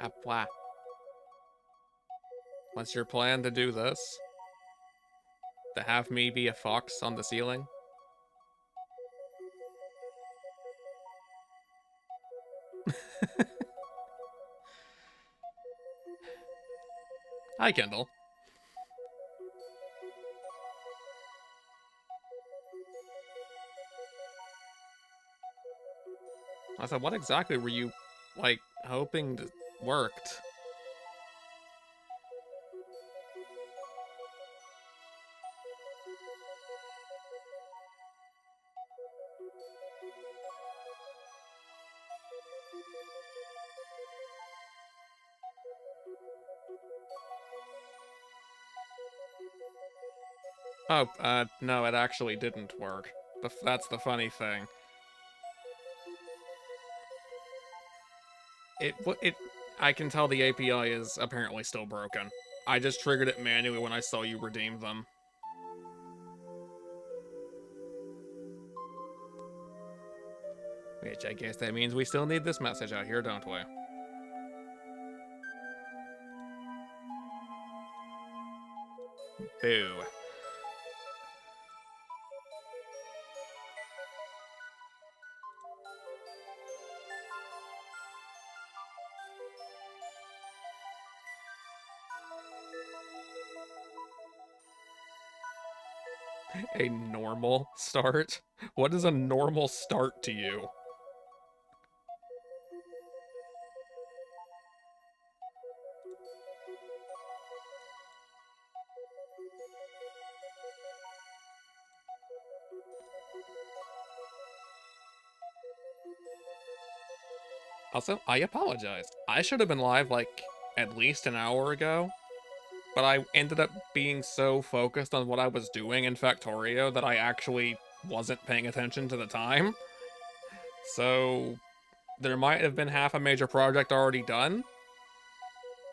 Apwa. What's your plan to do this? To have me be a fox on the ceiling? Hi, Kendall. I said, what exactly were you, like, hoping to worked? Oh, no, it actually didn't work. That's the funny thing. It, I can tell the API is apparently still broken. I just triggered it manually when I saw you redeem them. Which I guess that means we still need this message out here, don't we? Boo. A normal start? What is a normal start to you? Also, I apologize. I should have been live, like, at least an hour ago, but I ended up being so focused on what I was doing in Factorio that I actually wasn't paying attention to the time. So, there might have been half a major project already done,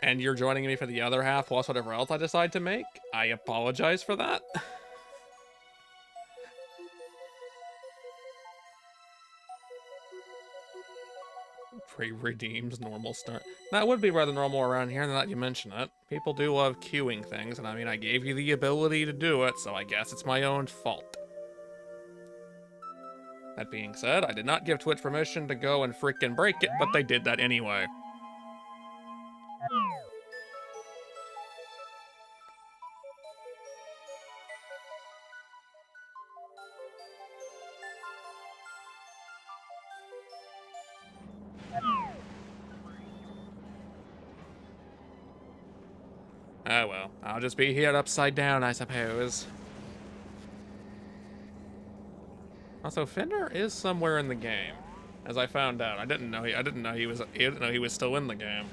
and you're joining me for the other half plus whatever else I decide to make. I apologize for that. Pre-redeemed normal start. That would be rather normal around here, now that you mention it. People do love queuing things, and I mean, I gave you the ability to do it, so I guess it's my own fault. That being said, I did not give Twitch permission to go and freaking break it, but they did that anyway. Oh well, I'll just be here upside down, I suppose. Also, Fender is somewhere in the game, as I found out. I didn't know he was still in the game.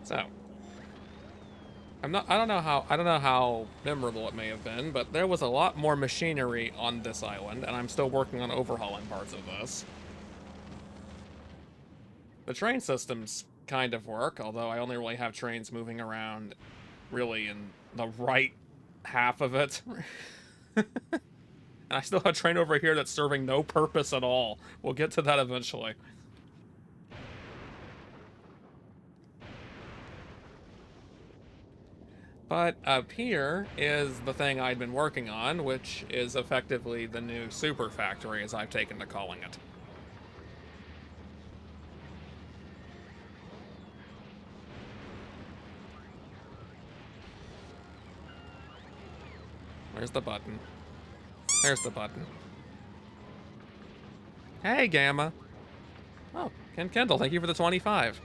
So, I don't know how memorable it may have been, but there was a lot more machinery on this island, and I'm still working on overhauling parts of this. The train systems kind of work, although I only really have trains moving around really in the right half of it. And I still have a train over here that's serving no purpose at all. We'll get to that eventually. But up here is the thing I'd been working on, which is effectively the new super factory, as I've taken to calling it. Where's the button? There's the button. Hey, Gamma. Oh, Ken Kendall, thank you for the 25.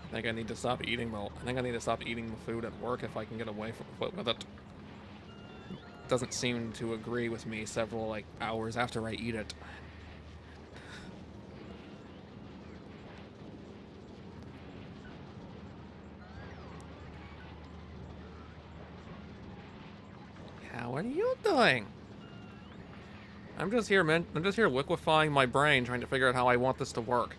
I think I need to stop eating the food at work if I can get away with it. Doesn't seem to agree with me several, like, hours after I eat it. How are you doing? I'm just here liquefying my brain, trying to figure out how I want this to work.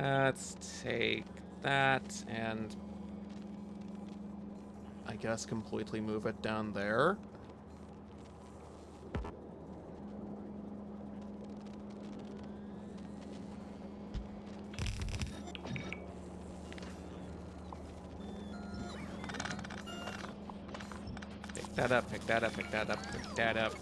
Let's take that and I guess completely move it down there. Pick that up, pick that up, pick that up, pick that up.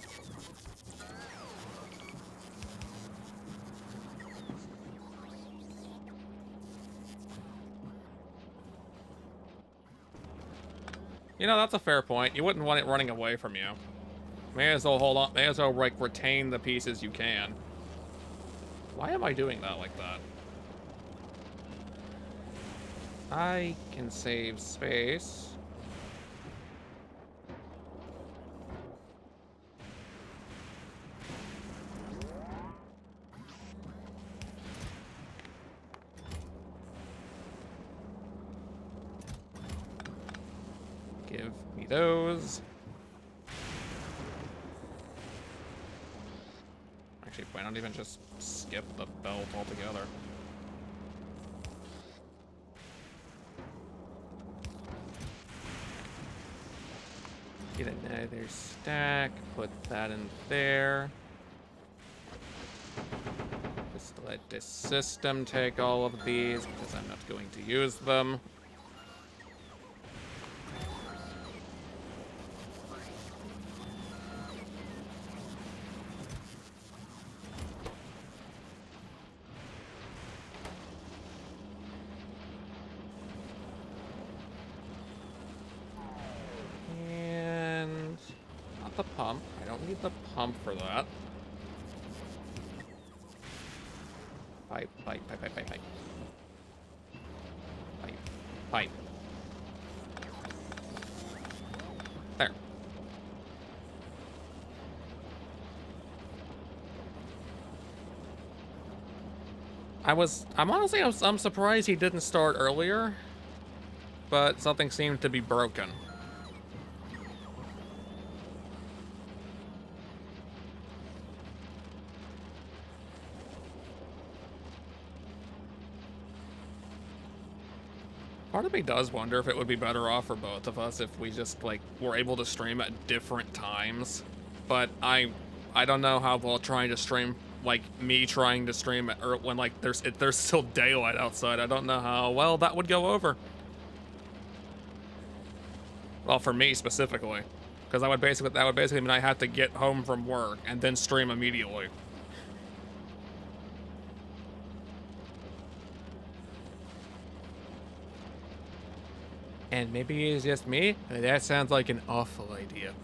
You know, that's a fair point. You wouldn't want it running away from you. May as well hold on. May as well, like, retain the pieces you can. Why am I doing that like that? I can save space. Give me those. Actually, why not even just skip the belt altogether? Get another stack, put that in there. Just let this system take all of these because I'm not going to use them. And not the pump. I don't need the pump for that. Pipe, pipe, pipe, pipe, pipe, pipe. Pipe, pipe. There. I'm surprised he didn't start earlier, but something seemed to be broken. Part of me does wonder if it would be better off for both of us if we just, like, were able to stream at different times. But I don't know how well trying to stream, like, me trying to stream at, when, like, there's still daylight outside. I don't know how well that would go over. Well, for me specifically. Because that would basically mean I had to get home from work and then stream immediately. And maybe it's just me, but that sounds like an awful idea.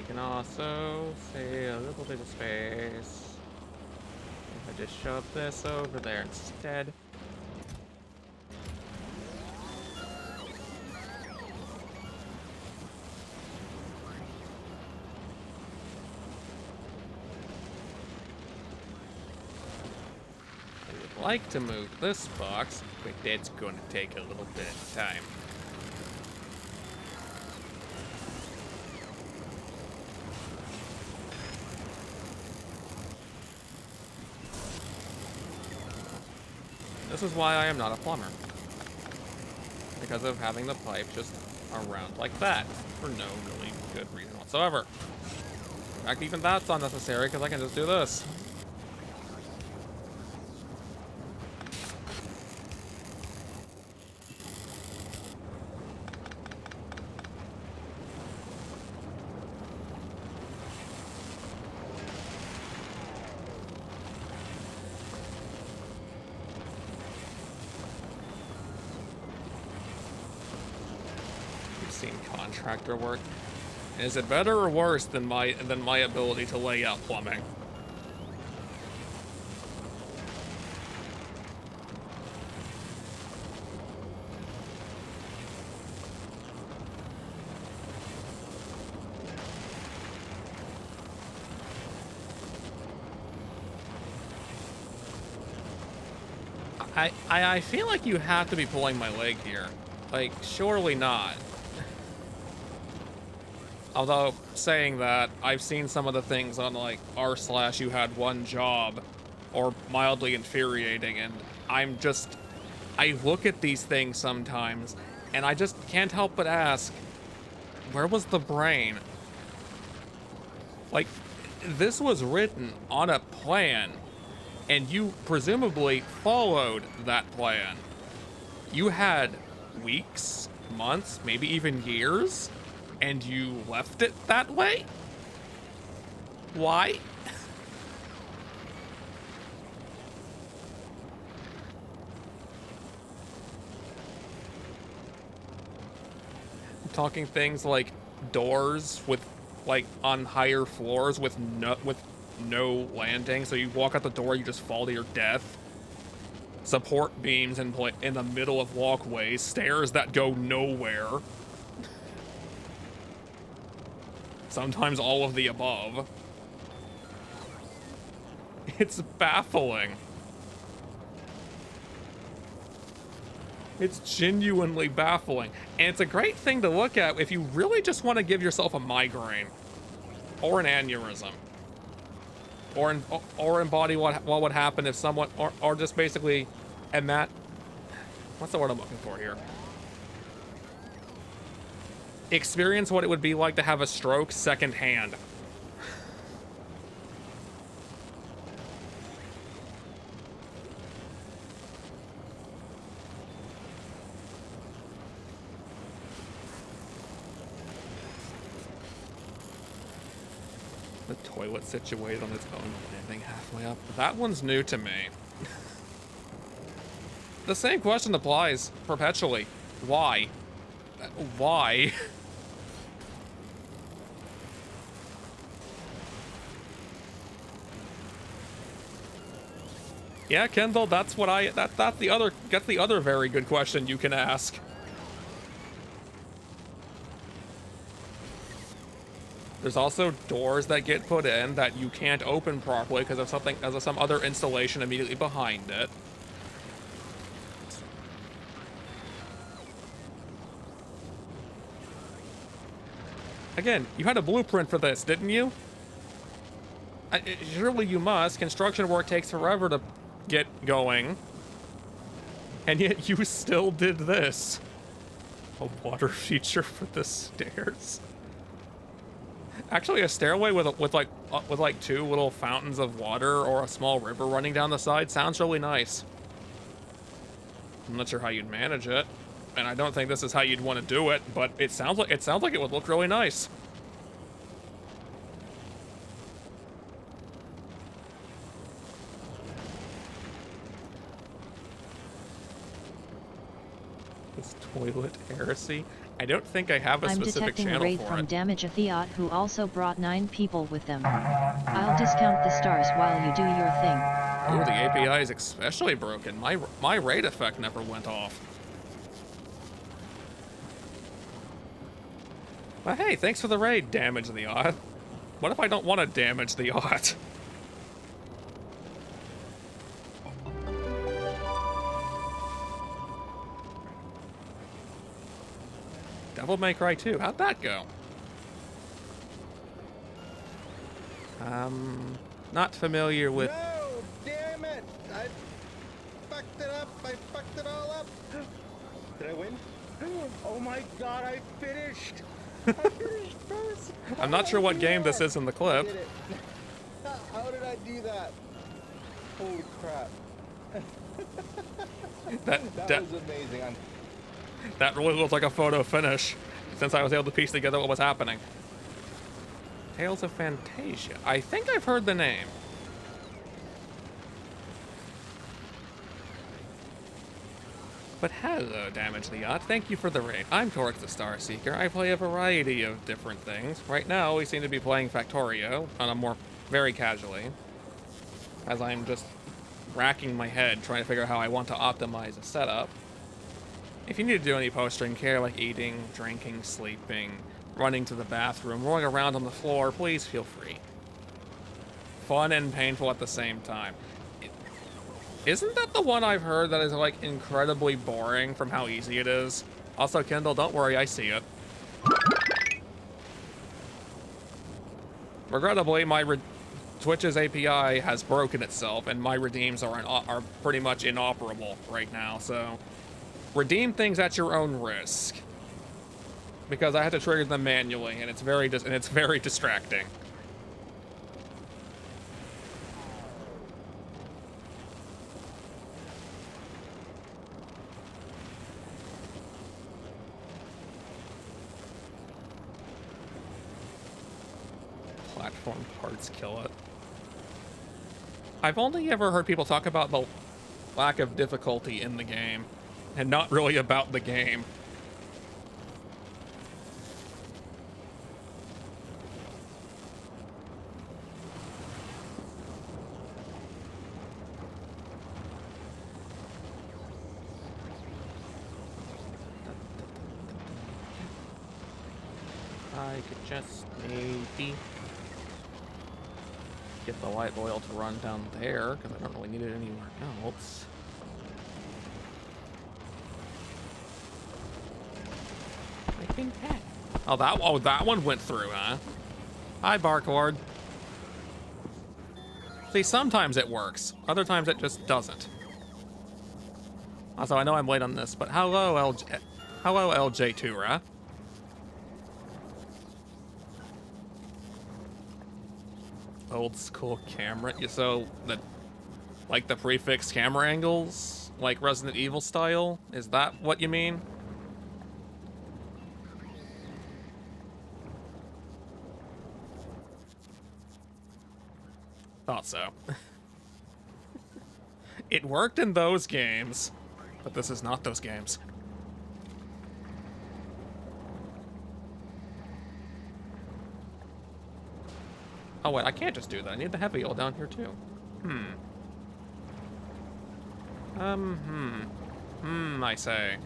Can also save a little bit of space if I just shove this over there instead. I would like to move this box, but that's going to take a little bit of time. This is why I am not a plumber. Because of having the pipe just around like that, for no really good reason whatsoever. In fact, even that's unnecessary, because I can just do this. seen contractor work. Is it better or worse than my ability to lay out plumbing? I feel like you have to be pulling my leg here. Like, surely not. Although, saying that, I've seen some of the things on, like, r slash you had one job, or mildly infuriating, and I look at these things sometimes, and I just can't help but ask, where was the brain? Like, this was written on a plan, and you presumably followed that plan. You had weeks, months, maybe even years, and you left it that way? Why? I'm talking things like doors with, like, on higher floors with no landing, so you walk out the door, you just fall to your death. Support beams in the middle of walkways, stairs that go nowhere. Sometimes all of the above. It's baffling. It's genuinely baffling. And it's a great thing to look at if you really just want to give yourself a migraine. Or an aneurysm. Or embody what would happen if someone, or just basically, what's the word I'm looking for here? Experience what it would be like to have a stroke secondhand. The toilet situated on its own landing halfway up. That one's new to me. The same question applies perpetually. Why? Why? Yeah, Kendall, that's the other very good question you can ask. There's also doors that get put in that you can't open properly because of some other installation immediately behind it. Again, you had a blueprint for this, didn't you? Surely you must. Construction work takes forever to get going. And yet you still did this. A water feature for the stairs. Actually, a stairway with like two little fountains of water or a small river running down the side sounds really nice. I'm not sure how you'd manage it, and I don't think this is how you'd want to do it, but it sounds like it would look really nice. This toilet heresy. I don't think I have a specific channel for it. I'm detecting a raid from Damage a Theot who also brought 9 people with them. I'll discount the stars while you do your thing. Ooh, the API is especially broken. My raid effect never went off. But hey, thanks for the raid, Damage the Yacht. What if I don't want to damage the yacht? Devil May Cry 2, how'd that go? Not familiar with... No! Damn it! I fucked it up! I fucked it all up! Did I win? Oh my god, I finished! I finished first! I'm not sure what game this is in the clip. I did it. How did I do that? Holy crap. That was amazing. That really looked like a photo finish, since I was able to piece together what was happening. Tales of Fantasia. I think I've heard the name. But hello, Damage the Yacht. Thank you for the raid. I'm Torx the Starseeker. I play a variety of different things. Right now, we seem to be playing Factorio on a more very casually, as I'm just racking my head trying to figure out how I want to optimize a setup. If you need to do any post-stream care like eating, drinking, sleeping, running to the bathroom, rolling around on the floor, please feel free. Fun and painful at the same time. Isn't that the one I've heard that is, like, incredibly boring from how easy it is? Also, Kendall, don't worry, I see it. Regrettably, Twitch's API has broken itself, and my redeems are pretty much inoperable right now, so redeem things at your own risk. Because I had to trigger them manually, and it's very distracting. Platform parts kill it. I've only ever heard people talk about the lack of difficulty in the game, and not really about the game. I could just maybe get the light oil to run down there, because I don't really need it anywhere else. Oh, that one went through, huh? Hi, Barcord. See, sometimes it works. Other times it just doesn't. Also, I know I'm late on this, but hello, LJ Tura. Old school camera. So like the prefix camera angles, like Resident Evil style. Is that what you mean? Thought so. It worked in those games, but this is not those games. Oh wait, I can't just do that. I need the heavy oil down here too. I say.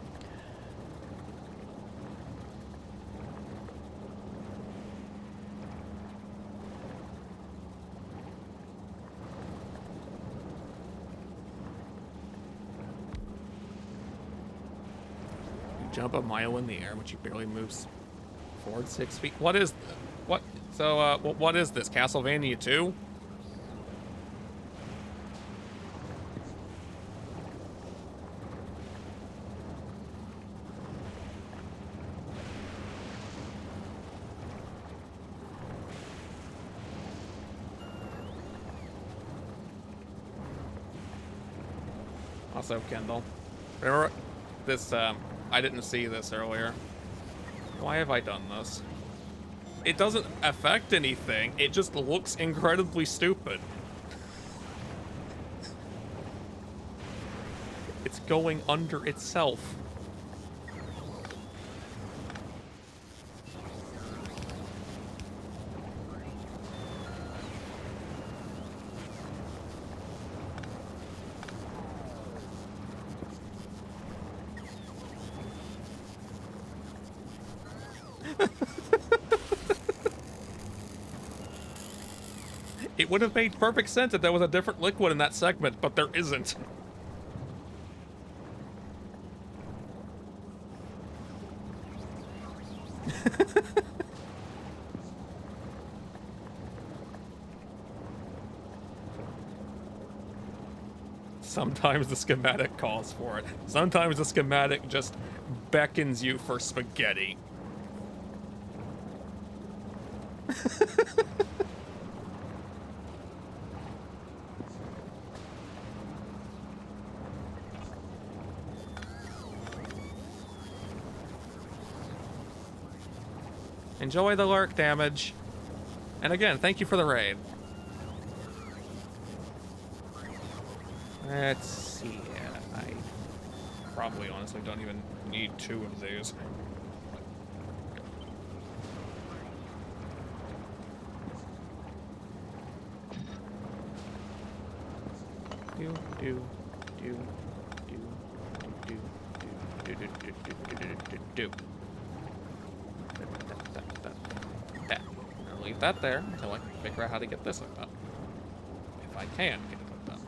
You jump a mile in the air, but you barely move forward 6 feet. What is... What? So, what is this? Castlevania 2? Also, Kendall. Remember this, I didn't see this earlier. Why have I done this? It doesn't affect anything, it just looks incredibly stupid. It's going under itself. It would have made perfect sense if there was a different liquid in that segment, but there isn't. Sometimes the schematic calls for it. Sometimes the schematic just beckons you for spaghetti. Enjoy the lurk damage. And again, thank you for the raid. Let's see. probably honestly don't even need 2 of these. Do do do do do do do do do do. That. I'll leave that there until I can figure out how to get this hooked up. If I can get it hooked up.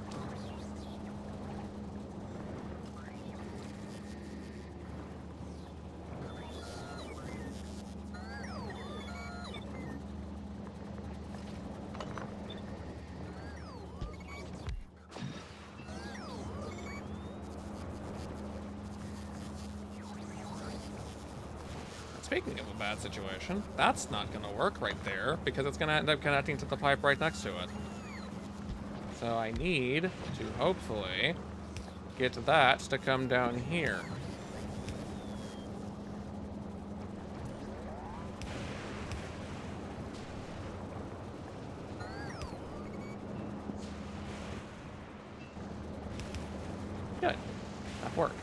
Speaking of a bad situation, that's not going to work right there because it's going to end up connecting to the pipe right next to it. So I need to hopefully get that to come down here. Good. That worked.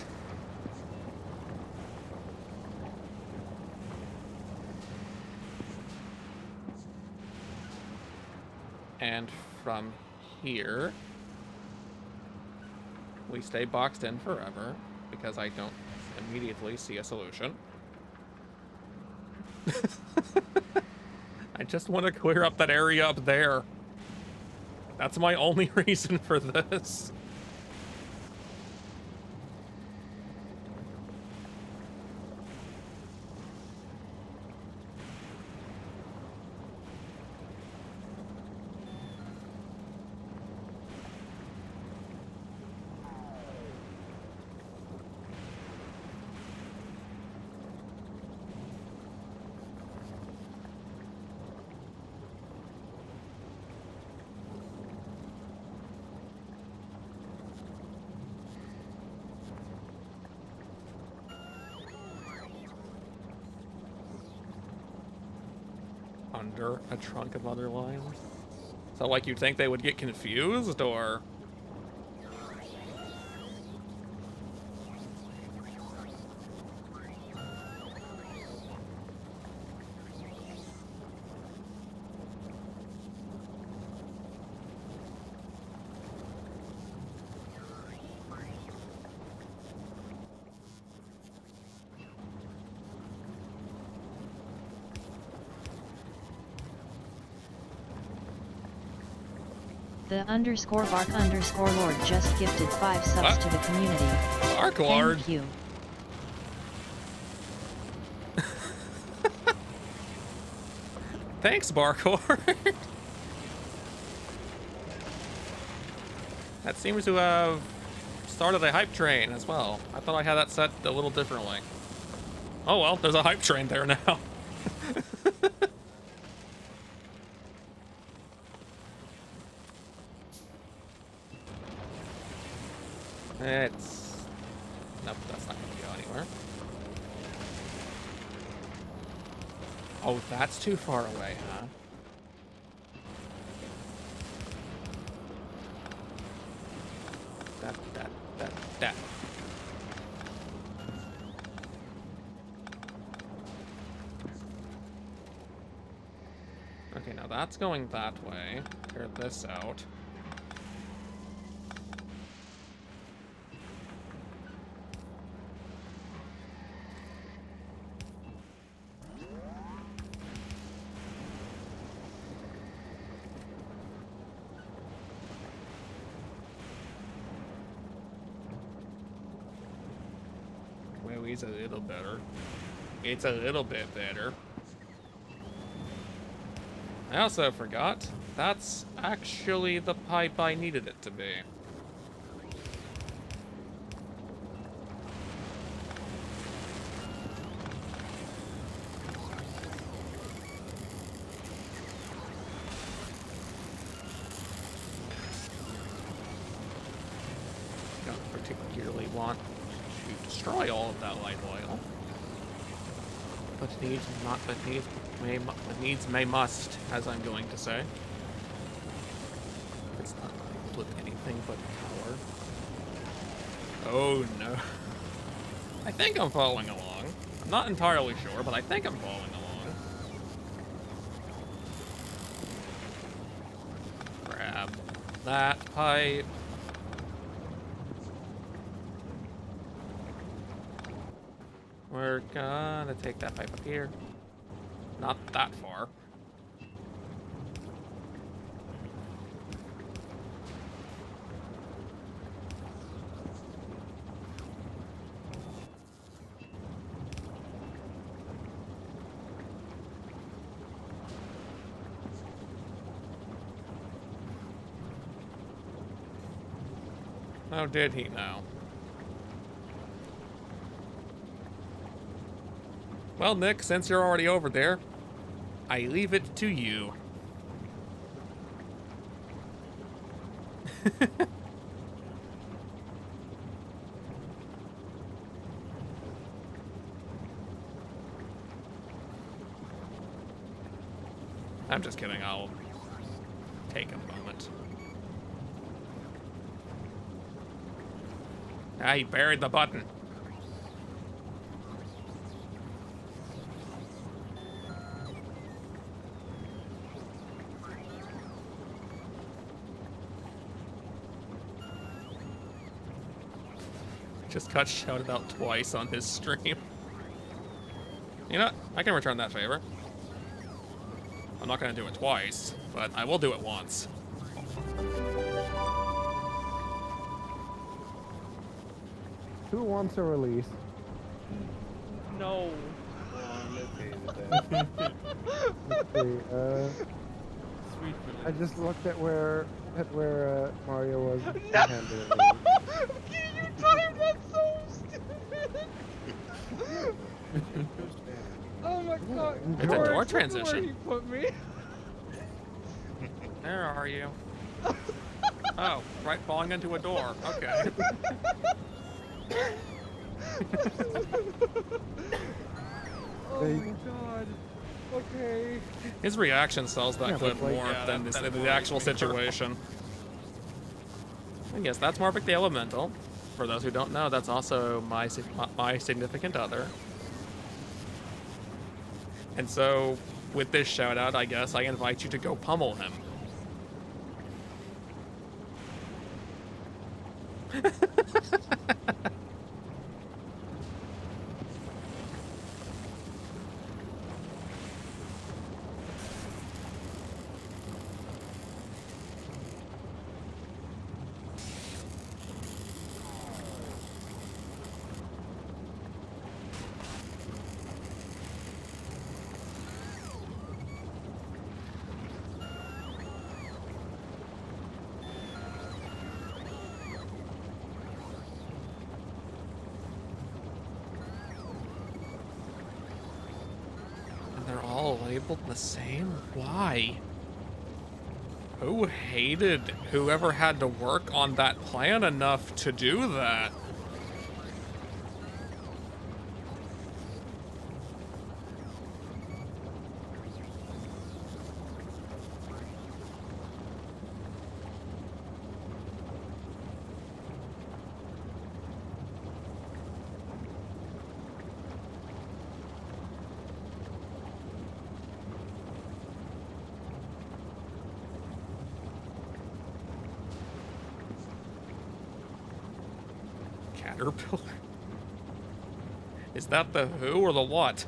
And from here, we stay boxed in forever because I don't immediately see a solution. I just want to clear up that area up there. That's my only reason for this. Under a trunk of other lines? So, like, you'd think they would get confused, or...? The _bark_lord just gifted 5 subs What? to the community. Bark Lord? Thank you. Thanks, Barklord. That seems to have started a hype train as well. I thought I had that set a little differently. Oh well, there's a hype train there now. It's... Nope, that's not gonna go anywhere. Oh, that's too far away, huh? That. Okay, now that's going that way. Clear this out. Well, he's a little better. It's a little bit better. I also forgot, that's actually the pipe I needed it to be. Don't particularly want to destroy all of that light oil. But needs may must, as I'm going to say. It's not with anything but power. Oh no. I think I'm following along. I'm not entirely sure, but I think I'm following along. Grab that pipe. We're gonna take that pipe up here. Not that far. How did he know? Well, Nick, since you're already over there, I leave it to you. I'm just kidding, I'll take a moment. Ah, he buried the button. Just got shouted out twice on his stream. You know what? I can return that favor. I'm not gonna do it twice, but I will do it once. Who wants a release? No. Let's see, Sweet I just looked at where Mario was. No! And handed it over. You timed that so stupid! Oh my god. It's a Enjoy. door Where transition. he put me. Where are you? Oh, right, falling into a door. Okay. Oh my god. Okay. His reaction sells that Yeah, clip but like- more Yeah, than that's the actual really situation. And yes, that's Morbic the Elemental. For those who don't know, that's also my significant other. And so, with this shout out, I guess I invite you to go pummel him. And they're all labeled the same? Why? Who hated whoever had to work on that plan enough to do that? Caterpillar? Is that the who or the what?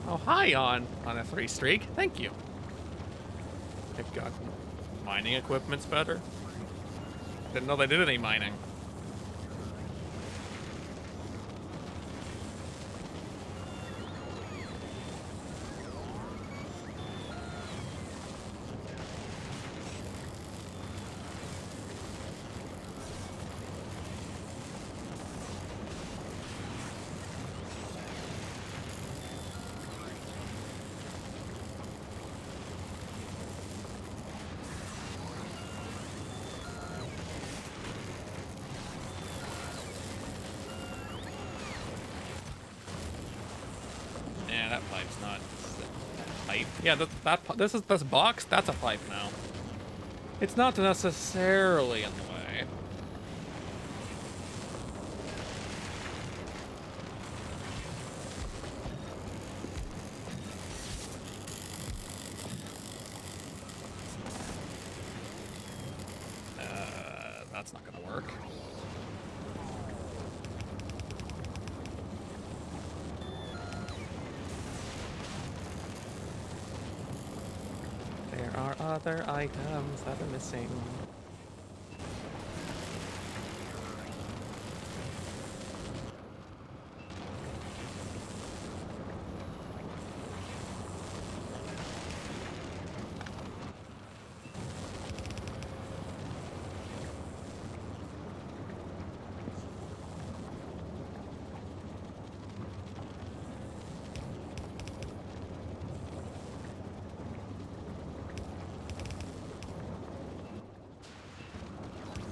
Oh, hi, on a 3 streak. Thank you. They've got mining equipment's better. Didn't know they did any mining. pipe. Yeah, this box, that's a pipe now. It's not necessarily in the way. That's not gonna work. There are other items that are missing.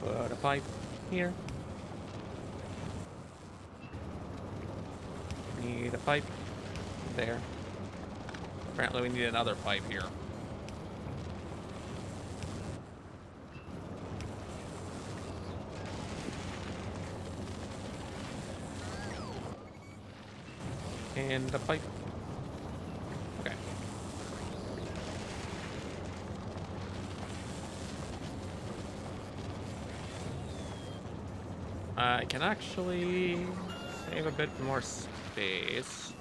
Put a pipe here. Need a pipe there. Apparently we need another pipe here. And a pipe. Okay. I can actually save a bit more space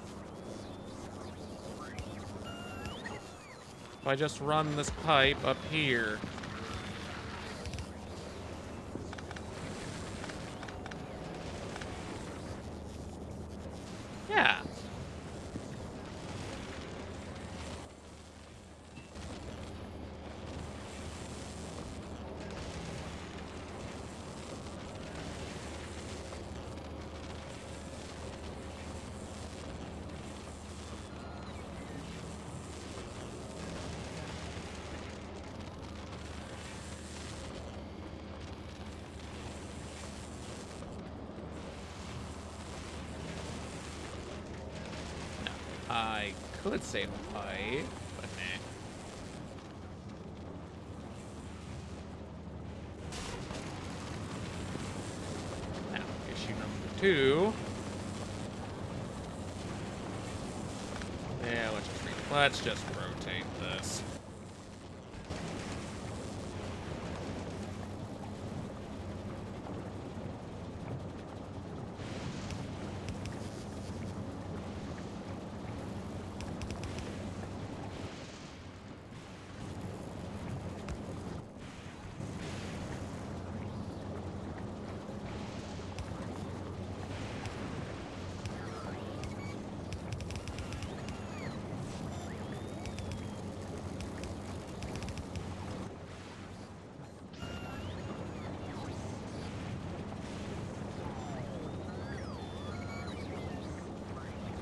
if I just run this pipe up here. Yeah. I could save a pipe, but nah. Now, issue number 2. Yeah, let's just rotate this.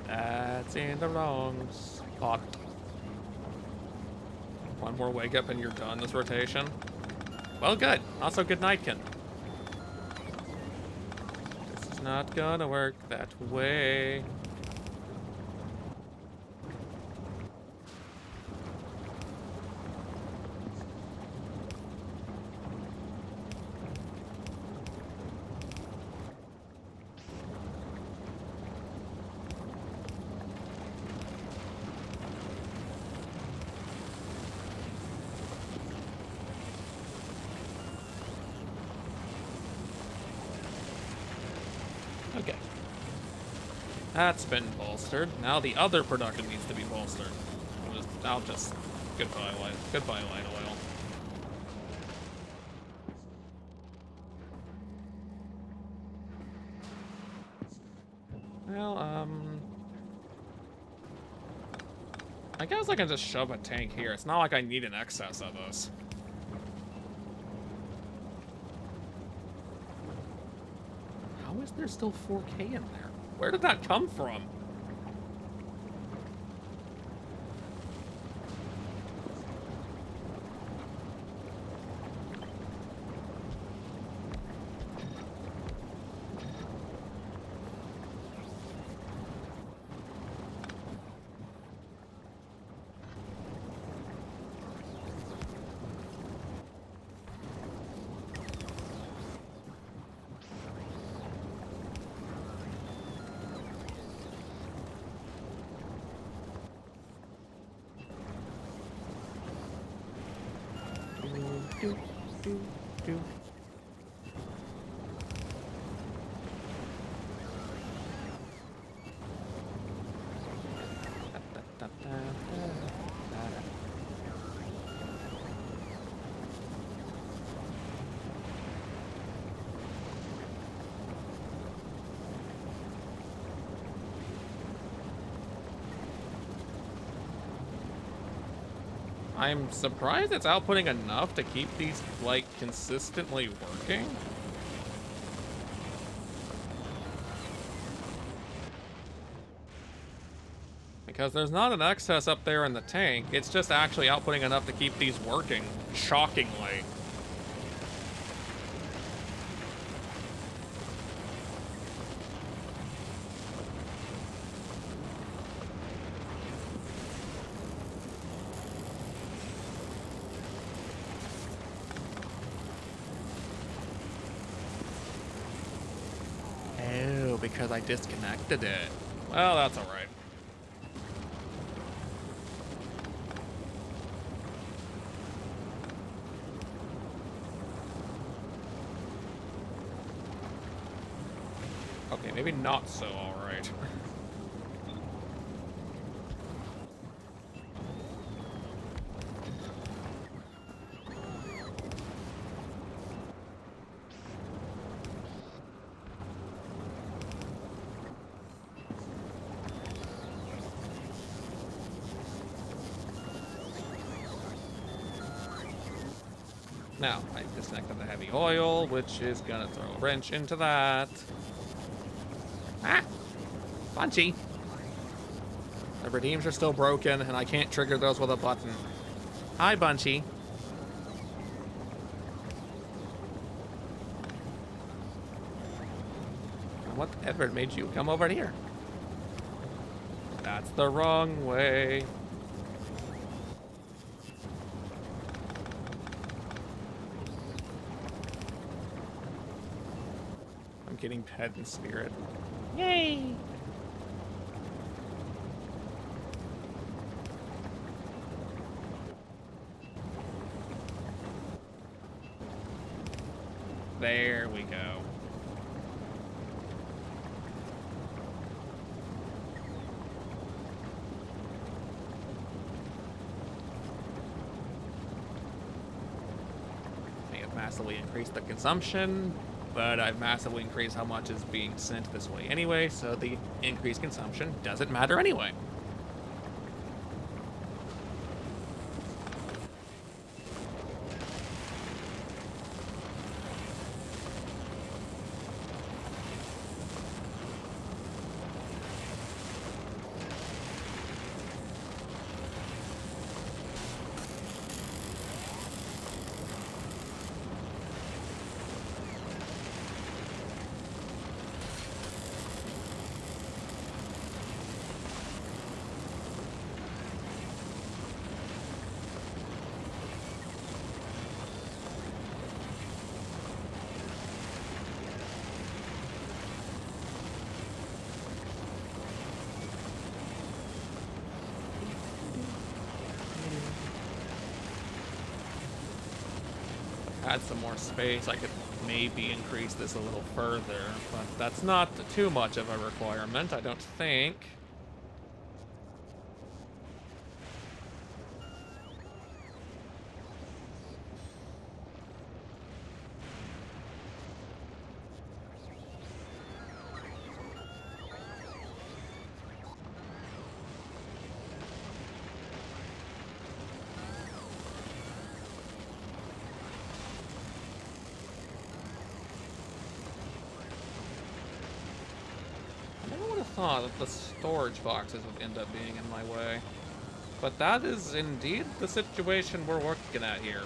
That's in the wrong spot. One more wake up and you're done this rotation. Well, good. Also, good nightkin. This is not gonna work that way. Okay. That's been bolstered. Now the other production needs to be bolstered. I'll just goodbye light oil. Well, I guess I can just shove a tank here. It's not like I need an excess of this. How is there still 4K in there? Where did that come from? Do, do, do. Da, da, da, da, da, da. I'm surprised it's outputting enough to keep these, like, consistently working. Because there's not an excess up there in the tank, it's just actually outputting enough to keep these working, shockingly. Oh, because I disconnected it. Well, that's alright. Okay, maybe not so alright. Now, I disconnected the heavy oil, which is gonna throw a wrench into that. Ah! Punchy! The redeems are still broken, and I can't trigger those with a button. Hi, Bunchy. Whatever made you come over here? That's the wrong way. I'm getting pet in spirit. Yay! There we go. May have massively increased the consumption, but I've massively increased how much is being sent this way anyway, so the increased consumption doesn't matter anyway. Had some more space, I could maybe increase this a little further, but that's not too much of a requirement, I don't think. Thought that the storage boxes would end up being in my way. But that is indeed the situation we're working at here.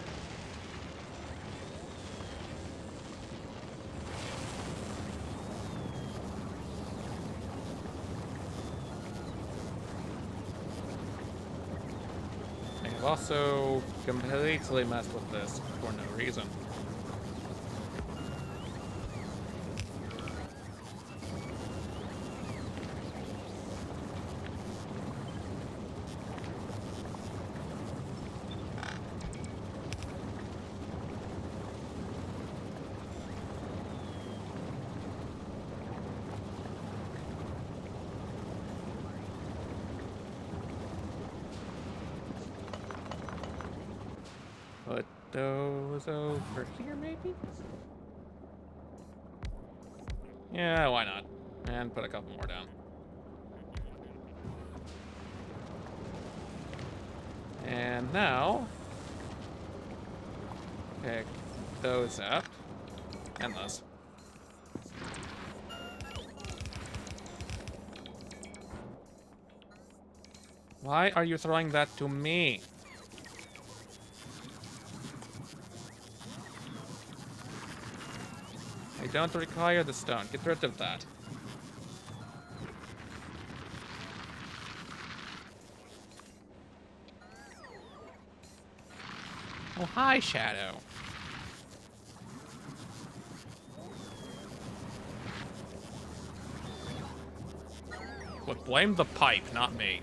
I've also completely messed with this for no reason. those over here, maybe? Yeah, why not? And put a couple more down. And now, pick those up. And those. Why are you throwing that to me? I don't require the stone. Get rid of that. Oh, hi, Shadow. Look, blame the pipe, not me.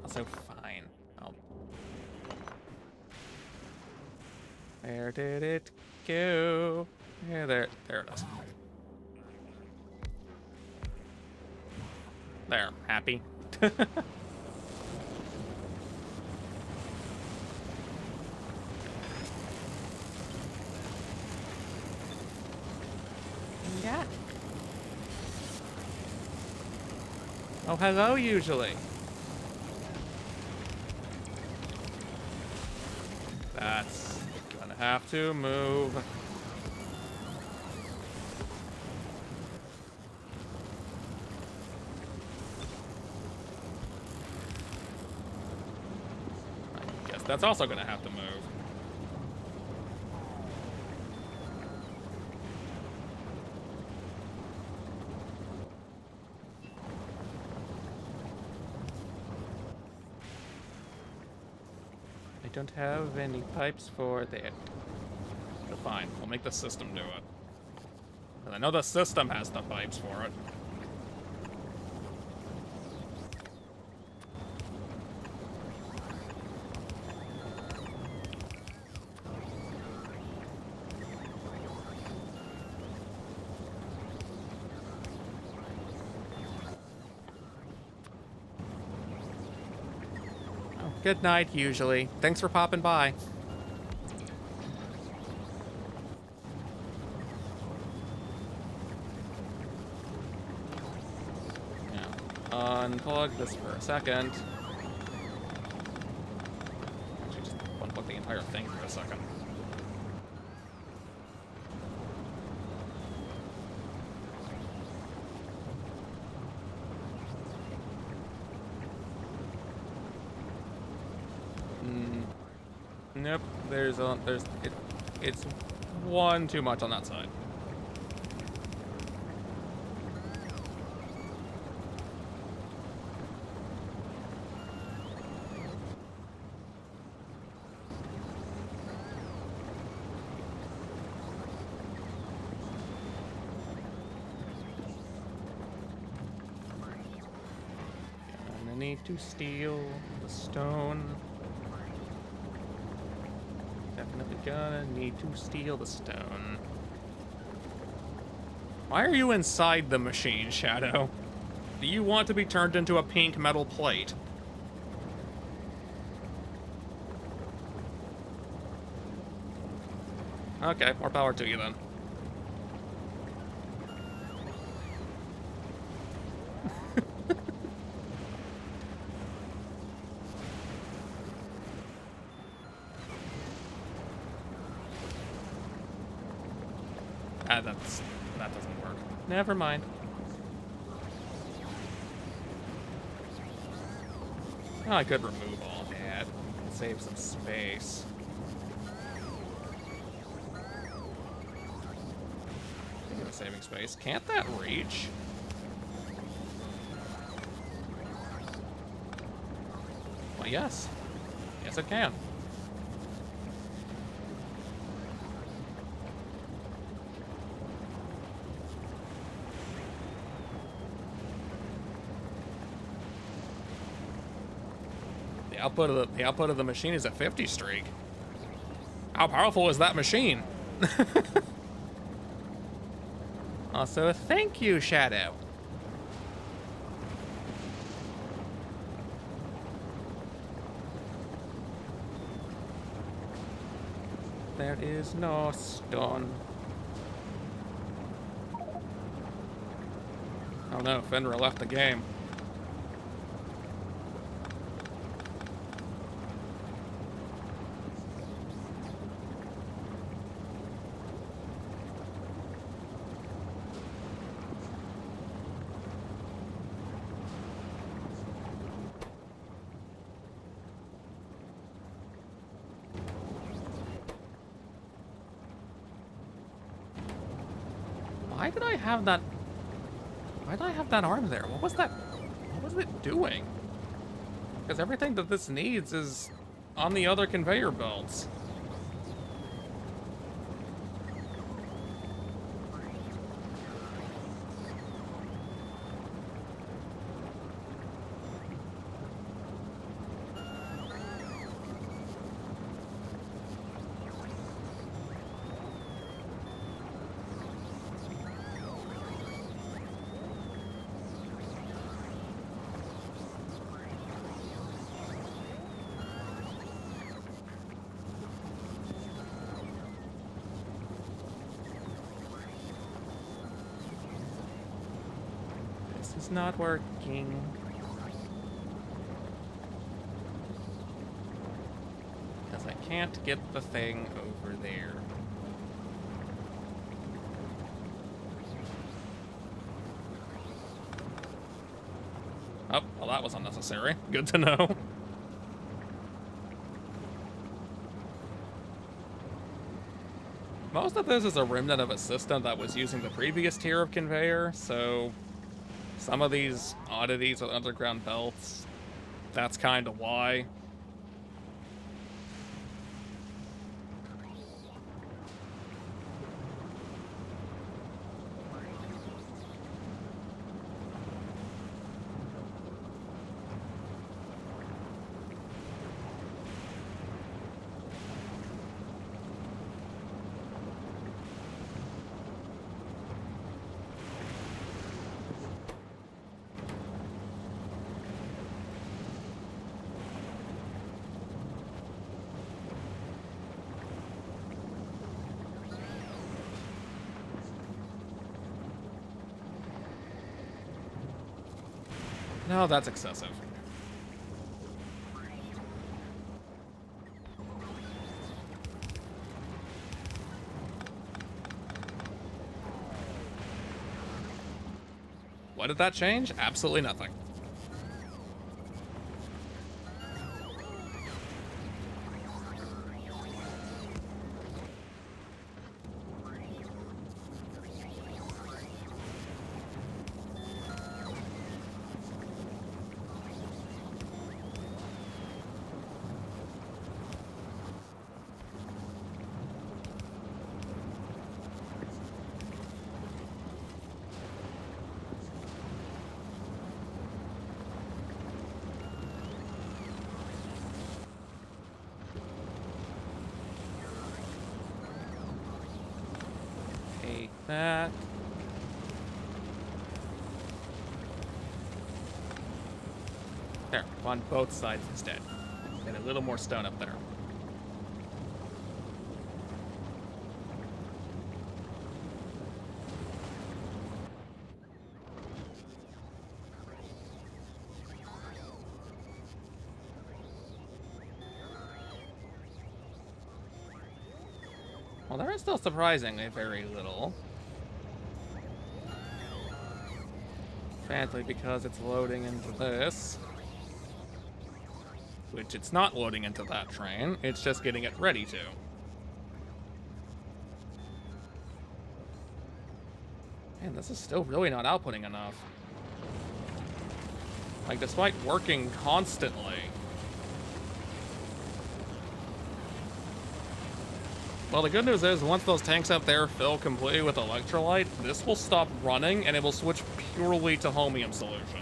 Also, fine. Oh. Where did it go? Yeah, there it is. There, happy. Yeah. Oh, hello, usually. That's gonna have to move. I guess that's also gonna have to move. I don't have any pipes for that. But fine, we'll make the system do it. And I know the system has the pipes for it. Oh, good night, usually. Thanks for popping by. Unplug this for a second. Actually, just unplug the entire thing for a second. Nope. It's one too much on that side. Gonna need to steal the stone. Definitely gonna need to steal the stone. Why are you inside the machine, Shadow? Do you want to be turned into a pink metal plate? Okay, more power to you then. That doesn't work. Never mind. Oh, I could remove all that. Save some space. Speaking of saving space, can't that reach? Well, yes. Yes, it can. The output of the machine is a 50 streak. How powerful is that machine? Also, thank you, Shadow. there is no stone. Oh no, Fenrir left the game. Why did I have that? Why did I have that arm there? What was that? What was it doing? Because everything that this needs is on the other conveyor belts. This is not working. Because I can't get the thing over there. Oh, well that was unnecessary. Good to know. Most of this is a remnant of a system that was using the previous tier of conveyor, so some of these oddities with underground belts, that's kind of why. No, that's excessive. What did that change? Absolutely nothing. Take that. There, on both sides instead. Get a little more stone up there. Well, there is still surprisingly very little. Apparently because it's loading into this. Which it's not loading into that train, it's just getting it ready to. Man, this is still really not outputting enough. Like, despite working constantly. Well, the good news is, once those tanks up there fill completely with electrolyte, this will stop running and it will switch purely to Homium solution.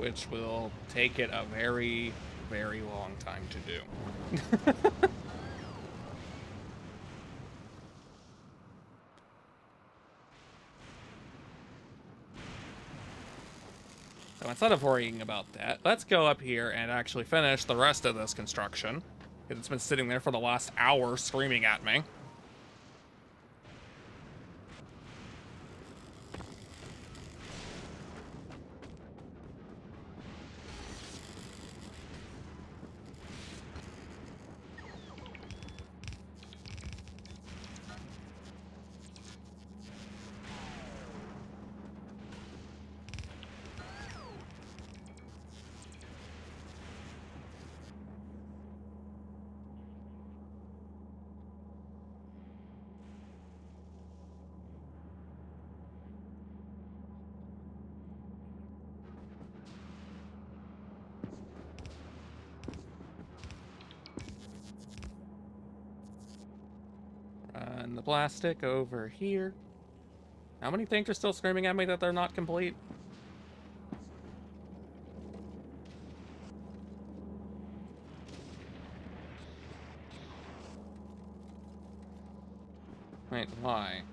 which will take it a very, very long time to do. So instead of worrying about that, let's go up here and actually finish the rest of this construction, because it's been sitting there for the last hour screaming at me. And the plastic over here. How many things are still screaming at me that they're not complete? Wait, why?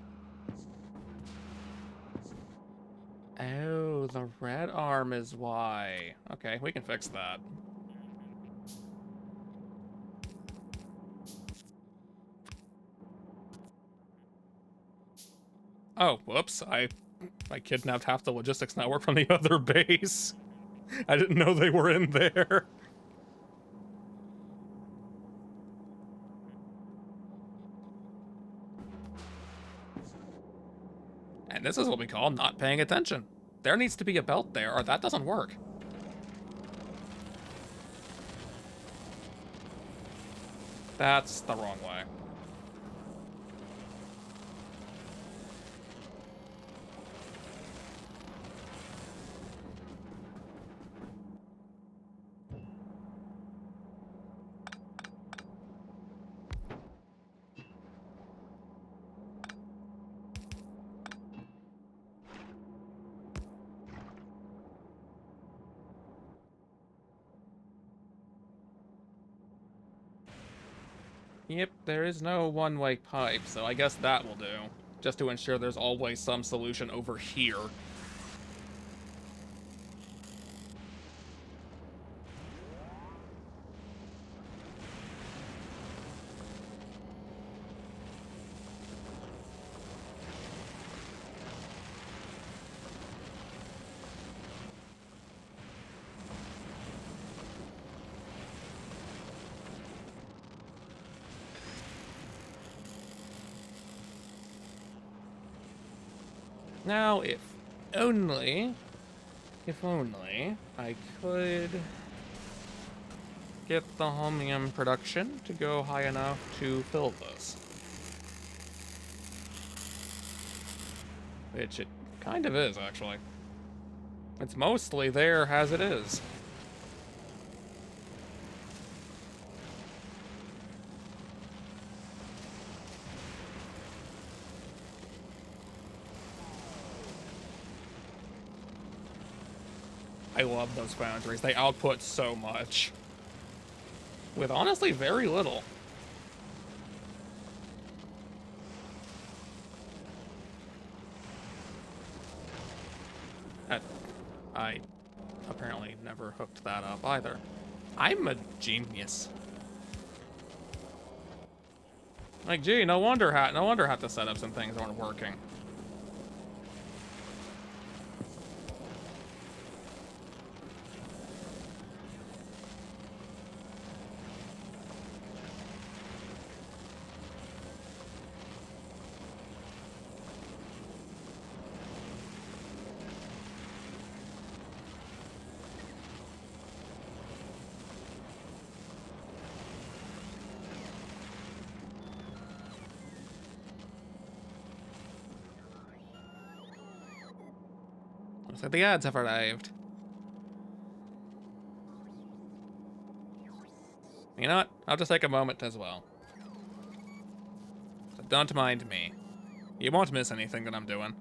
Oh, the red arm is why. Okay, we can fix that. Oh, whoops. I kidnapped half the logistics network from the other base. I didn't know they were in there. And this is what we call not paying attention. There needs to be a belt there, or that doesn't work. That's the wrong way. Yep, there is no one-way pipe, so I guess that will do. Just to ensure there's always some solution over here. Now, if only I could get the holmium production to go high enough to fill this. Which it kind of is, actually. It's mostly there as it is. I love those foundries. They output so much. With honestly very little. I apparently never hooked that up either. I'm a genius. Like, gee, no wonder half the setups and things aren't working. Looks like the ads have arrived. You know what? I'll just take a moment as well. So don't mind me. You won't miss anything that I'm doing.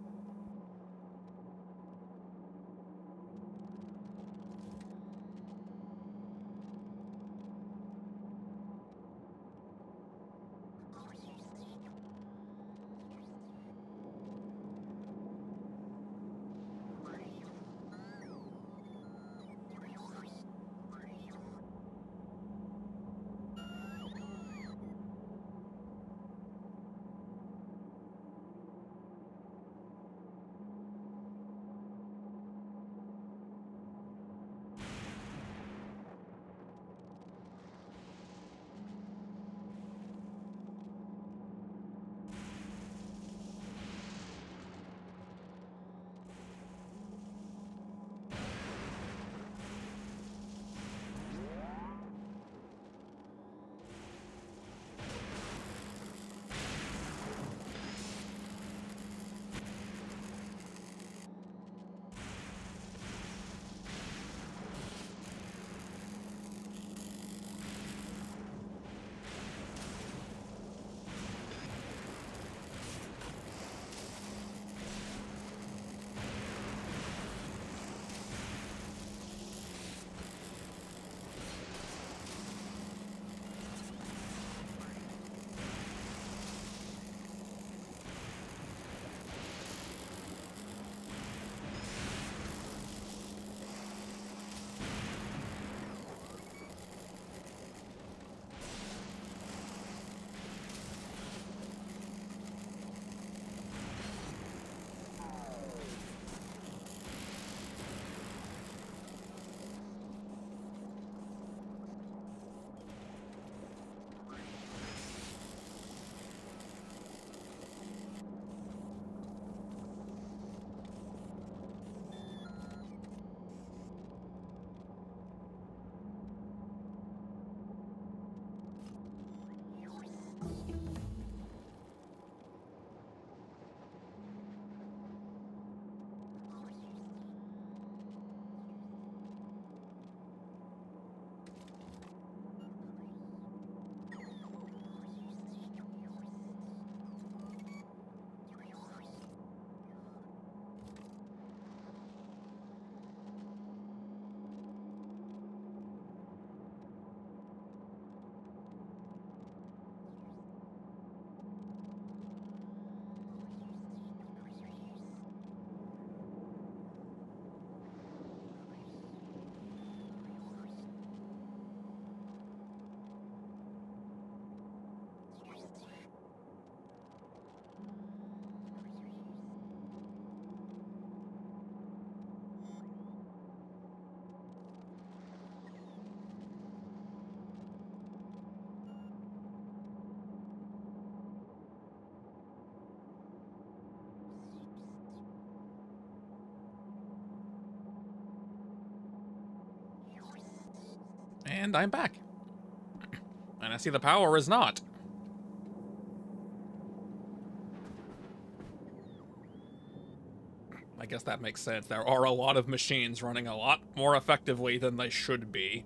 And I'm back. And I see the power is not. I guess that makes sense. There are a lot of machines running a lot more effectively than they should be.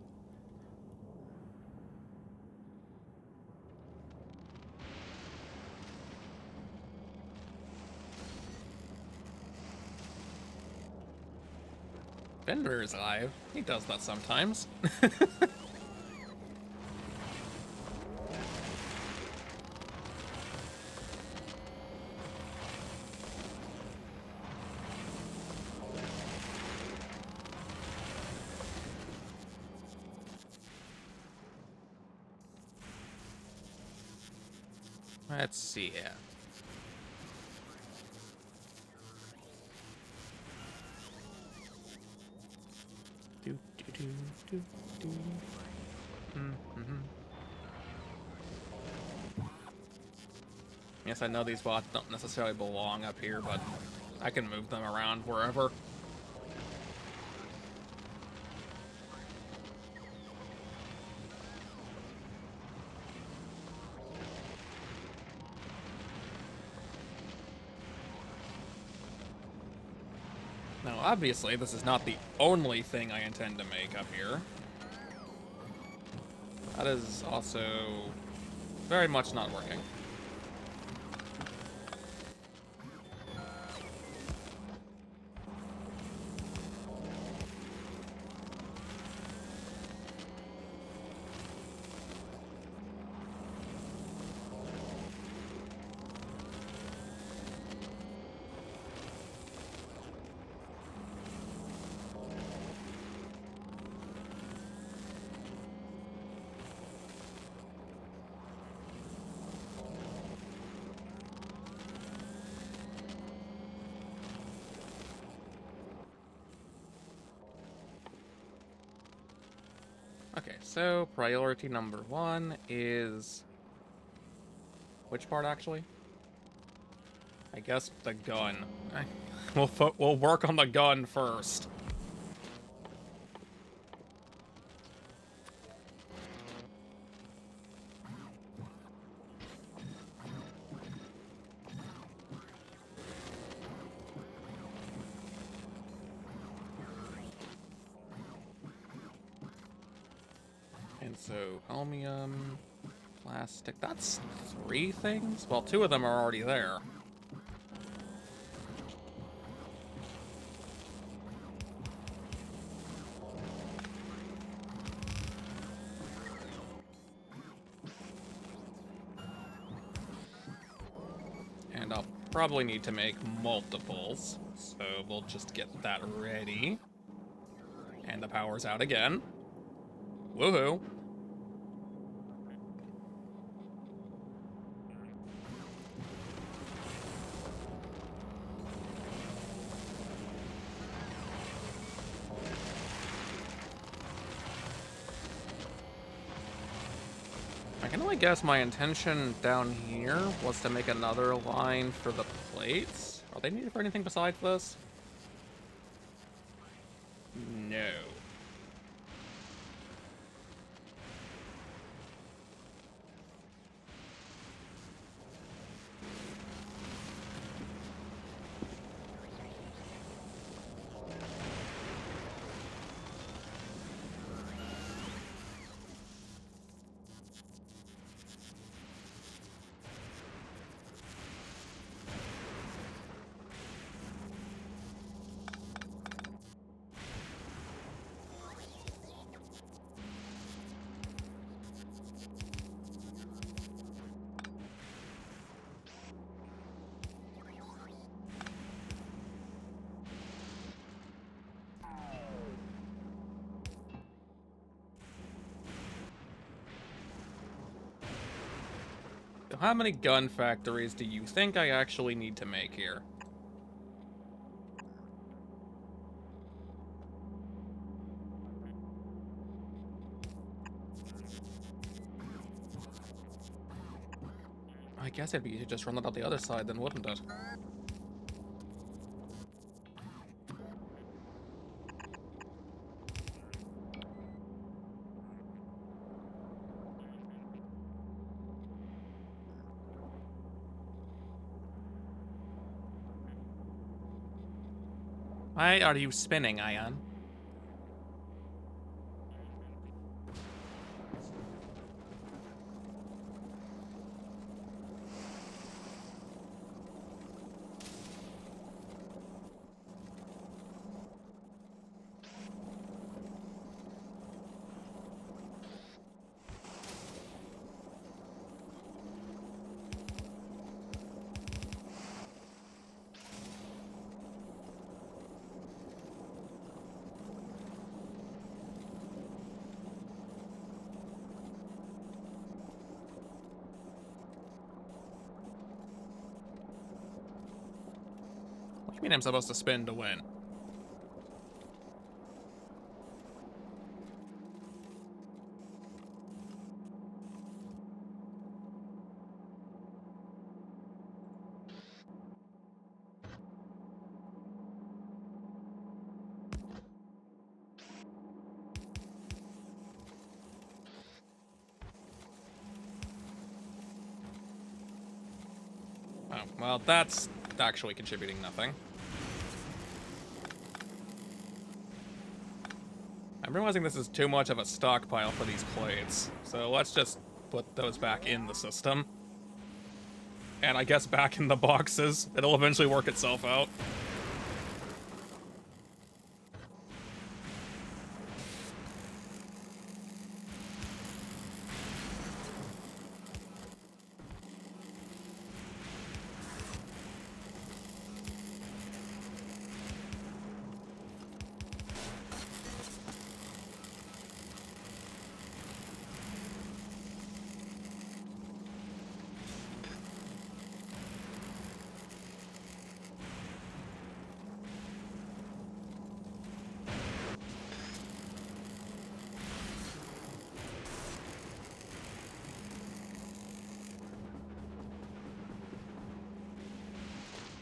Fender is alive. He does that sometimes. Let's see here. Do, do, do, do, do. Yes, I know these bots don't necessarily belong up here, but I can move them around wherever. Now, obviously, this is not the only thing I intend to make up here. That is also very much not working. Okay, so priority number 1 is... Which part, actually? I guess the gun. We'll work on the gun first. And so, chromium, plastic, that's 3 things? Well, 2 of them are already there. And I'll probably need to make multiples, so we'll just get that ready. And the power's out again. Woohoo! I can only guess my intention down here was to make another line for the plates. Are they needed for anything besides this? No. So how many gun factories do you think I actually need to make here? I guess it'd be easy to just run it out the other side then, wouldn't it? Why are you spinning, Ion? What do you mean I'm supposed to spin to win? Oh, well, that's actually contributing nothing. I'm realizing this is too much of a stockpile for these plates, so let's just put those back in the system. And I guess back in the boxes. It'll eventually work itself out.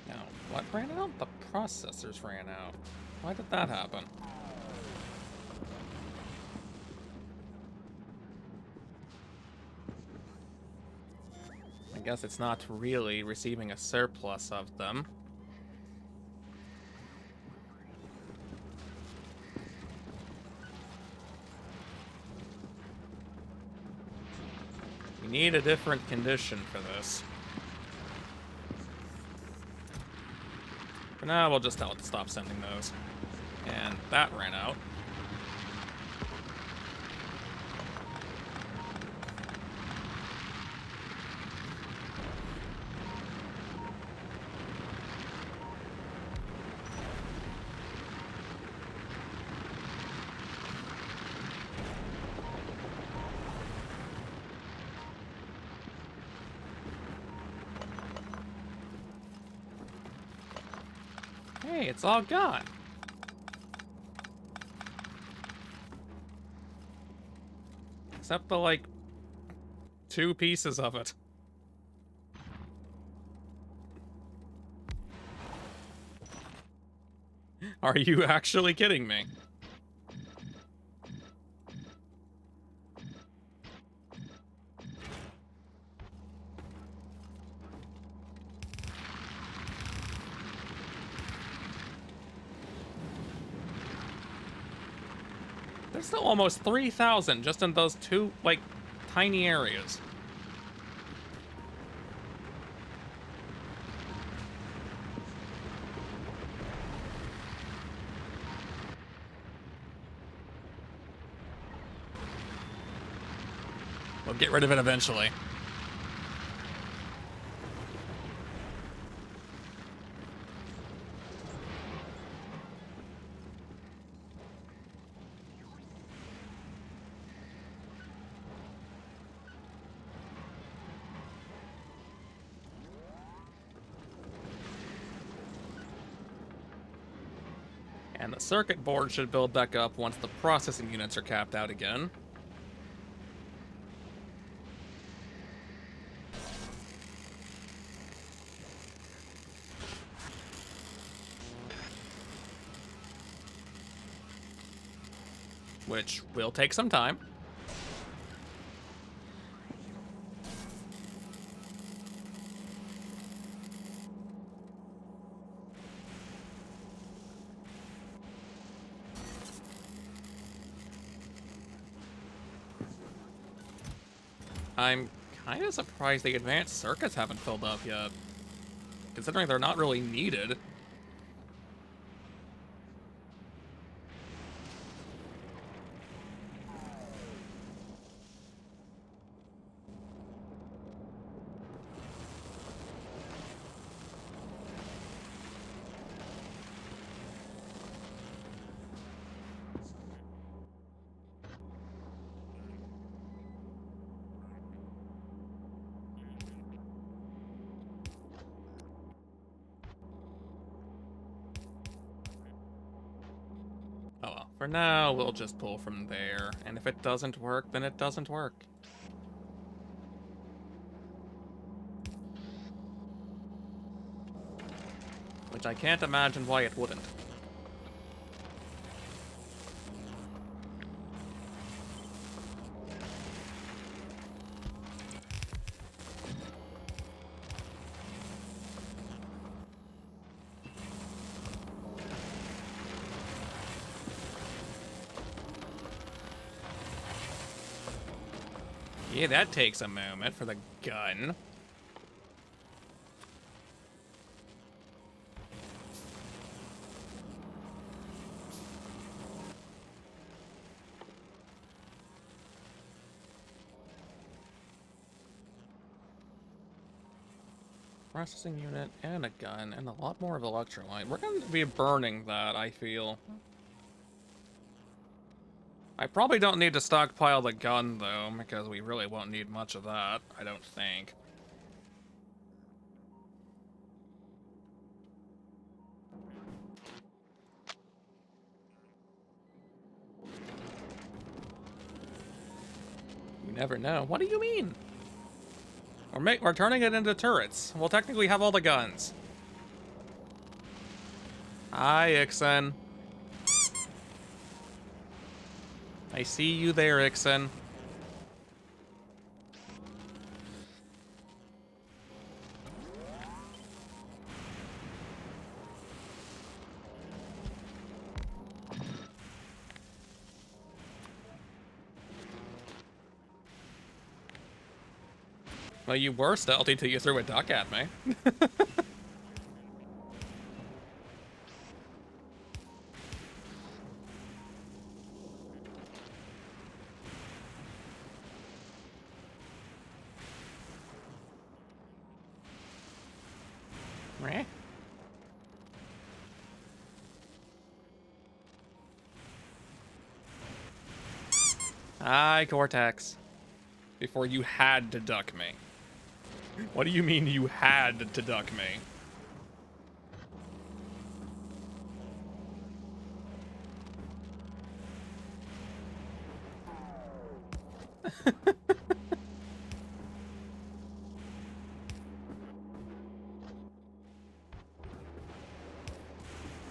Now, what ran out? The processors ran out. Why did that happen? I guess it's not really receiving a surplus of them. We need a different condition for this. For now, we'll just tell it to stop sending those. And that ran out. Hey, it's all gone. Except the, like, 2 pieces of it. Are you actually kidding me? There's still almost 3,000 just in those 2, like, tiny areas. We'll get rid of it eventually. And the circuit board should build back up once the processing units are capped out again. Which will take some time. I'm kind of surprised the advanced circuits haven't filled up yet, considering they're not really needed. Oh well, for now, we'll just pull from there, and if it doesn't work, then it doesn't work. Which I can't imagine why it wouldn't. Yeah, that takes a moment for the gun. Processing unit and a gun and a lot more of electrolyte. We're going to be burning that, I feel. I probably don't need to stockpile the gun, though, because we really won't need much of that, I don't think. You never know. What do you mean? We're turning it into turrets. We'll technically have all the guns. Hi, Ixen. I see you there, Ixen. Well, you were stealthy till you threw a duck at me. Meh. Hi, Cortex. Before you had to duck me. What do you mean you had to duck me?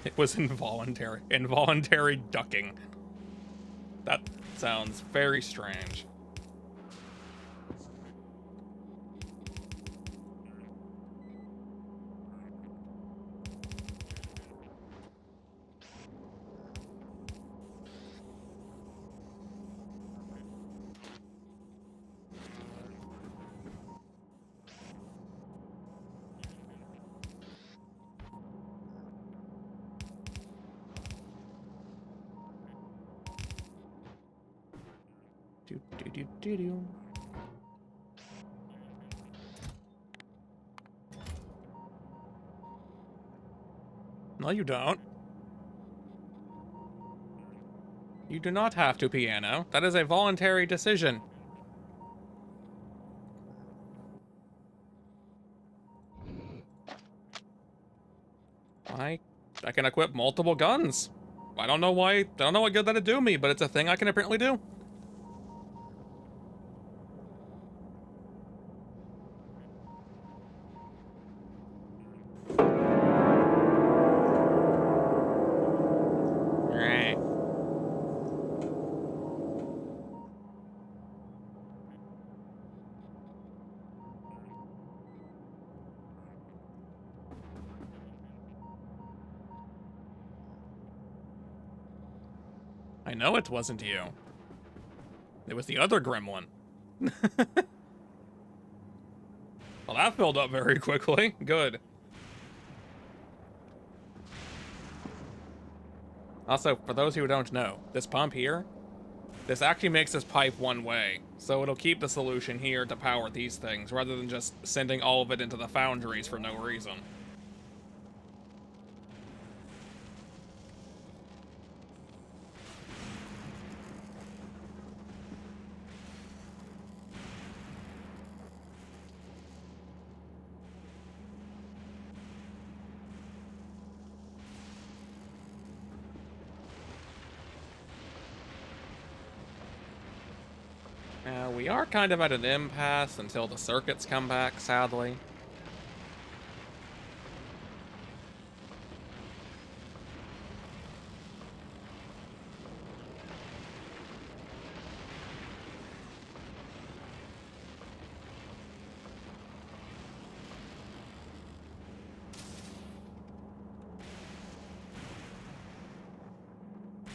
It was involuntary. Involuntary ducking. That sounds very strange. Do do do do do. No, you don't. You do not have to piano. That is a voluntary decision. I can equip multiple guns. I don't know why. I don't know what good that'd do me, but it's a thing I can apparently do. Right. I know it wasn't you. It was the other gremlin. Well, that filled up very quickly. Good. Also, for those who don't know, this pump here, this actually makes this pipe one way, so it'll keep the solution here to power these things, rather than just sending all of it into the foundries for no reason. We are kind of at an impasse until the circuits come back, sadly.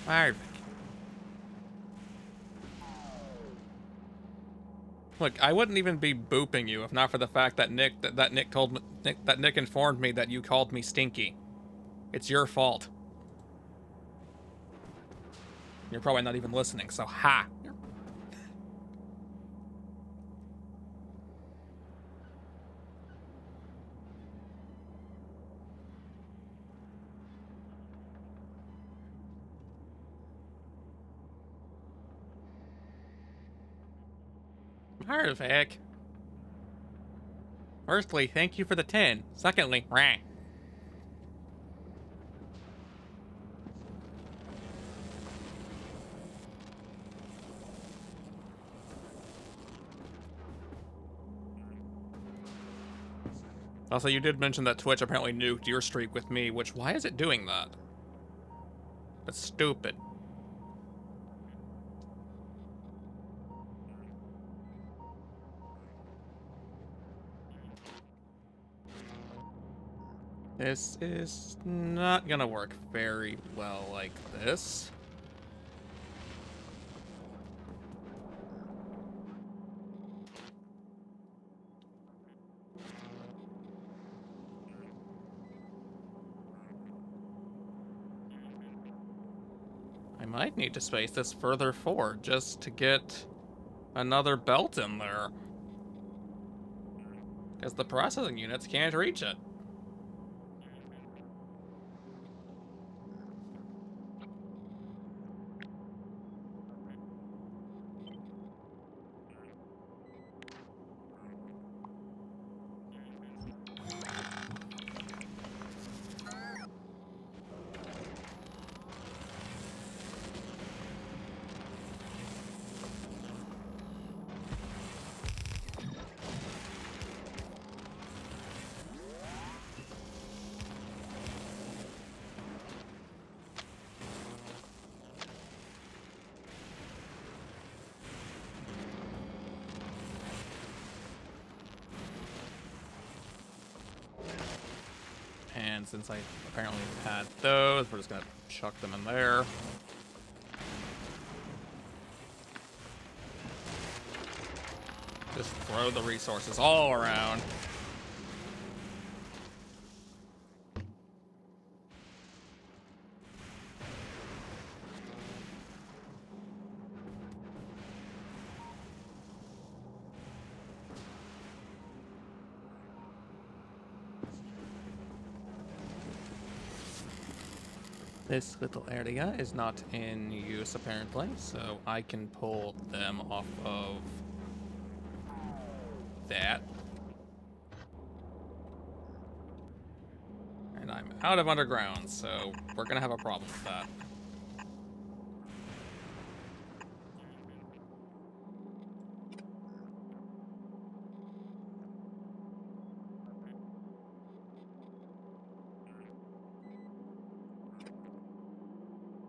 Alright. Look, I wouldn't even be booping you if not for the fact that Nick informed me that you called me stinky. It's your fault. You're probably not even listening, so ha! Perfect. Firstly, thank you for the 10. Secondly, rah. Also, you did mention that Twitch apparently nuked your streak with me, which, why is it doing that? That's stupid. This is not gonna work very well like this. I might need to space this further forward just to get another belt in there. Because the processing units can't reach it. And since I apparently had those, we're just gonna chuck them in there. Just throw the resources all around. This little area is not in use apparently, so I can pull them off of that. And I'm out of underground, so we're gonna have a problem with that.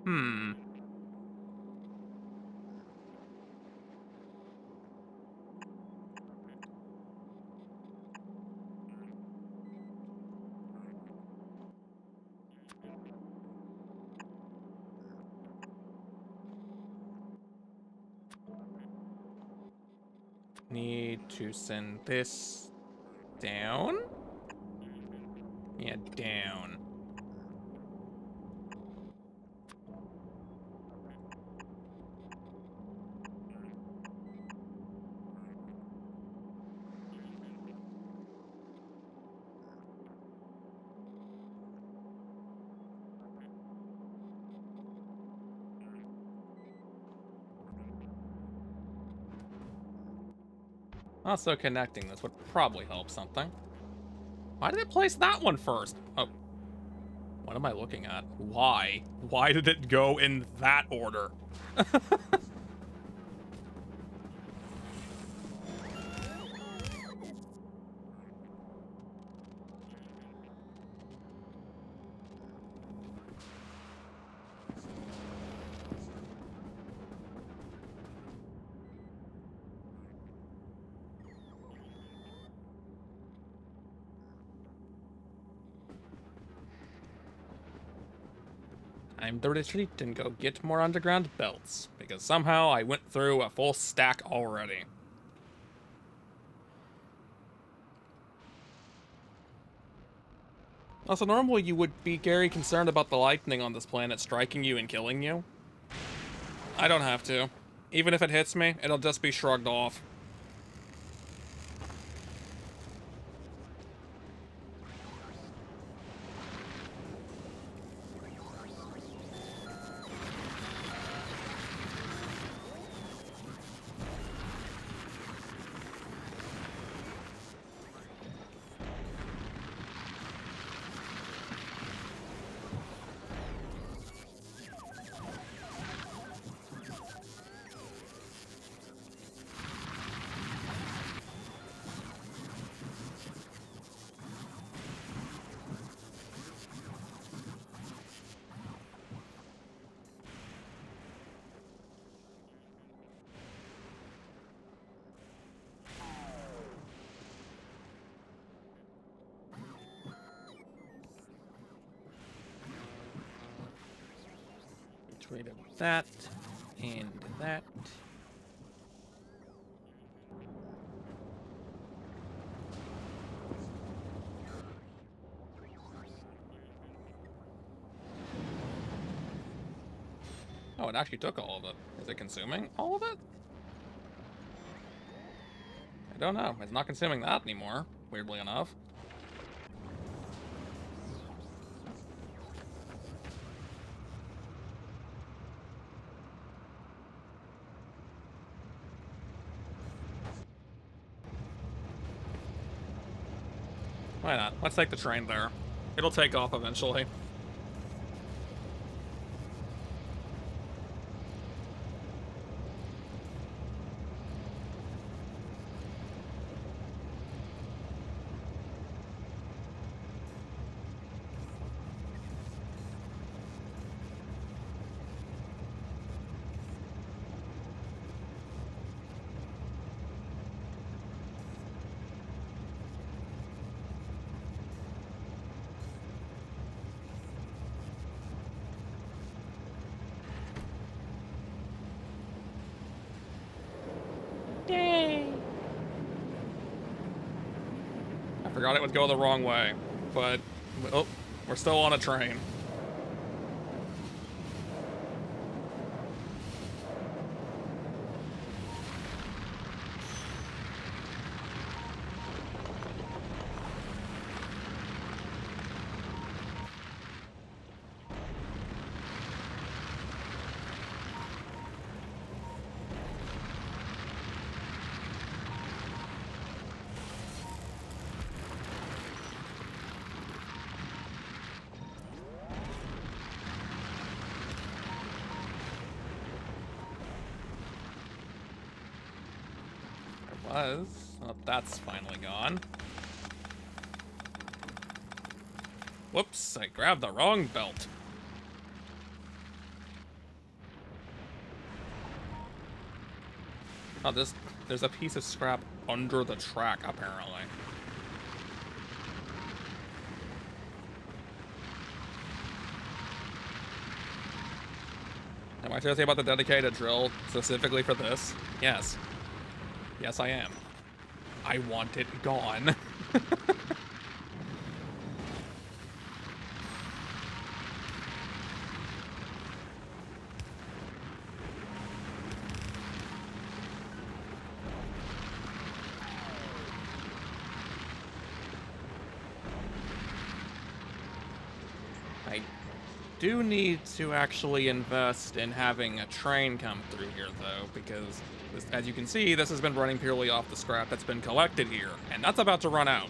Hmm. Need to send this Down? Yeah, down. Also, connecting this would probably help something. Why did it place that one first? Oh. What am I looking at? Why? Why did it go in that order? Time to retreat and go get more underground belts, because somehow I went through a full stack already. Also, normally you would be very concerned about the lightning on this planet striking you and killing you. I don't have to. Even if it hits me, it'll just be shrugged off. Get rid of that and that. Oh, it actually took all of it. Is it consuming all of it? I don't know. It's not consuming that anymore, weirdly enough. Why not? Let's take the train there. It'll take off eventually. Yay! I forgot it would go the wrong way, but oh, we're still on a train. Was. Oh, that's finally gone. Whoops, I grabbed the wrong belt. Oh, there's a piece of scrap under the track, apparently. Am I serious about the dedicated drill specifically for this? Yes. Yes, I am. I want it gone. I do need to actually invest in having a train come through here, though, because, as you can see, this has been running purely off the scrap that's been collected here, and that's about to run out.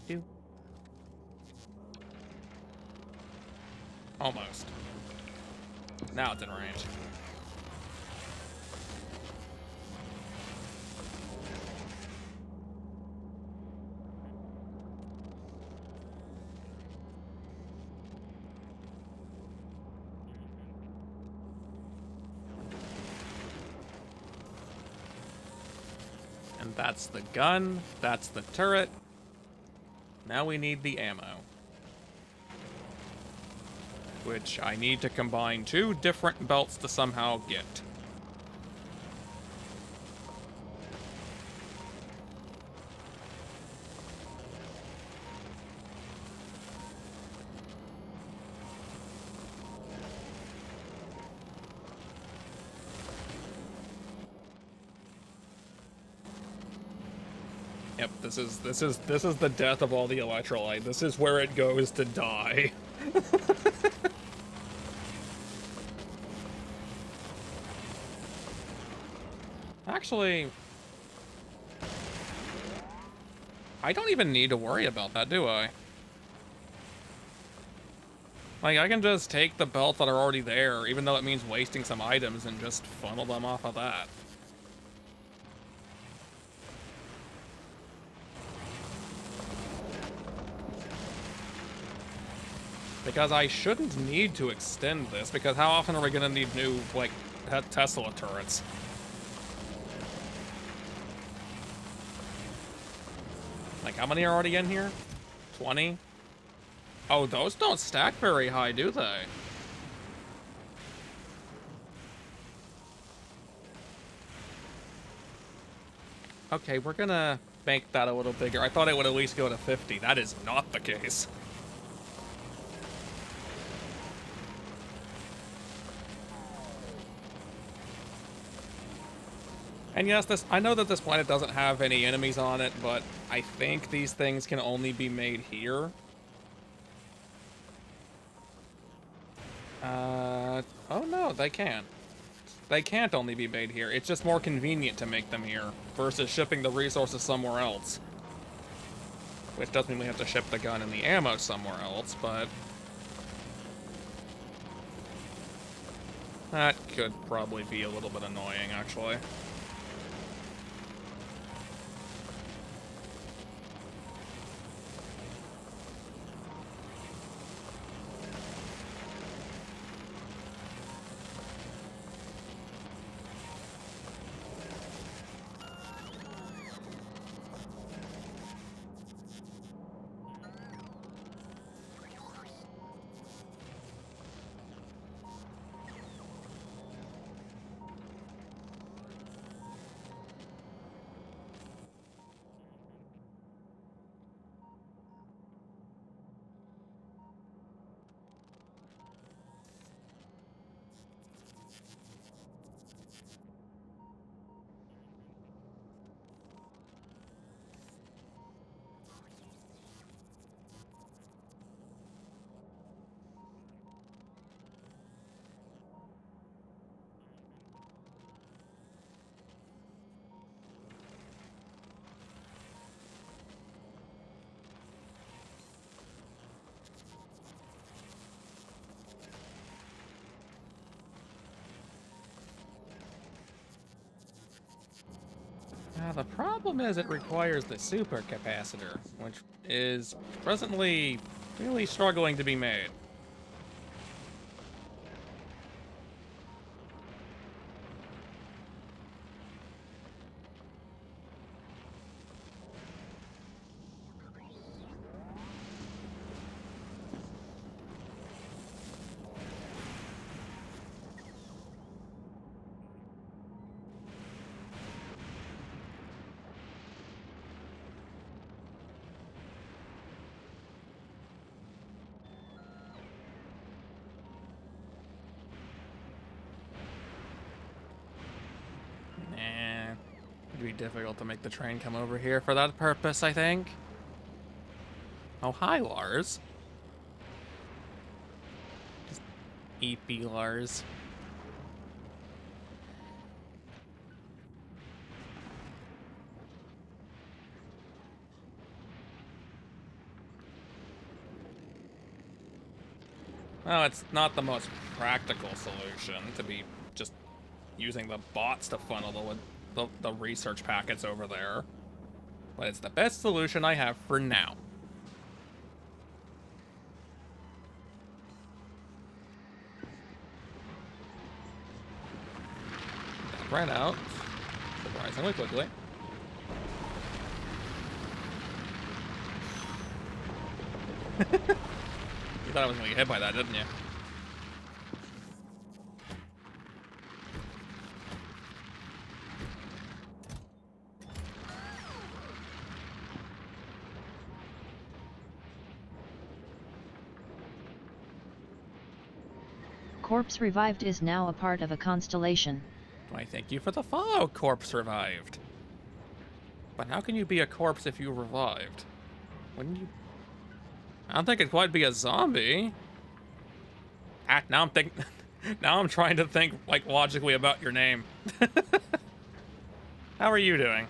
Do. Almost. Now it's in range. And that's the gun, that's the turret. Now we need the ammo. Which I need to combine 2 different belts to somehow get. Yep, this is the death of all the electrolyte. This is where it goes to die. Actually, I don't even need to worry about that, do I? Like, I can just take the belts that are already there, even though it means wasting some items, and just funnel them off of that. Because I shouldn't need to extend this, because how often are we gonna need new, like, Tesla turrets? Like, how many are already in here? 20? Oh, those don't stack very high, do they? Okay, we're gonna make that a little bigger. I thought it would at least go to 50. That is not the case. And yes, I know that this planet doesn't have any enemies on it, but I think these things can only be made here. Oh no, they can. They can't only be made here. It's just more convenient to make them here versus shipping the resources somewhere else. Which does mean we have to ship the gun and the ammo somewhere else, but that could probably be a little bit annoying, actually. The problem is it requires the supercapacitor, which is presently really struggling to be made. It'd be difficult to make the train come over here for that purpose, I think. Oh, hi, Lars. Just EP Lars. Well, it's not the most practical solution to be just using the bots to funnel the research packets over there. But it's the best solution I have for now. That ran out surprisingly quickly. You thought I was gonna get hit by that, didn't you? Corpse revived is now a part of a constellation. Why, thank you for the follow, corpse revived. But how can you be a corpse if you revived? Wouldn't you? I don't think it'd quite be a zombie. Now I'm thinking. Now I'm trying to think like logically about your name. How are you doing?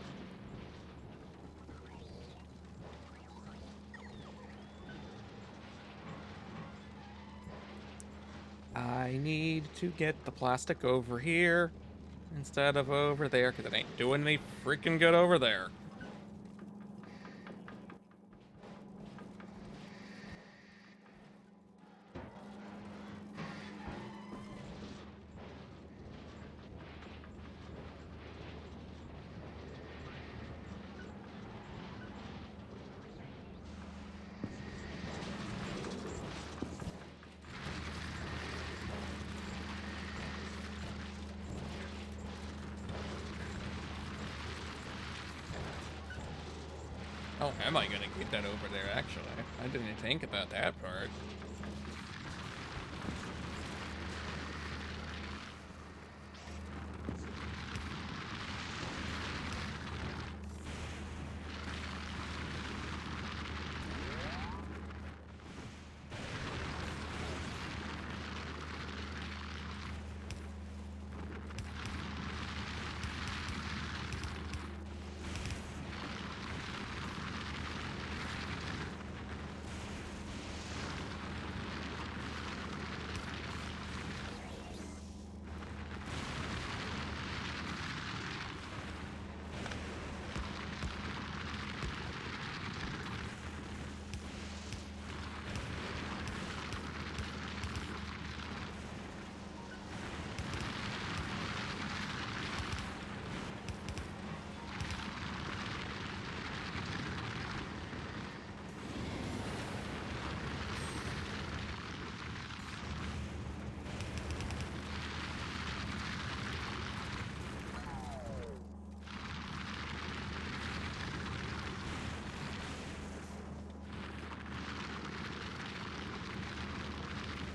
I need to get the plastic over here instead of over there, because it ain't doing any freaking good over there. Oh, am I gonna get that over there, actually? I didn't think about that part.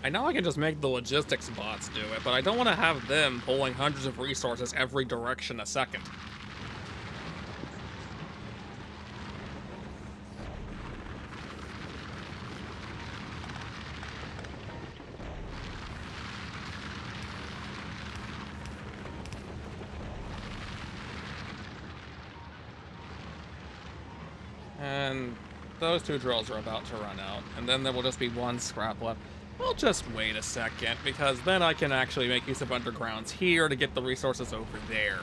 I know I can just make the logistics bots do it, but I don't want to have them pulling hundreds of resources every direction a second. And those two drills are about to run out, and then there will just be one scrap left. I'll just wait a second, because then I can actually make use of undergrounds here to get the resources over there.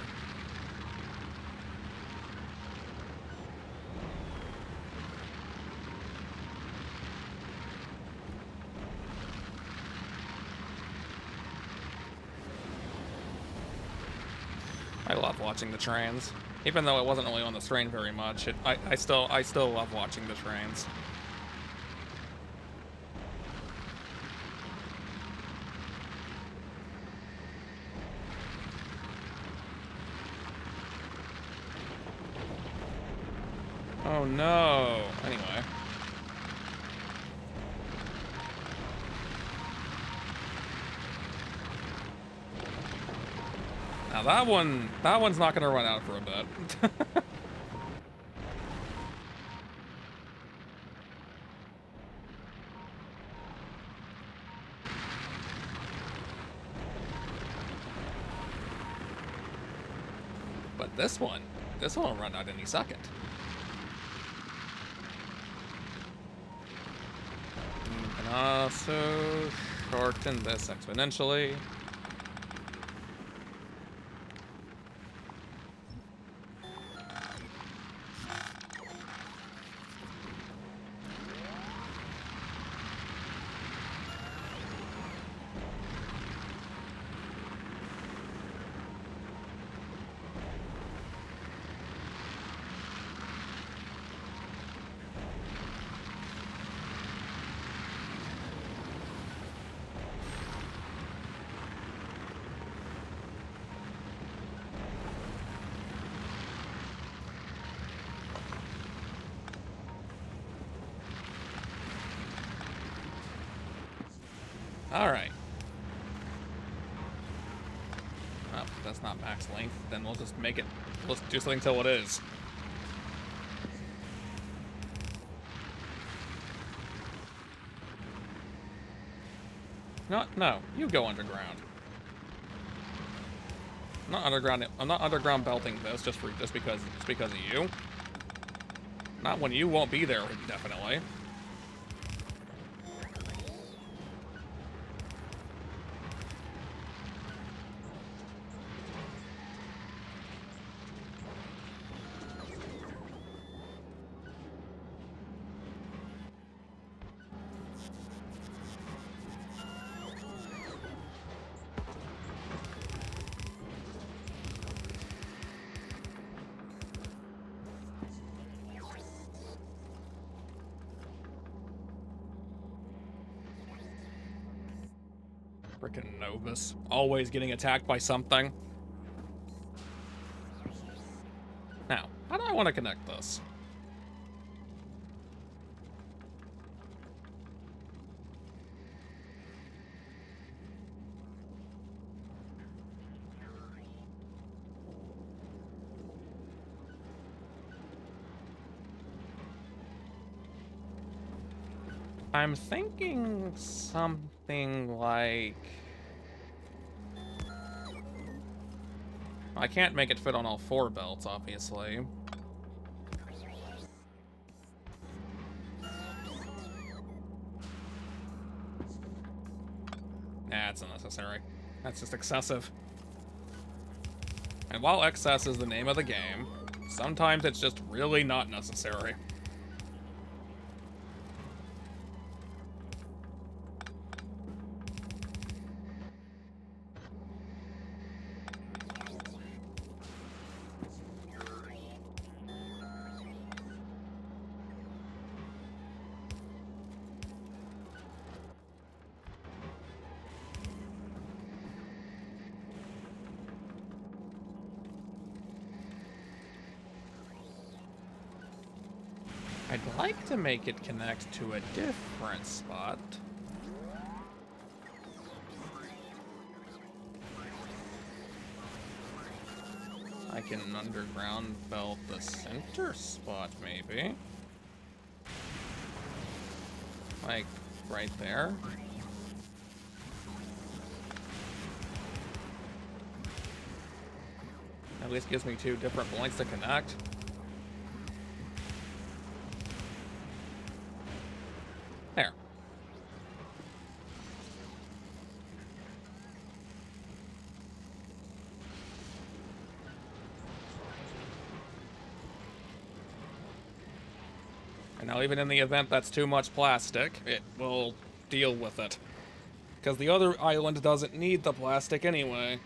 I love watching the trains. Even though it wasn't really on the train very much, I still love watching the trains. Oh no. Anyway. Now that one's not gonna run out for a bit. But this one will run out any second. You can also shorten this exponentially. Alright. Oh, that's not max length. Then we'll just make it... Let's do something till it is. No, you go underground. I'm not underground belting this just because of you. Not when you won't be there, definitely. Frickin' Novus. Always getting attacked by something. Now, how do I want to connect this? I'm thinking something like... I can't make it fit on all 4 belts, obviously. Nah, it's unnecessary. That's just excessive. And while excess is the name of the game, sometimes it's just really not necessary. I'd like to make it connect to a different spot. I can underground belt the center spot, maybe. Like, right there. At least gives me 2 different points to connect. There. And now even in the event that's too much plastic, it will deal with it. Because the other island doesn't need the plastic anyway.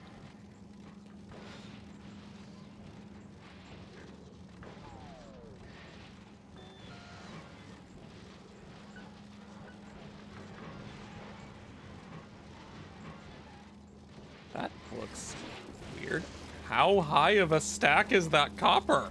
That looks weird. How high of a stack is that copper?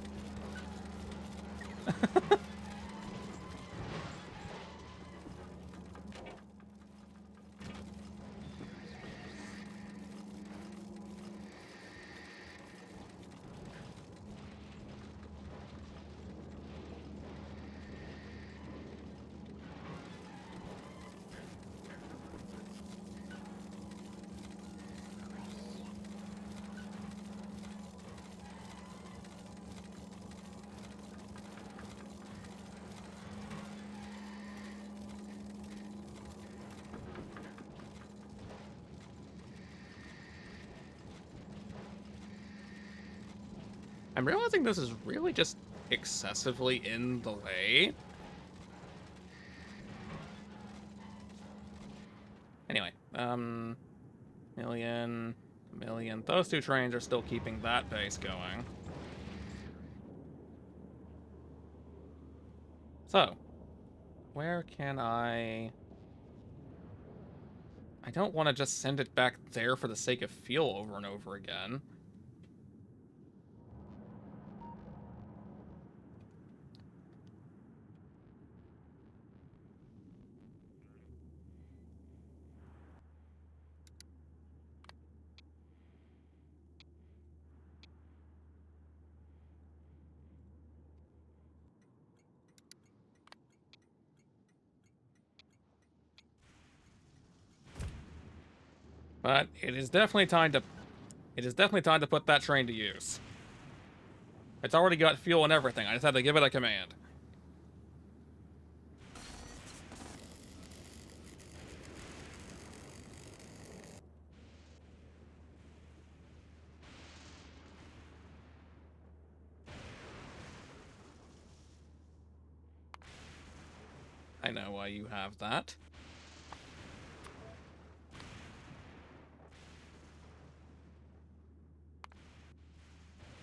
I'm realizing this is really just excessively in the way. Anyway, million, million. Those two trains are still keeping that base going. So, where can I don't want to just send it back there for the sake of fuel over and over again. But it is definitely time to put that train to use. It's already got fuel and everything. I just had to give it a command. I know why you have that.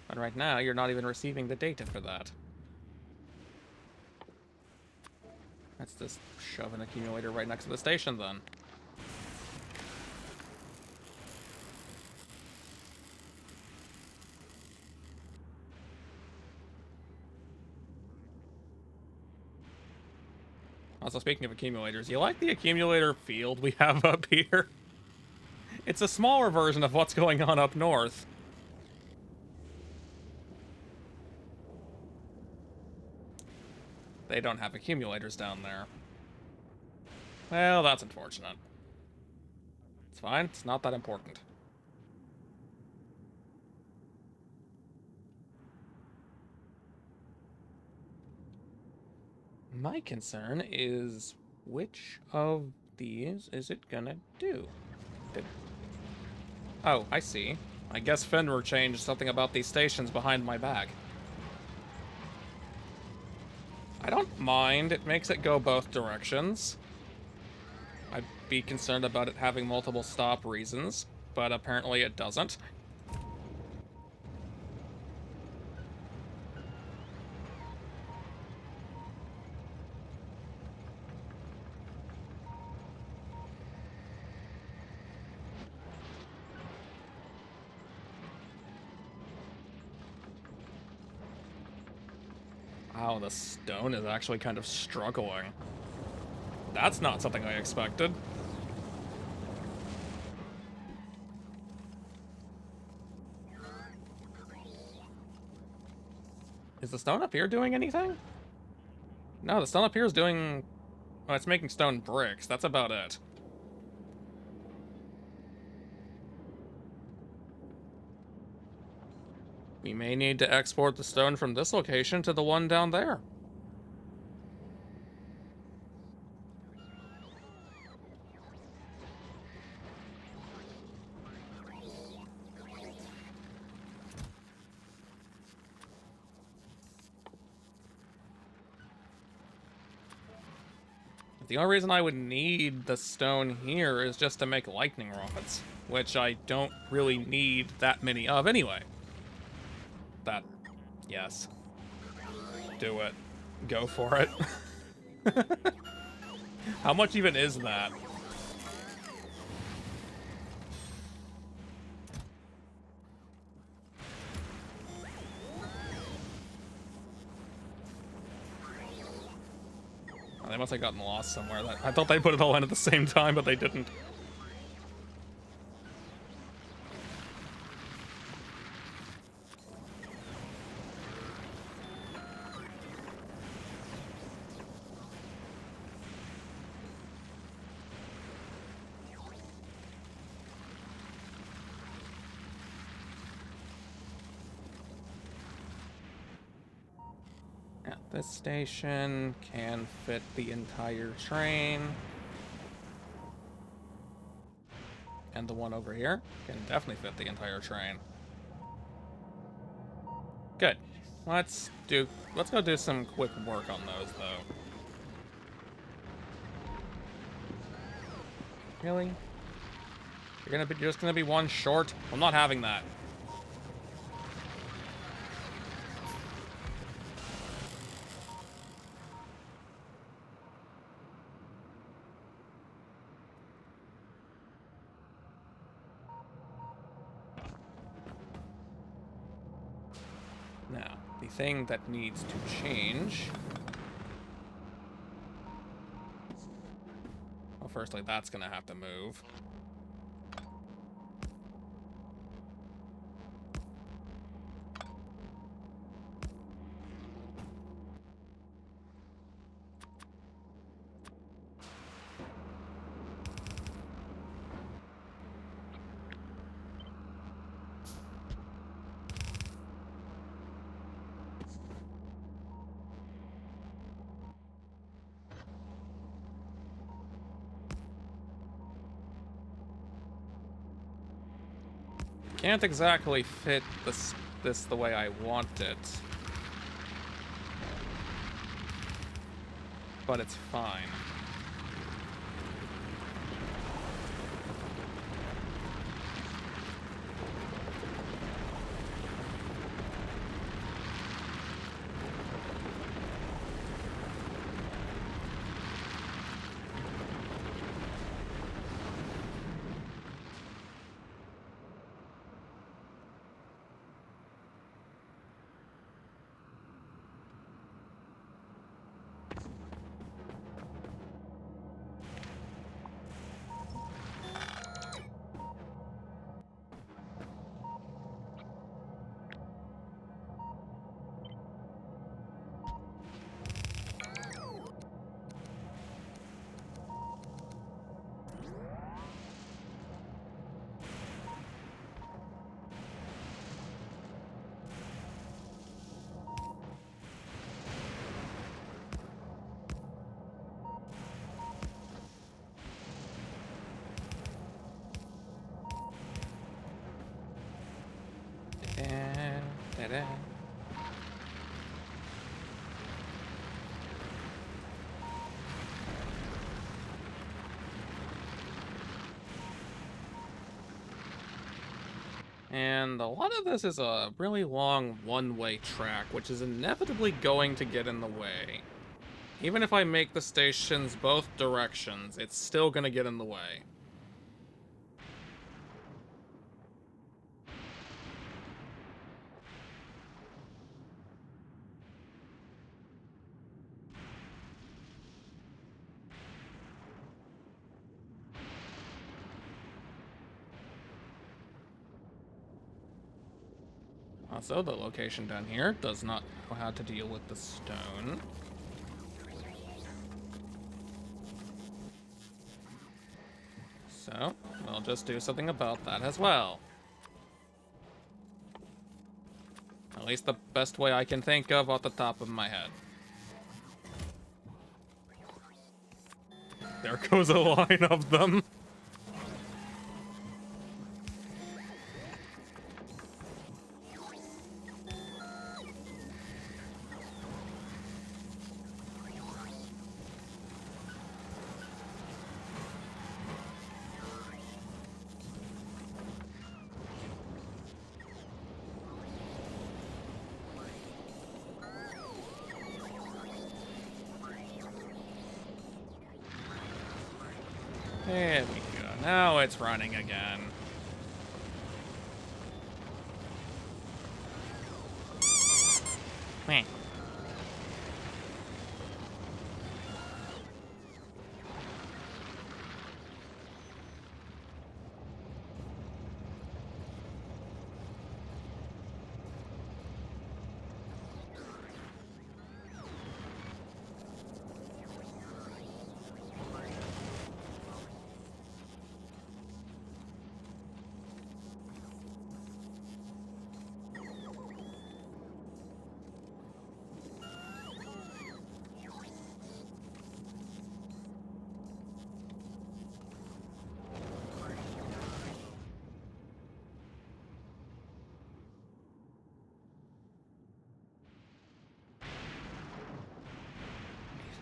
But right now, you're not even receiving the data for that. Let's just shove an accumulator right next to the station, then. Also, speaking of accumulators, you like the accumulator field we have up here? It's a smaller version of what's going on up north. They don't have accumulators down there. Well, that's unfortunate. It's fine, it's not that important. My concern is which of these is it gonna do? Oh, I see. I guess Fenrir changed something about these stations behind my back. I don't mind. It makes it go both directions. I'd be concerned about it having multiple stop reasons, but apparently it doesn't. Wow, the stone is actually kind of struggling. That's not something I expected. Is the stone up here doing anything? No, the stone up here is doing... Oh, it's making stone bricks. That's about it. We may need to export the stone from this location to the one down there. The only reason I would need the stone here is just to make lightning rods, which I don't really need that many of anyway. That, yes. Do it. Go for it. How much even is that? they must have gotten lost somewhere. I thought they put it all in at the same time, but they didn't. This station can fit the entire train. And the one over here can definitely fit the entire train. Good. Let's go do some quick work on those, though. Really? You're just gonna be one short? I'm not having that. Now, the thing that needs to change... Well, firstly, that's gonna have to move. Can't exactly fit this the way I want it. But it's fine. Da-da. And a lot of this is a really long one-way track, which is inevitably going to get in the way. Even if I make the stations both directions, it's still gonna get in the way. Also, the location down here does not know how to deal with the stone. So, we'll just do something about that as well. At least the best way I can think of off the top of my head. There goes a line of them. There we go. Now it's running again. Meh.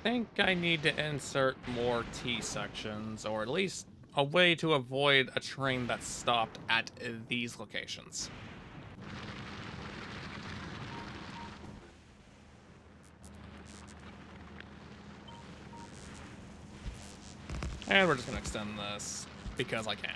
think I need to insert more T sections, or at least a way to avoid a train that's stopped at these locations. And we're just gonna extend this because I can.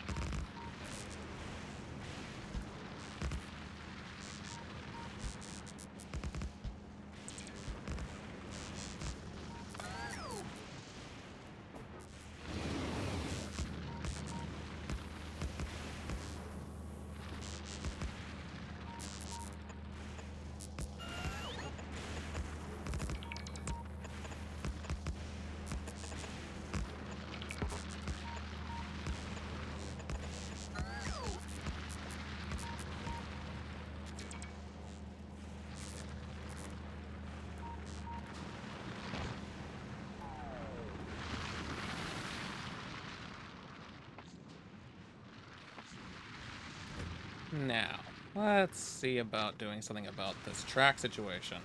Now, let's see about doing something about this track situation.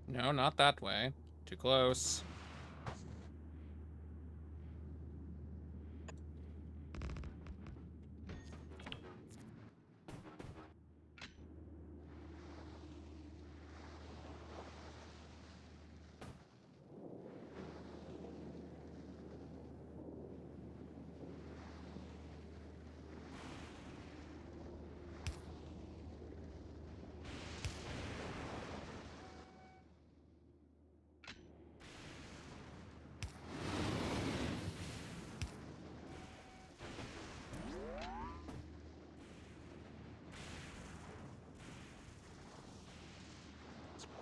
No, not that way. Too close.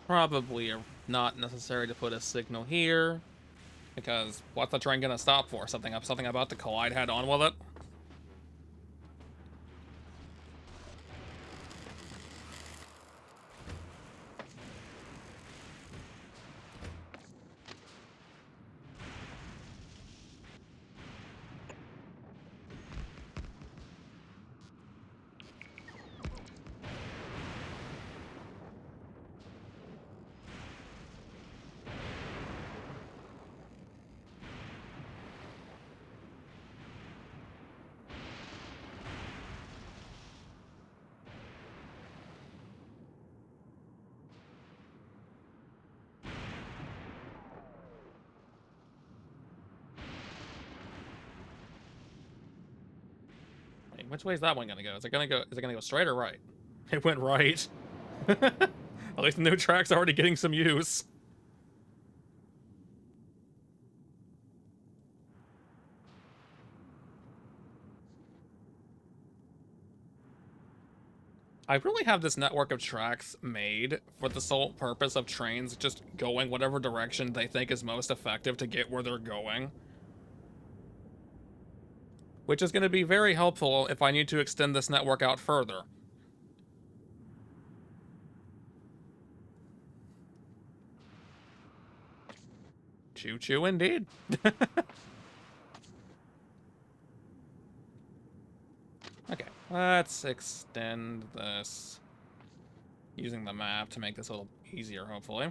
Probably not necessary to put a signal here, because what's the train gonna stop for? Something about to collide head on with it? Wait, which way is that one gonna go? Is it gonna go straight or right? It went right. At least the new track's already getting some use. I really have this network of tracks made for the sole purpose of trains just going whatever direction they think is most effective to get where they're going. Which is going to be very helpful if I need to extend this network out further. Choo-choo indeed. Okay, let's extend this using the map to make this a little easier, hopefully.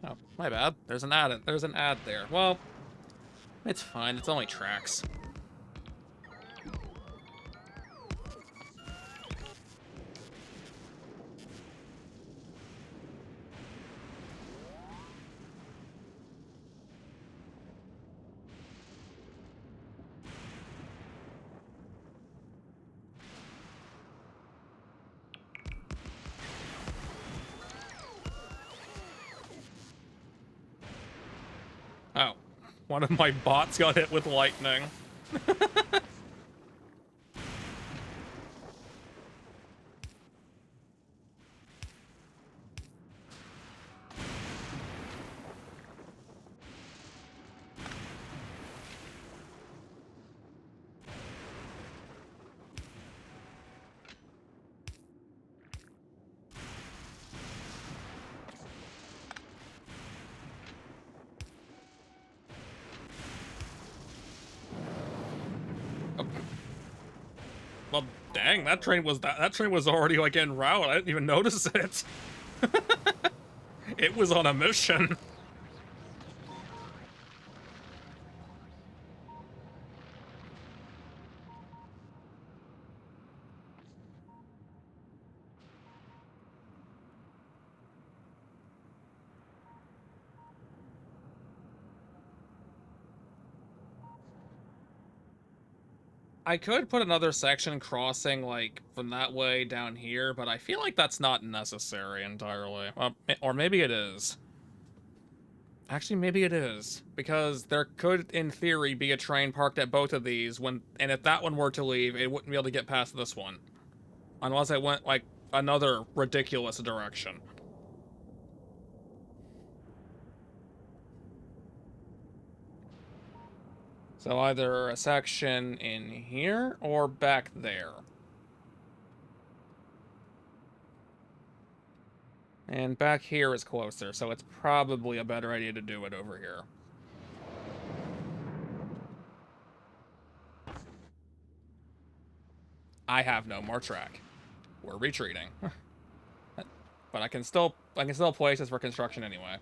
Oh, my bad. There's an ad. There's an ad there. Well, it's fine. It's only tracks. Oh, one of my bots got hit with lightning. Well, dang, that train was already like en route. I didn't even notice it. It was on a mission. I could put another section crossing, like, from that way down here, but I feel like that's not necessary entirely. Well, or maybe it is. Actually, maybe it is. Because there could, in theory, be a train parked at both of these, and if that one were to leave, it wouldn't be able to get past this one. Unless it went, like, another ridiculous direction. So either a section in here, or back there. And back here is closer, so it's probably a better idea to do it over here. I have no more track. We're retreating. But I can still place this for construction anyway.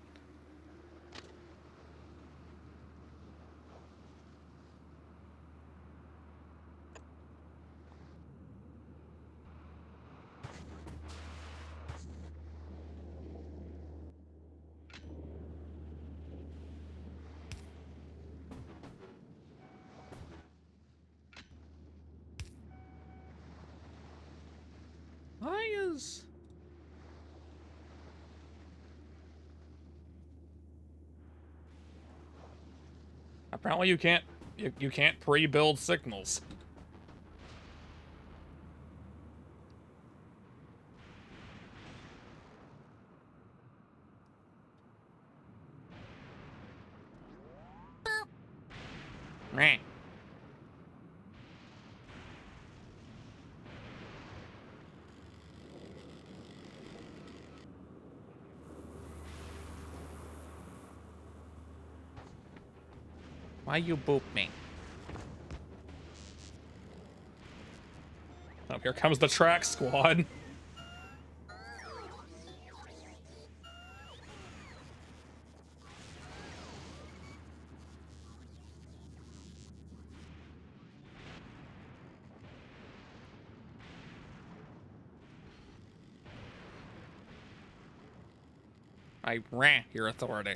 Why is... Apparently you can't pre-build signals. Meh. Why you boop me? Oh, here comes the track squad. I ran your authority.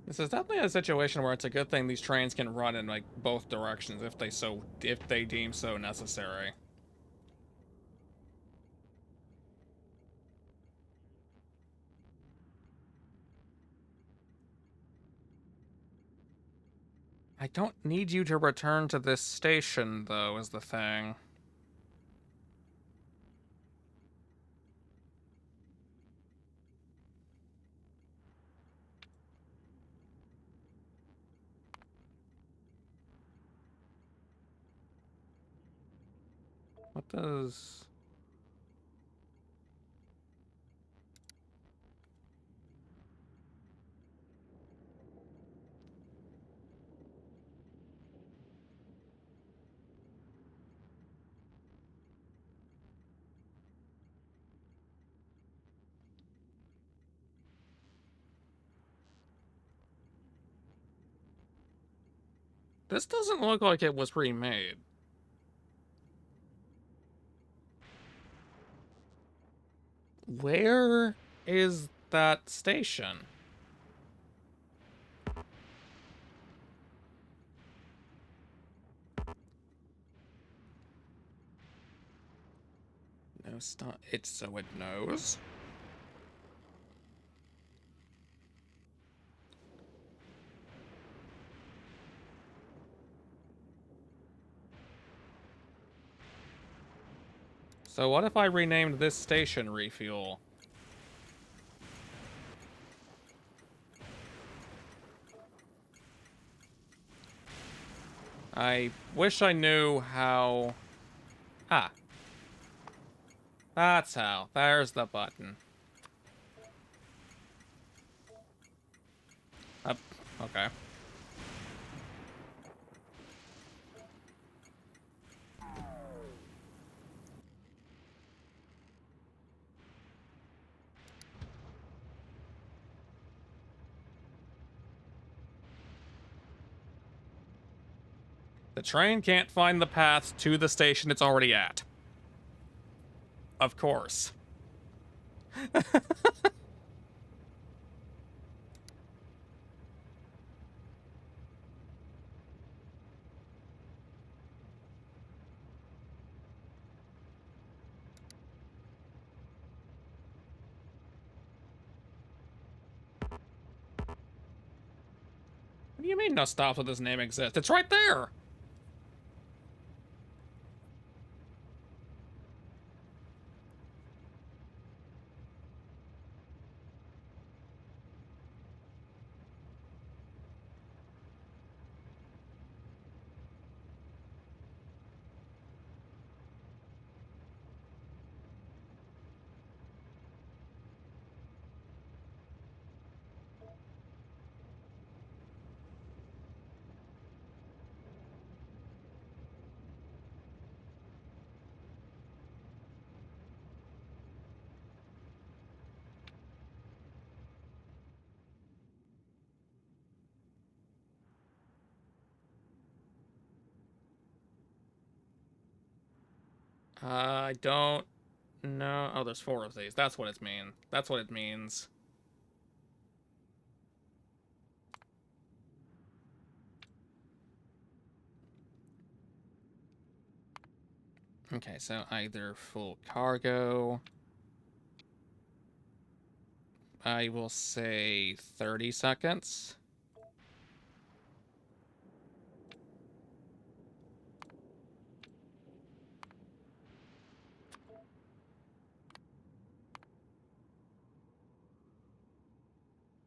This is definitely a situation where it's a good thing these trains can run in like both directions if they deem so necessary. I don't need you to return to this station, though, is the thing. What does... This doesn't look like it was remade. Where is that station? No, stop. It's so it knows. So what if I renamed this station Refuel? I wish I knew how... Ah. That's how. There's the button. Up. Okay. The train can't find the path to the station it's already at. Of course. What do you mean no stops with this name exists? It's right there! I don't know. Oh, there's 4 of these. That's what it means. That's what it means. Okay, so either full cargo. I will say 30 seconds.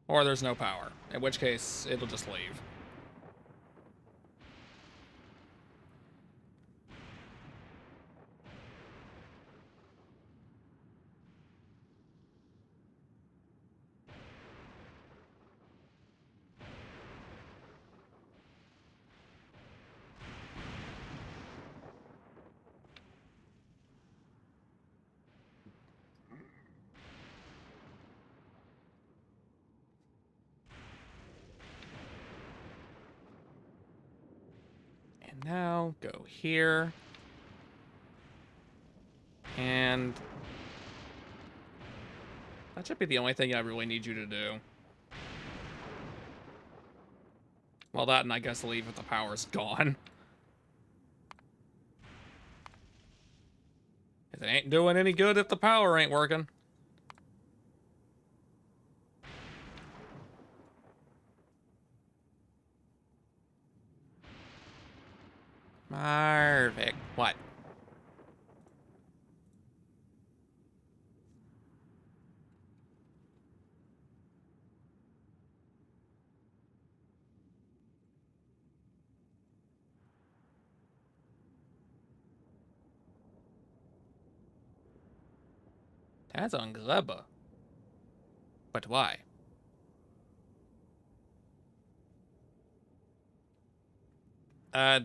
Or there's no power, in which case it'll just leave. And now go here. And that should be the only thing I really need you to do. Well, that and I guess leave if the power's gone. It ain't doing any good if the power ain't working. Marvick. What? That's on Gleba. But why? Uh,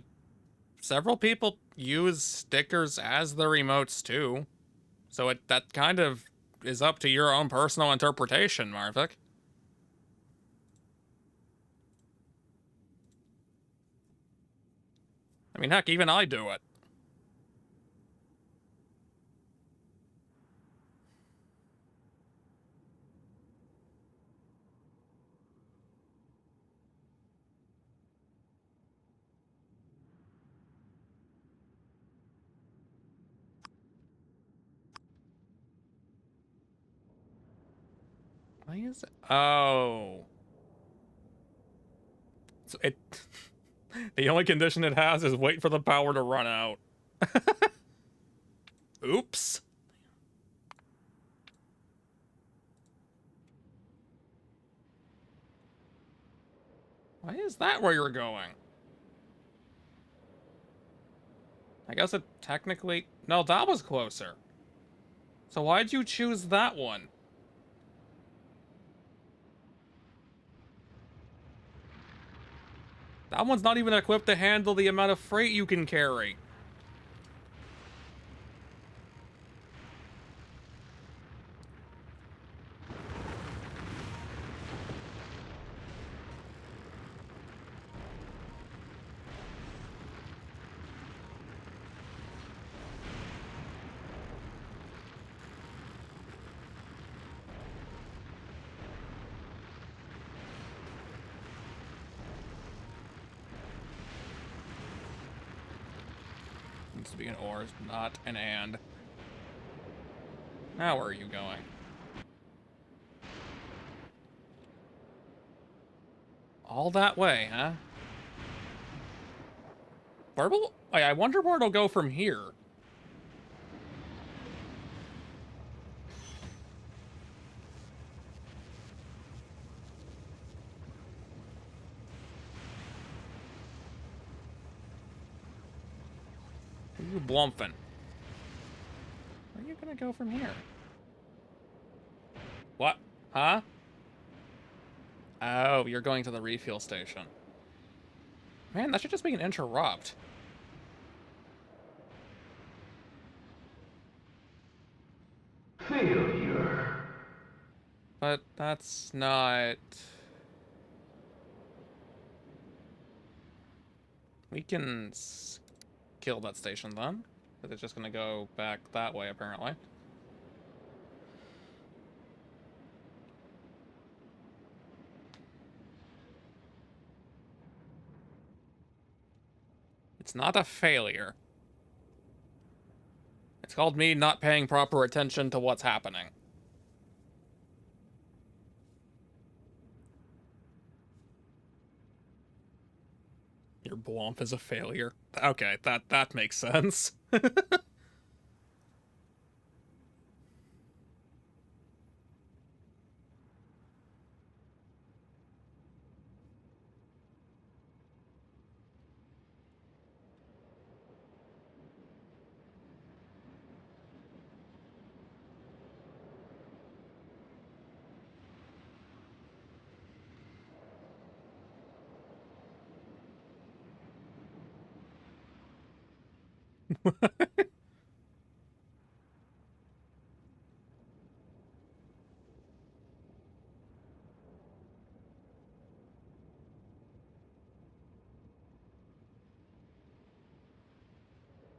several people use stickers as their emotes too. So that kind of is up to your own personal interpretation, Marvick. I mean, heck, even I do it. Why is it? Oh. So it... the only condition it has is wait for the power to run out. Oops. Why is that where you're going? I guess it technically... No, that was closer. So why'd you choose that one? That one's not even equipped to handle the amount of freight you can carry. Needs to be an or, not an and. Now where are you going? All that way, huh? Where will... I wonder where it'll go from here. You blumping. Where are you gonna go from here? What? Huh? Oh, you're going to the refuel station. Man, that should just be an interrupt. Failure. But that's not... We can kill that station then. But it's just gonna go back that way, apparently. It's not a failure. It's called me not paying proper attention to what's happening. Your blomp is a failure. Okay, that makes sense.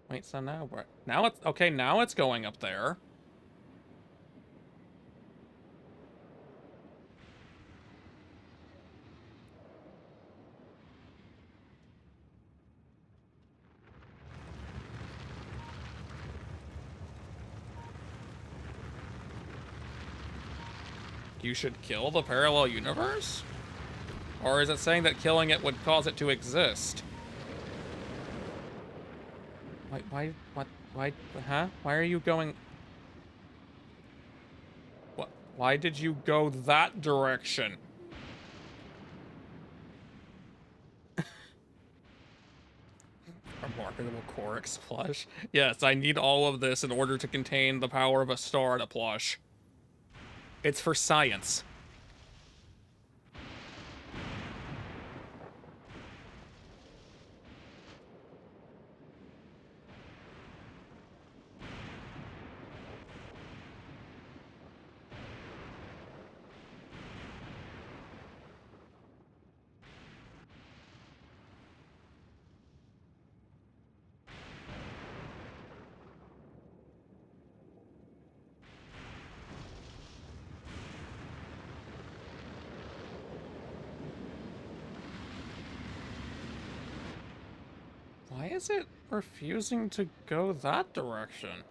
Wait, so now what? Now it's... Okay, now it's going up there. You should kill the parallel universe? Or is it saying that killing it would cause it to exist? Huh? Why are you going... What? Why did you go that direction? A marketable Korix plush? Yes, I need all of this in order to contain the power of a star at a plush. It's for science. Why is it refusing to go that direction?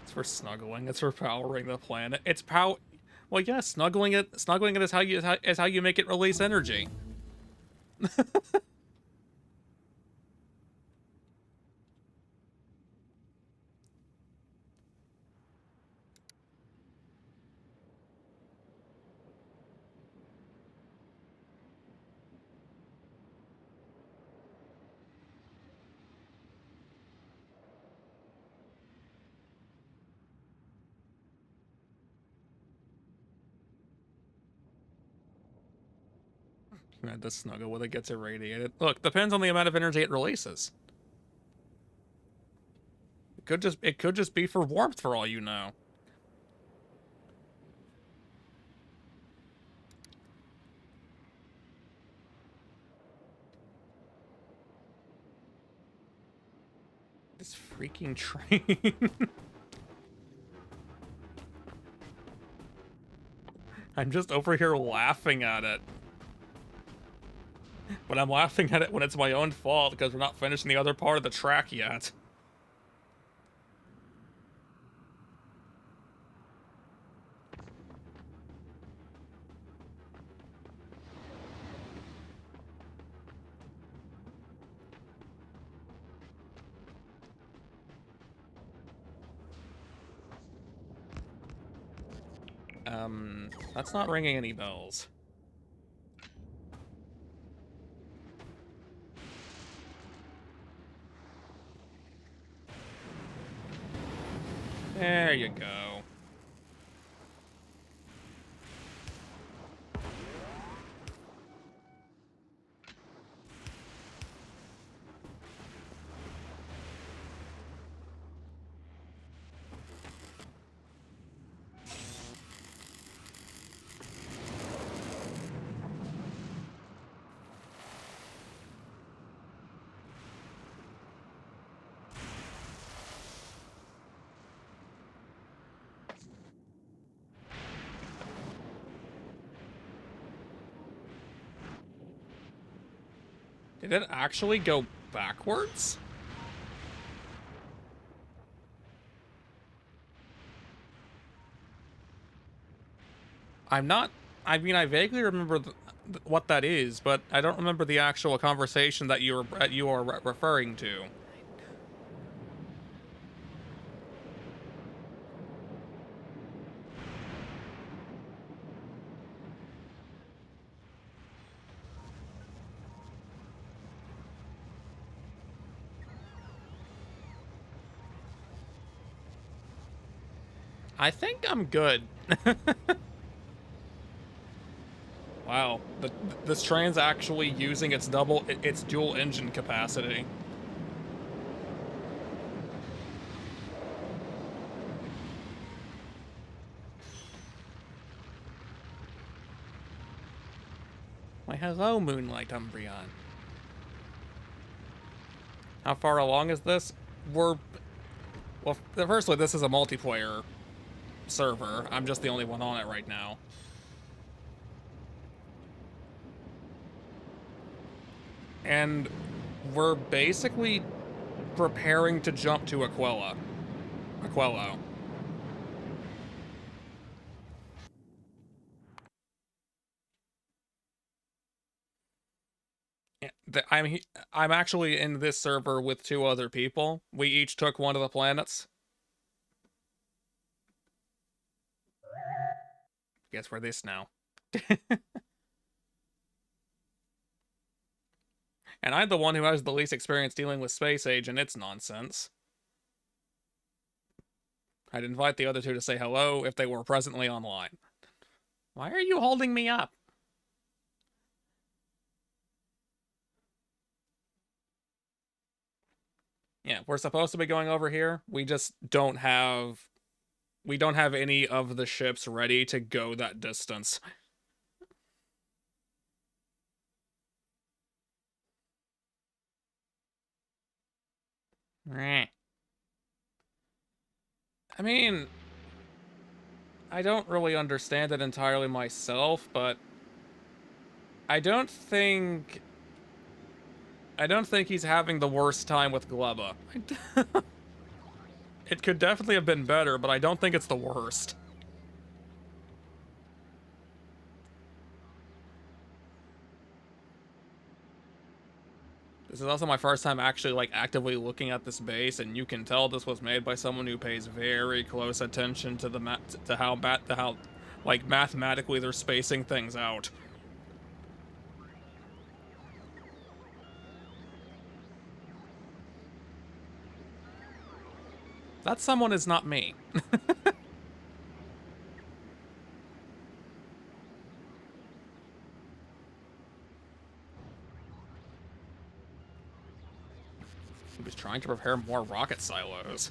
It's for snuggling. It's for powering the planet. It's Well, yeah, snuggling it is how you make it release energy. The snuggle when it gets irradiated. Look, depends on the amount of energy it releases. It could just be for warmth for all you know. This freaking train. I'm just over here laughing at it. But I'm laughing at it when it's my own fault because we're not finishing the other part of the track yet. That's not ringing any bells. There you go. Did it actually go backwards? I'm not... I mean, I vaguely remember what that is, but I don't remember the actual conversation that you are referring to. I think I'm good. Wow, this train's actually using its dual engine capacity. Why, hello, Moonlight Umbreon. How far along is this? Well, firstly, this is a multiplayer server. I'm just the only one on it right now. And we're basically preparing to jump to Aquello. I'm actually in this server with 2 other people. We each took one of the planets. Guess we're this now. And I'm the one who has the least experience dealing with space age and its nonsense. I'd invite the other 2 to say hello if they were presently online. Why are you holding me up? Yeah, we're supposed to be going over here. We just don't have... We don't have any of the ships ready to go that distance. I mean, I don't really understand it entirely myself, but I don't think he's having the worst time with Gleba. It could definitely have been better, but I don't think it's the worst. This is also my first time actually, like, actively looking at this base, and you can tell this was made by someone who pays very close attention to the how, like, mathematically they're spacing things out. That someone is not me. He was trying to prepare more rocket silos.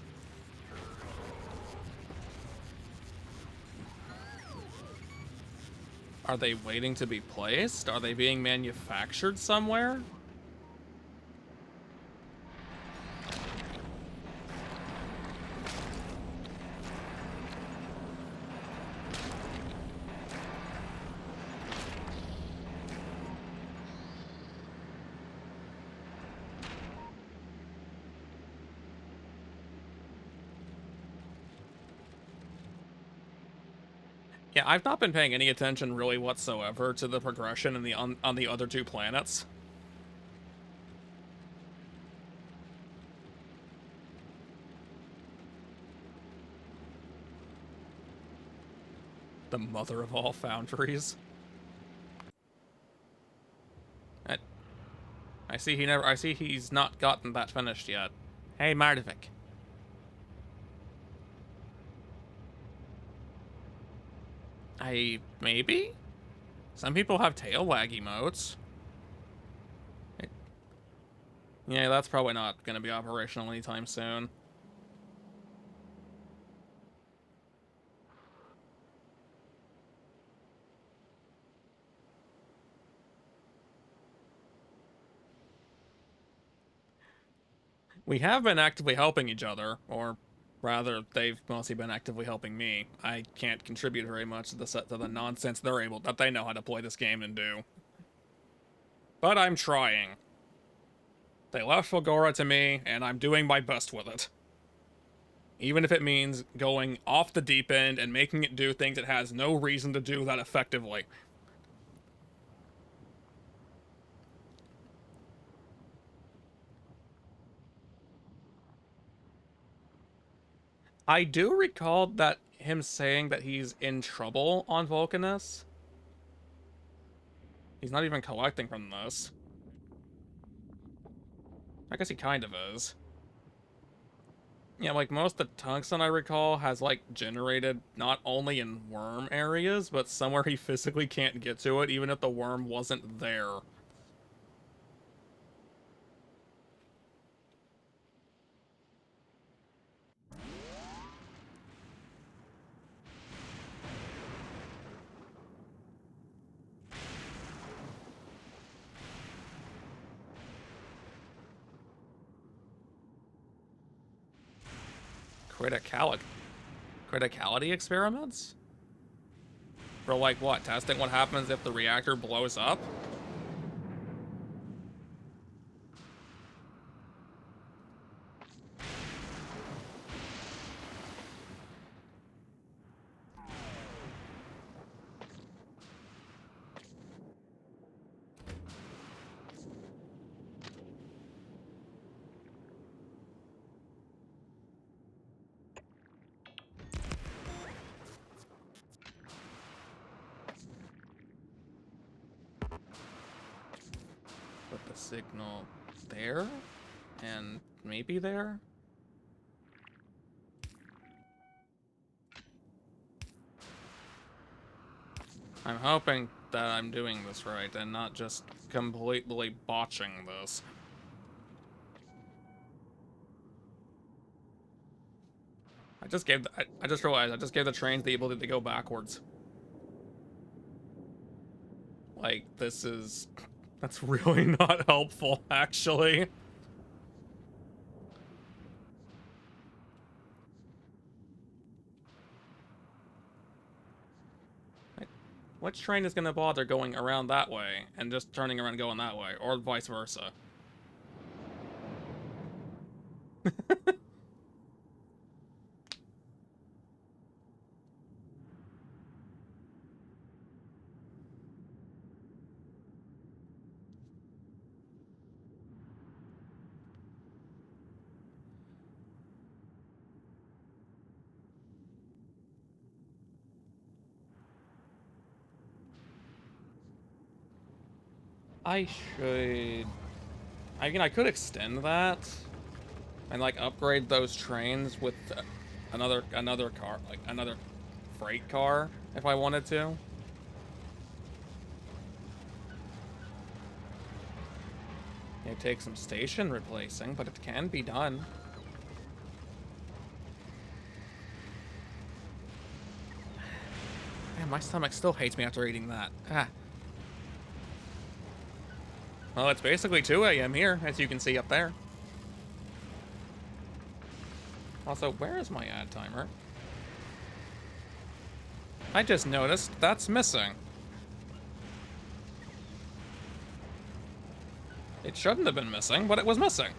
Are they waiting to be placed? Are they being manufactured somewhere? Yeah, I've not been paying any attention really whatsoever to the progression in the on the other 2 planets. The mother of all foundries. I see he's not gotten that finished yet. Hey, Mardivik. Maybe? Some people have tail wag emotes. Yeah, that's probably not gonna be operational anytime soon. We have been actively helping each other, or rather, they've mostly been actively helping me. I can't contribute very much to the nonsense that they know how to play this game and do. But I'm trying. They left Fulgora to me, and I'm doing my best with it. Even if it means going off the deep end and making it do things it has no reason to do that effectively. I do recall that him saying that he's in trouble on Vulcanus. He's not even collecting from this. I guess he kind of is. Yeah, like most of the tungsten I recall has like generated not only in worm areas, but somewhere he physically can't get to it, even if the worm wasn't there. Criticality. Criticality experiments? For like what? Testing what happens if the reactor blows up? signal there, and maybe there? I'm hoping that I'm doing this right and not just completely botching this. I just realized I just gave the trains the ability to go backwards. Like, this is... That's really not helpful, actually. Which train is gonna bother going around that way and just turning around and going that way, or vice versa? I should... I mean, I could extend that and, like, upgrade those trains with another car, like, another freight car, if I wanted to. It takes some station replacing, but it can be done. Man, my stomach still hates me after eating that. Ah. Well, it's basically 2 a.m. here, as you can see up there. Also, where is my ad timer? I just noticed that's missing. It shouldn't have been missing, but it was missing.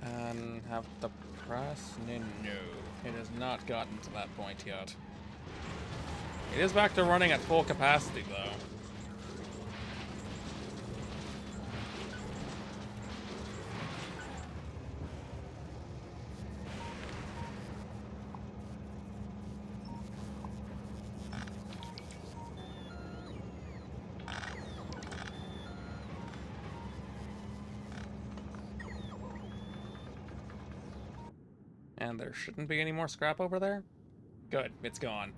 And have the press? No, it has not gotten to that point yet. It is back to running at full capacity, though. And there shouldn't be any more scrap over there? Good, it's gone.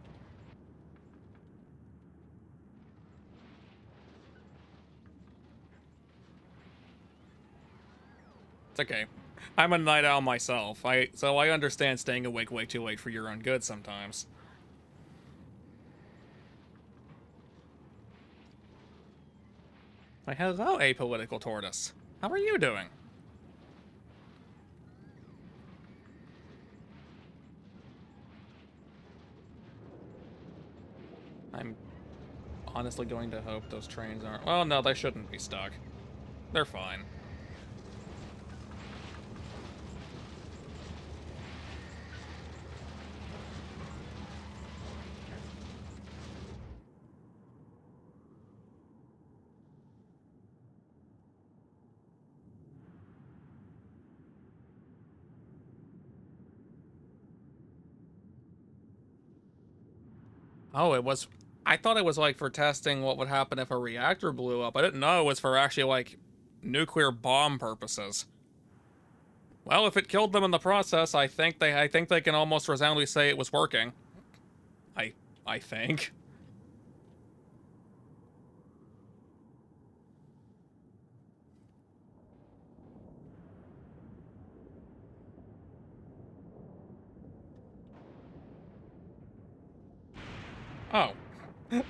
It's okay. I'm a night owl myself, so I understand staying awake way too late for your own good sometimes. Why, hello, apolitical tortoise. How are you doing? I'm honestly going to hope those trains aren't... Well, no, they shouldn't be stuck. They're fine. Oh, it was... I thought it was, like, for testing what would happen if a reactor blew up. I didn't know it was for actually, like, nuclear bomb purposes. Well, if it killed them in the process, I think they can almost resoundingly say it was working. I think. Oh.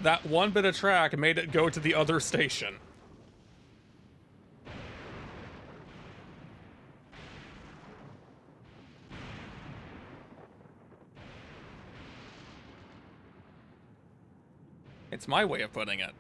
That one bit of track made it go to the other station. It's my way of putting it.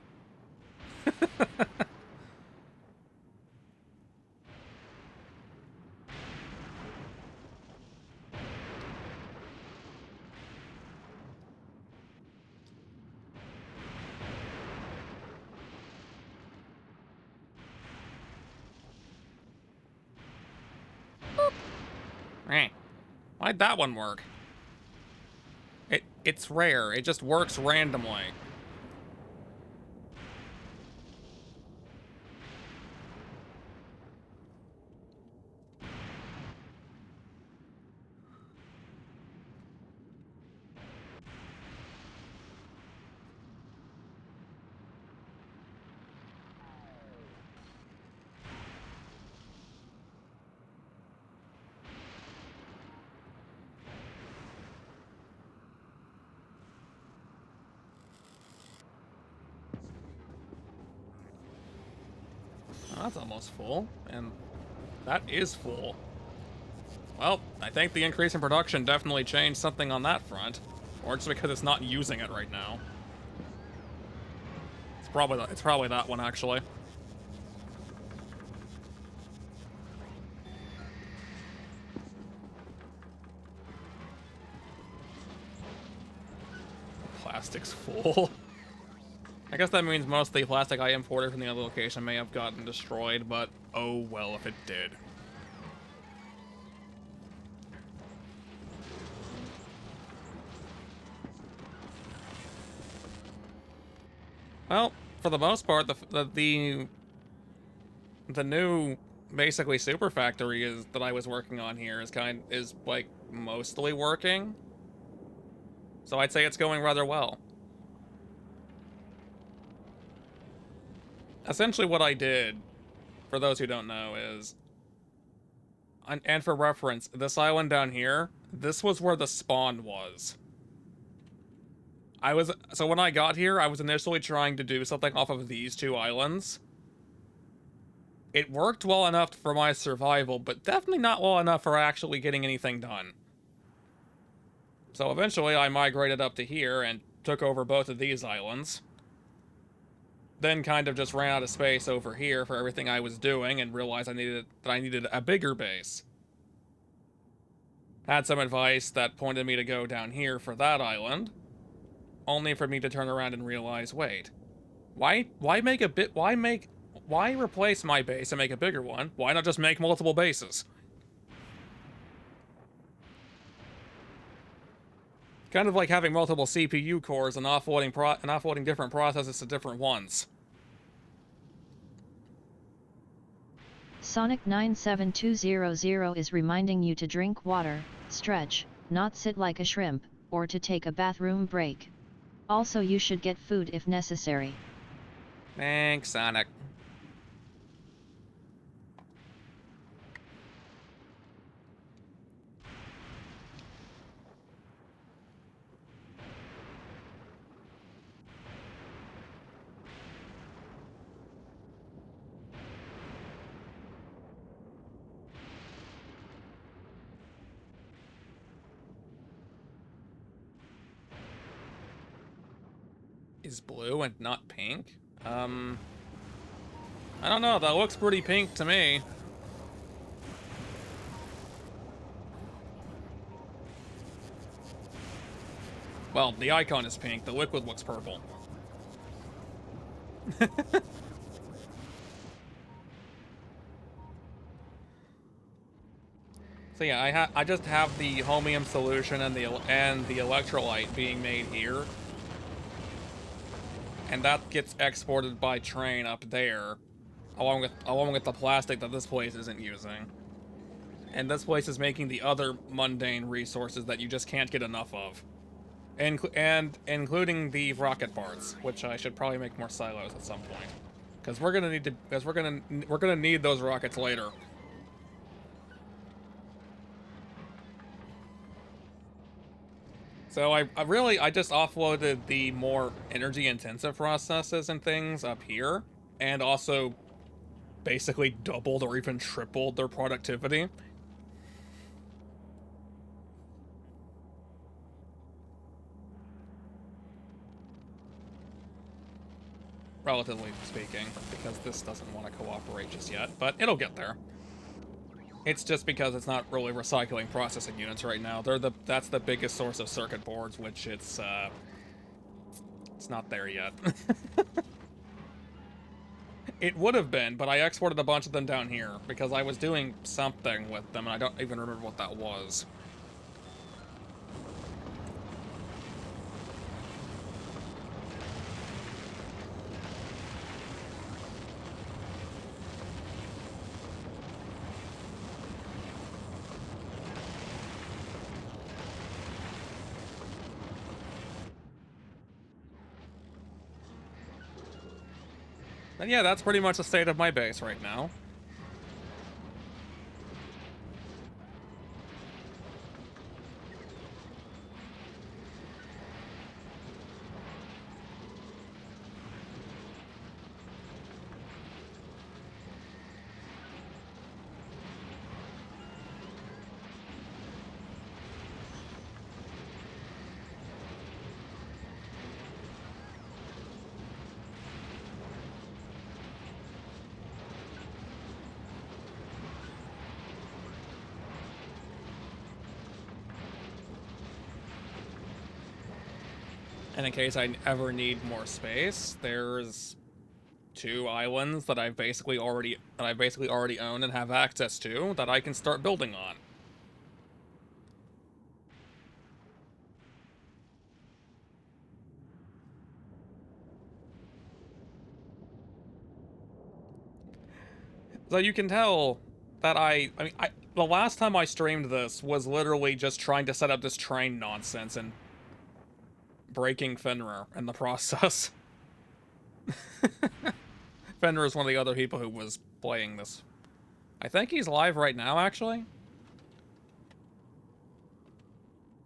Eh. Why'd that one work? It's rare. It just works randomly. Oh, that's almost full, and that is full. Well, I think the increase in production definitely changed something on that front. Or just because it's not using it right now. It's probably that one, actually. Plastic's full. I guess that means most of the plastic I imported from the other location may have gotten destroyed, but oh well if it did. Well, for the most part, the new basically super factory is that I was working on here is like mostly working. So I'd say it's going rather well. Essentially what I did, for those who don't know, is, and for reference, this island down here, this was where the spawn was. So when I got here, I was initially trying to do something off of these two islands. It worked well enough for my survival, but definitely not well enough for actually getting anything done. So eventually I migrated up to here and took over both of these islands. Then kind of just ran out of space over here for everything I was doing and realized I needed a bigger base. Had some advice that pointed me to go down here for that island, only for me to turn around and realize, wait, why replace my base and make a bigger one? Why not just make multiple bases? Kind of like having multiple CPU cores and offloading different processes to different ones. Sonic 97200 is reminding you to drink water, stretch, not sit like a shrimp, or to take a bathroom break. Also, you should get food if necessary. Thanks, Sonic. Is blue and not pink? I don't know, that looks pretty pink to me. Well, the icon is pink, the liquid looks purple. So yeah, I just have the homium solution and the electrolyte being made here. And that gets exported by train up there, along with the plastic that this place isn't using. And this place is making the other mundane resources that you just can't get enough of. And including the rocket parts, which I should probably make more silos at some point. Because we're gonna need those rockets later. So I just offloaded the more energy intensive processes and things up here, and also basically doubled or even tripled their productivity. Relatively speaking, because this doesn't want to cooperate just yet, but it'll get there. It's just because it's not really recycling processing units right now. That's the biggest source of circuit boards, which it's not there yet. It would have been, but I exported a bunch of them down here because I was doing something with them and I don't even remember what that was. And yeah, that's pretty much the state of my base right now. And in case I ever need more space, there's 2 islands that I basically already own and have access to that I can start building on. So you can tell that the last time I streamed this was literally just trying to set up this train nonsense and breaking Fenrir in the process. Fenrir is one of the other people who was playing this. I think he's live right now, actually.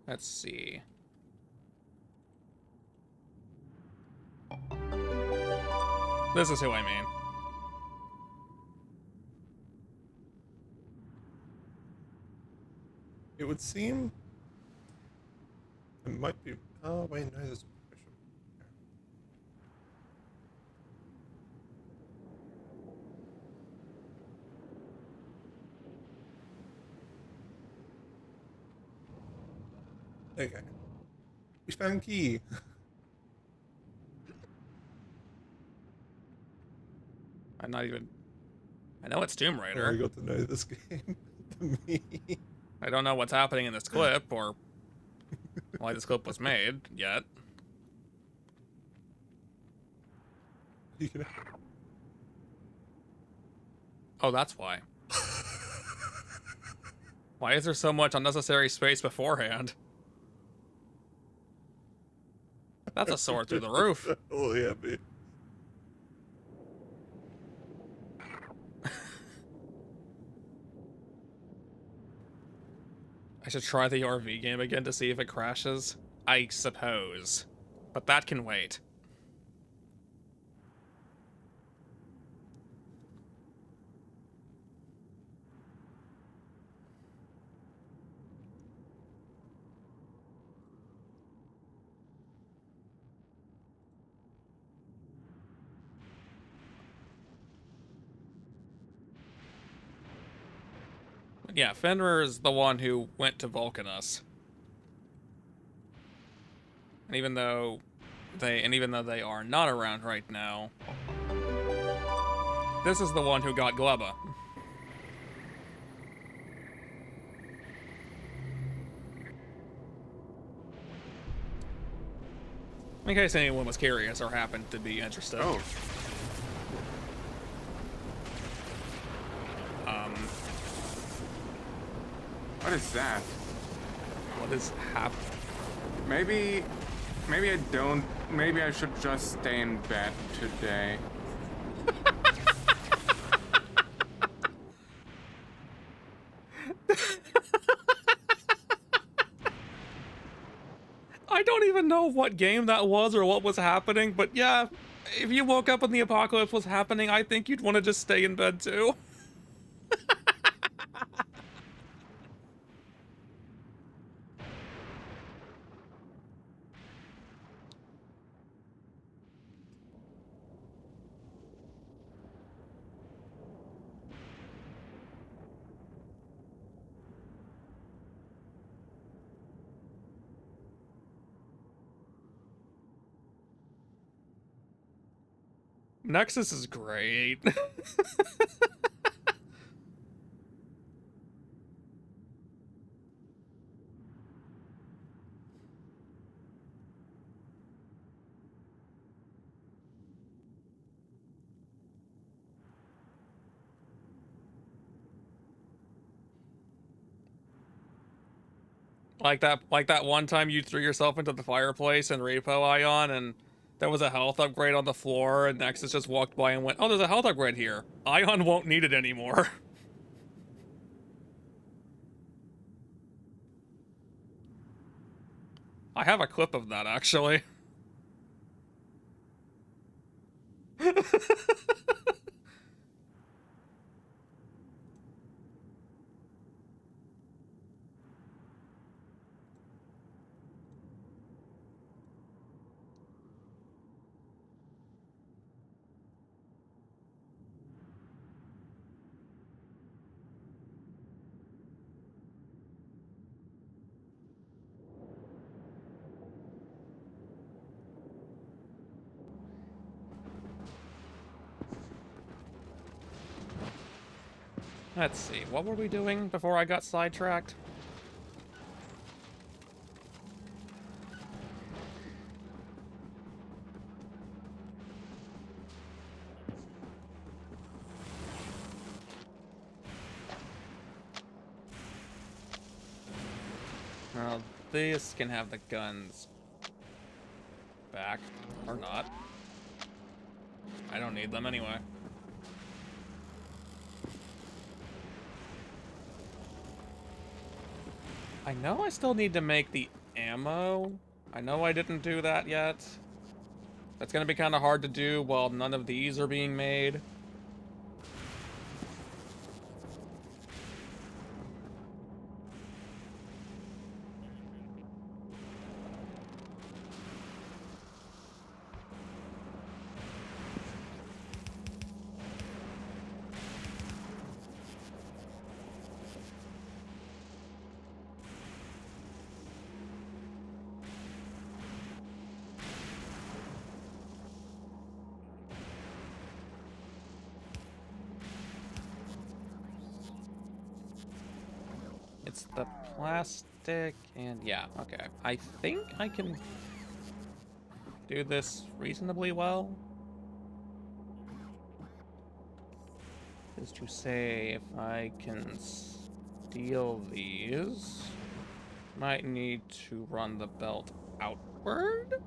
Let's see. This is who I mean. It would seem it might be. Oh wait, no, there's bishop. Okay, we found key. I'm not even. I know it's Tomb Oh, Raider. I got to know this game. Me. I don't know what's happening in this clip or why this clip was made yet. You can. Oh, that's why. Why is there so much unnecessary space beforehand? That's a sword through the roof. Oh yeah, me. I should try the RV game again to see if it crashes. I suppose. But that can wait. But yeah, Fenrir is the one who went to Vulcanus. And even though they are not around right now, this is the one who got Gleba. In case anyone was curious or happened to be interested. Oh. What is that? What is happening? Maybe I don't. Maybe I should just stay in bed today. I don't even know what game that was or what was happening, but yeah, if you woke up and the apocalypse was happening, I think you'd want to just stay in bed too. Nexus is great. Like that one time you threw yourself into the fireplace in Repo Ion and there was a health upgrade on the floor and Nexus just walked by and went, "Oh, there's a health upgrade here. Ion won't need it anymore." I have a clip of that actually. Let's see, what were we doing before I got sidetracked? Well, this can have the guns back. Or not. I don't need them anyway. I know I still need to make the ammo. I know I didn't do that yet. That's gonna be kind of hard to do while none of these are being made. It's the plastic and yeah, okay. I think I can do this reasonably well. Is to say if I can steal these, might need to run the belt outward?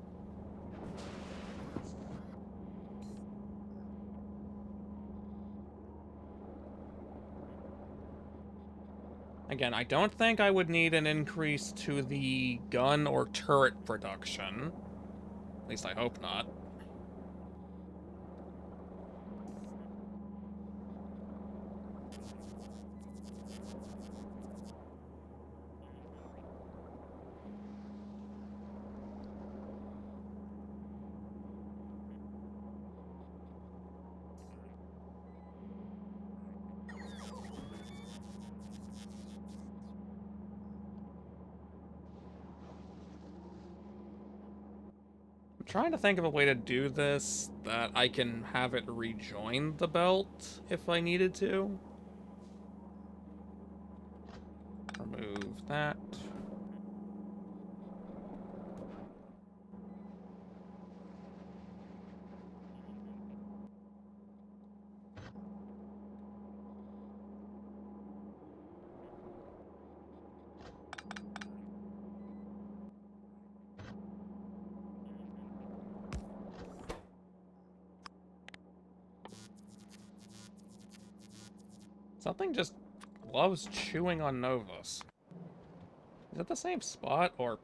Again, I don't think I would need an increase to the gun or turret production. At least I hope not. I'm trying to think of a way to do this that I can have it rejoin the belt if I needed to. Remove that. Something just loves chewing on Novus. Is it the same spot, or...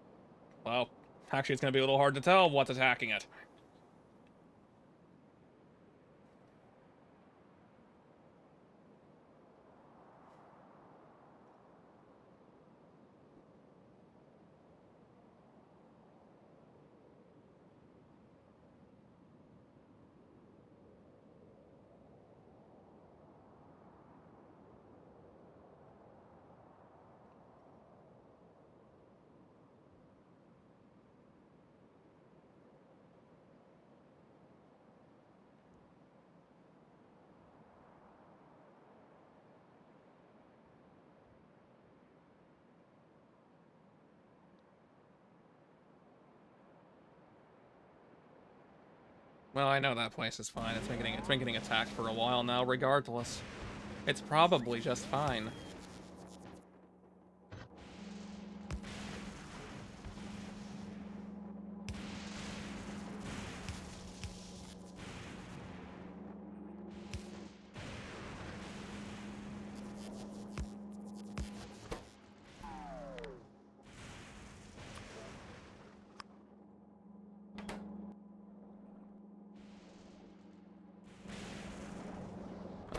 Well, actually it's gonna be a little hard to tell what's attacking it. Well, I know that place is fine. It's been getting attacked for a while now, regardless. It's probably just fine.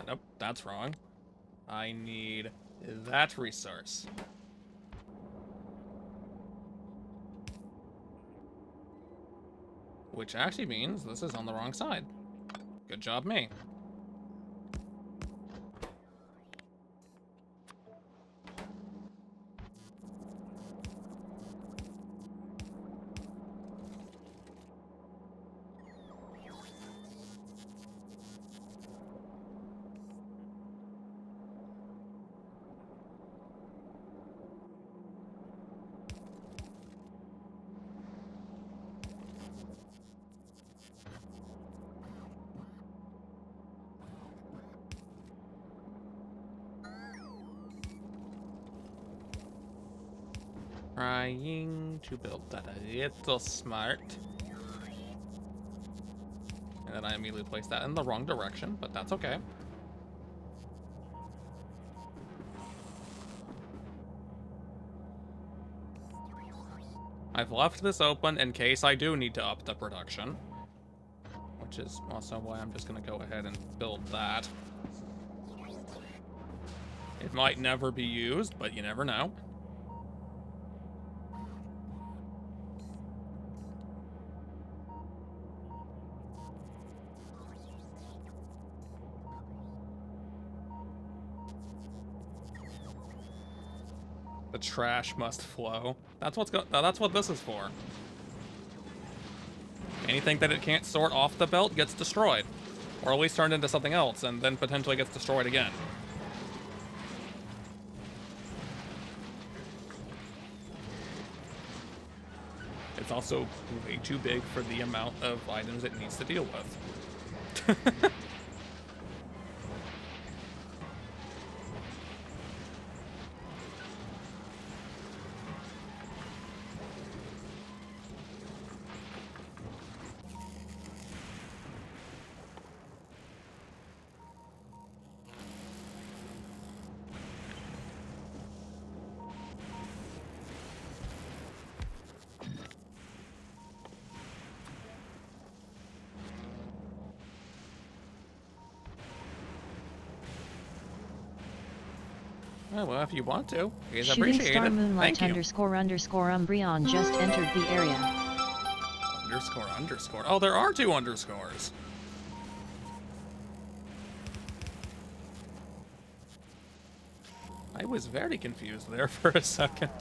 Nope, that's wrong. I need that resource. Which actually means this is on the wrong side. Good job, me. Trying to build that a little smart. And then I immediately placed that in the wrong direction, but that's okay. I've left this open in case I do need to up the production. Which is also why I'm just gonna go ahead and build that. It might never be used, but you never know. The trash must flow. That's what this is for. Anything that it can't sort off the belt gets destroyed. Or at least turned into something else, and then potentially gets destroyed again. It's also way too big for the amount of items it needs to deal with. Oh, well, if you want to, please Shooting appreciate star it. moonlight Thank you. _ Umbreon just entered the area. __. Oh, there are 2 underscores. I was very confused there for a second.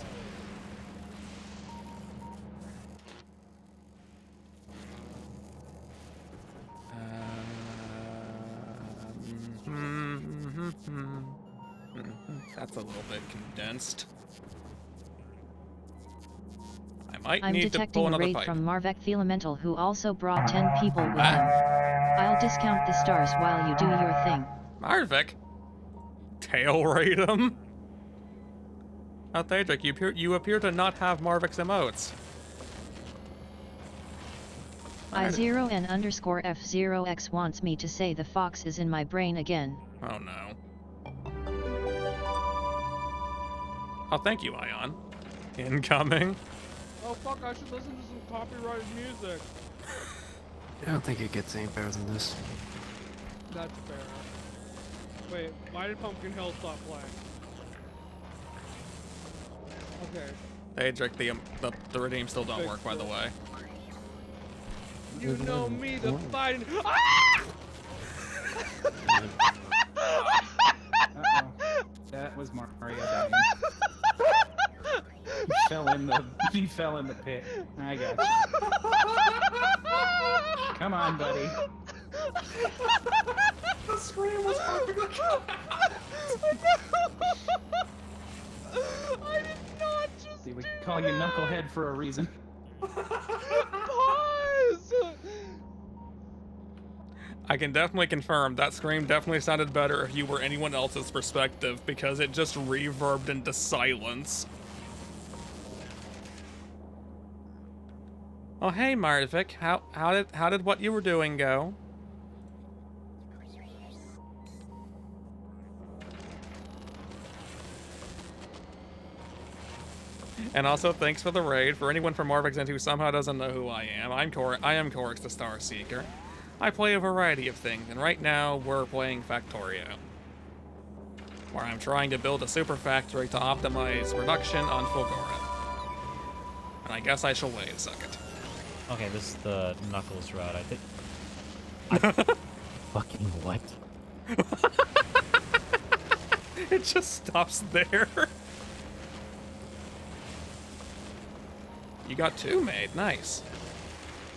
That's a little bit condensed. I might I'm need to detecting pull a another raid pipe. from Marvek Elemental, who also brought 10 people with him. I'll discount the stars while you do your thing. Marvik? Tail raid him? Oh, Thadric, you appear to not have Marvik's emotes. I0N_F0X wants me to say the fox is in my brain again. Oh no. Oh, thank you, Ion. Incoming. Oh fuck, I should listen to some copyrighted music. I don't think it gets any better than this. That's fair. Wait, why did Pumpkin Hill stop playing? Okay. Thadric, the redeem still don't work, by the way. You know me, the fighting. Uh-oh. That was Mario dying. He fell in the pit. I got you. Come on, buddy. The scream was perfect. I did not just. See, we call you Knucklehead for a reason. Pause! I can definitely confirm that scream definitely sounded better if you were anyone else's perspective, because it just reverbed into silence. Oh hey Marvik, how did what you were doing go? And also thanks for the raid. For anyone from Marvik's End who somehow doesn't know who I am, I am Corix the Star Seeker. I play a variety of things, and right now we're playing Factorio, where I'm trying to build a super factory to optimize production on Fulgora. And I guess I shall wait a second. Okay, this is the Knuckles route, I think. Fucking what? It just stops there. You got 2 made, nice.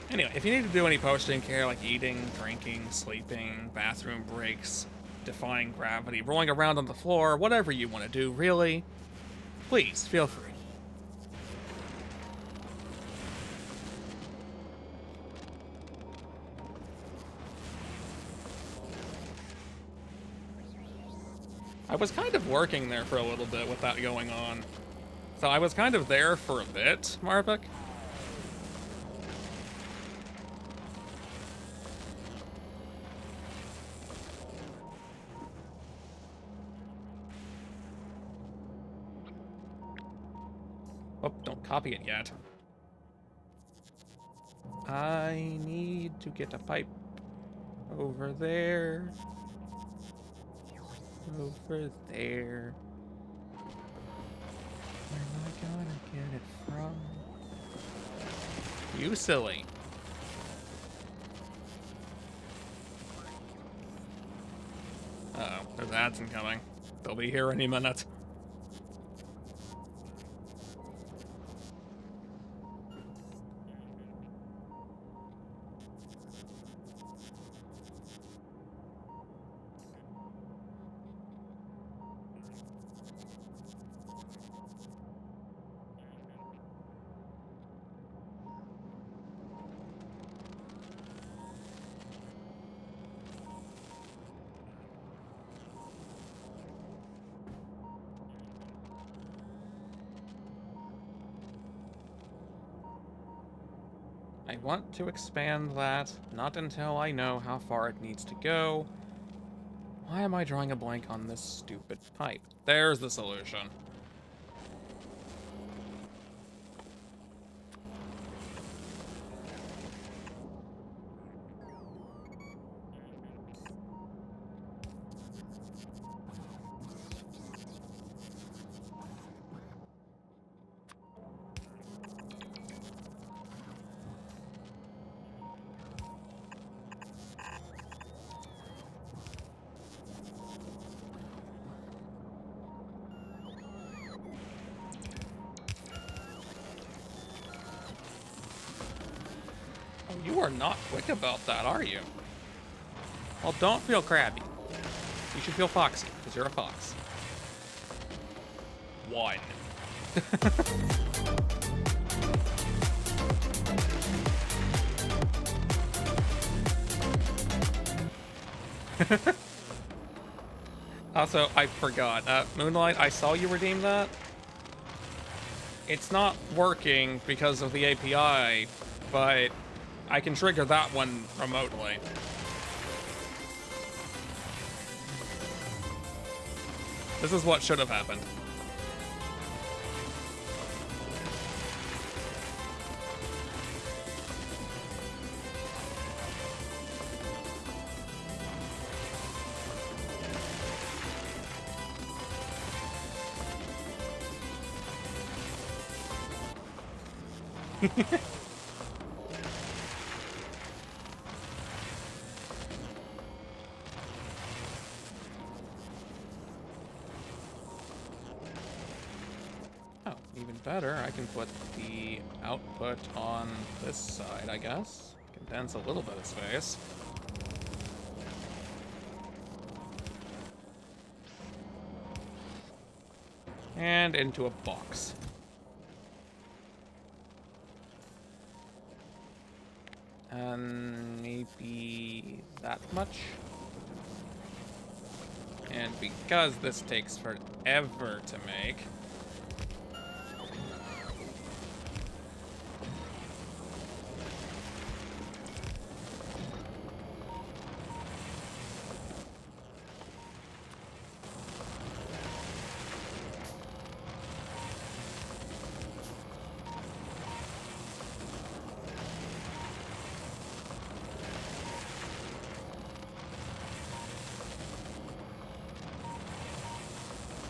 Anyway, if you need to do any posting care like eating, drinking, sleeping, bathroom breaks, defying gravity, rolling around on the floor, whatever you want to do, really, please feel free. I was kind of working there for a little bit with that going on. So I was kind of there for a bit, Marvik. Oh, don't copy it yet. I need to get a pipe over there. Over there. Where am I gonna get it from? You silly. Uh-oh, there's ads incoming. They'll be here any minute. I want to expand that, not until I know how far it needs to go. Why am I drawing a blank on this stupid pipe? There's the solution. You are not quick about that, are you? Well, don't feel crabby. You should feel foxy, because you're a fox. 1. Also, I forgot. Moonlight, I saw you redeem that. It's not working because of the API, but I can trigger that one remotely. This is what should have happened. Oh, even better, I can put the output on this side, I guess. Condense a little bit of space. And into a box. And maybe that much. And because this takes forever to make,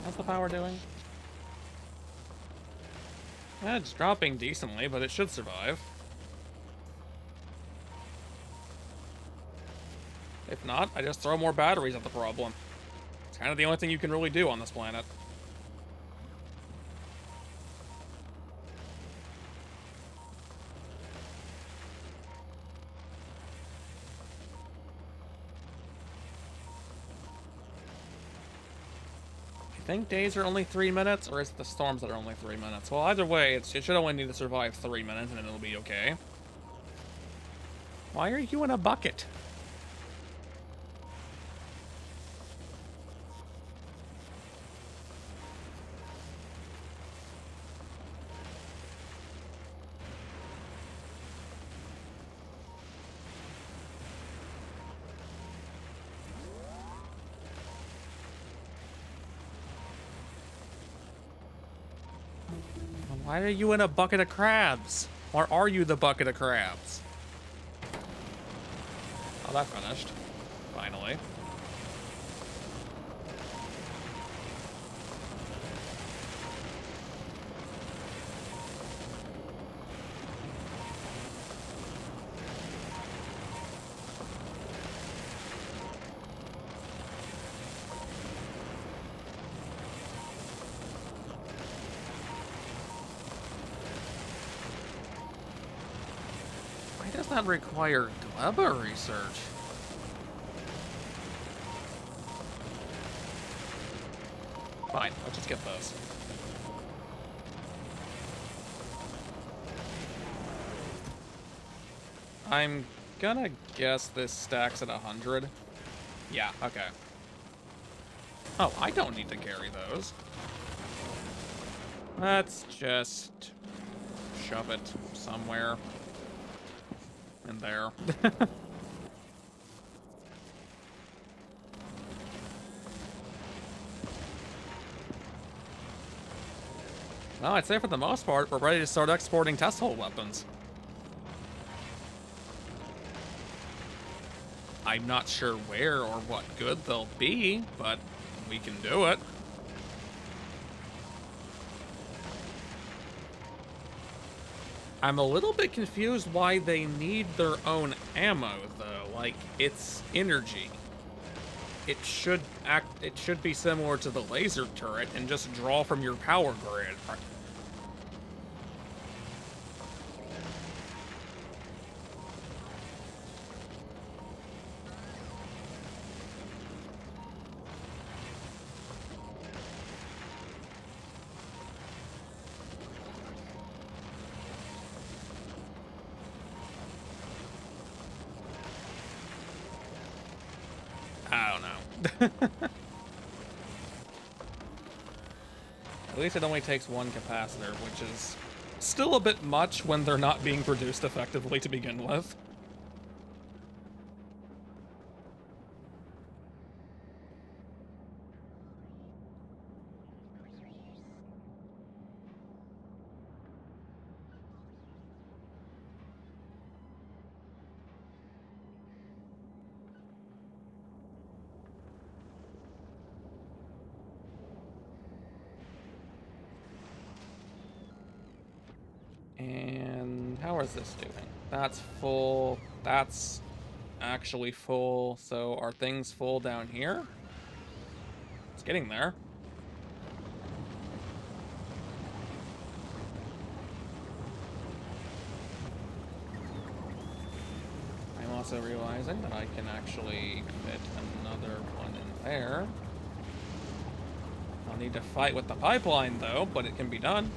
how's the power doing? It's dropping decently, but it should survive. If not, I just throw more batteries at the problem. It's kind of the only thing you can really do on this planet. I think days are only 3 minutes, or is it the storms that are only 3 minutes? Well, either way, it should only need to survive 3 minutes and it'll be okay. Why are you in a bucket? Why are you in a bucket of crabs? Or are you the bucket of crabs? Oh, that finished. Finally. Why does that require Gleba research? Fine, let's just get those. I'm gonna guess this stacks at 100. Yeah, okay. Oh, I don't need to carry those. Let's just shove it somewhere in there. Well, I'd say for the most part, we're ready to start exporting test hole weapons. I'm not sure where or what good they'll be, but we can do it. I'm a little bit confused why they need their own ammo, though. Like, it's energy. It should be similar to the laser turret and just draw from your power grid. I don't know. At least it only takes one capacitor, which is still a bit much when they're not being produced effectively to begin with. And how is this doing? That's full. That's actually full. So are things full down here? It's getting there. I'm also realizing that I can actually fit another one in there. I'll need to fight with the pipeline though, but it can be done.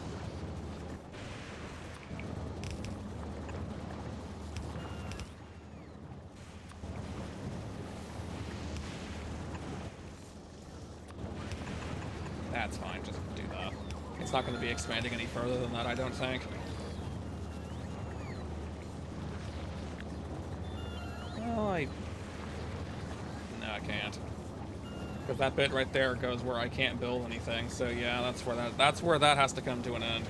That's fine, just do that. It's not going to be expanding any further than that, I don't think. Well, no, I can't. Because that bit right there goes where I can't build anything, so yeah, that's where that has to come to an end.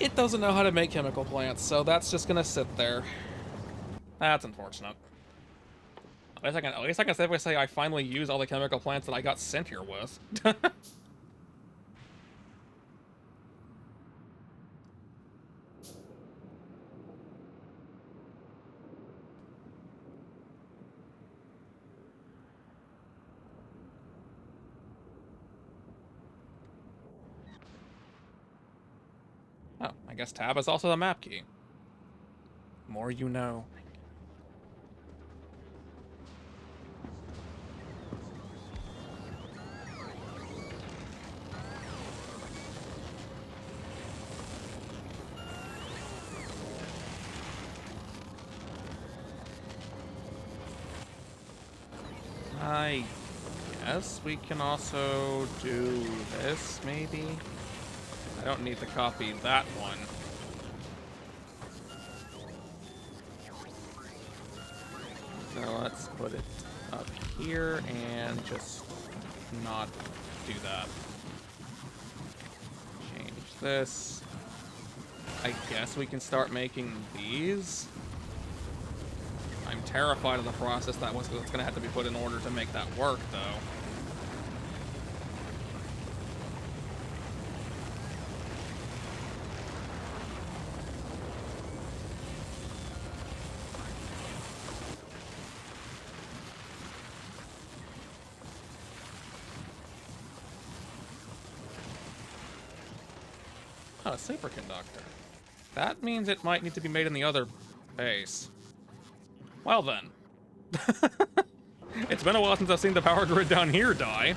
It doesn't know how to make chemical plants, so that's just gonna sit there. That's unfortunate. At least I can safely say I finally used all the chemical plants that I got sent here with. Oh, I guess tab is also the map key. More you know. I guess we can also do this, maybe? I don't need to copy that one. So let's put it up here and just not do that. Change this. I guess we can start making these. I'm terrified of the process that's going to have to be put in order to make that work, though. Oh, a superconductor. That means it might need to be made in the other base. Well then. It's been a while since I've seen the power grid down here die.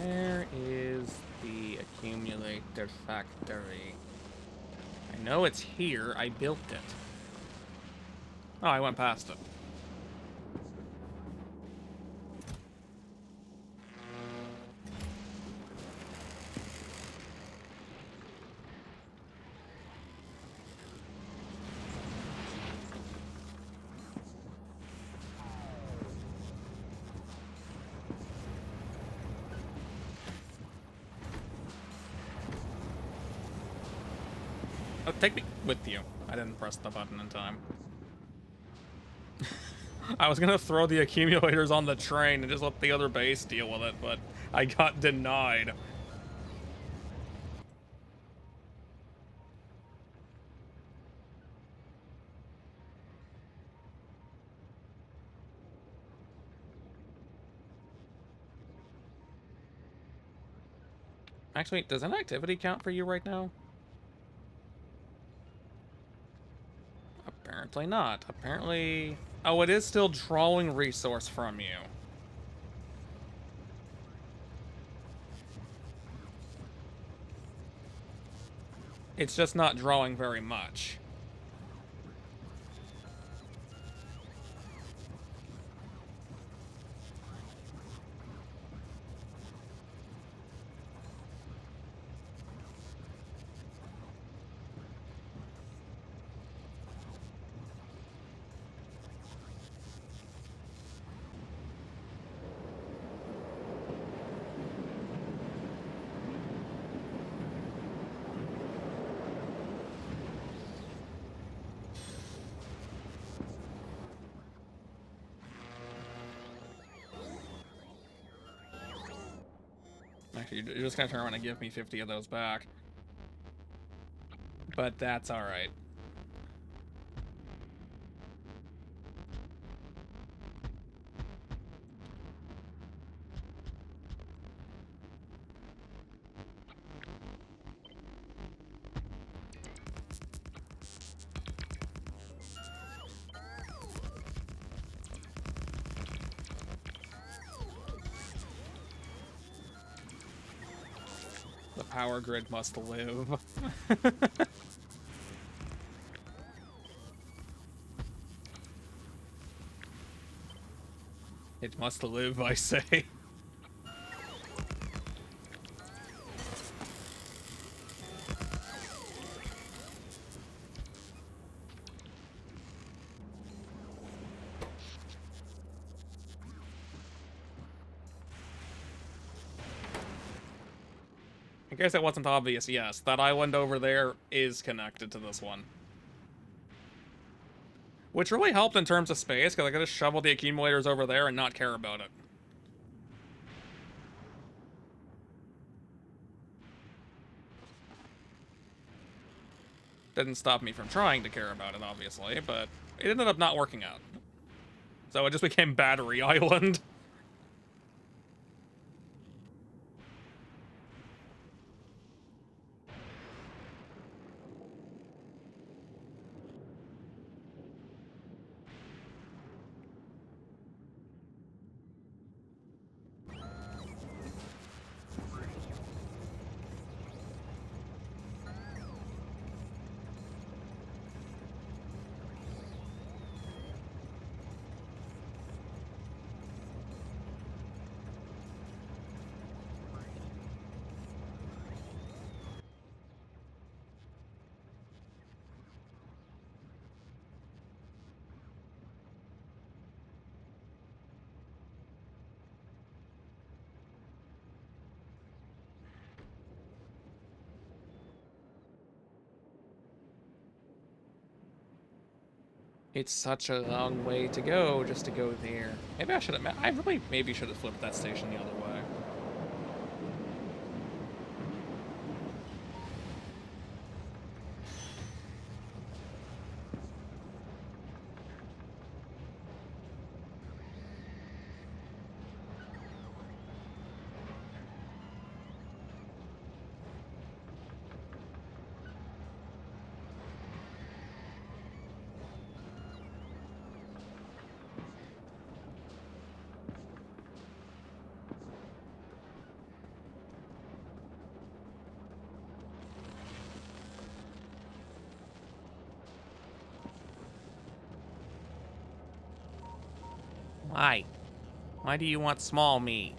Where is the accumulator factory? I know it's here. I built it. Oh, I went past it. Oh, take me with you. I didn't press the button in time. I was gonna throw the accumulators on the train and just let the other base deal with it, but I got denied. Actually, does inactivity count for you right now? Apparently not. Apparently... Oh, it is still drawing resource from you. It's just not drawing very much. Actually, you're just gonna turn around and give me 50 of those back. But that's alright. The power grid must live. It must live, I say. In case it wasn't obvious, yes, that island over there is connected to this one. Which really helped in terms of space, because I could just shovel the accumulators over there and not care about it. Didn't stop me from trying to care about it, obviously, but it ended up not working out. So it just became Battery Island. It's such a long way to go just to go there. Maybe I should have. I really maybe should have flipped that station the other way. Why? Why do you want small me?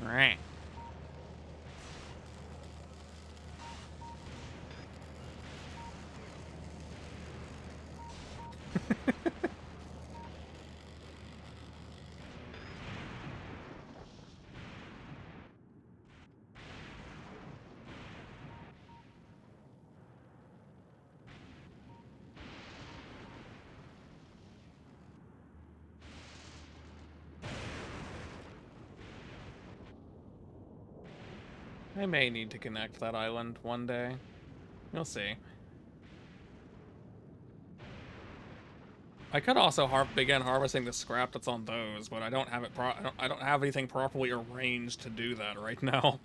Right. I may need to connect that island one day. You'll see. I could also begin harvesting the scrap that's on those, but I don't have it. I don't have anything properly arranged to do that right now.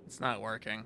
It's not working.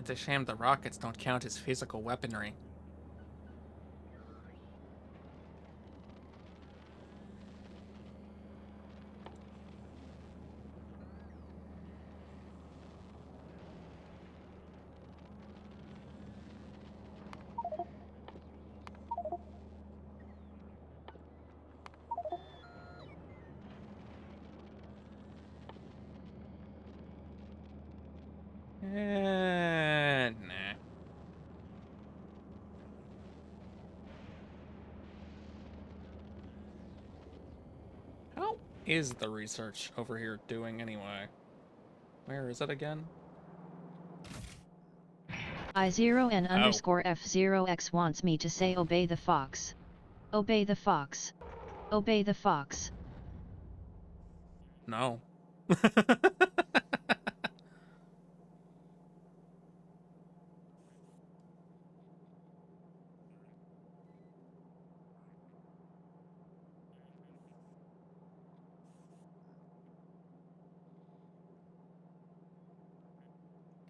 It's a shame the rockets don't count as physical weaponry. Nah. How is the research over here doing anyway? Where is it again? I0 and Oh. underscore F0X wants me to say obey the fox. Obey the fox. Obey the fox. No.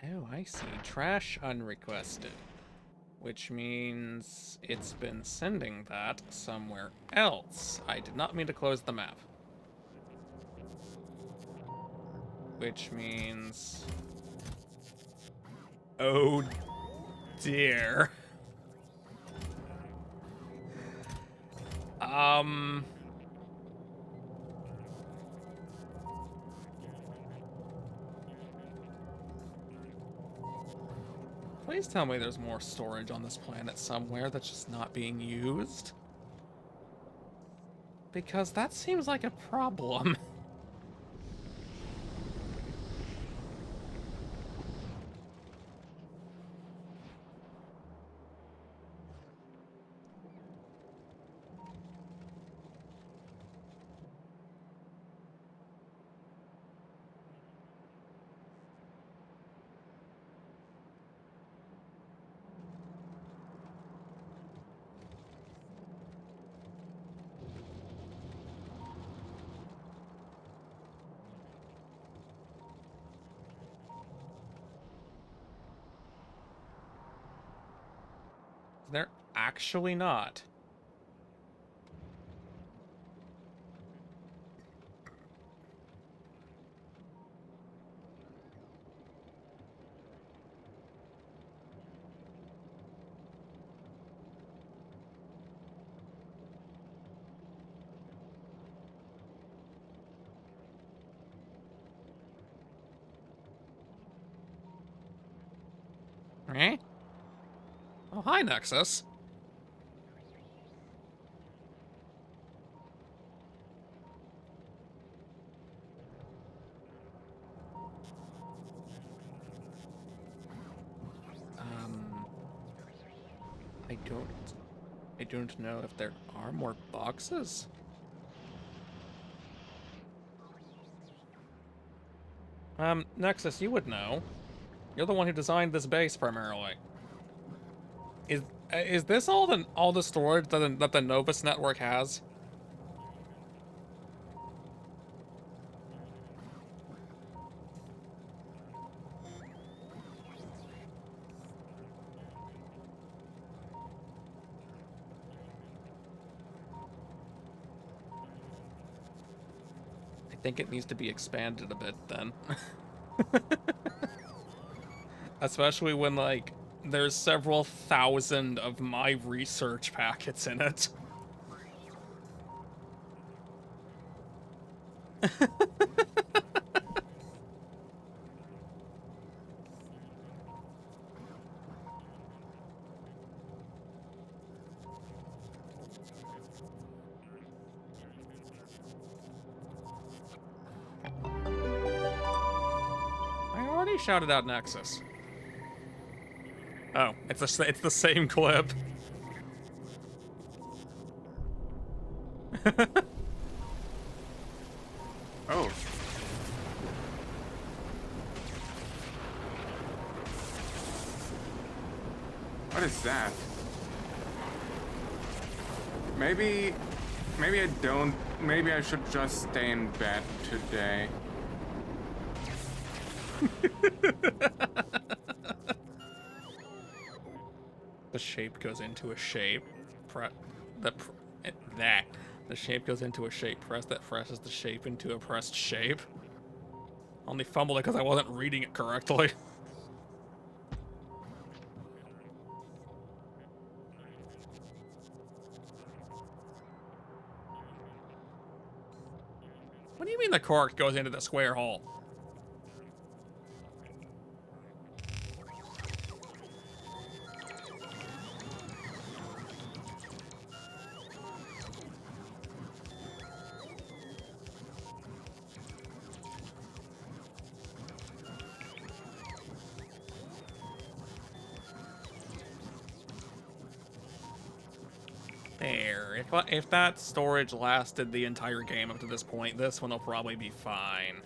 Oh, I see. Trash unrequested. Which means it's been sending that somewhere else. I did not mean to close the map. Which means... Oh dear. Please tell me there's more storage on this planet somewhere that's just not being used. Because that seems like a problem. They're actually not. Eh? Oh, hi, Nexus. I don't know if there are more boxes. Nexus, you would know. You're the one who designed this base primarily. Is this all the storage that the Novus network has? I think it needs to be expanded a bit then. Especially when, like, there's several thousand of my research packets in it. I already shouted out Nexus. Oh, it's the same clip. Oh. What is that? Maybe I don't. Maybe I should just stay in bed today. the shape goes into a shape. That. The shape goes into a shape. Press that presses the shape into a pressed shape. Only fumbled it because I wasn't reading it correctly. What do you mean the cork goes into the square hole? There. If that storage lasted the entire game up to this point, this one will probably be fine.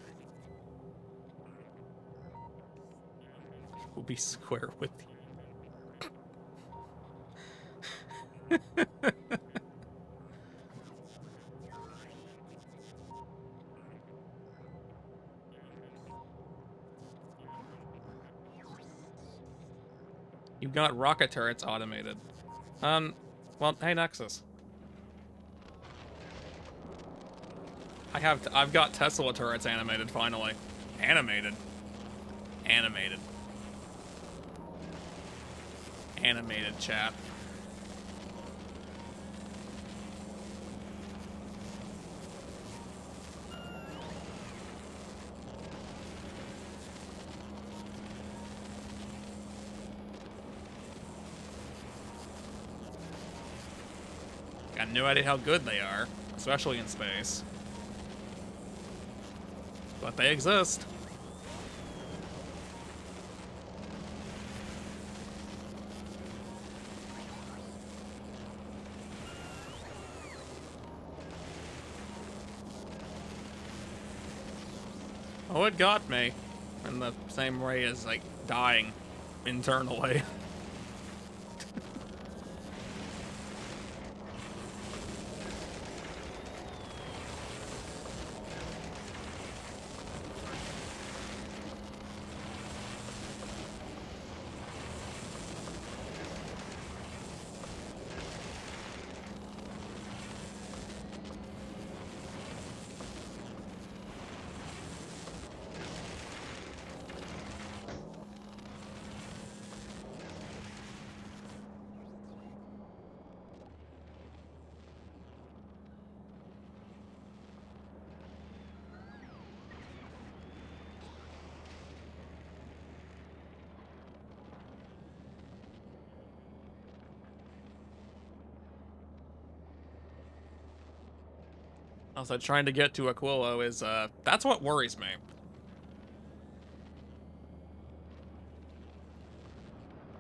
We'll be square with you. You've got rocket turrets automated. Well, hey Nexus. I've got Tesla turrets animated finally. Animated. Animated. Animated chat. Got no idea how good they are, especially in space. But they exist. Oh, it got me. In the same way as, like, dying internally. Also, trying to get to Aquilo is, that's what worries me.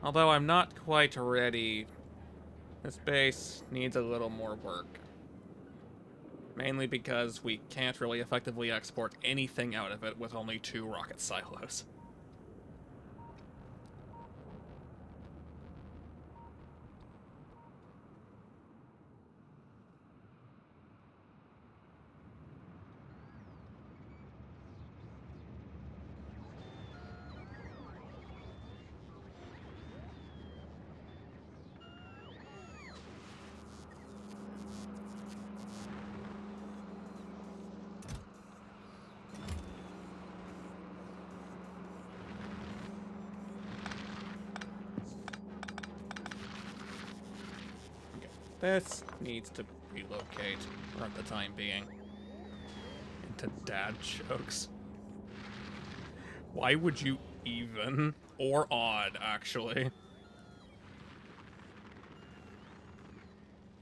Although I'm not quite ready. This base needs a little more work. Mainly because we can't really effectively export anything out of it with only 2 rocket silos. This needs to relocate, for the time being. Into dad jokes. Why would you even? Or odd, actually.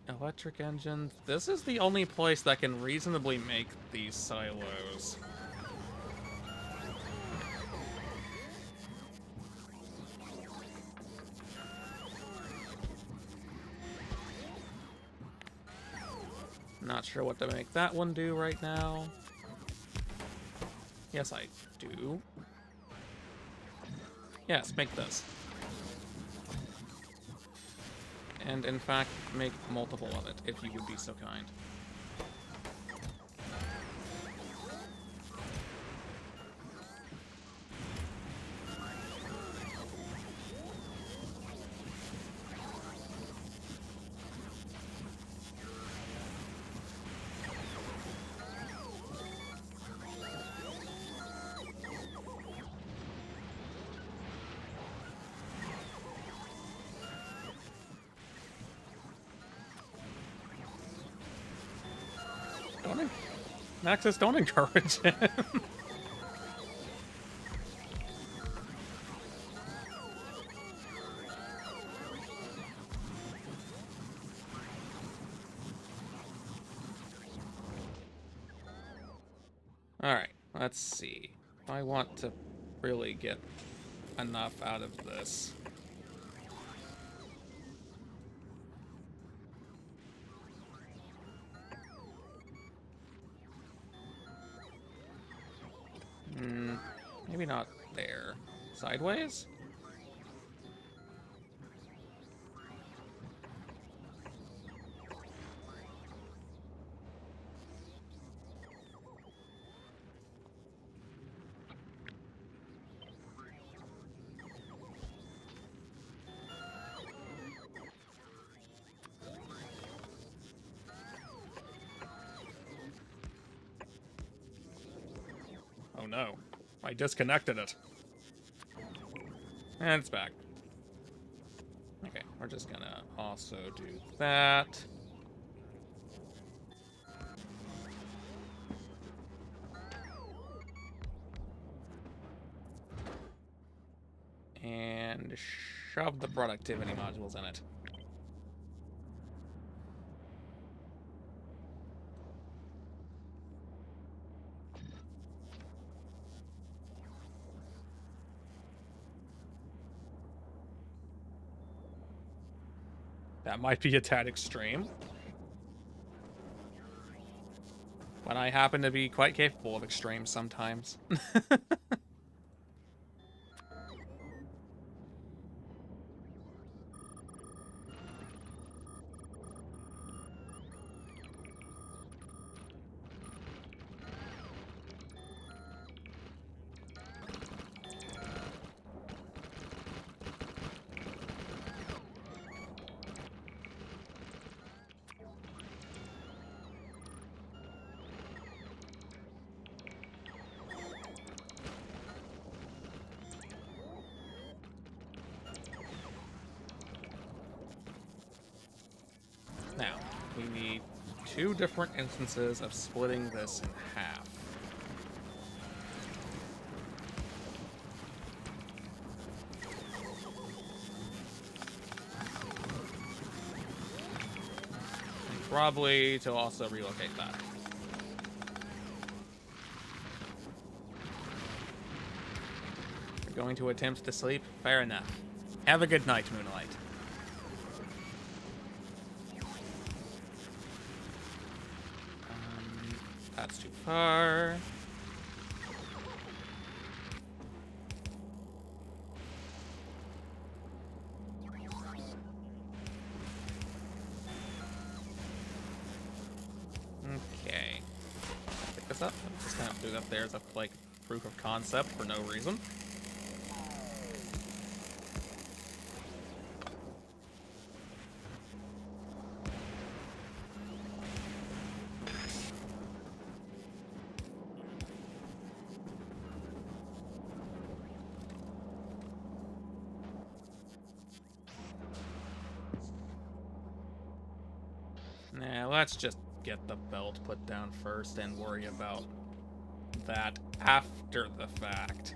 Electric engines. This is the only place that can reasonably make these silos. Not sure what to make that one do right now. Yes, I do. Yes, make this. And in fact, make multiple of it, if you would be so kind. Nexus, don't encourage him. Alright, let's see. I want to really get enough out of this. Maybe not there. Sideways? Oh no. I disconnected it. And it's back. Okay, we're just gonna also do that. And shove the productivity modules in it. That might be a tad extreme. But I happen to be quite capable of extremes sometimes. Now, we need 2 different instances of splitting this in half. And probably to also relocate that. You're going to attempt to sleep? Fair enough. Have a good night, Moonlight. That's too far. Okay. Pick this up. I'm just gonna do that there as a, like, proof of concept for no reason. Nah, let's just get the belt put down first and worry about that after the fact.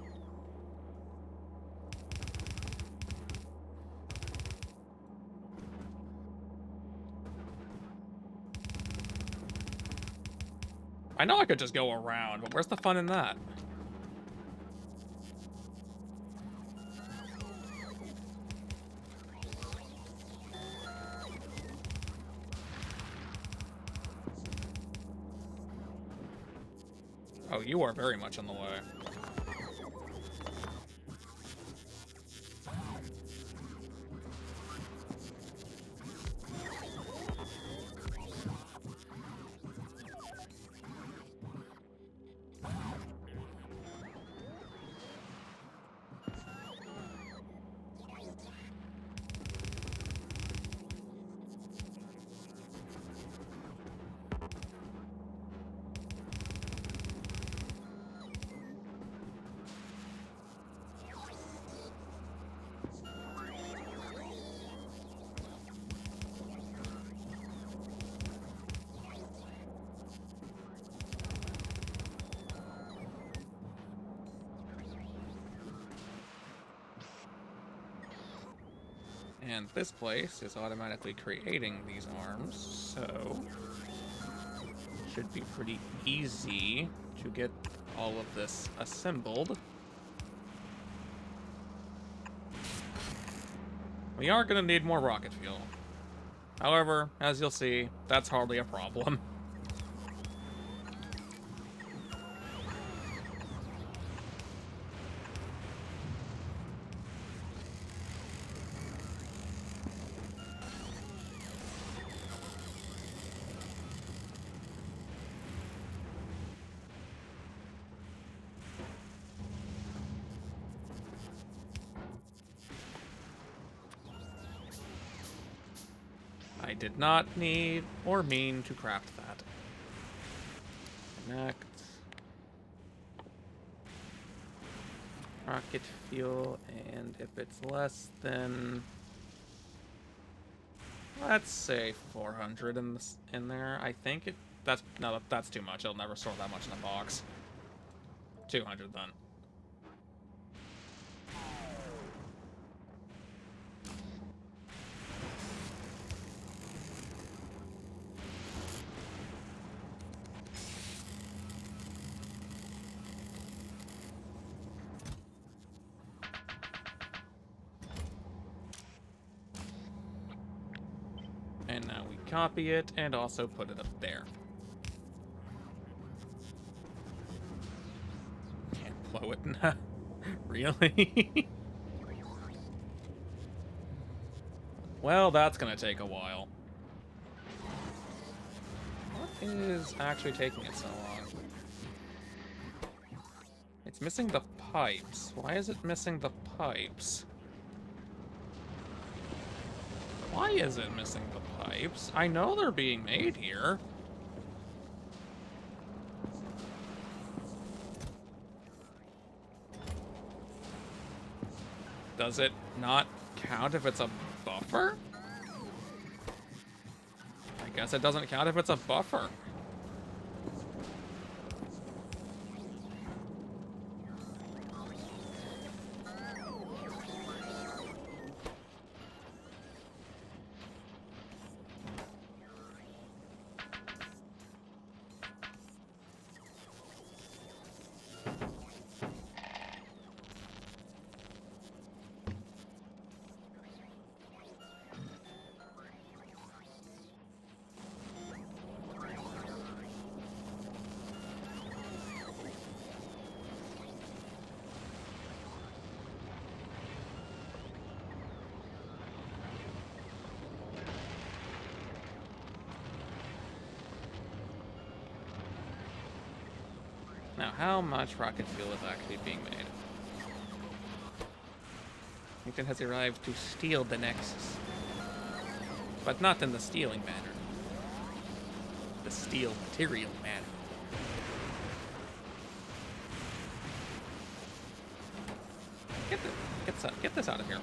I know I could just go around, but where's the fun in that? Oh, you are very much in the way. And this place is automatically creating these arms, so should be pretty easy to get all of this assembled. We are going to need more rocket fuel. However, as you'll see, that's hardly a problem. I did not need or mean to craft that. Connect. Rocket fuel, and if it's less than, let's say 400 in there, I think that's too much. It'll never store that much in a box. 200 then. And now we copy it and also put it up there. Can't blow it now. Really? Well, that's gonna take a while. What is actually taking it so long? It's missing the pipes. Why is it missing the pipes? Why is it missing the pipes? I know they're being made here. Does it not count if it's a buffer? I guess it doesn't count if it's a buffer. Now, how much rocket fuel is actually being made? Newton has arrived to steal the Nexus. But not in the stealing manner. The steel material manner. Get this out of here.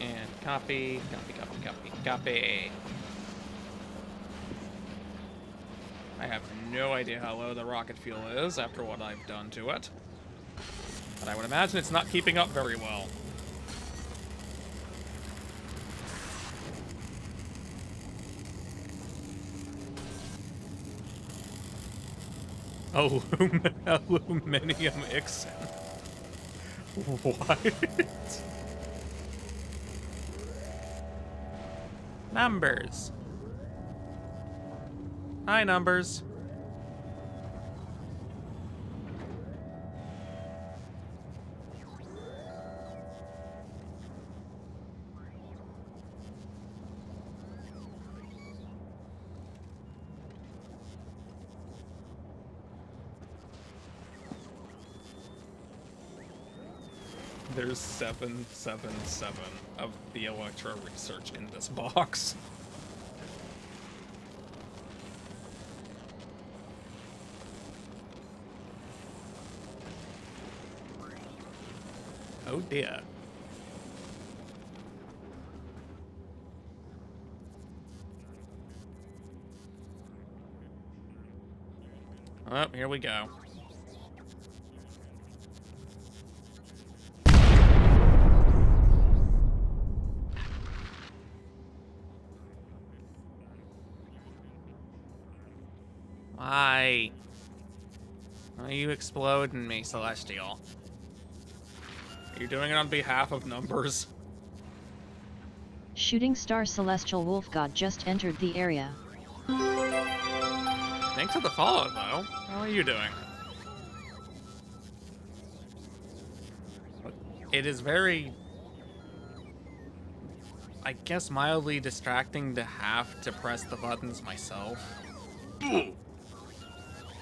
And copy. I have no idea how low the rocket fuel is after what I've done to it. But I would imagine it's not keeping up very well. Aluminium Ixen. What? Numbers. Hi, numbers. There's 777 of the Electro research in this box. Oh dear. Oh, here we go. Why? Why are you exploding me, Celestial? Are you doing it on behalf of numbers? Shooting star celestial wolf god just entered the area. Thanks for the follow, though. How are you doing? It is very, I guess, mildly distracting to have to press the buttons myself.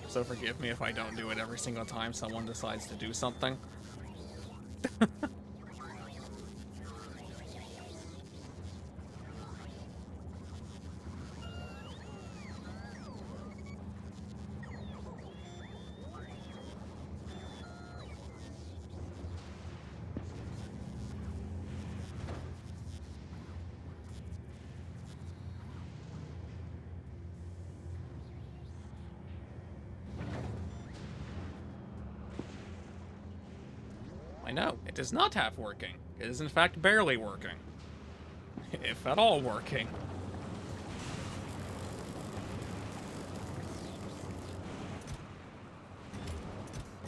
So forgive me if I don't do it every single time someone decides to do something. I know, it is not half working. It is in fact barely working. If at all working.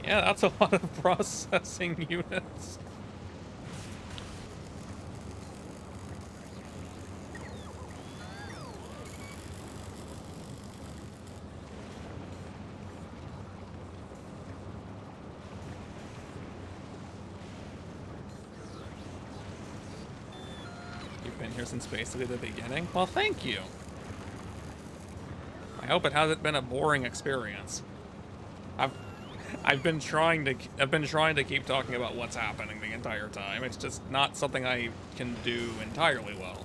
Yeah, that's a lot of processing units. You've been here since basically the beginning? Well, thank you. I hope it hasn't been a boring experience. I've I've been trying to keep talking about what's happening the entire time. It's just not something I can do entirely well.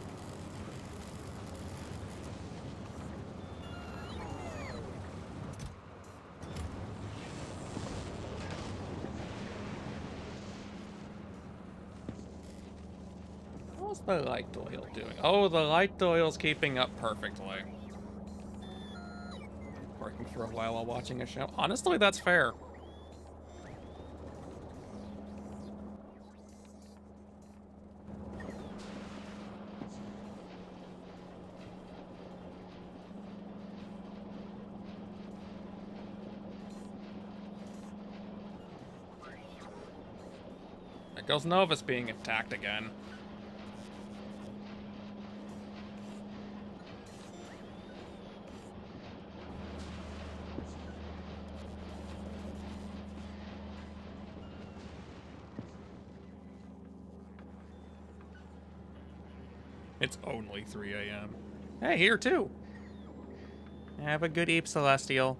What's the light oil doing? Oh, the light oil's keeping up perfectly. Working for a while watching a show. Honestly, that's fair. There goes Novus being attacked again. It's only 3 a.m. Hey, here too. Have a good eep, Celestial.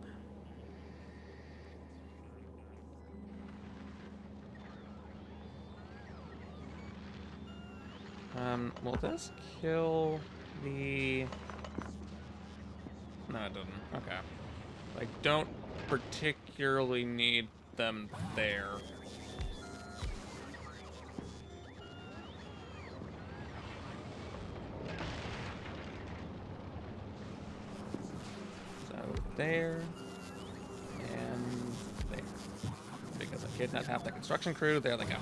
Will this kill the... No, it doesn't. Okay. I don't particularly need them there. So, there. And there. Because I kidnapped half the construction crew, there they go.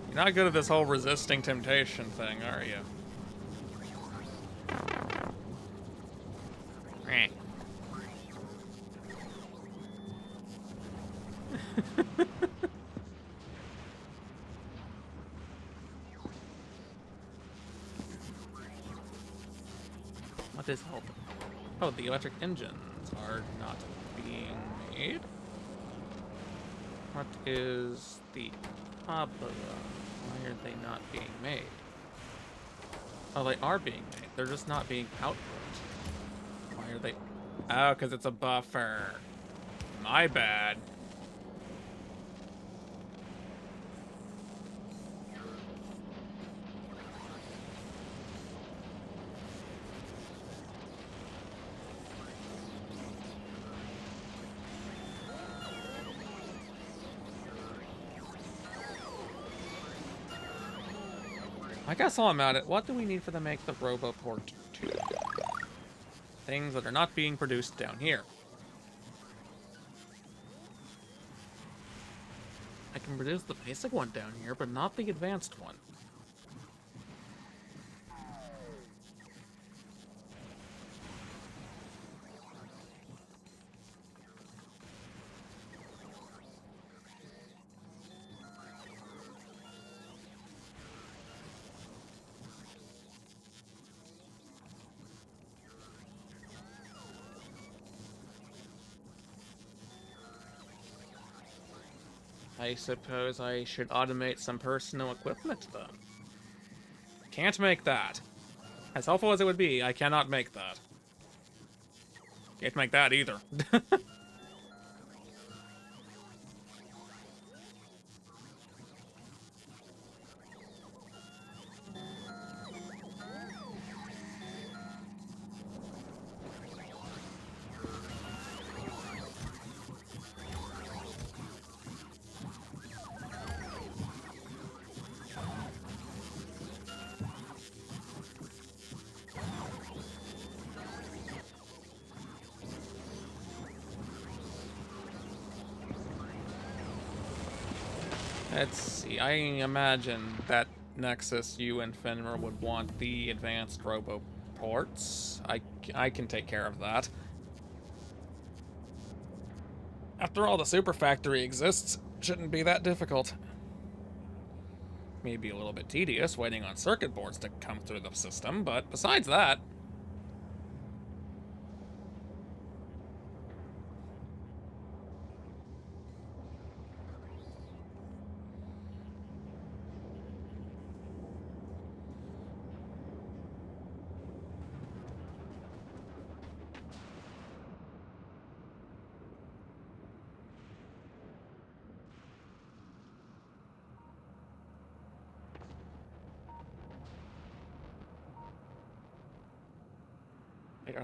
You're not good at this whole resisting temptation thing, are you? Meh. What is help? Oh, the electric engines are not being made. What is the problem? Why are they not being made? Oh, they are being made. They're just not being output. Why are they? Oh, because it's a buffer. My bad. I guess while I'm at it, what do we need for them to make the RoboPort 2? Things that are not being produced down here. I can produce the basic one down here, but not the advanced one. I suppose I should automate some personal equipment, then. Can't make that. As helpful as it would be, I cannot make that. Can't make that either. Let's see, I imagine that Nexus, you and Fenrir would want the advanced roboports. I can take care of that. After all, the super factory exists. Shouldn't be that difficult. Maybe a little bit tedious waiting on circuit boards to come through the system, but besides that...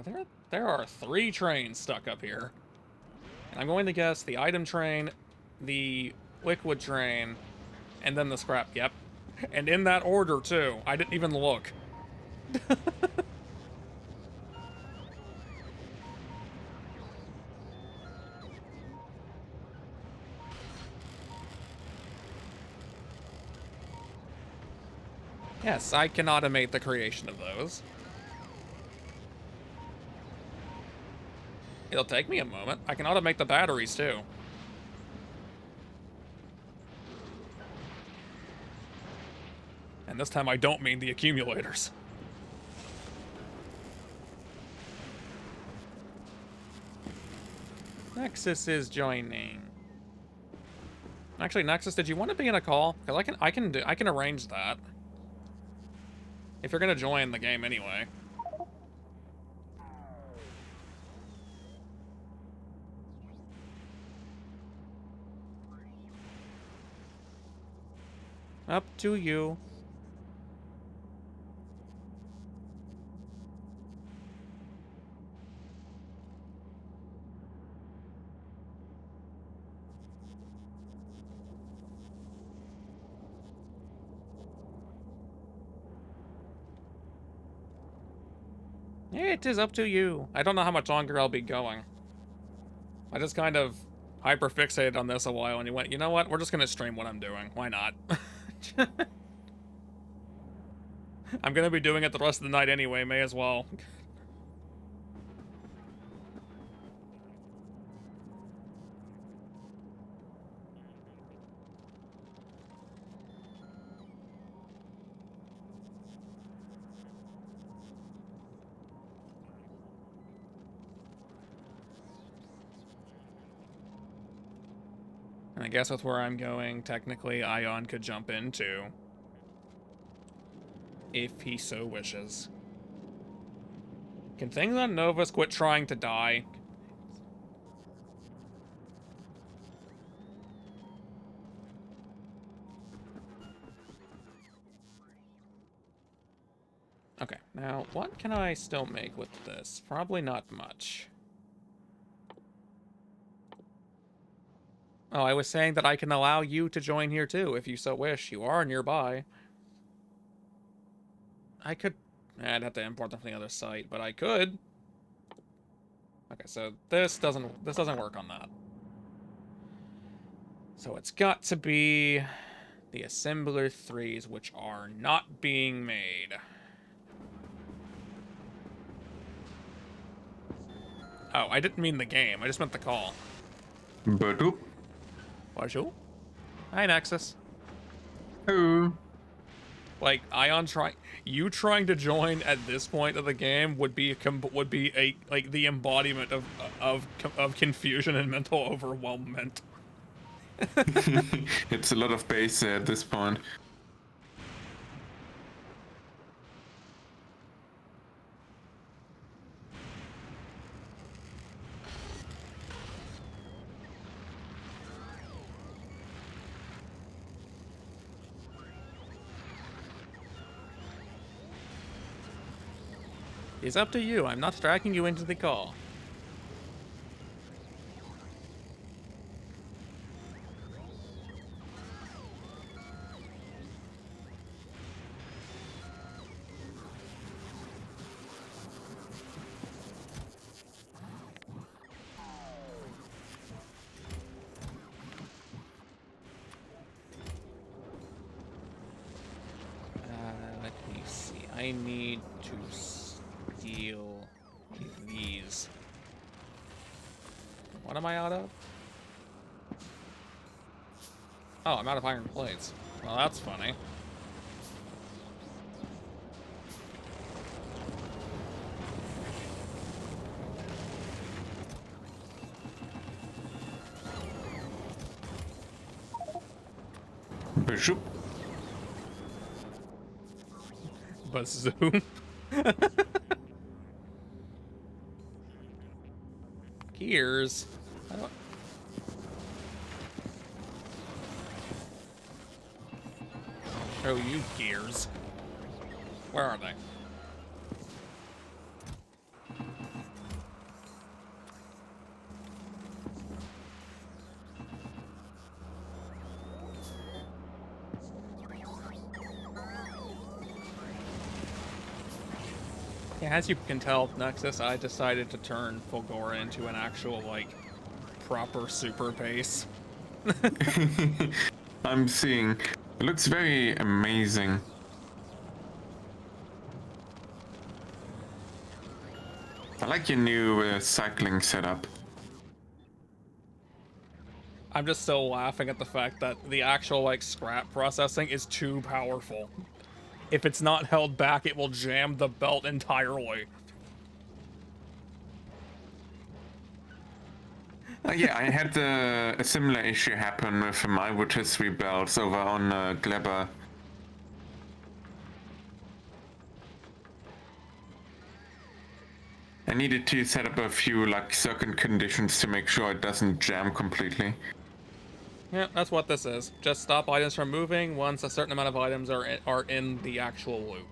Wait, there are 3 trains stuck up here. And I'm going to guess the item train, the liquid train, and then the scrap. Yep. And in that order, too. I didn't even look. Yes, I can automate the creation of those. It'll take me a moment. I can automate the batteries, too. And this time I don't mean the accumulators. Nexus is joining. Actually, Nexus, did you want to be in a call? Because I can arrange that. If you're gonna join the game anyway. Up to you. It is up to you. I don't know how much longer I'll be going. I just kind of hyper-fixated on this a while and you went, you know what? We're just gonna stream what I'm doing. Why not? I'm gonna be doing it the rest of the night anyway, may as well. And I guess with where I'm going, technically Ion could jump in too. If he so wishes. Can things on Novus quit trying to die? Okay, now what can I still make with this? Probably not much. Oh, I was saying that I can allow you to join here too, if you so wish. You are nearby. I could... I'd have to import them from the other site, but I could. Okay, so this doesn't work on that. So it's got to be the assembler 3s, which are not being made. Oh, I didn't mean the game. I just meant the call. Boop. Bonjour. Hi, Nexus. Oh. Like you trying to join at this point of the game would be a like the embodiment of confusion and mental overwhelmment. It's a lot of base at this point. It's up to you. I'm not dragging you into the call. Let me see. I need to steal these. What am I out of? Oh, I'm out of iron plates. Well, that's funny. Bishop. But zoom. Gears. I don't... Show you gears. Where are they? Yeah, as you can tell, Nexus, I decided to turn Fulgora into an actual, like, proper super base. I'm seeing. It looks very amazing. I like your new cycling setup. I'm just still laughing at the fact that the actual, like, scrap processing is too powerful. If it's not held back, it will jam the belt entirely. Yeah, I had a similar issue happen with my rotisserie belts over on Gleber. I needed to set up a few like circuit conditions to make sure it doesn't jam completely. Yeah, that's what this is. Just stop items from moving once a certain amount of items are in the actual loop.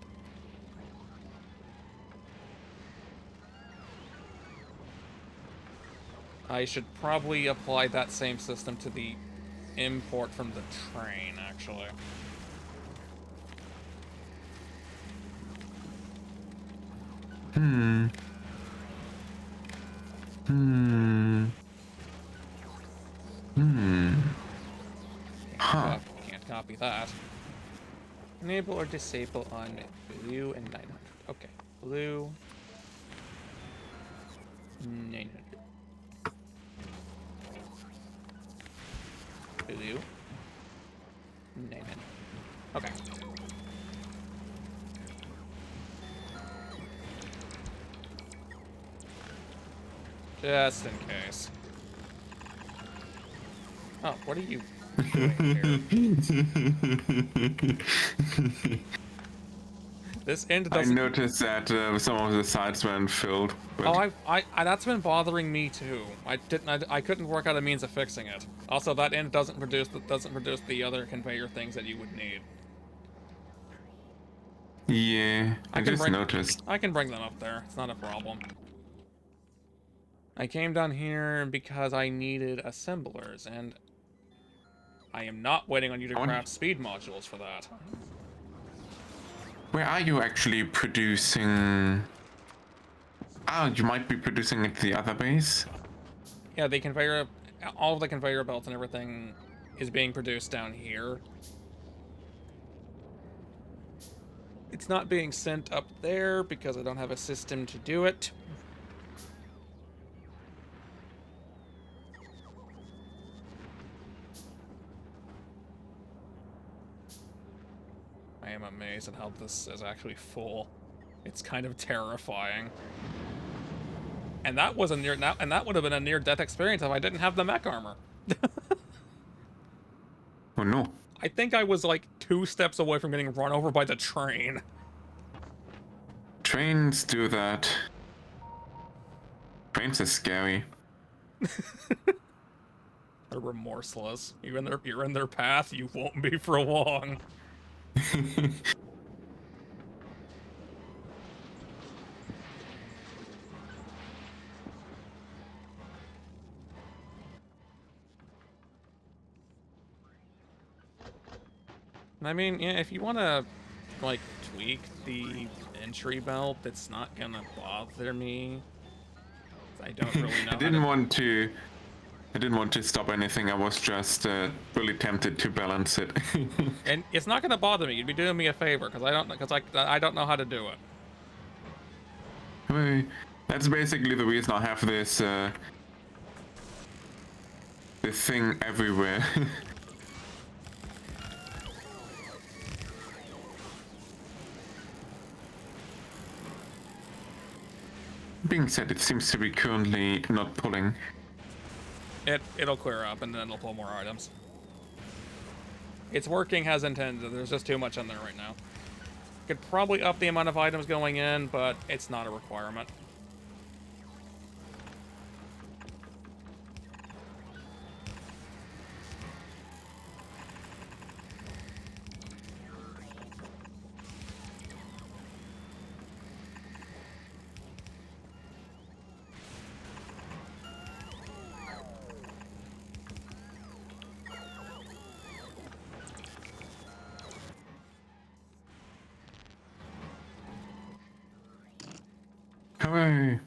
I should probably apply that same system to the import from the train, actually. Hmm. Huh. Can't copy that. Enable or disable on blue and 900. Okay, blue. 900. Blue. 900. Okay. Just in case. Oh, what are you doing here? This end doesn't... I noticed that some of the sides weren't filled. But... Oh, that's been bothering me too. I couldn't work out a means of fixing it. Also, that end doesn't produce the other conveyor things that you would need. Yeah, I just noticed. I can bring them up there. It's not a problem. I came down here because I needed assemblers, and I am not waiting on you to craft speed modules for that. Where are you actually producing? Ah, you might be producing at the other base? Yeah, the conveyor, all of the conveyor belts and everything is being produced down here. It's not being sent up there because I don't have a system to do it. I am amazed at how this is actually full. It's kind of terrifying. And that was a near, and that would have been a near-death experience if I didn't have the mech armor. Oh no. I think I was like 2 steps away from getting run over by the train. Trains do that. Trains are scary. They're remorseless. You're in their path, you won't be for long. I mean, yeah, if you want to, like, tweak the entry belt, it's not gonna bother me. I don't really know. I didn't want to stop anything. I was just really tempted to balance it. And it's not gonna bother me. You'd be doing me a favor because I don't know how to do it. Well, that's basically the reason I have this this thing everywhere. Being said, it seems to be currently not pulling. It'll clear up and then it'll pull more items. It's working as intended. There's just too much in there right now. Could probably up the amount of items going in, but it's not a requirement. Hooray!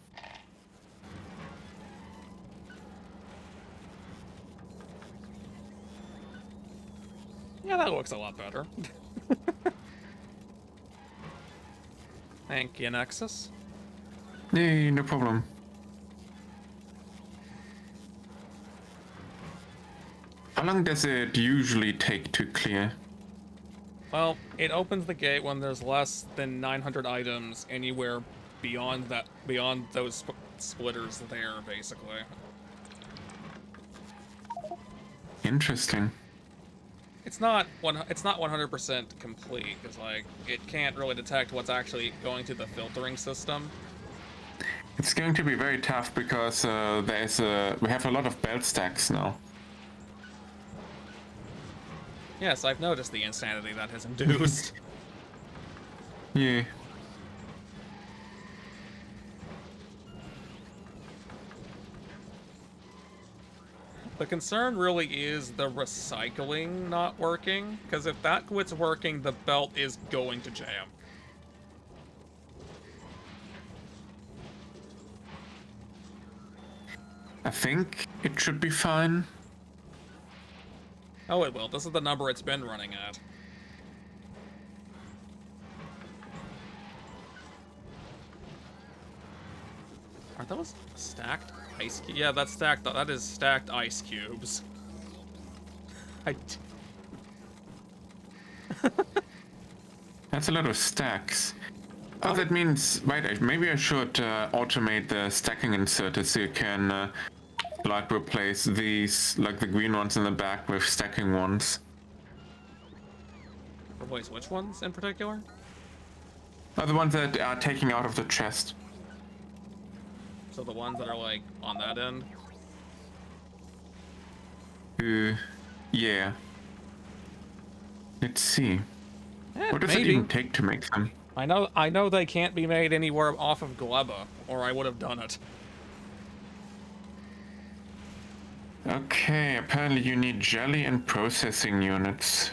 Yeah, that looks a lot better. Thank you, Nexus. Yay, no problem. How long does it usually take to clear? Well, it opens the gate when there's less than 900 items anywhere beyond those splitters there, basically. Interesting. It's not 100% complete because like it can't really detect what's actually going through the filtering system. It's going to be very tough because we have a lot of belt stacks now. Yes, I've noticed the insanity that has induced. Yeah. The concern really is the recycling not working, because if that quits working, the belt is going to jam. I think it should be fine. Oh, it will. This is the number it's been running at. Are those stacked ice cubes? Yeah, that's stacked. That is stacked ice cubes. That's a lot of stacks. Oh, that means, wait, maybe I should automate the stacking inserter so you can like replace these, like the green ones in the back with stacking ones. Replace which ones in particular? Oh, the ones that are taking out of the chest. So the ones that are like on that end? Yeah. Let's see. What does maybe. it even take to make them? I know they can't be made anywhere off of Gleba, or I would have done it. Okay, apparently you need jelly and processing units.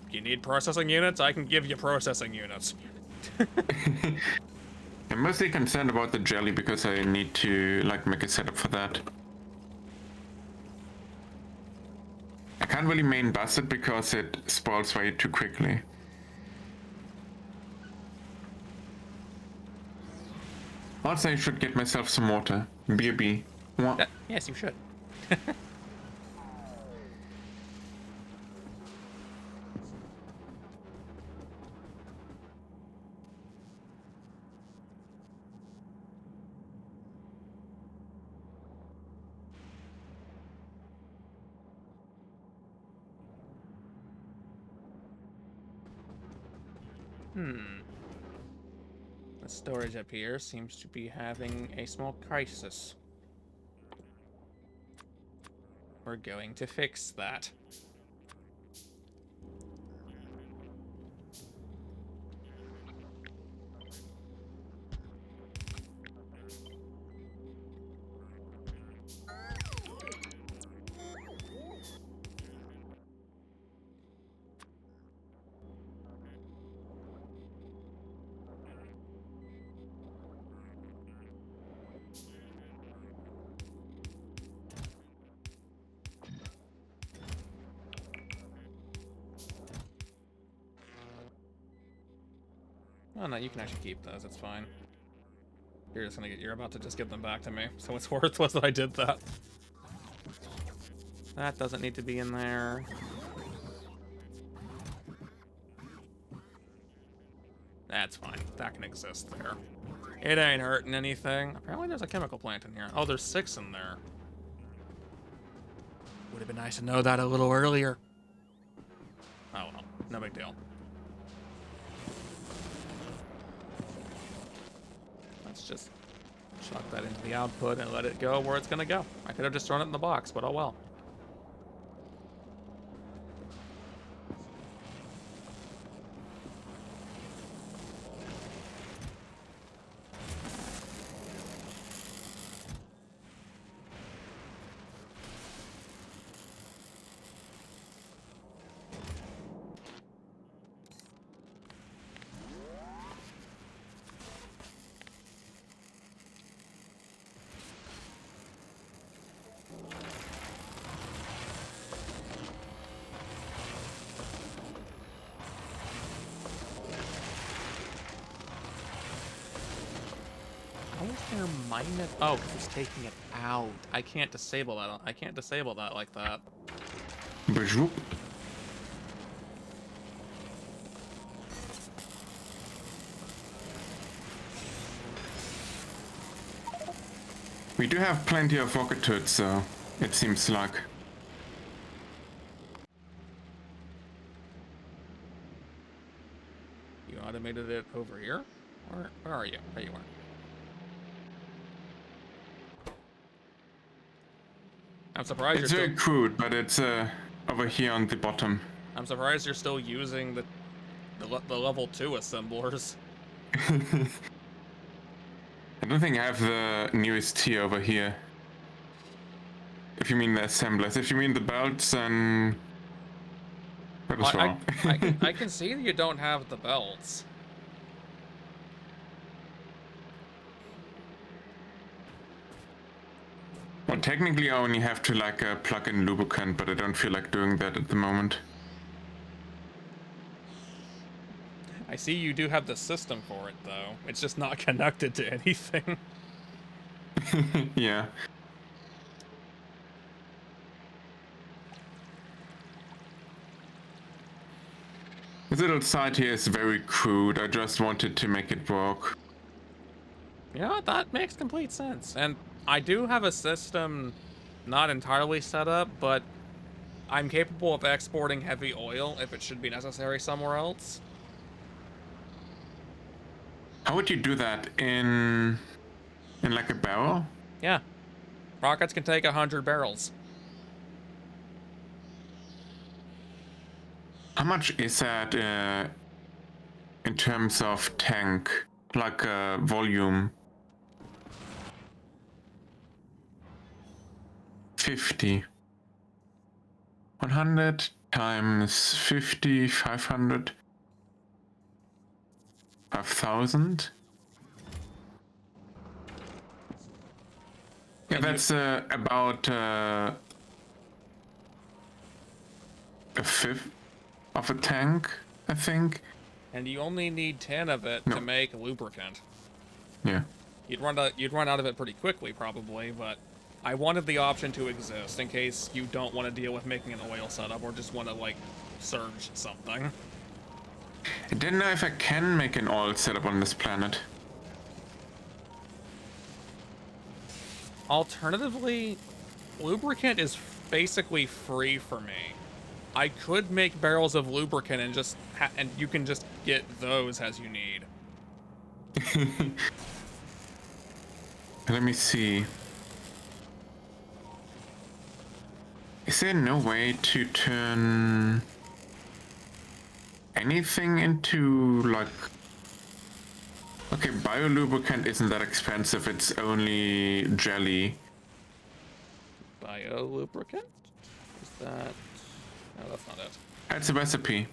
You need processing units? I can give you processing units. I'm mostly concerned about the jelly because I need to like make a setup for that. I can't really main bus it because it spoils way too quickly. Also, I should get myself some water. BB. What? Yes, you should. The storage up here seems to be having a small crisis. We're going to fix that. Oh no, you can actually keep those, it's fine. You're about to just give them back to me, so it's worthless that I did that. That doesn't need to be in there. That's fine, that can exist there. It ain't hurting anything. Apparently there's a chemical plant in here. Oh, there's 6 in there. Would have been nice to know that a little earlier. Oh well, no big deal. Let's just chuck that into the output and let it go where it's gonna go. I could have just thrown it in the box, but oh well. How is there minus? Oh, because it's taking it out. I can't disable that. I can't disable that like that. Bonjour. We do have plenty of rocket turrets, so it seems like. You automated it over here? Where are you? There you are. I'm surprised It's you're very still... crude, but it's over here on the bottom. I'm surprised you're still using the level 2 assemblers. I don't think I have the newest tier over here. If you mean the assemblers. If you mean the belts, then... That was wrong. I can see that you don't have the belts. Well, technically I only have to like plug in lubricant, but I don't feel like doing that at the moment. I see you do have the system for it, though. It's just not connected to anything. Yeah. This little side here is very crude. I just wanted to make it work. Yeah, that makes complete sense. And I do have a system not entirely set up, but I'm capable of exporting heavy oil if it should be necessary somewhere else. How would you do that in like a barrel? Yeah. Rockets can take 100 barrels. How much is that in terms of tank, like volume? 50. 100 times 50, 500. 5,000? Yeah, And that's about a fifth of a tank, I think. and you only need 10 of it to No. make lubricant. Yeah. You'd run out of it pretty quickly, probably, but I wanted the option to exist in case you don't want to deal with making an oil setup or just want to, like, surge something. I didn't know if I can make an oil setup on this planet. Alternatively, lubricant is basically free for me. I could make barrels of lubricant and just and you can just get those as you need. Let me see. Is there no way to turn anything into, like... Okay, biolubricant isn't that expensive, it's only jelly. Biolubricant? Is that... No, that's not it. It's a recipe.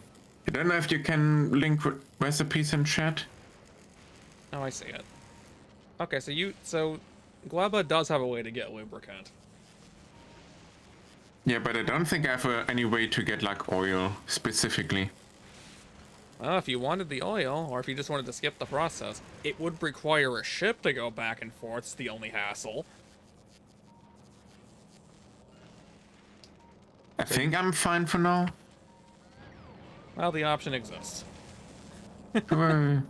I don't know if you can link recipes in chat. Oh, I see it. Okay, so Gleba does have a way to get lubricant. Yeah, but I don't think I have any way to get, like, oil, specifically. Well, if you wanted the oil, or if you just wanted to skip the process, it would require a ship to go back and forth. It's the only hassle. I think I'm fine for now. Well, the option exists. Hooray.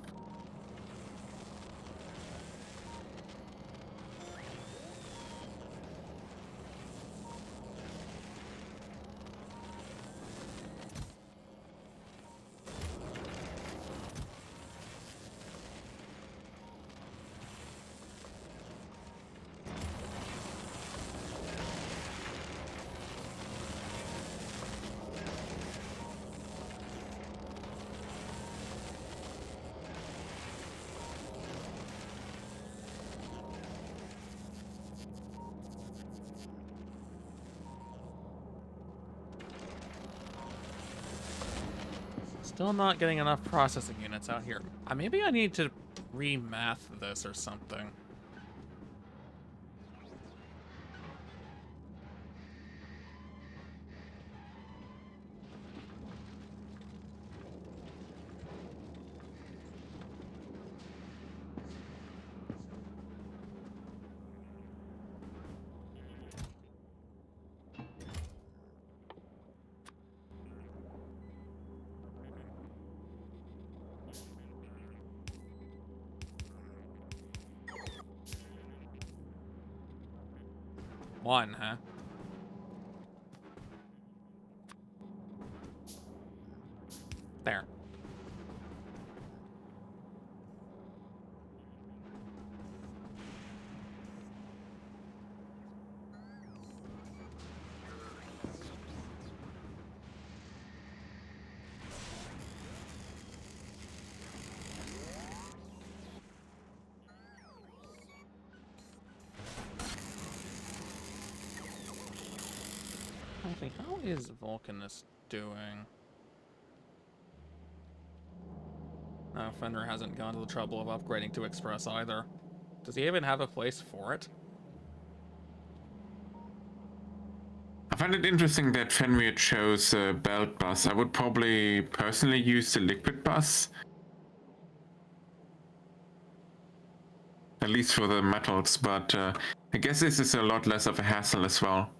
Still not getting enough processing units out here. Maybe I need to remath this or something. One, huh? There. Actually, how is Vulcanus doing? No, Fenrir hasn't gone to the trouble of upgrading to Express either. Does he even have a place for it? I find it interesting that Fenrir chose a belt bus. I would probably personally use the liquid bus. At least for the metals, but I guess this is a lot less of a hassle as well.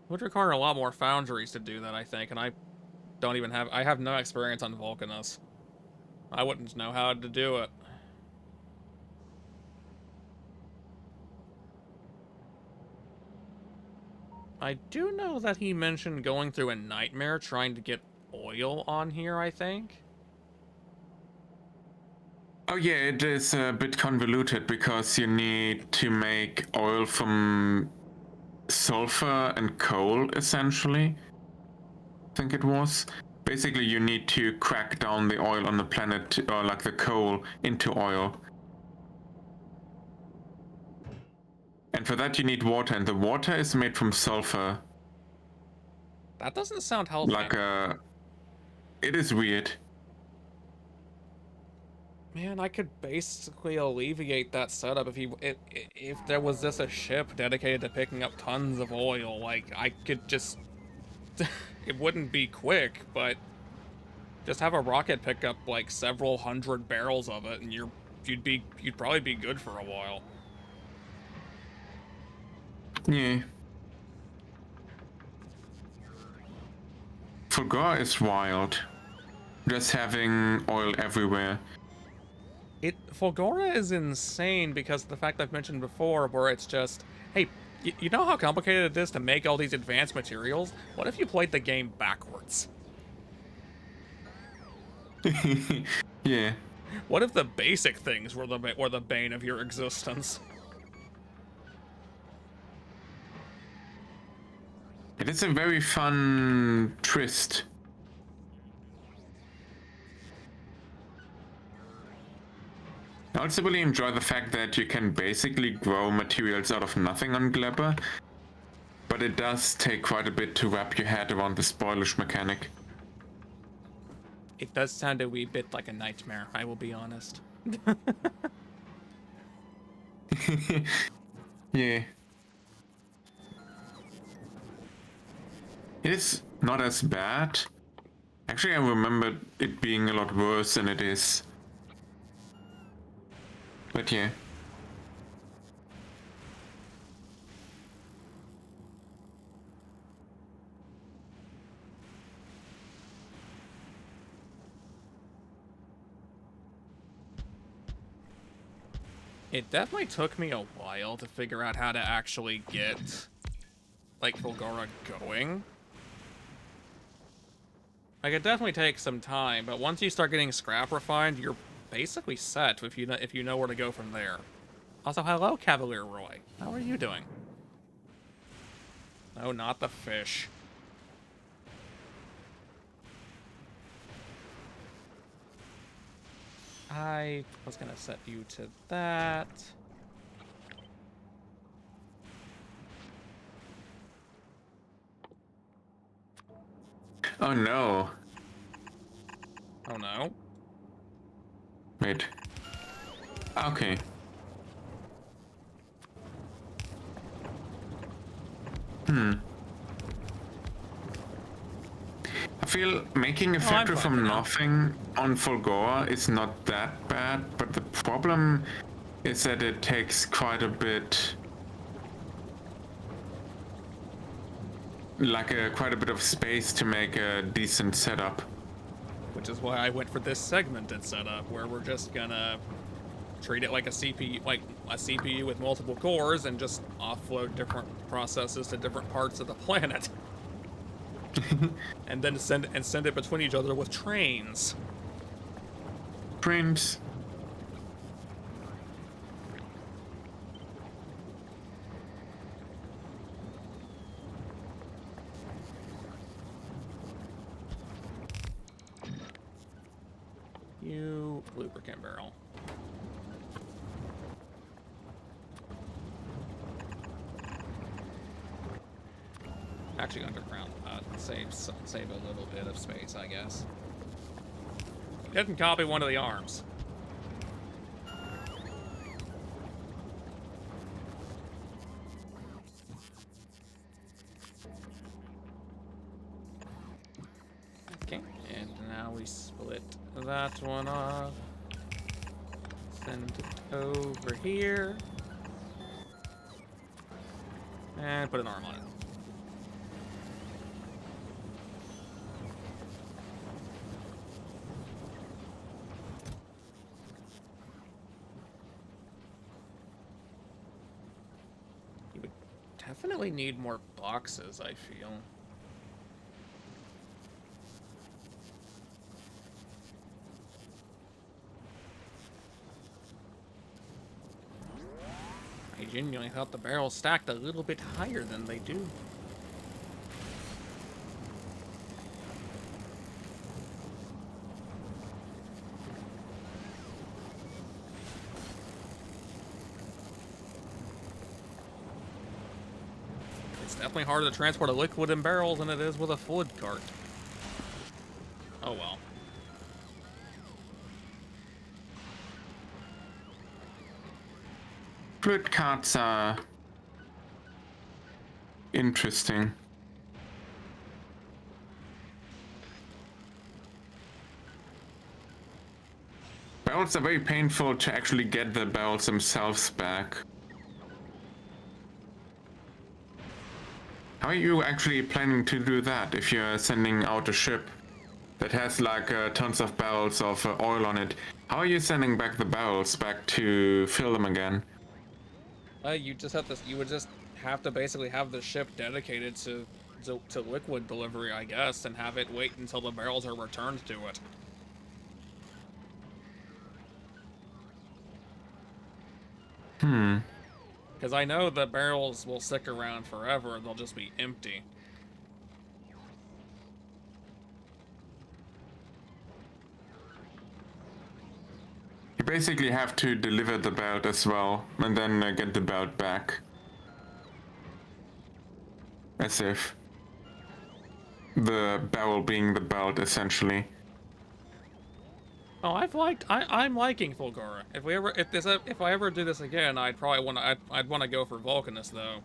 Would require a lot more foundries to do that, I think, and I have no experience on Vulcanus. I wouldn't know how to do it. I do know that he mentioned going through a nightmare trying to get oil on here, I think. Oh yeah, it is a bit convoluted because you need to make oil from sulfur and coal, essentially. I think it was. Basically, you need to crack down the oil on the planet, or like the coal, into oil. And for that you need water, and the water is made from sulfur. That doesn't sound healthy. Like it is weird. Man, I could basically alleviate that setup if there was just a ship dedicated to picking up tons of oil. Like, I could just... it wouldn't be quick, but just have a rocket pick up, like, several hundred barrels of it, and you'd probably be good for a while. Yeah. Fulgora is wild. Just having oil everywhere. Fulgora is insane because of the fact I've mentioned before, where it's just, hey, you know how complicated it is to make all these advanced materials? What if you played the game backwards? Yeah. What if the basic things were the bane of your existence? It is a very fun twist. I also really enjoy the fact that you can basically grow materials out of nothing on Glebber, but it does take quite a bit to wrap your head around the spoilage mechanic. It does sound a wee bit like a nightmare, I will be honest. Yeah. It is not as bad. Actually, I remember it being a lot worse than it is. But yeah. It definitely took me a while to figure out how to actually get, like, Fulgora going. Like, it definitely takes some time, but once you start getting scrap refined, you're basically set if you know where to go from there. Also, hello, Cavalier Roy. How are you doing? No, not the fish. I was gonna set you to that. Oh no. Oh no. Wait. Okay. I feel making a factory fine for from now. nothing on Fulgora is not that bad, but the problem is that it takes quite a bit, quite a bit of space to make a decent setup. Which is why I went for this segmented setup, where we're just gonna treat it like a CPU with multiple cores and just offload different processes to different parts of the planet. And then send it between each other with trains. Trains. You lubricant barrel. Actually, underground saves save a little bit of space, I guess. Didn't copy one of the arms. Okay, and now we split that one off. Send it over here. And put an arm on it. You would definitely need more boxes, I feel. I genuinely thought the barrels stacked a little bit higher than they do. It's definitely harder to transport a liquid in barrels than it is with a fluid cart. Oh well. fluid carts are interesting. Barrels are very painful to actually get the barrels themselves back. How are you actually planning to do that if you're sending out a ship that has like tons of barrels of oil on it? How are you sending back the barrels back to fill them again? You just have to. You would just have to basically have the ship dedicated to liquid delivery, I guess, and have it wait until the barrels are returned to it. Because I know the barrels will stick around forever. They'll just be empty. You basically have to deliver the belt as well, and then get the belt back. As if the barrel being the belt, essentially. Oh, I'm liking Fulgora. If I ever do this again, I'd want to go for Vulcanus though.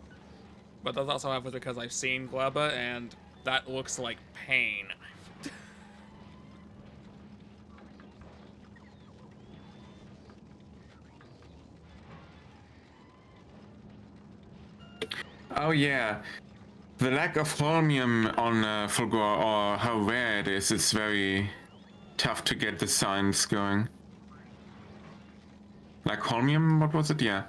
But that also happens because I've seen Gleba and that looks like pain. Oh yeah, the lack of chromium on Fulgor, or how rare it is very tough to get the science going. Like chromium, what was it? Yeah.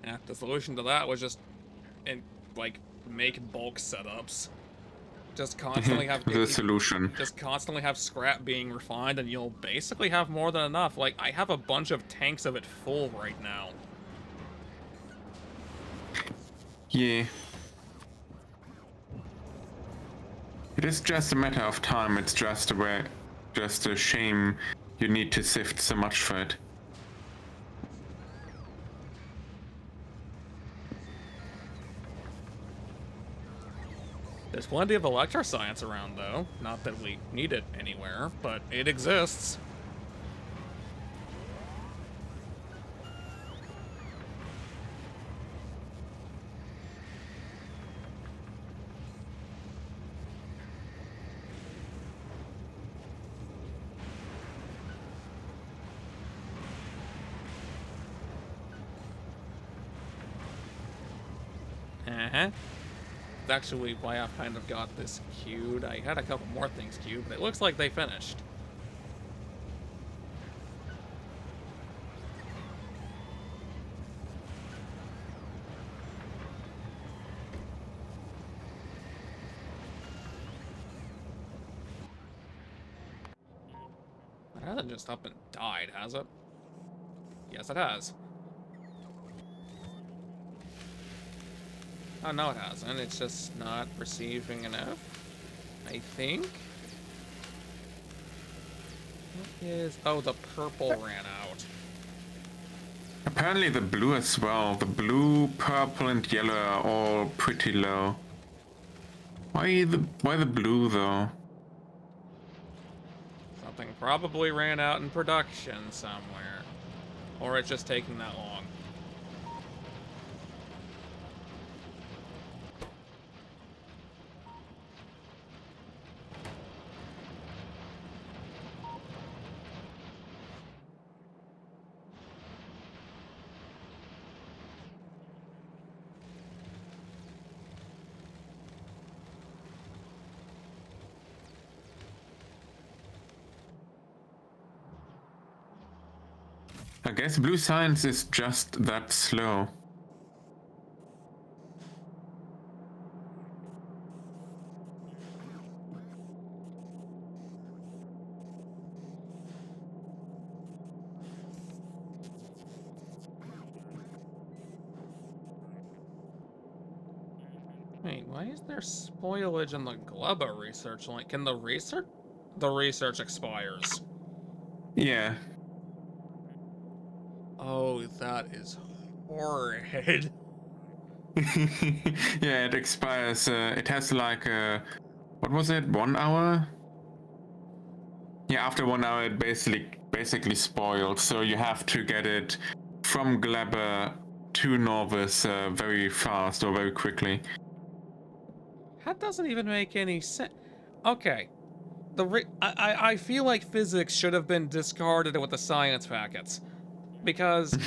Yeah, the solution to that was just, like, make bulk setups. Just constantly have The solution. just constantly have scrap being refined, and you'll basically have more than enough. Like, I have a bunch of tanks of it full right now. Yeah. It is just a matter of time. It's just a shame you need to sift so much for it. There's plenty of electroscience around, though. Not that we need it anywhere, but it exists. Uh-huh. That's actually why I've kind of got this queued. I had a couple more things queued, but it looks like they finished. It hasn't just up and died, has it? Yes, it has. Oh, no, it hasn't. It's just not receiving enough, I think. What is... Oh, the purple ran out. Apparently the blue as well. The blue, purple, and yellow are all pretty low. Why the blue though? Something probably ran out in production somewhere. Or it's just taking that long. I guess blue science is just that slow. Wait, why is there spoilage in the Gleba research link? Can the research... The research expires. Yeah. Oh, that is horrid. Yeah, it expires. It has like what was it? 1 hour? Yeah, after 1 hour it basically spoiled, so you have to get it from Glabber to Norvis very fast or very quickly. That doesn't even make any sense. Okay. I feel like physics should have been discarded with the science packets. Because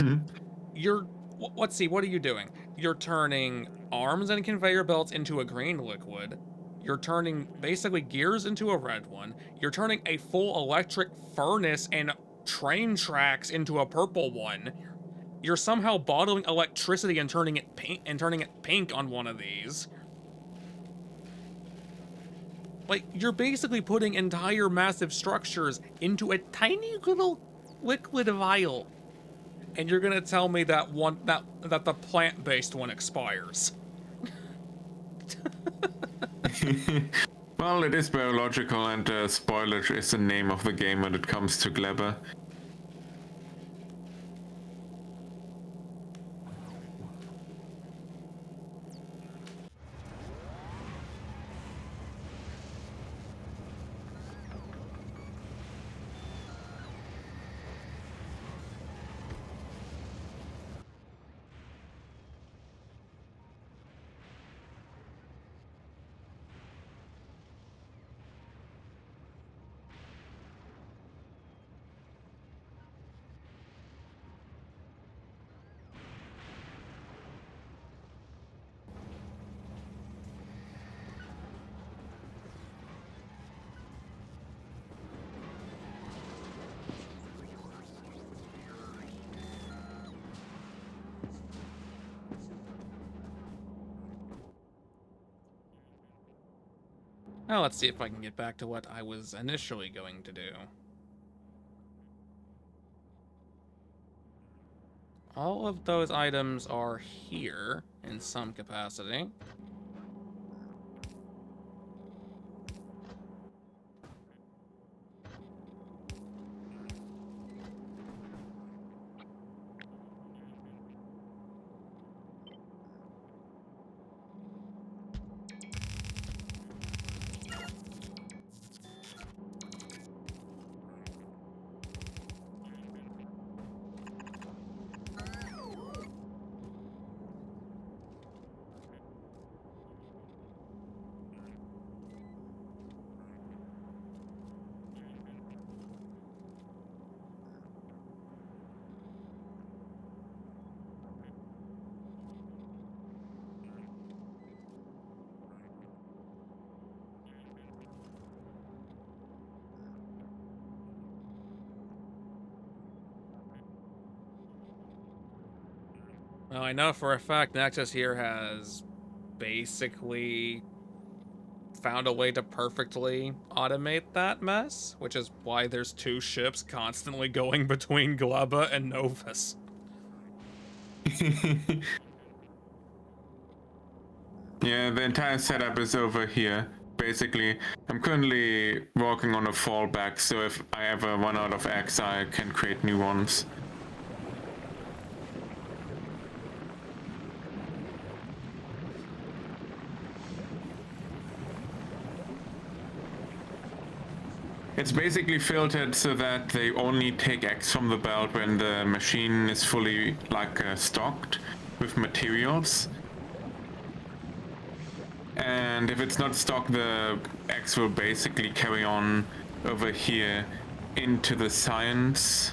let's see, what are you doing? You're turning arms and conveyor belts into a green liquid. You're turning basically gears into a red one. You're turning a full electric furnace and train tracks into a purple one. You're somehow bottling electricity and turning it pink on one of these. Like, you're basically putting entire massive structures into a tiny little liquid vial. And you're gonna tell me that that the plant-based one expires. Well, it is biological, and spoilage is the name of the game when it comes to Glabber. Now let's see if I can get back to what I was initially going to do. All of those items are here in some capacity. Well, I know for a fact Nexus here has basically found a way to perfectly automate that mess, which is why there's two ships constantly going between Gleba and Novus. Yeah, the entire setup is over here. Basically, I'm currently working on a fallback, so if I ever run out of eggs, I can create new ones. It's basically filtered so that they only take eggs from the belt when the machine is fully stocked with materials. And if it's not stocked, the eggs will basically carry on over here into the science.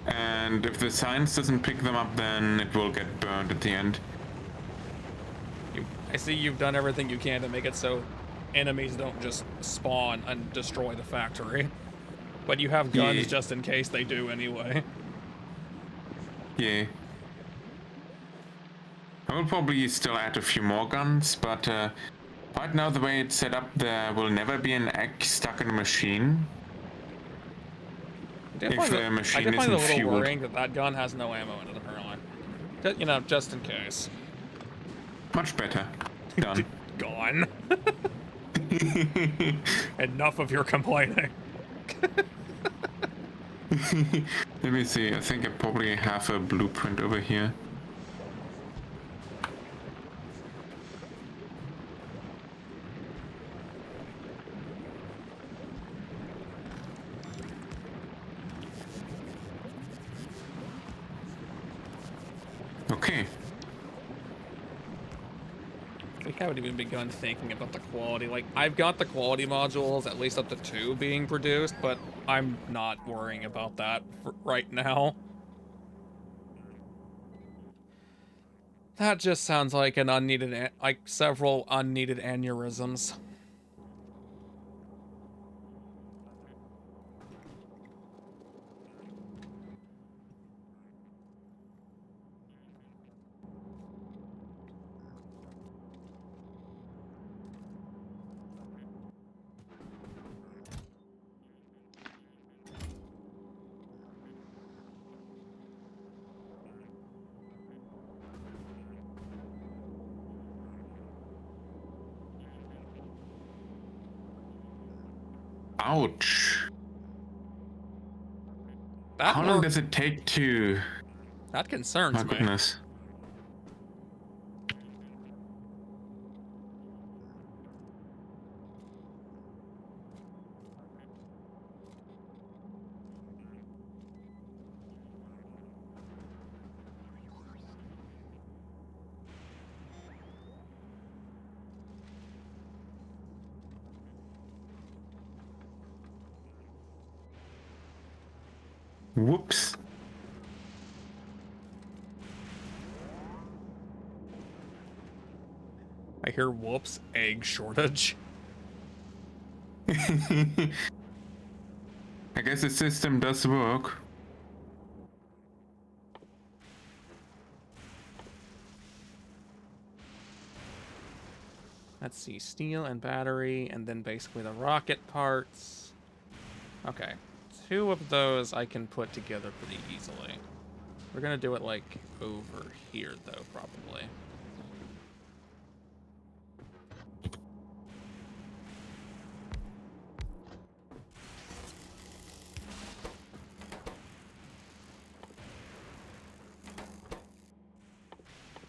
And if the science doesn't pick them up, then it will get burned at the end. I see you've done everything you can to make it so enemies don't just spawn and destroy the factory. But you have guns just in case they do anyway. Yeah. I will probably still add a few more guns, but right now the way it's set up, there will never be an egg stuck in a machine. If the machine I did find it a isn't little fueled. worrying that gun has no ammo in it, apparently. You know, just in case. Much better. Done. Gone. Enough of your complaining. Let me see, I think I probably have a blueprint over here. Okay. We haven't even begun thinking about the quality. Like, I've got the quality modules, at least up to 2 being produced, but I'm not worrying about that right now. That just sounds like an unneeded, like several unneeded aneurysms. Ouch. That How long does it take to... That concerns My me. goodness. Whoops. I hear whoops, egg shortage. I guess the system does work. Let's see, steel and battery, and then basically the rocket parts. Okay, 2 of those I can put together pretty easily. We're gonna do it like over here though, probably.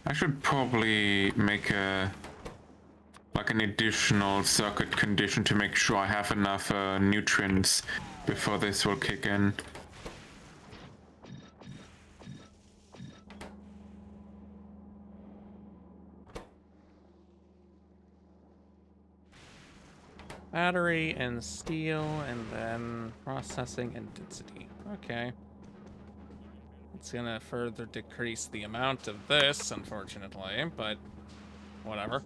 I should probably make a like an additional circuit condition to make sure I have enough nutrients before this will kick in. Battery and steel, and then processing and density. Okay. It's gonna further decrease the amount of this, unfortunately, but whatever.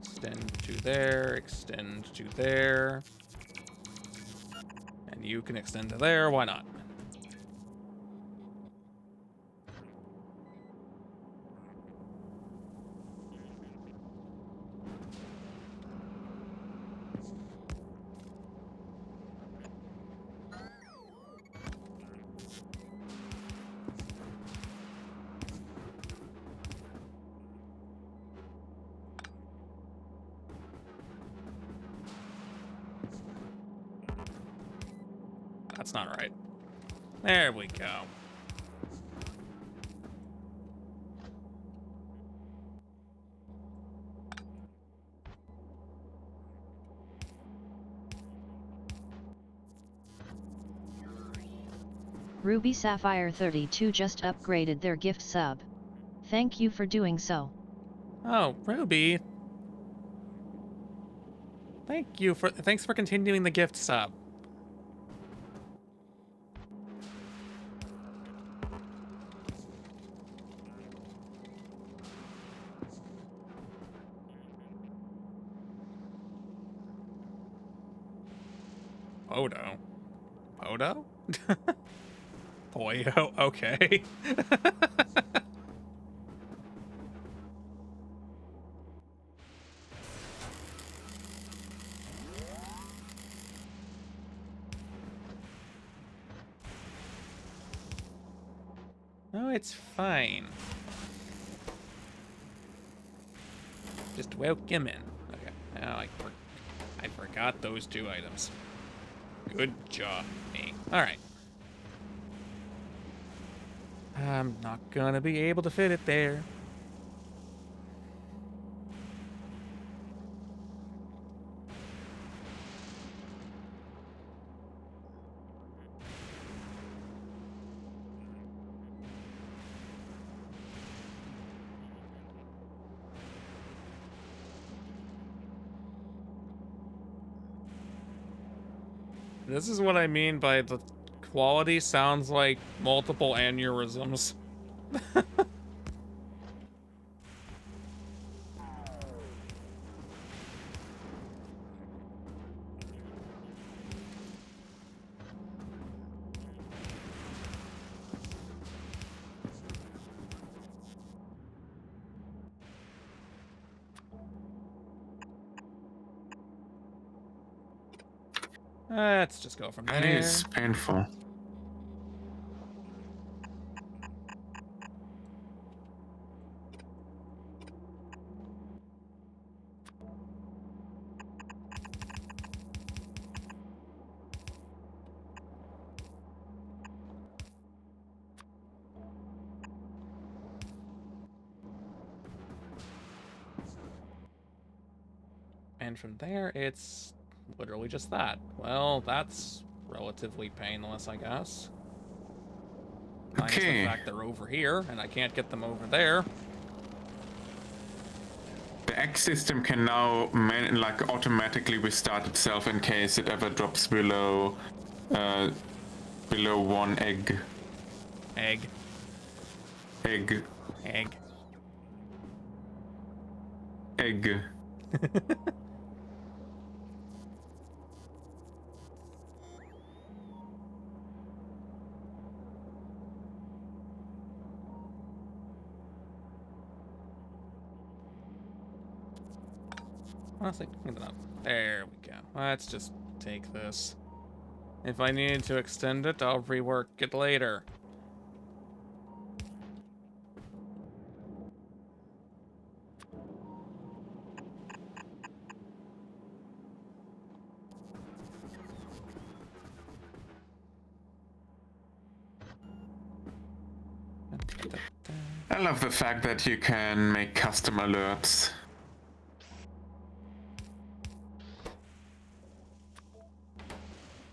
Extend to there, extend to there. And you can extend to there, why not? That's not right. There we go. Ruby Sapphire 32 just upgraded their gift sub. Thank you for doing so. Oh, Ruby. Thanks for continuing the gift sub. Podo. Podo? Poyo, okay. No, it's fine. Just welcome in. Okay, now I forgot those 2 items. Good job, me. Alright. I'm not gonna be able to fit it there. This is what I mean by the quality sounds like multiple aneurysms. Let's just go from That there. is painful. And from there, it's literally just that. Well, that's relatively painless, I guess. Minus the Okay. fact they're over here, and I can't get them over there. The X system can now like automatically restart itself in case it ever drops below below 1 egg. Egg. Egg. Egg. Egg. Honestly, clean it up. There we go. Let's just take this. If I need to extend it, I'll rework it later. I love the fact that you can make custom alerts.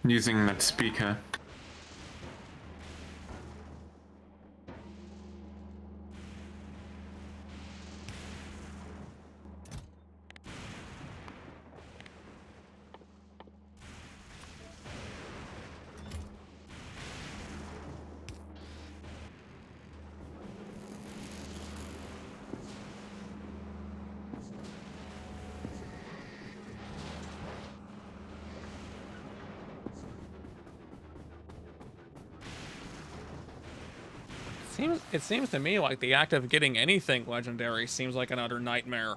Using that speaker. It seems to me like the act of getting anything legendary seems like an utter nightmare.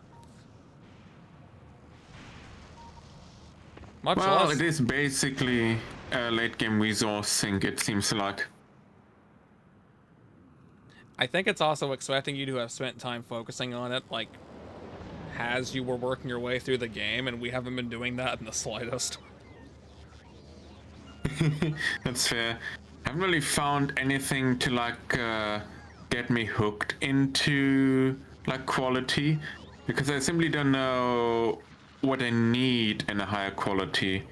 Much Well, less. it is basically a late game resource sink, it seems like. I think it's also expecting you to have spent time focusing on it, like, as you were working your way through the game, and we haven't been doing that in the slightest. That's fair. I haven't really found anything to like get me hooked into like quality because I simply don't know what I need in a higher quality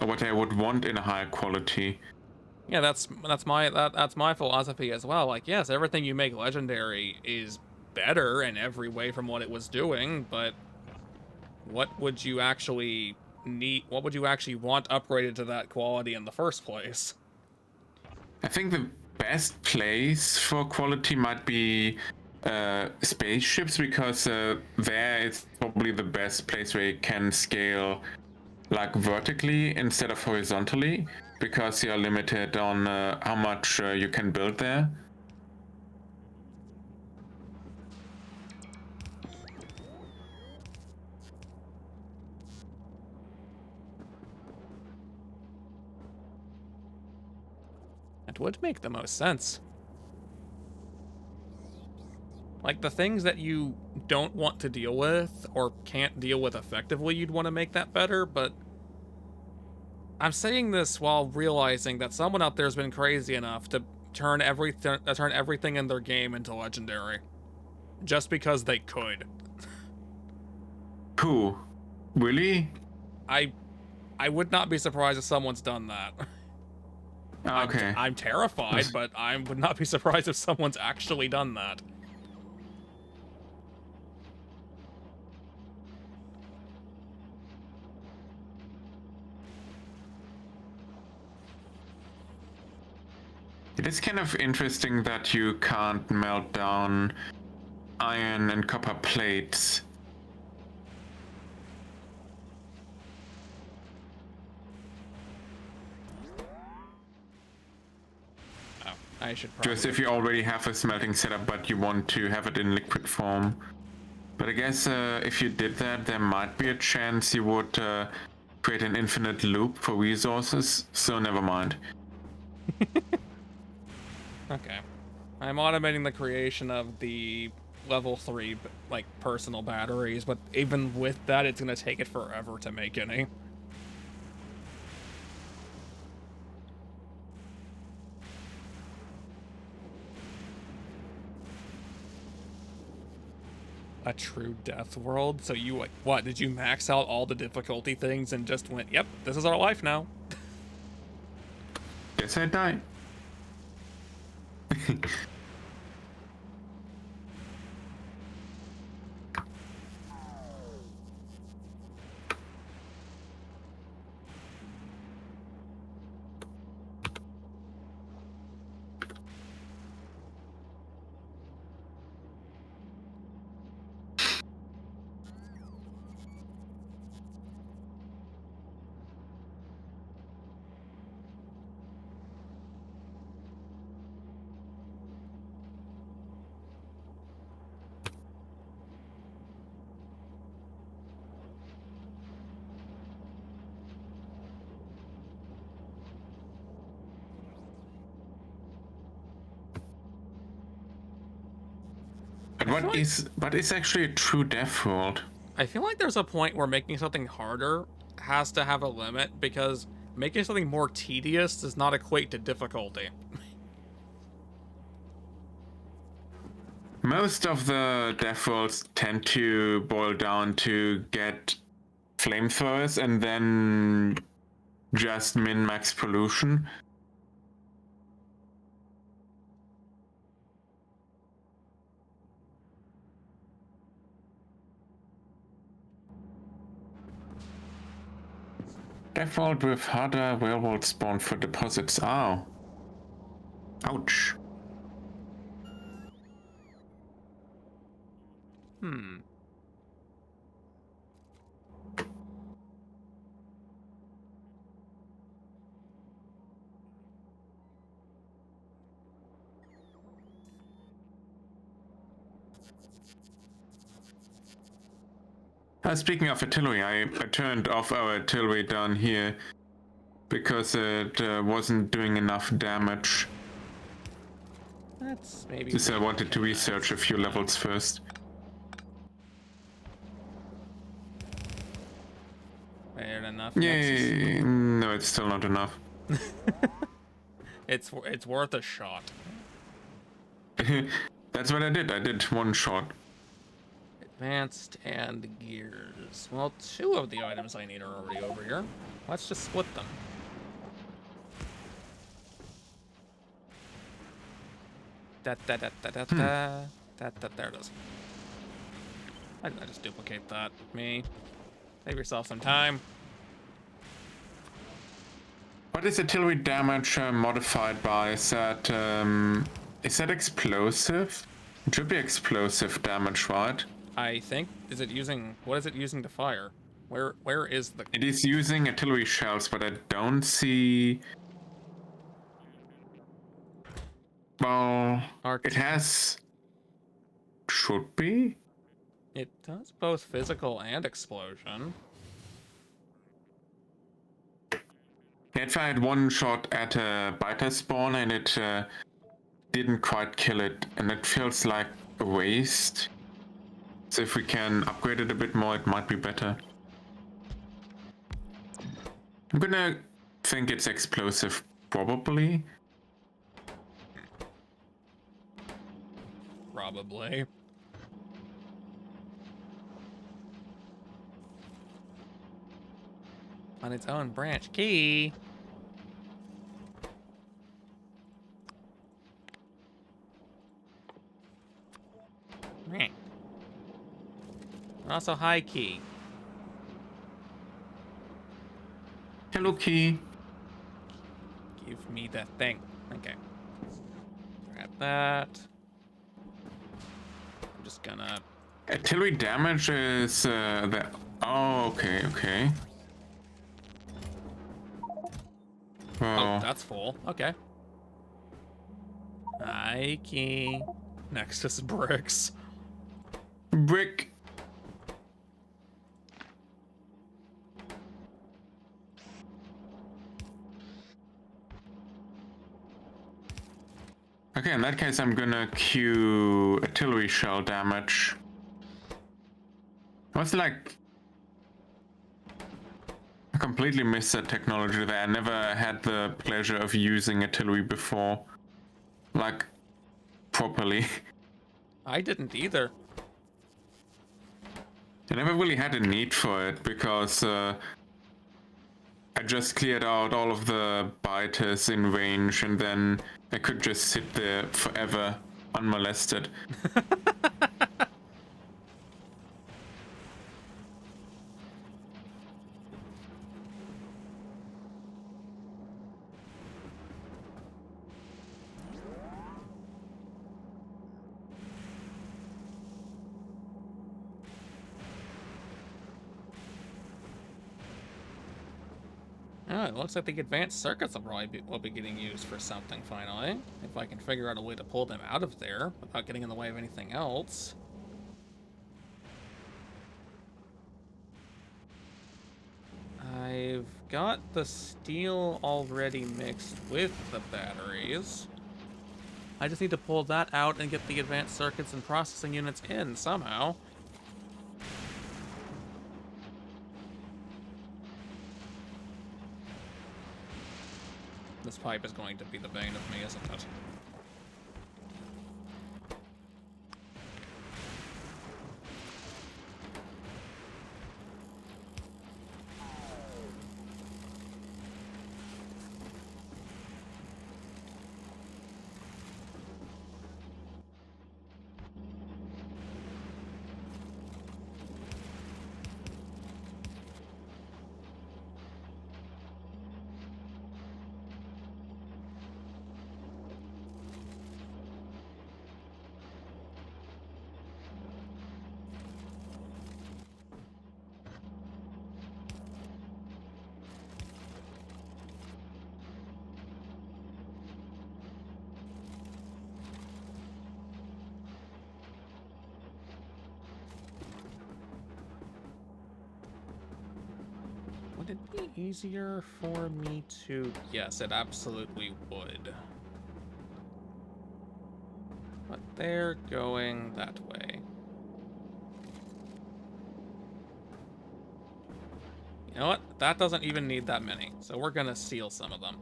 or what I would want in a higher quality. Yeah, that's my philosophy as well. Like, yes, everything you make legendary is better in every way from what it was doing, but what would you actually need? What would you actually want upgraded to that quality in the first place? I think the best place for quality might be spaceships because there it's probably the best place where you can scale like vertically instead of horizontally because you're limited on how much you can build there. It would make the most sense. Like, the things that you don't want to deal with or can't deal with effectively, you'd want to make that better, but I'm saying this while realizing that someone out there has been crazy enough to turn everything in their game into legendary. Just because they could. Who? Really? I would not be surprised if someone's done that. Okay. I'm terrified, but I would not be surprised if someone's actually done that. It is kind of interesting that you can't melt down iron and copper plates. Oh, I should probably... Just if you already have a smelting setup, but you want to have it in liquid form. But I guess if you did that, there might be a chance you would create an infinite loop for resources, so never mind. Okay. I'm automating the creation of the level 3, like, personal batteries, but even with that, it's gonna take it forever to make any. A true death world? So you, like, what, did you max out all the difficulty things and just went, yep, this is our life now? Guess I died. What is actually a true death world? I feel like there's a point where making something harder has to have a limit, because making something more tedious does not equate to difficulty. Most of the death worlds tend to boil down to get flamethrowers and then just min-max pollution. Death world with harder railroad spawn for deposits. Oh. Ouch. Speaking of artillery, I turned off our artillery down here because it wasn't doing enough damage. That's maybe... So I wanted to research a few levels first. Fair enough. Yay! No, it's still not enough. It's worth a shot. That's what I did. I did one shot. Advanced and gears. Well, 2 of the items I need are already over here. Let's just split them. There it is. Why did I just duplicate that? Me. Save yourself some time. What is artillery damage modified by? Is that explosive? It should be explosive damage, right? I think. Is it using... What is it using to fire? Where is the... It is using artillery shells, but I don't see... Well, it has... Should be? It does both physical and explosion. If I had one shot at a biter spawn and it didn't quite kill it, and it feels like a waste. So if we can upgrade it a bit more, it might be better. I'm gonna think it's explosive, probably. Probably. On its own branch. Key! Meh. Also high key. Hello, key. Give me the thing. Okay. Grab that. I'm just gonna... Artillery damage is the... Oh, okay, okay. Oh, Oh, that's full. Okay. Ikey. Next is bricks. brick. Okay, in that case, I'm gonna queue artillery shell damage. Was like... I completely missed that technology there. I never had the pleasure of using artillery before. Like, properly. I didn't either. I never really had a need for it because I just cleared out all of the biters in range and then I could just sit there forever unmolested. Oh, it looks like the advanced circuits will be getting used for something finally. If I can figure out a way to pull them out of there without getting in the way of anything else. I've got the steel already mixed with the batteries. I just need to pull that out and get the advanced circuits and processing units in somehow. This pipe is going to be the bane of me, isn't it? Would it be easier for me to... Yes, it absolutely would. But they're going that way. You know what? That doesn't even need that many, so we're gonna seal some of them.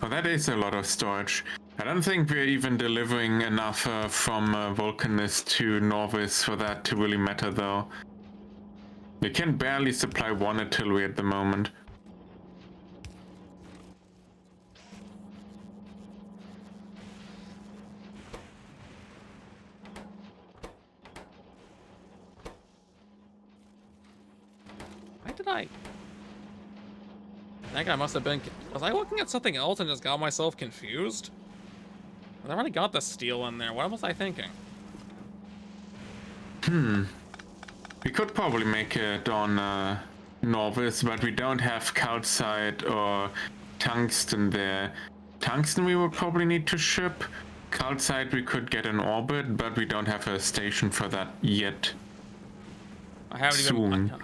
Oh, that is a lot of storage. I don't think we're even delivering enough from Vulcanist to Norvis for that to really matter, though. We can barely supply one artillery at the moment. Why did I think I must have been... Was I looking at something else and just got myself confused? I already got the steel in there. What was I thinking? We could probably make it on Norvis, but we don't have calcite or tungsten there. Tungsten we would probably need to ship. Calcite we could get in orbit, but we don't have a station for that yet. I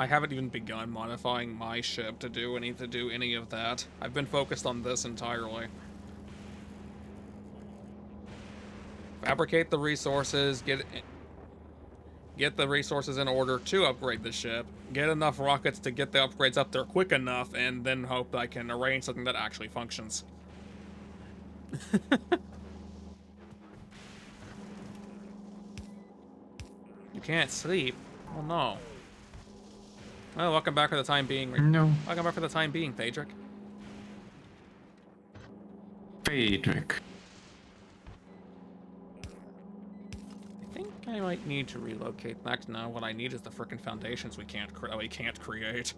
haven't even begun modifying my ship to do any of that. I've been focused on this entirely. Fabricate the resources, get the resources in order to upgrade the ship, get enough rockets to get the upgrades up there quick enough, and then hope I can arrange something that actually functions. You can't sleep? Oh no. Well, welcome back for the time being. No. Welcome back for the time being, Phaedric. Phaedric. I think I might need to relocate back. Now what I need is the frickin' foundations we can't create.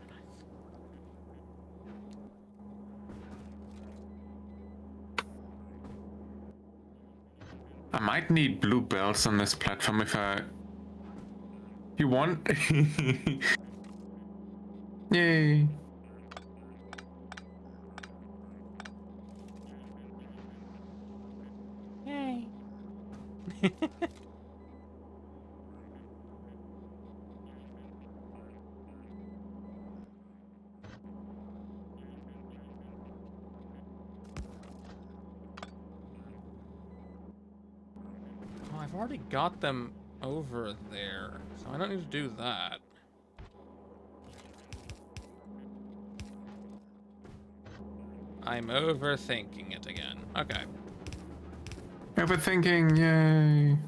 I might need blue bells on this platform if I... You want? Yay. Yay. Oh, I've already got them over there, so I don't need to do that. I'm overthinking it again. Okay. Overthinking, yay.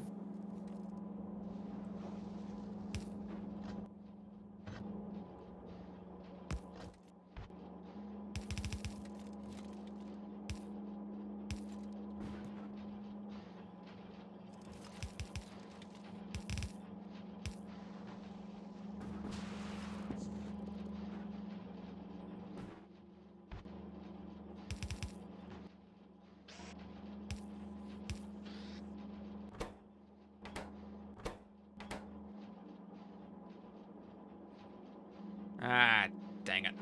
Ah, dang it.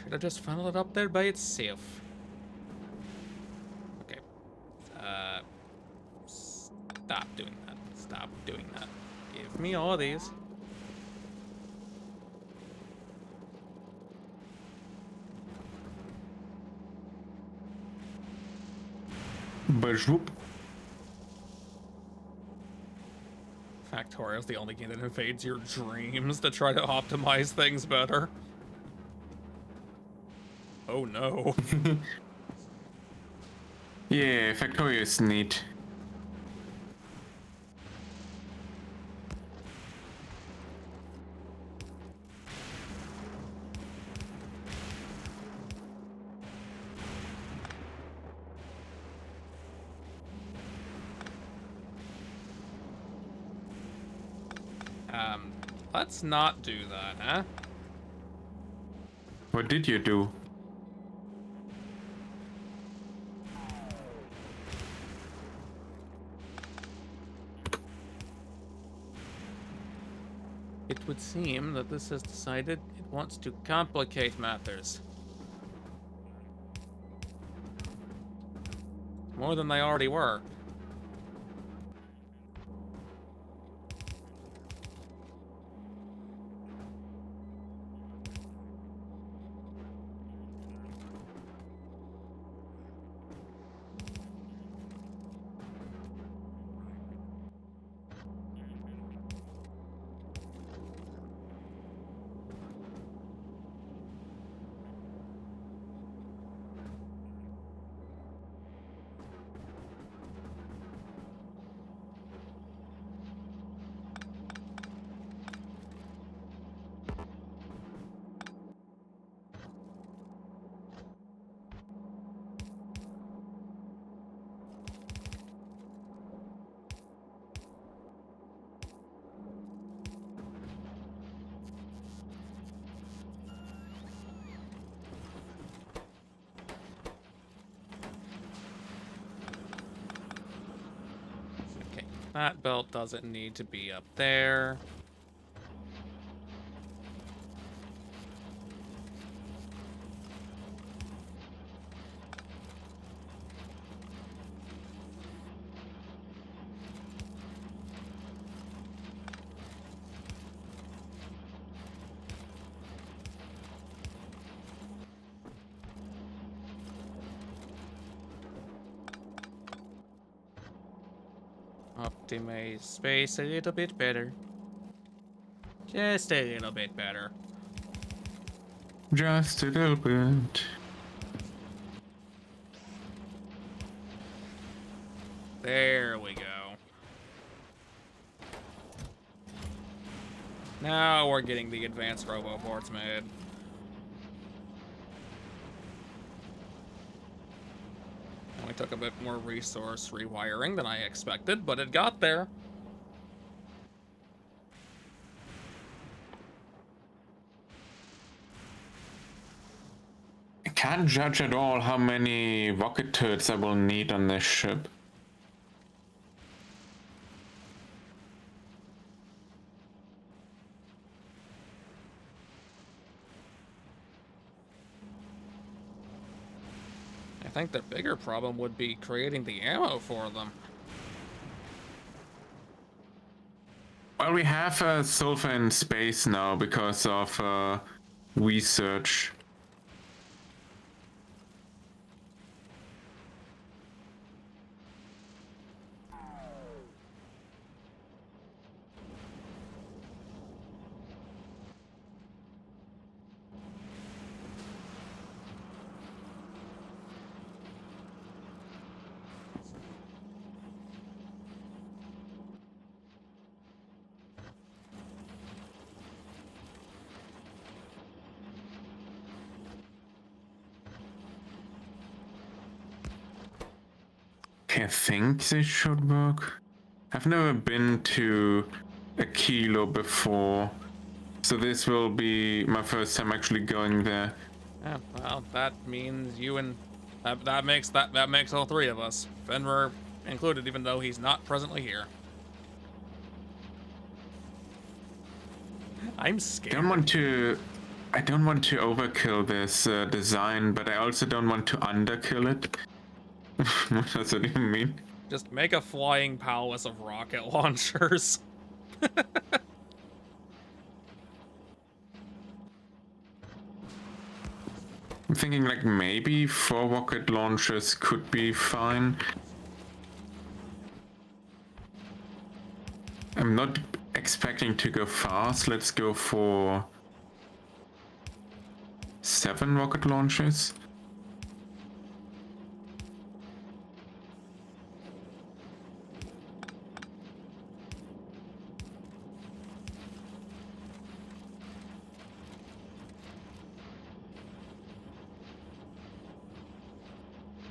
Should have just funneled it up there by itself. Okay. Stop doing that. Stop doing that. Give me all these. Bajwoop. Factorio is the only game that invades your dreams to try to optimize things better. Oh no. Yeah, Factorio is neat. Let's not do that, huh? What did you do? It would seem that this has decided it wants to complicate matters. More than they already were. That belt doesn't need to be up there. optimize space a little bit better. Just a little bit better. Just a little bit. There we go. Now we're getting the advanced roboports made. Only took a bit more resource rewiring than I expected, but it got there. I can't judge at all how many rocket turrets I will need on this ship. I think the bigger problem would be creating the ammo for them. Well, we have sulfur in space now because of research. I think this should work. I've never been to a kilo before, so this will be my first time actually going there. Yeah, well, that means you and that makes all three of us, Fenrir included, even though he's not presently here. I'm scared. I don't want to overkill this design, but I also don't want to underkill it. What does that even mean? Just make a flying palace of rocket launchers. I'm thinking like maybe 4 rocket launchers could be fine. I'm not expecting to go fast. Let's go for 7 rocket launchers.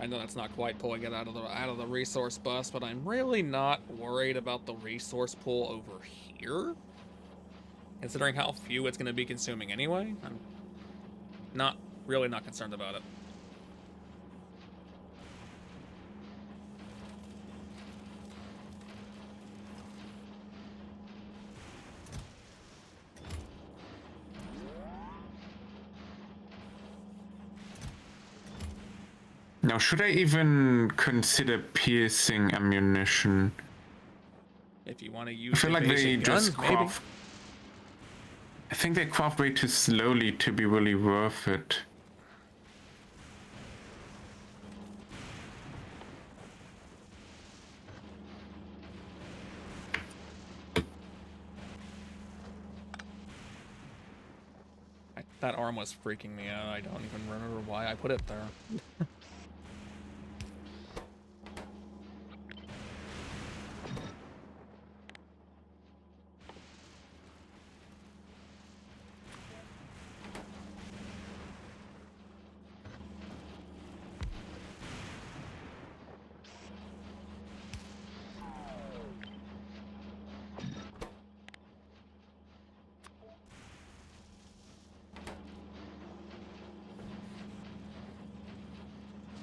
I know that's not quite pulling it out of the resource bus, but I'm really not worried about the resource pool over here. Considering how few it's going to be consuming anyway, I'm not concerned about it. Now, should I even consider piercing ammunition? If you want to use I feel like they just guns, maybe. craft. I think they craft way too slowly to be really worth it. That arm was freaking me out. I don't even remember why I put it there.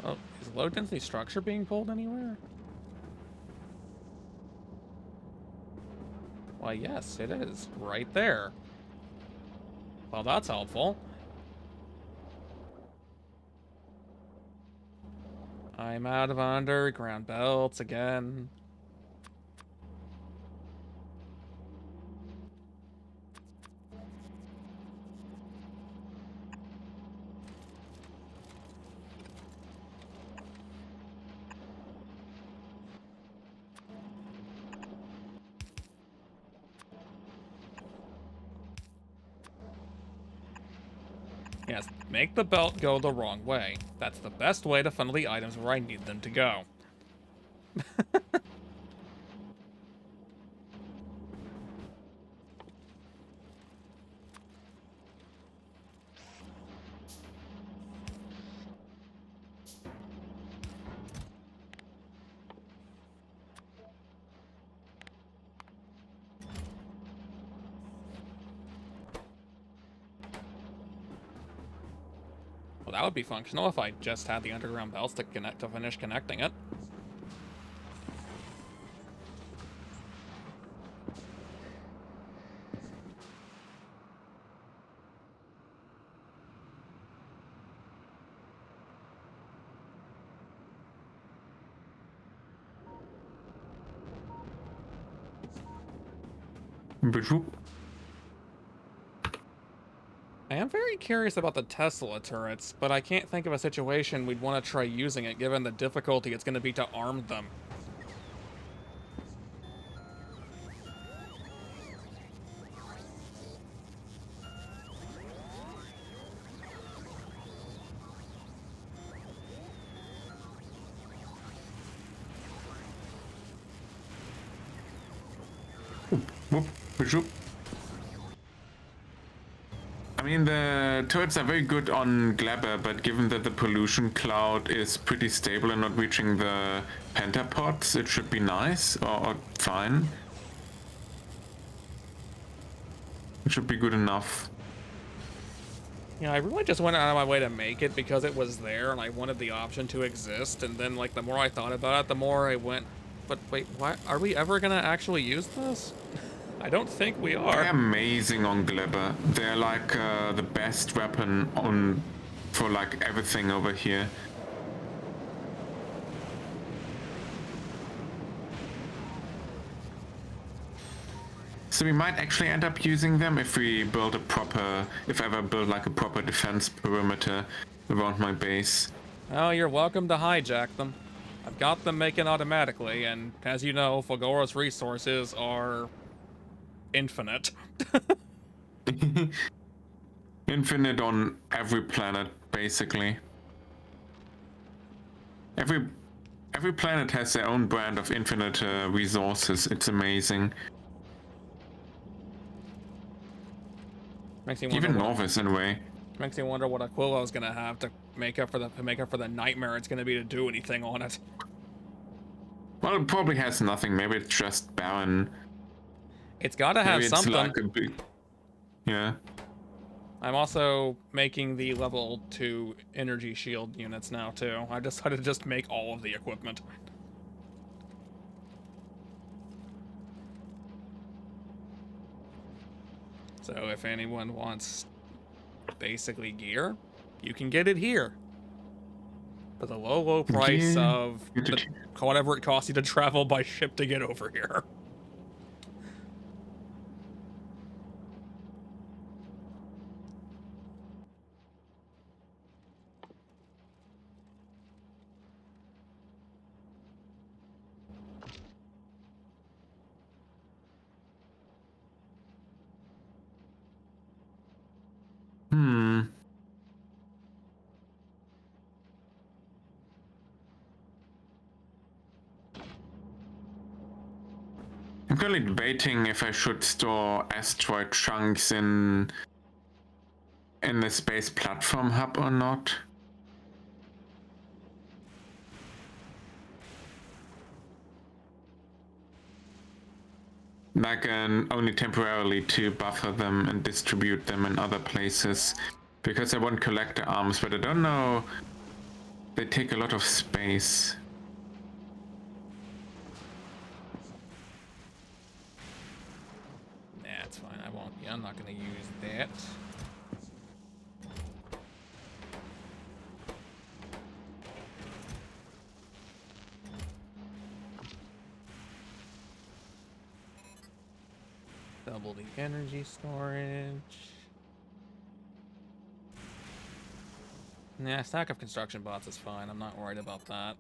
Oh, is low density structure being pulled anywhere? Why, yes, it is. Right there. Well, that's helpful. I'm out of underground belts again. Yes, make the belt go the wrong way. That's the best way to funnel the items where I need them to go. Well, that would be functional if I just had the underground belts to finish connecting it. Boop. I am very curious about the Tesla turrets, but I can't think of a situation we'd want to try using it given the difficulty it's going to be to arm them. Whoop, boop. I mean, the turrets are very good on Glabber, but given that the pollution cloud is pretty stable and not reaching the pentapods, it should be nice, or fine. It should be good enough. Yeah, I really just went out of my way to make it because it was there and I wanted the option to exist, and then, like, the more I thought about it, the more I went, but wait, why? Are we ever gonna actually use this? I don't think we They're are. amazing on Glabber. They're like the best weapon on for like everything over here. So we might actually end up using them if we build a proper, if I ever build like a proper defense perimeter around my base. Oh, you're welcome to hijack them. I've got them making automatically, and as you know, Fulgora's resources are infinite. Infinite on every planet, basically. Every planet has their own brand of infinite resources. It's amazing. Makes me wonder Even what, Norvis, in a way. makes me wonder what Aquila's gonna have to make up for the nightmare it's gonna be to do anything on it. Well, it probably has nothing. Maybe it's just barren. It's gotta have Maybe it's something. like a big... Yeah. I'm also making the level 2 energy shield units now, too. I decided to just make all of the equipment. So if anyone wants basically gear, you can get it here. For the low, low price Yeah. of whatever it costs you to travel by ship to get over here. Hmm. I'm currently debating if I should store asteroid chunks in the space platform hub or not. Like only temporarily to buffer them and distribute them in other places. Because I want collector arms, but I don't know. They take a lot of space. Nah, it's fine. I won't. Yeah, I'm not gonna use that. Double the energy storage. Nah, stack of construction bots is fine. I'm not worried about that.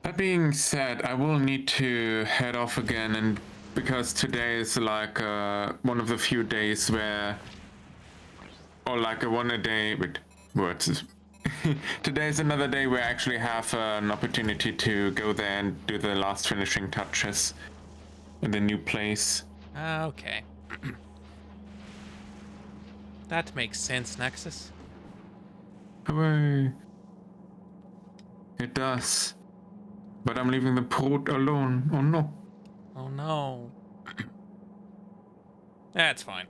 That being said, I will need to head off again, and because today is like one of the few days where, or like a one a day with words. Today is another day where I actually have an opportunity to go there and do the last finishing touches in the new place. Okay. That makes sense, Nexus. Hooray! It does. But I'm leaving the port alone. Oh no. Oh no. That's fine.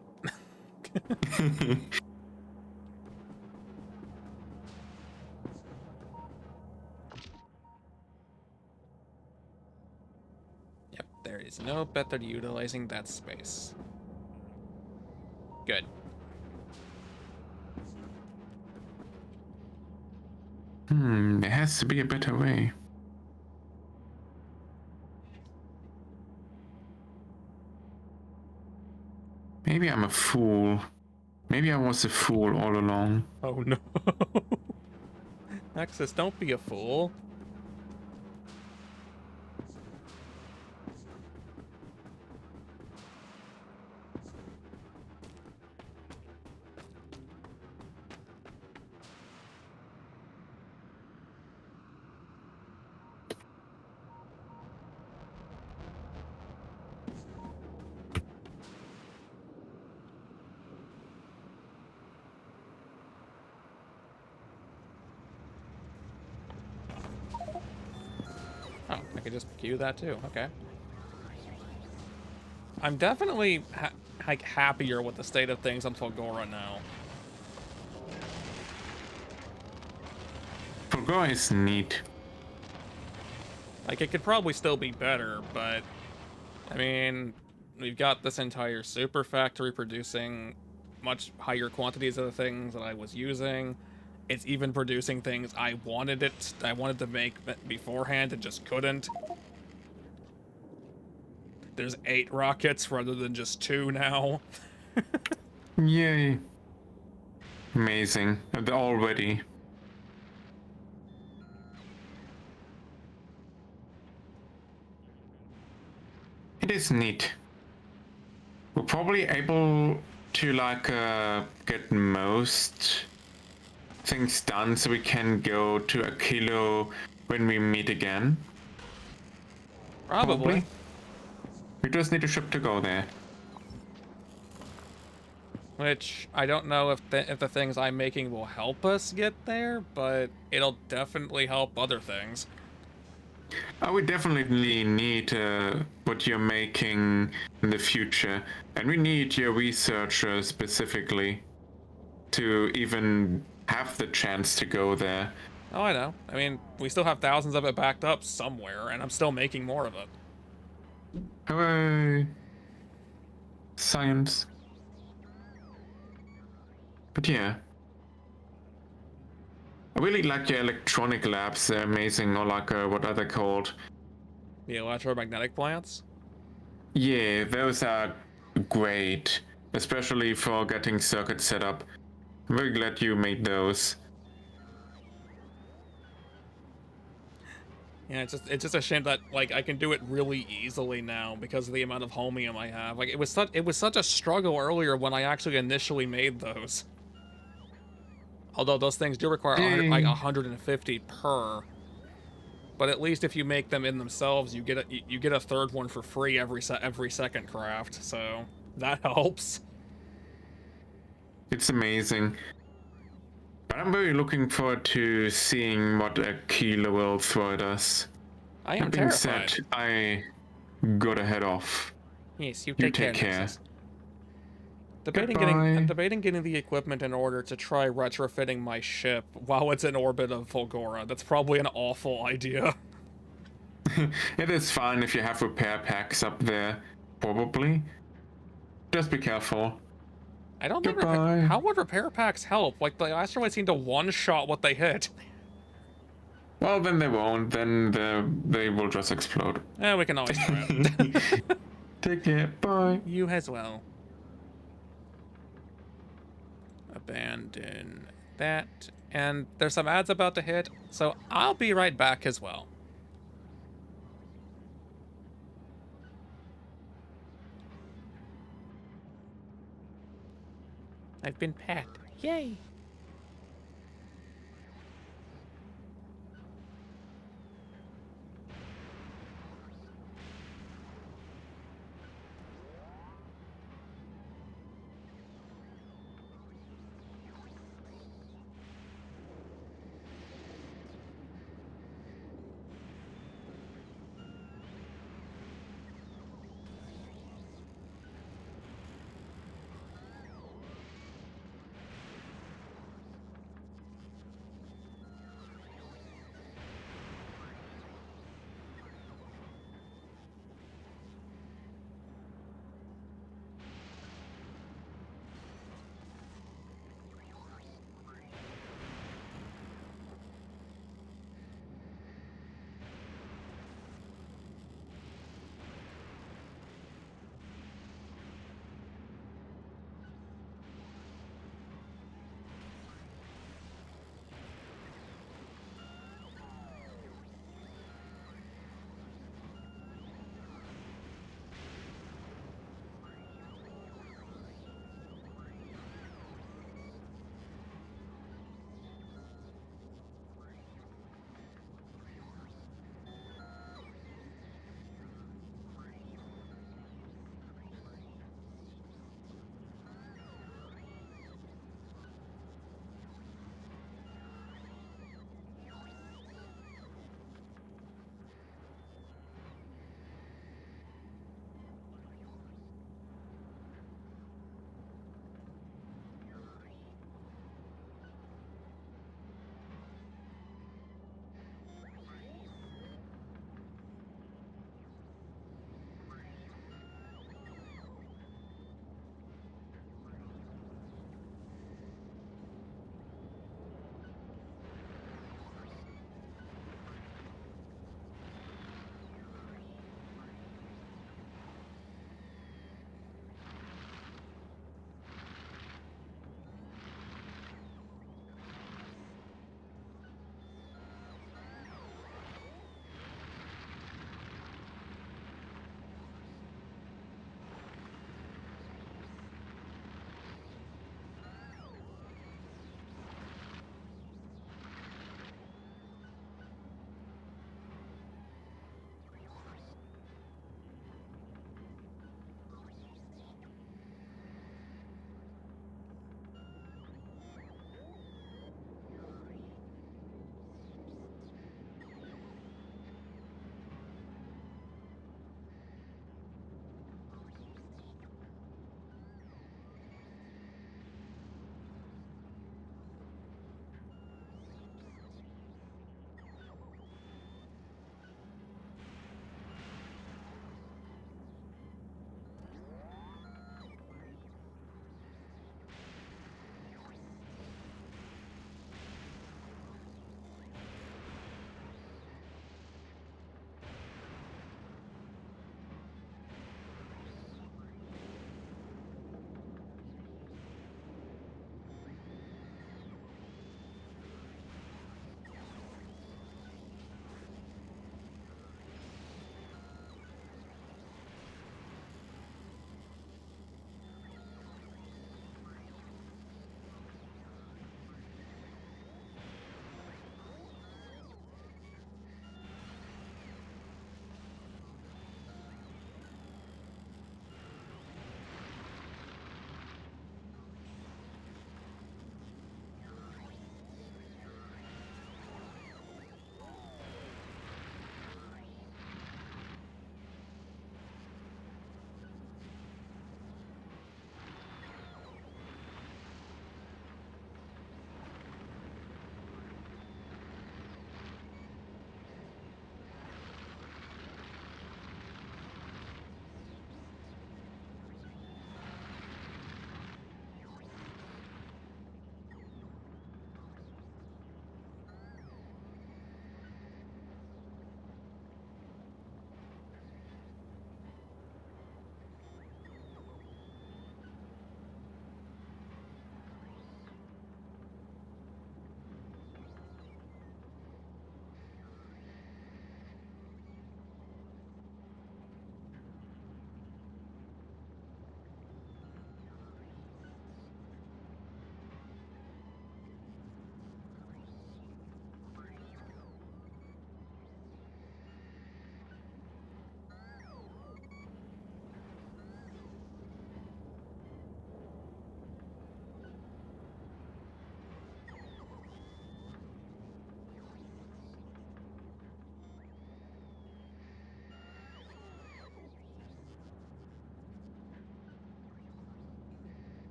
Yep, there is no better utilizing that space. Good. There has to be a better way. Maybe I'm a fool. Maybe I was a fool all along. Oh no. Nexus, don't be a fool. Oh, I could just queue that too. Okay. I'm definitely like happier with the state of things on Fulgora now. Fulgora is neat. Like, it could probably still be better, but I mean, we've got this entire super factory producing much higher quantities of the things that I was using. It's even producing things I wanted to make beforehand and just couldn't. There's 8 rockets rather than just 2 now. Yay. Amazing. And already. It is neat. We're probably able to like get most things done so we can go to a kilo when we meet again. Probably. We just need a ship to go there. Which, I don't know if the things I'm making will help us get there, but it'll definitely help other things. I would definitely need what you're making in the future, and we need your researcher specifically to even have the chance to go there. Oh, I know. I mean, we still have thousands of it backed up somewhere, and I'm still making more of it. Hooray! Science. But yeah. I really like your electronic labs, they're amazing, or like, what are they called? The electromagnetic plants? Yeah, those are great, especially for getting circuits set up. I'm very glad you made those. Yeah, it's just a shame that like I can do it really easily now because of the amount of homium I have. Like it was such a struggle earlier when I actually initially made those. Although those things do require like 150 per. But at least if you make them in themselves, you get a third one for free every second craft. So that helps. It's amazing. But I'm very looking forward to seeing what a kilo will throw at us. I am That being terrified. said, I gotta head off. Yes, you take take care. Nexus. I'm debating getting the equipment in order to try retrofitting my ship while it's in orbit of Fulgora. That's probably an awful idea. It is fine if you have repair packs up there, probably. Just be careful. I don't think how would repair packs help? Like, the asteroids seem to one-shot what they hit. Well, then they won't. Then they will just explode. Eh, we can always try it. Take care. Bye. You as well. Abandon that. And there's some ads about to hit, so I'll be right back as well. I've been pet. Yay!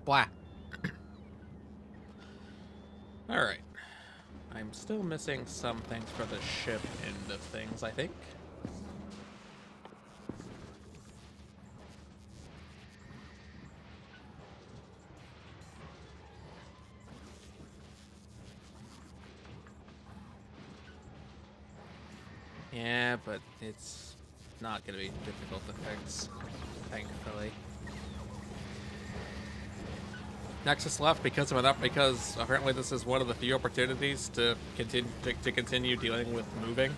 Blah. Alright. I'm still missing some things for the ship end of things, I think. Yeah, but it's not gonna be difficult to fix, thankfully. Nexus left because of that, because apparently this is one of the few opportunities to continue dealing with moving.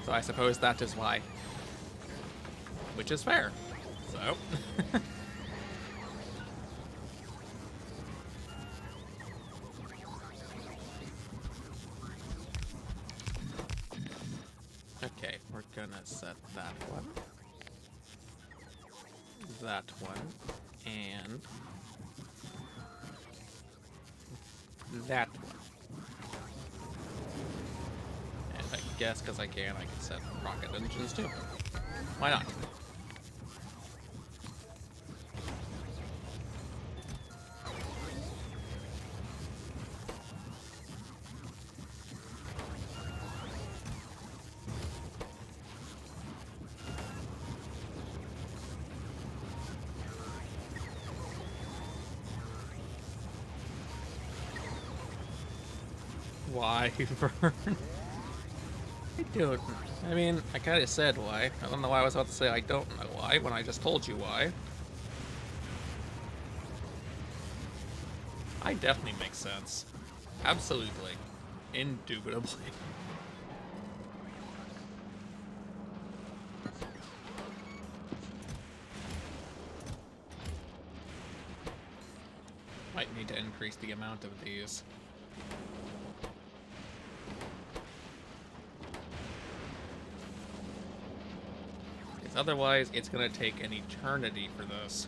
So I suppose that is why. Which is fair. So. Okay, we're gonna set that one. That one. And that one. And I guess because I can set rocket engines too. Why not? Why, Vern? I don't. I mean, I kind of said why. I don't know why I was about to say I don't know why when I just told you why. I definitely make sense. Absolutely. Indubitably. Might need to increase the amount of these. Because otherwise, it's gonna take an eternity for this.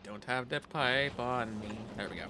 Don't have the pipe on me. There we go.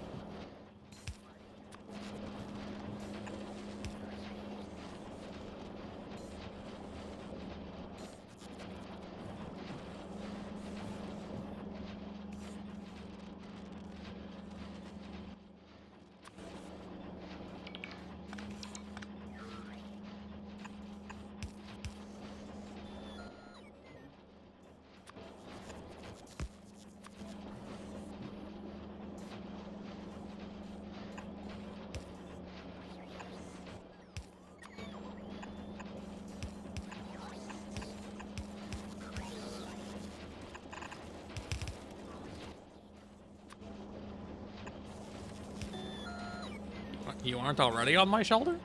You aren't already on my shoulder?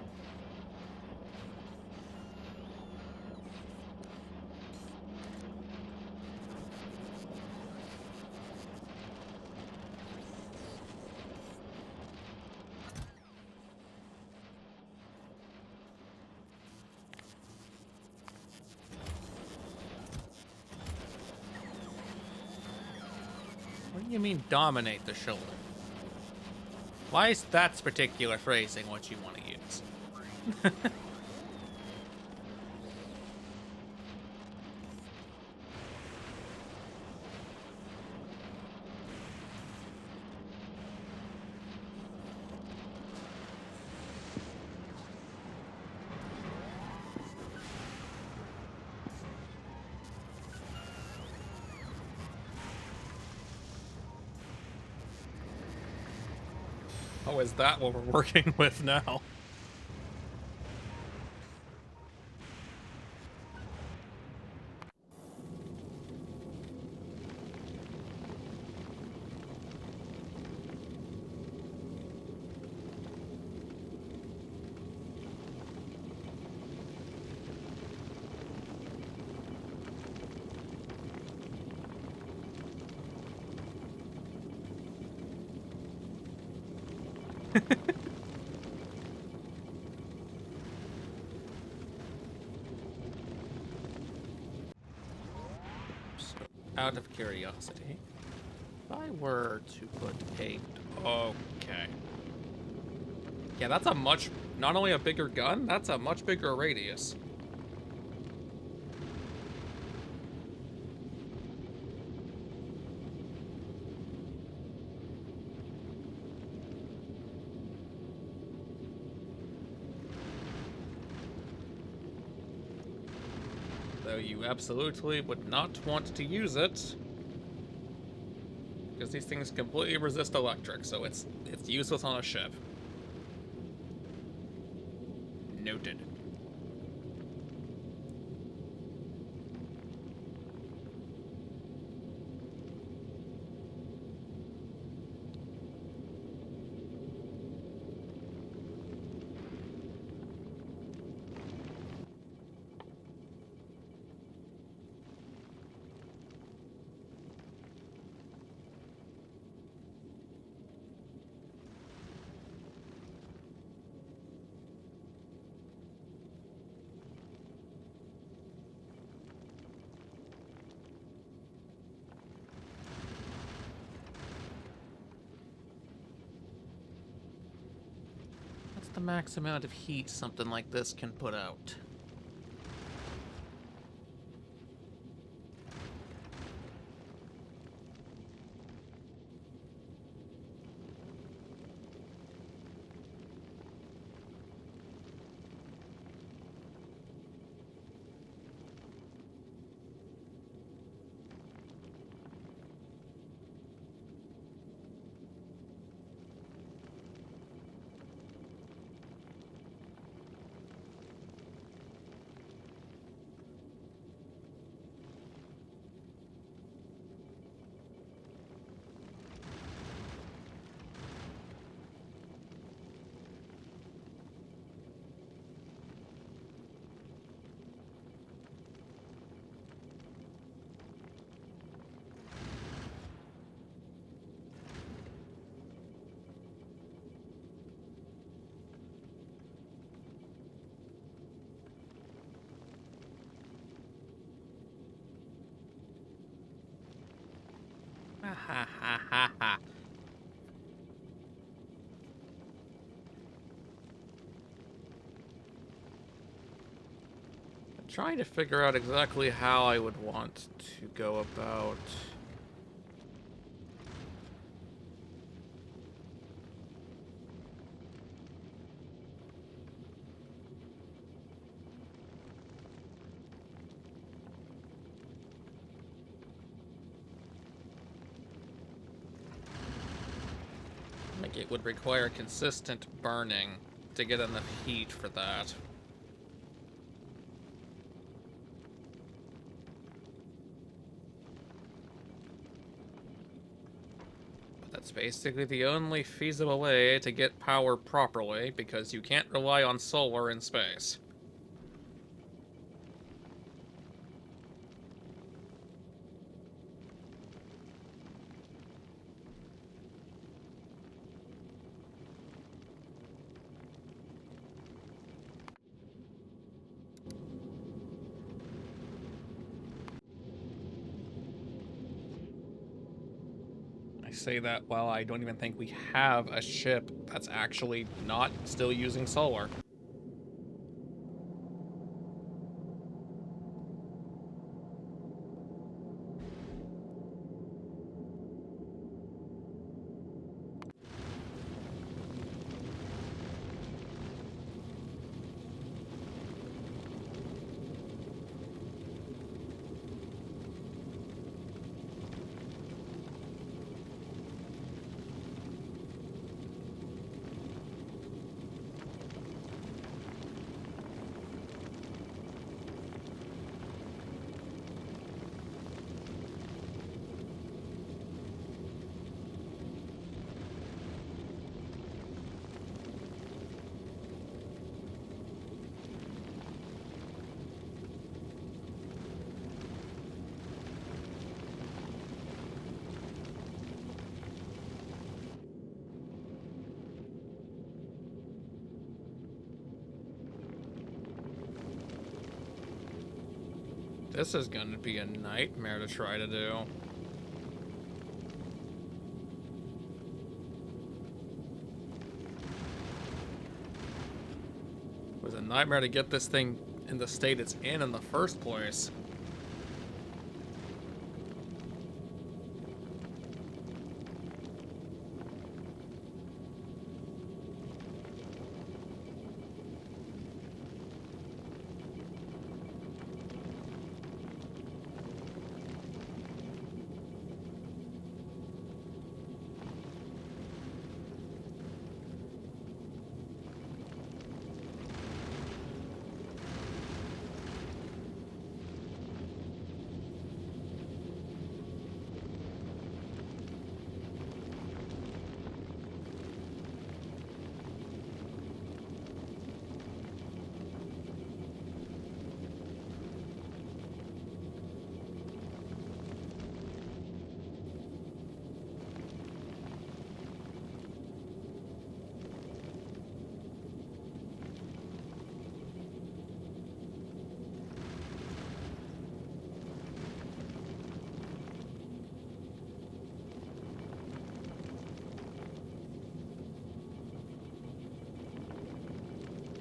What do you mean dominate the shoulder? Why is that particular phrasing what you want to use? Oh, is that what we're working with now? So, out of curiosity, if I were to put a... Okay. Yeah, that's a much... Not only a bigger gun, that's a much bigger radius. Though you absolutely would not want to use it, because these things completely resist electric, so it's useless on a ship. Noted. What's the max amount of heat something like this can put out? Ha ha ha ha ha. I'm trying to figure out exactly how I would want to go about... Like, it would require consistent burning to get enough heat for that. But that's basically the only feasible way to get power properly, because you can't rely on solar in space. I say that while I don't even think we have a ship that's actually not still using solar. This is gonna be a nightmare to try to do. It was a nightmare to get this thing in the state it's in the first place.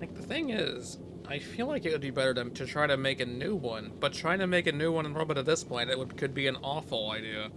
Like, the thing is, I feel like it would be better to try to make a new one, but trying to make a new one in orbit at this point, could be an awful idea.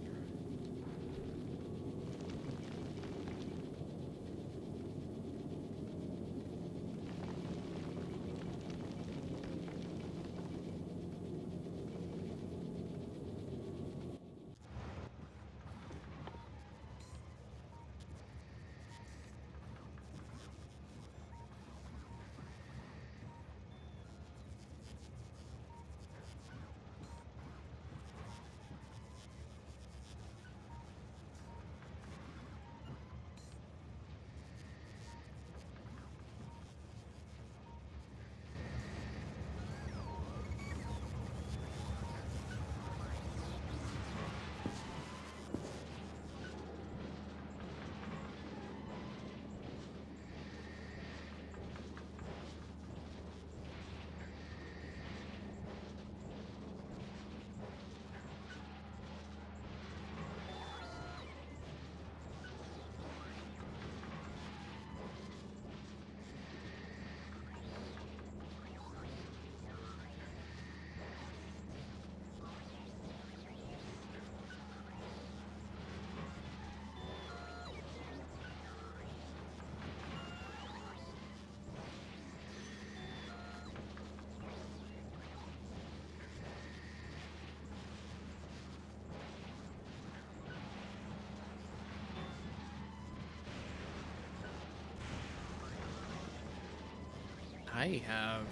I have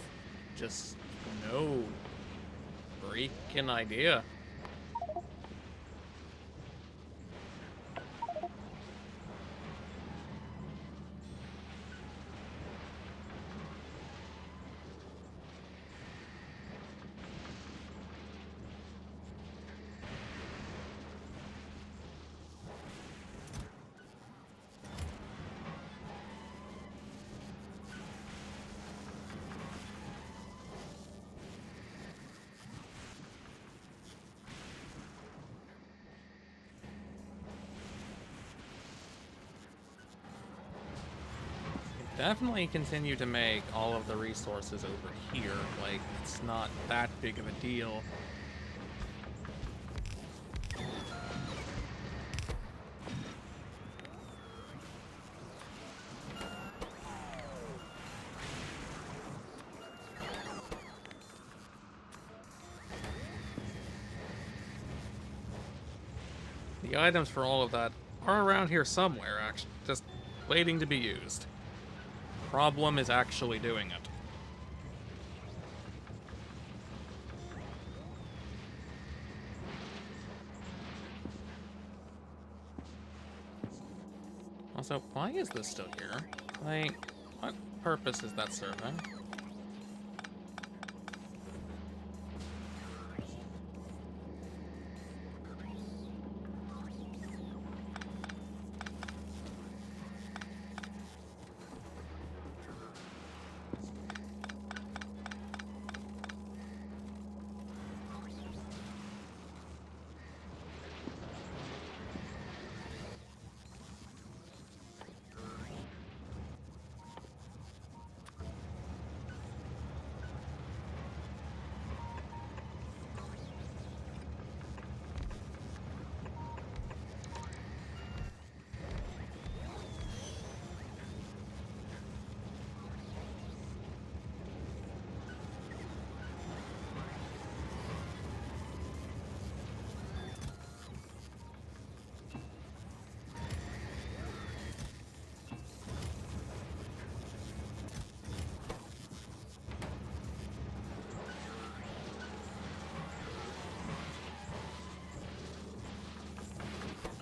just no freaking idea. Definitely continue to make all of the resources over here. Like, it's not that big of a deal. The items for all of that are around here somewhere, actually, just waiting to be used. Problem is actually doing it. Also, why is this still here? Like, what purpose is that serving?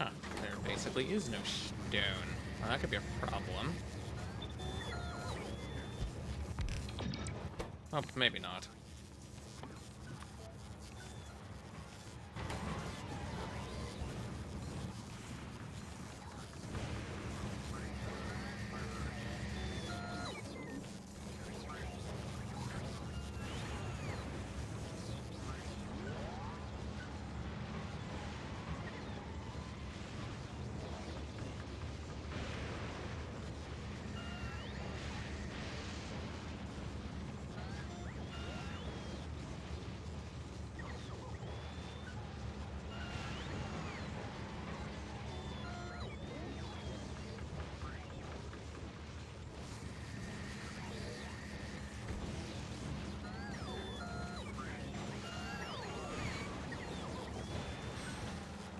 Huh, there basically is no stone. Well, that could be a problem. Oh, maybe not.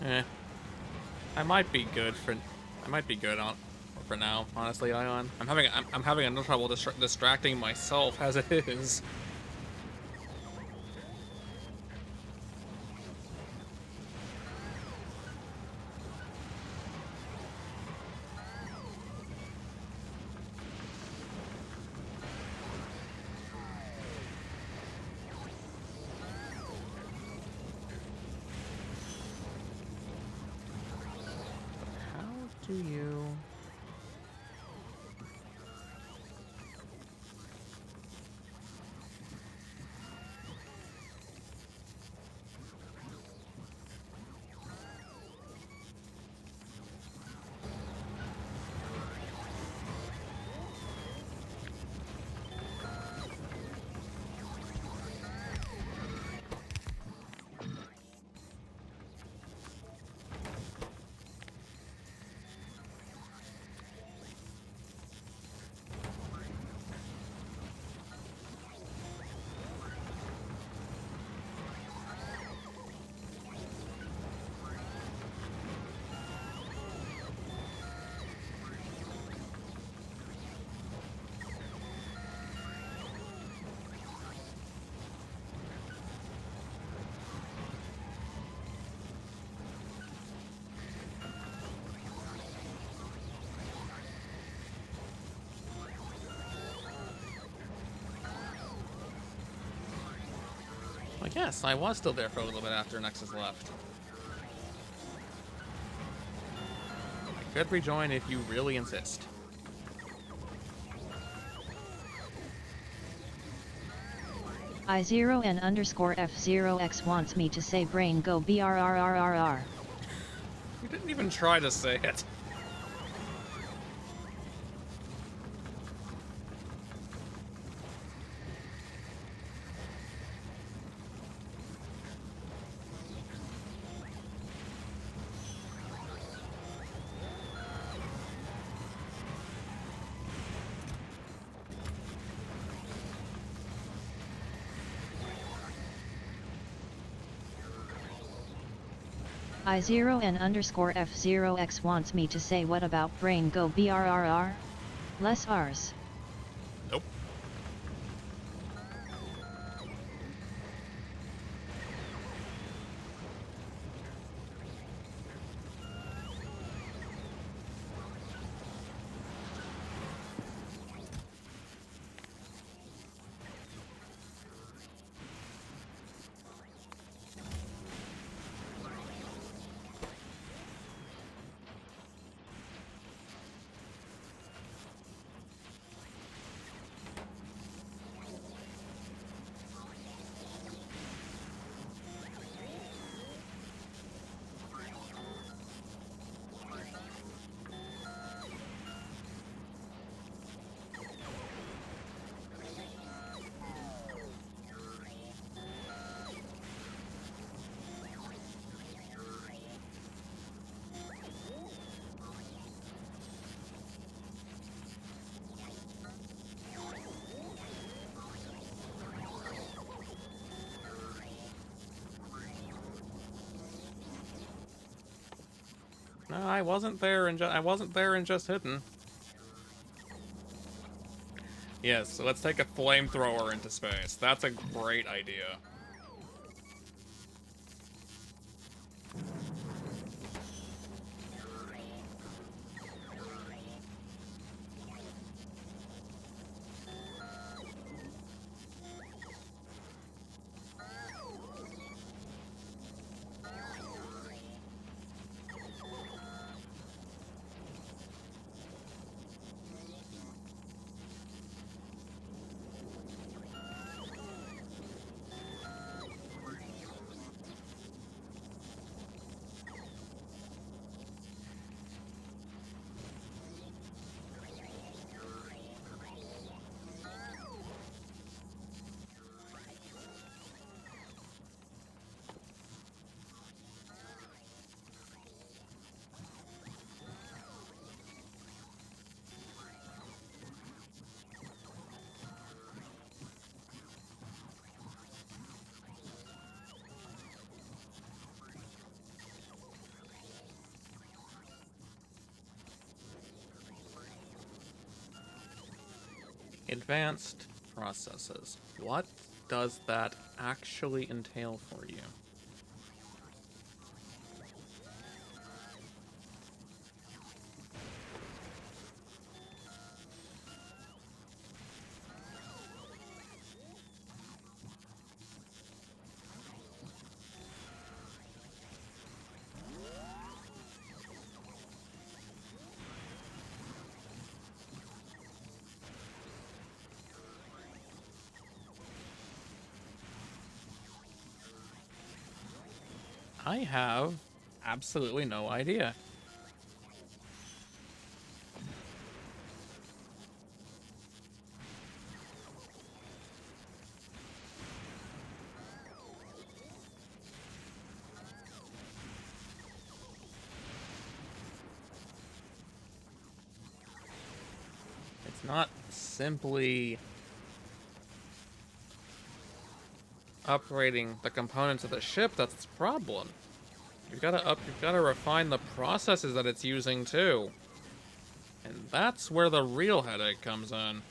Eh. I might be good for... I might be good on for now, honestly, Ion. I'm having enough trouble distracting myself as it is. How do you... Well, yes, I was still there for a little bit after Nexus left. I could rejoin if you really insist. I0 and underscore F0X wants me to say brain go BRRRRR. You didn't even try to say it. I0 and underscore F0X wants me to say what about brain go BRRR? Less R's. Nope. No, I wasn't there and just hidden. Yes, so let's take a flamethrower into space. That's a great idea. Advanced processes. What does that actually entail for you? I have absolutely no idea. It's not simply upgrading the components of the ship that's its problem. You've gotta refine the processes that it's using too. And that's where the real headache comes in.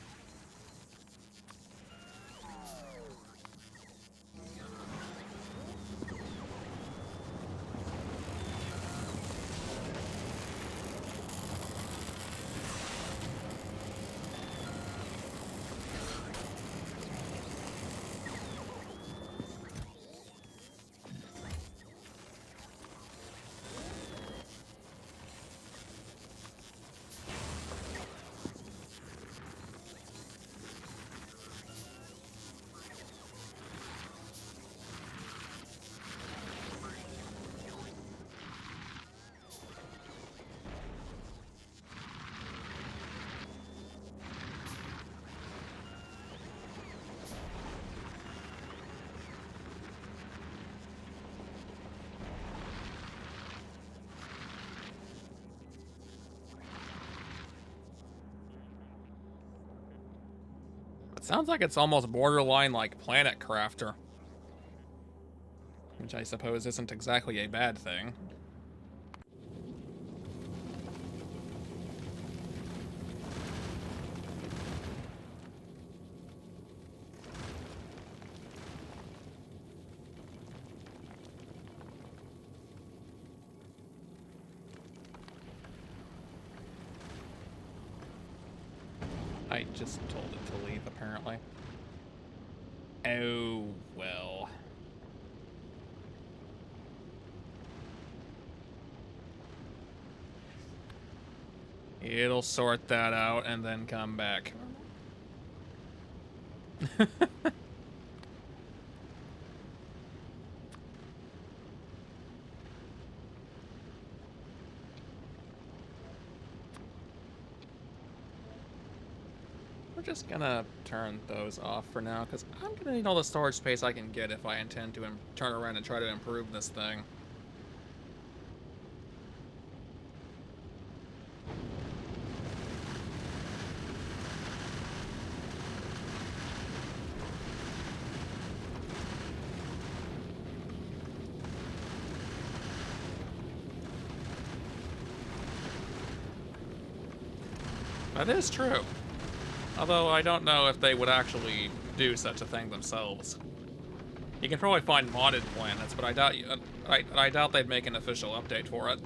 It sounds like it's almost borderline like Planet Crafter. Which I suppose isn't exactly a bad thing. I just told it to leave, apparently. Oh, well. It'll sort that out and then come back. We're just gonna turn those off for now, because I'm gonna need all the storage space I can get if I intend to turn around and try to improve this thing. That is true. Although I don't know if they would actually do such a thing themselves. You can probably find modded planets, but I doubt I doubt they'd make an official update for it.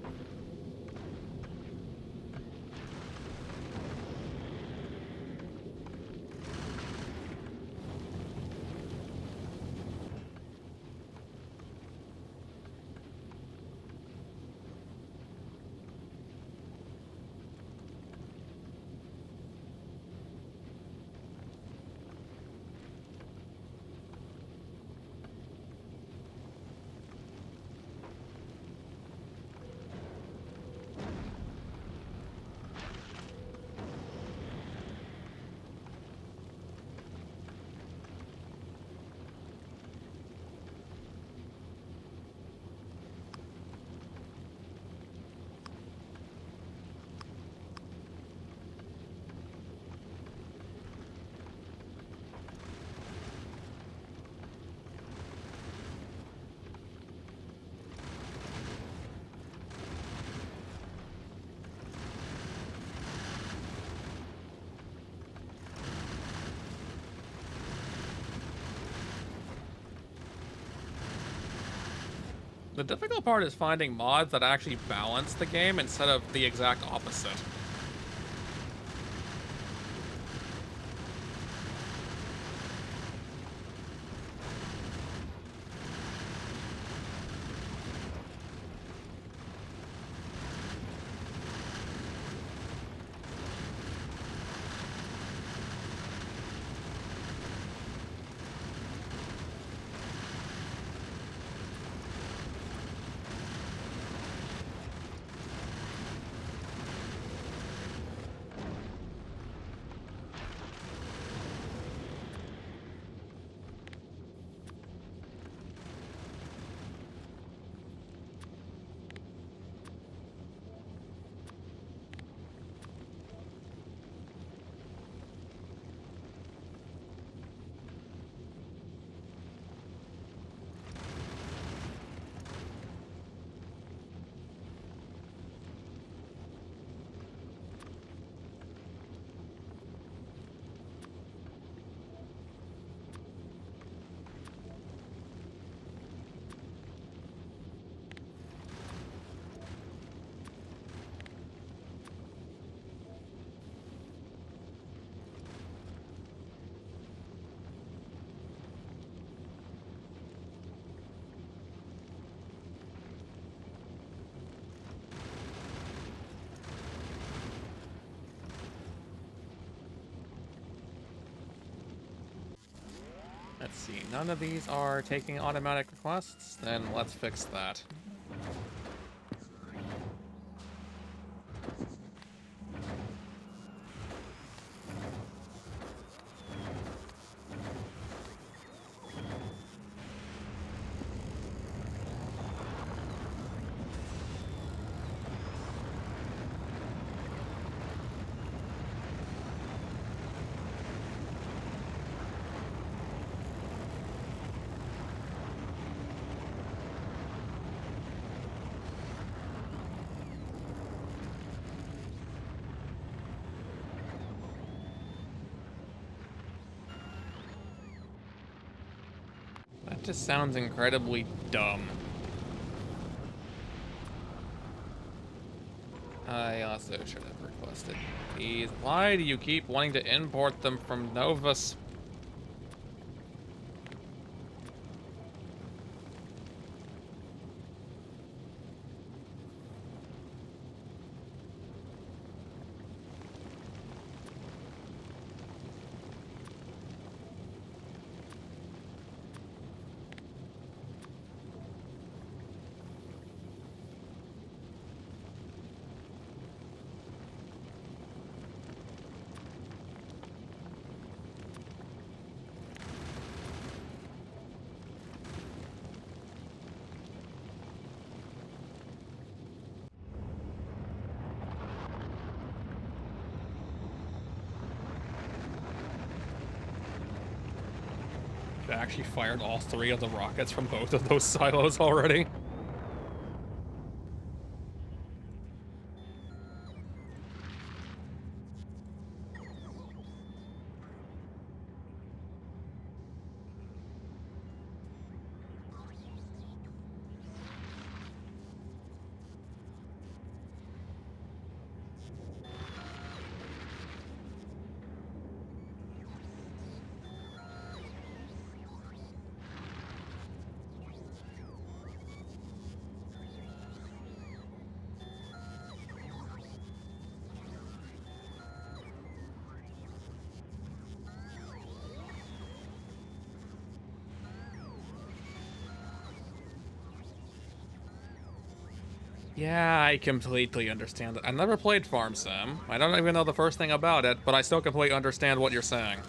The difficult part is finding mods that actually balance the game instead of the exact opposite. Let's see, none of these are taking automatic requests, then let's fix that. That just sounds incredibly dumb. I also should have requested these. Why do you keep wanting to import them from Novus? I actually fired all 3 of the rockets from both of those silos already. Yeah, I completely understand it. I never played Farm Sim. I don't even know the first thing about it, but I still completely understand what you're saying.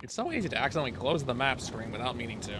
It's so easy to accidentally close the map screen without meaning to.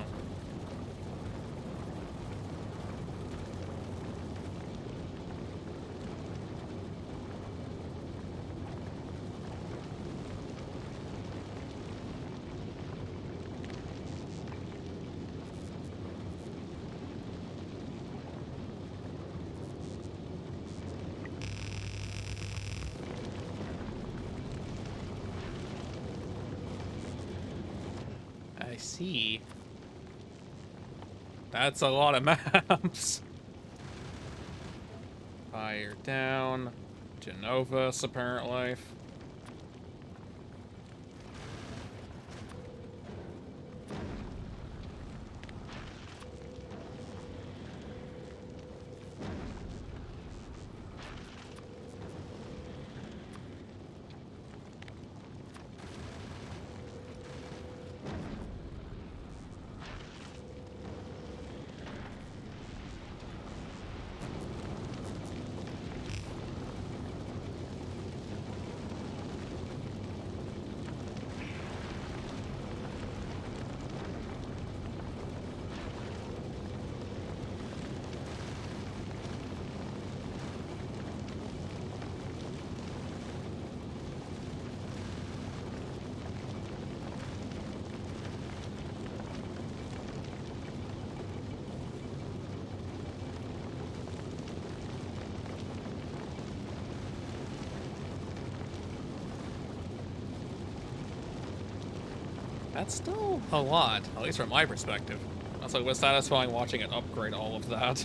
I see. That's a lot of maps. Fire down. Genovas, apparently. That's still a lot, at least from my perspective. Also, it was satisfying watching it upgrade all of that.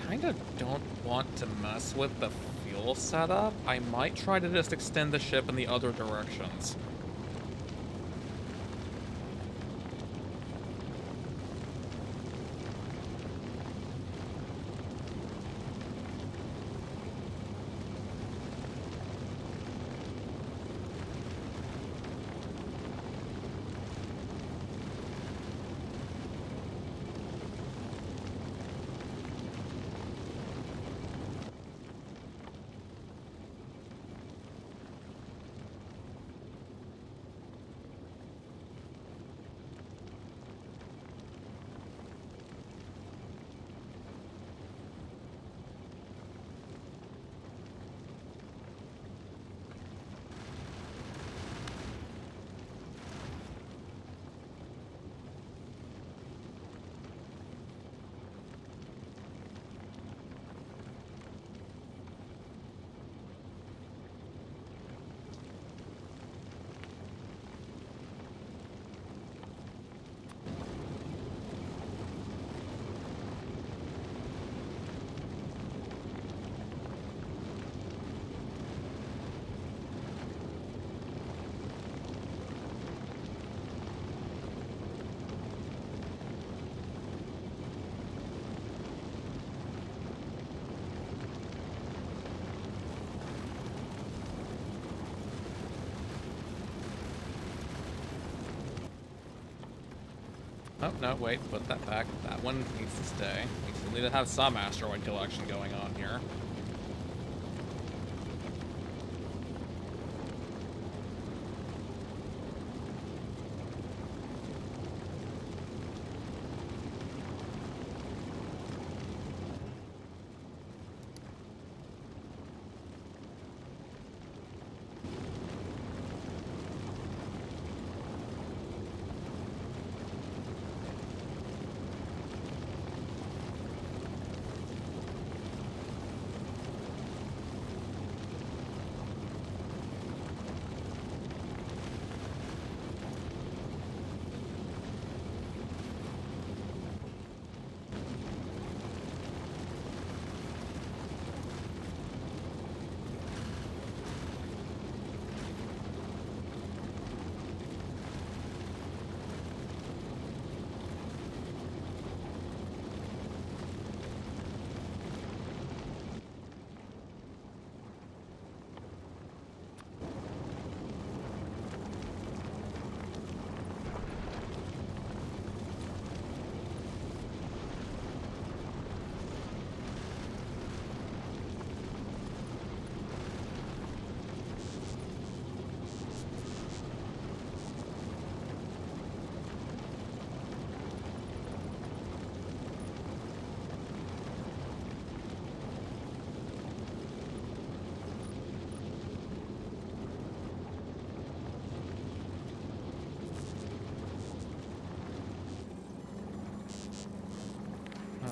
Kinda don't want to mess with the fuel setup. I might try to just extend the ship in the other directions. Oh, no, wait, put that back. That one needs to stay. We still need to have some asteroid collection going on here.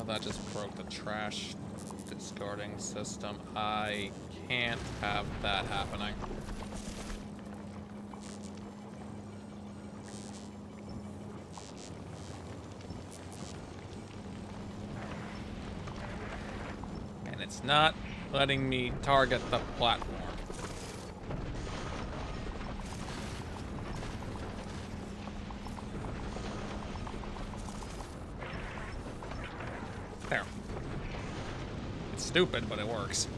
Oh, that just broke the trash discarding system. I can't have that happening. And it's not letting me target the platform. There. It's stupid, but it works.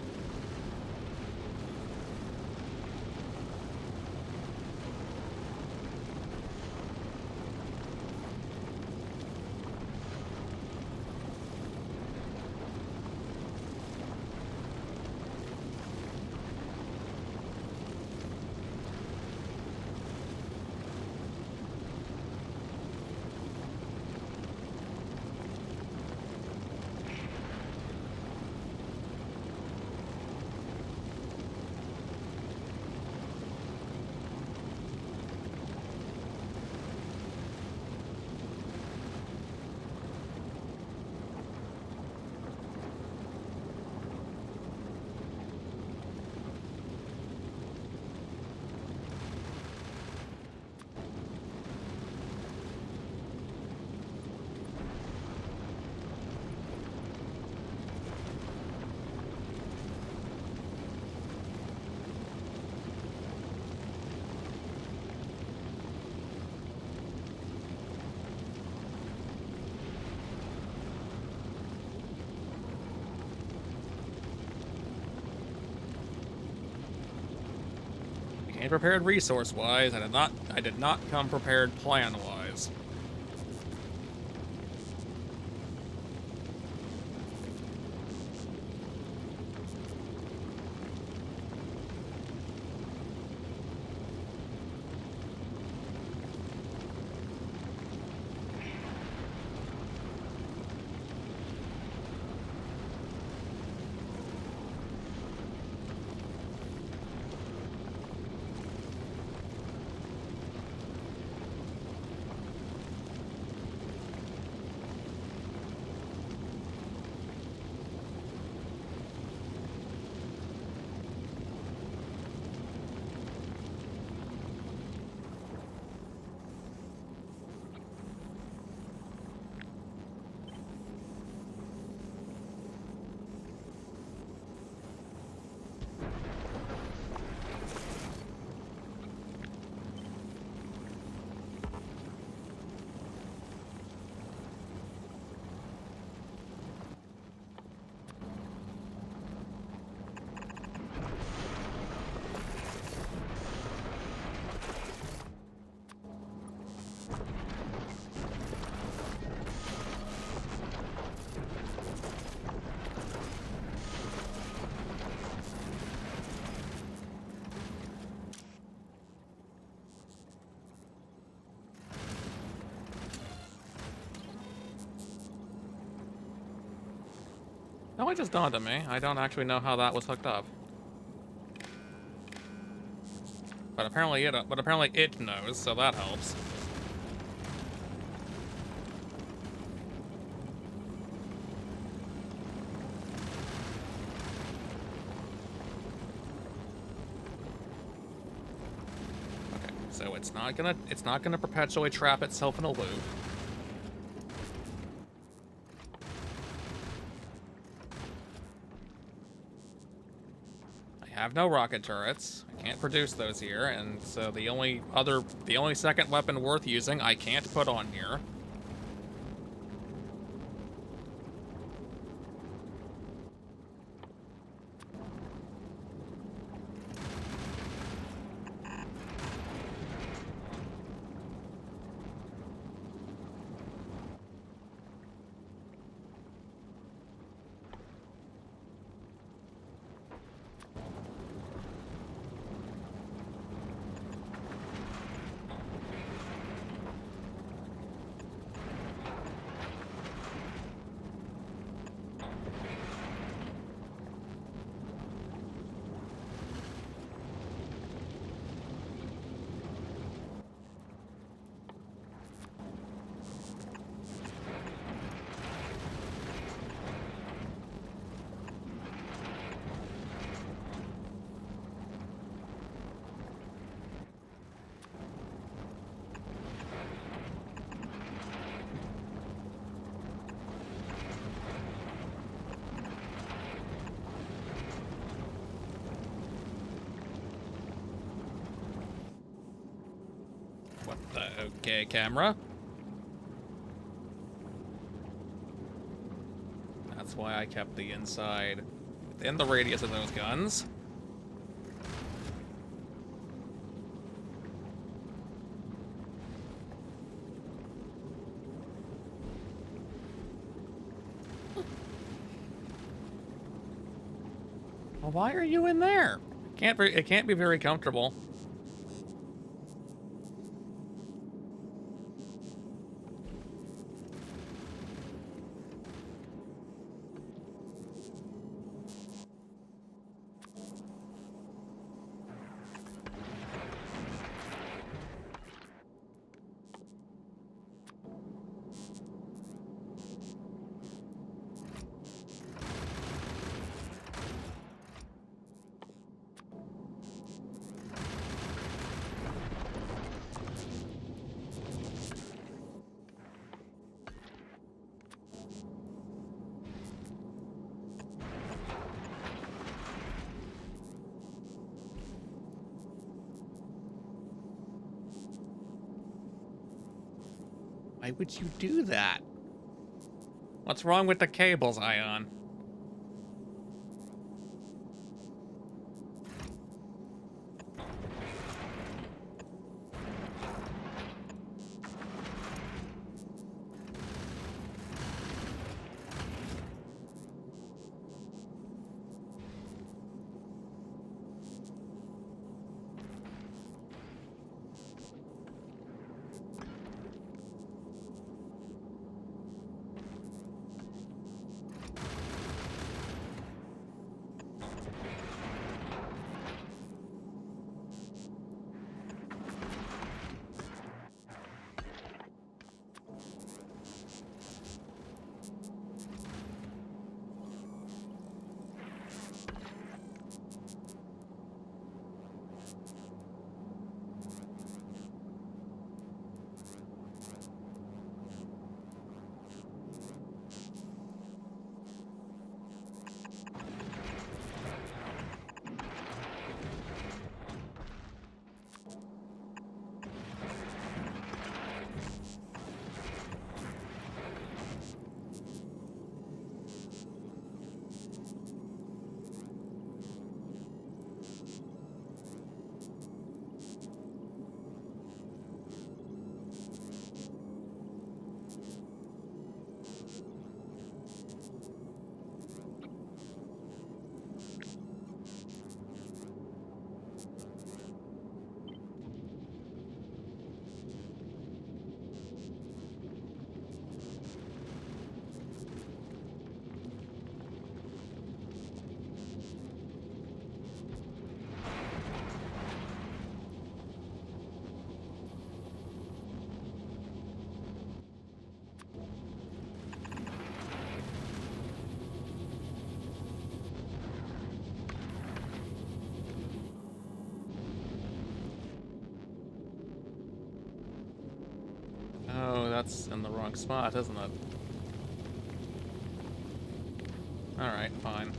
Came prepared resource-wise. I did not come prepared plan-wise. No, it just dawned on me. I don't actually know how that was hooked up. But apparently it knows, so that helps. Okay, so it's not gonna perpetually trap itself in a loop. I have no rocket turrets. I can't produce those here, and so the only second weapon worth using I can't put on here. Okay, camera. That's why I kept the inside within the radius of those guns. Well, why are you in there? It can't be very comfortable. Why would you do that? What's wrong with the cables, Ion? Oh, that's in the wrong spot, isn't it? Alright, fine.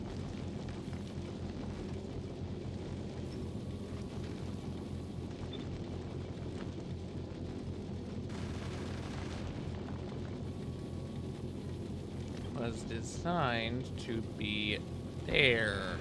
Was designed to be there.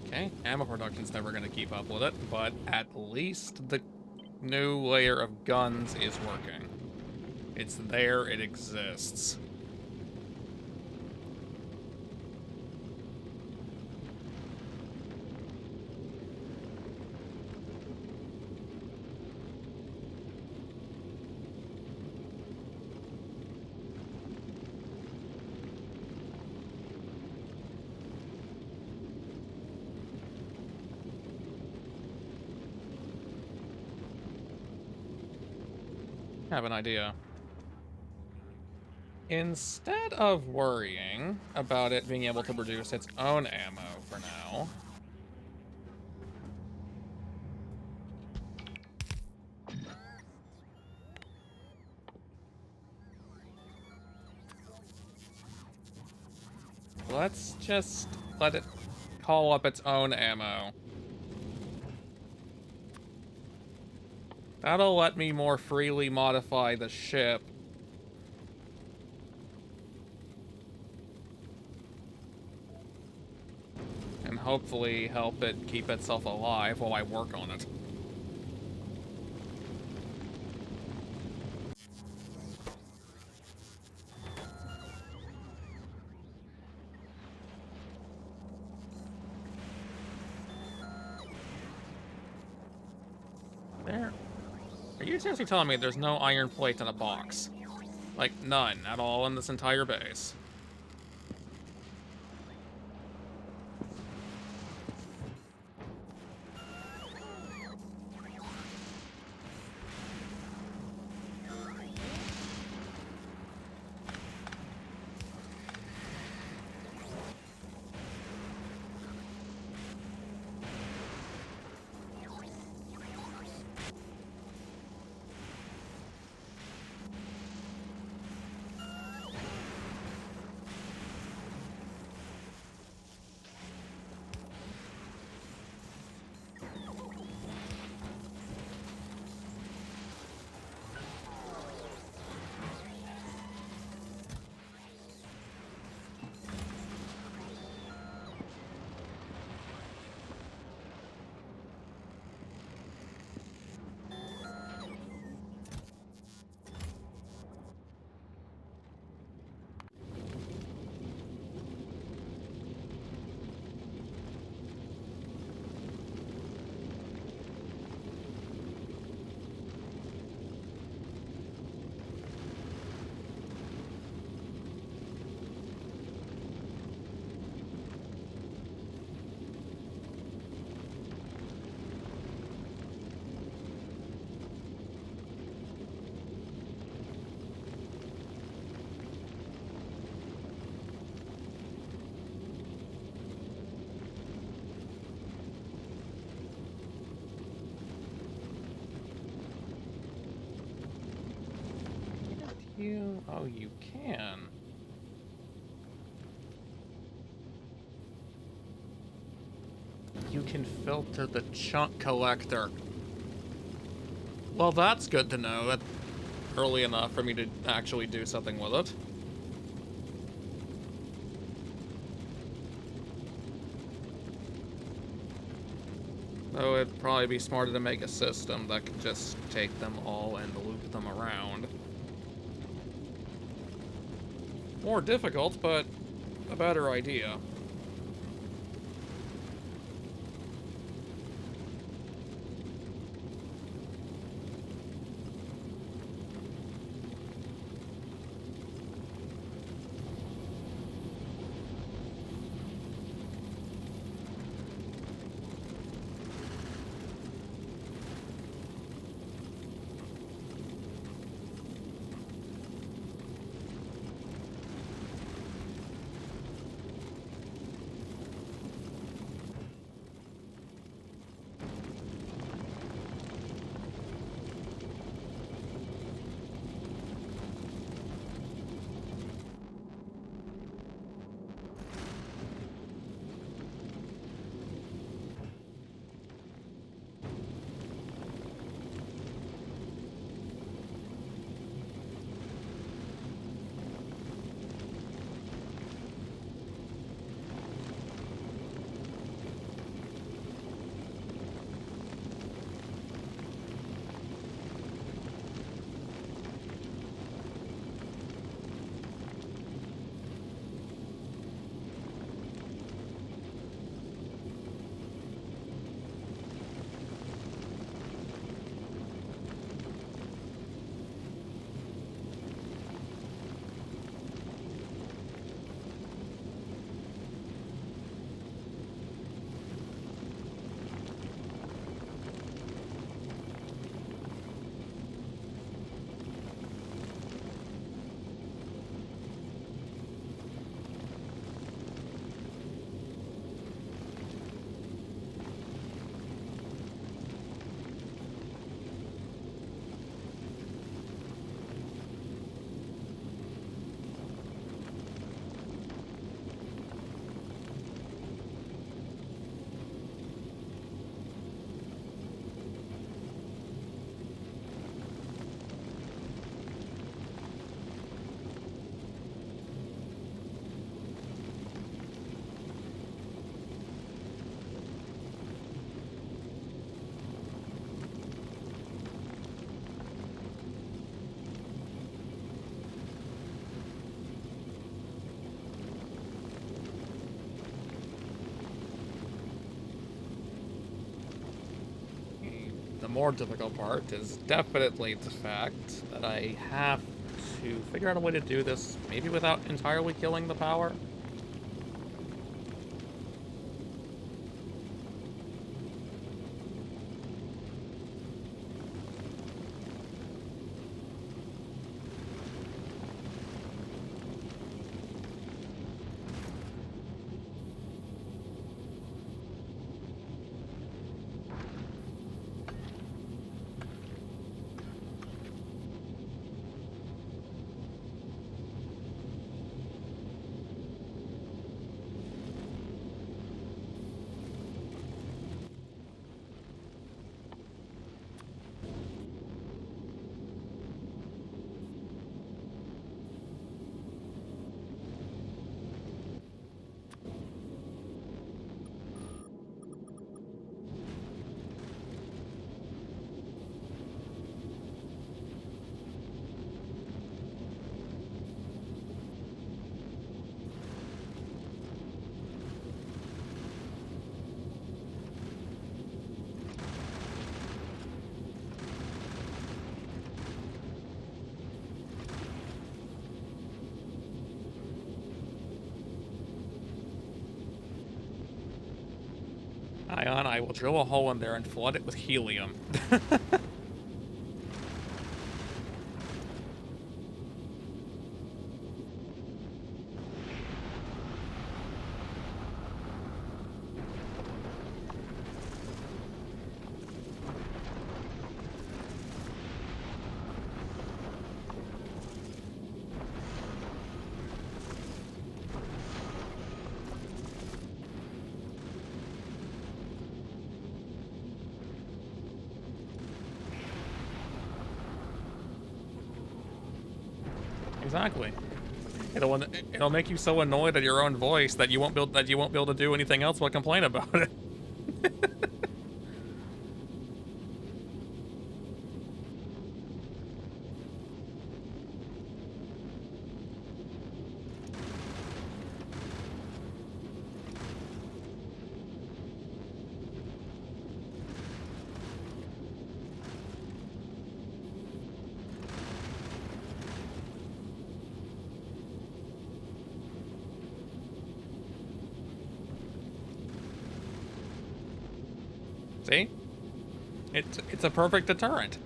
Okay, ammo production's never gonna keep up with it, but at least the new layer of guns is working. It's there, it exists. Have an idea. Instead of worrying about it being able to produce its own ammo for now, let's just let it call up its own ammo. That'll let me more freely modify the ship. And hopefully help it keep itself alive while I work on it. There. Are you seriously telling me there's no iron plate in a box? Like, none at all in this entire base. You... oh, you can. You can filter the chunk collector. Well, that's good to know. That's early enough for me to actually do something with it. Though it'd probably be smarter to make a system that could just take them all and loop them around. More difficult, but a better idea. more difficult part is definitely the fact that I have to figure out a way to do this, maybe without entirely killing the power. Ion, I will drill a hole in there and flood it with helium. Exactly. It'll make you so annoyed at your own voice that you won't be able to do anything else but complain about it. See? It's a perfect deterrent.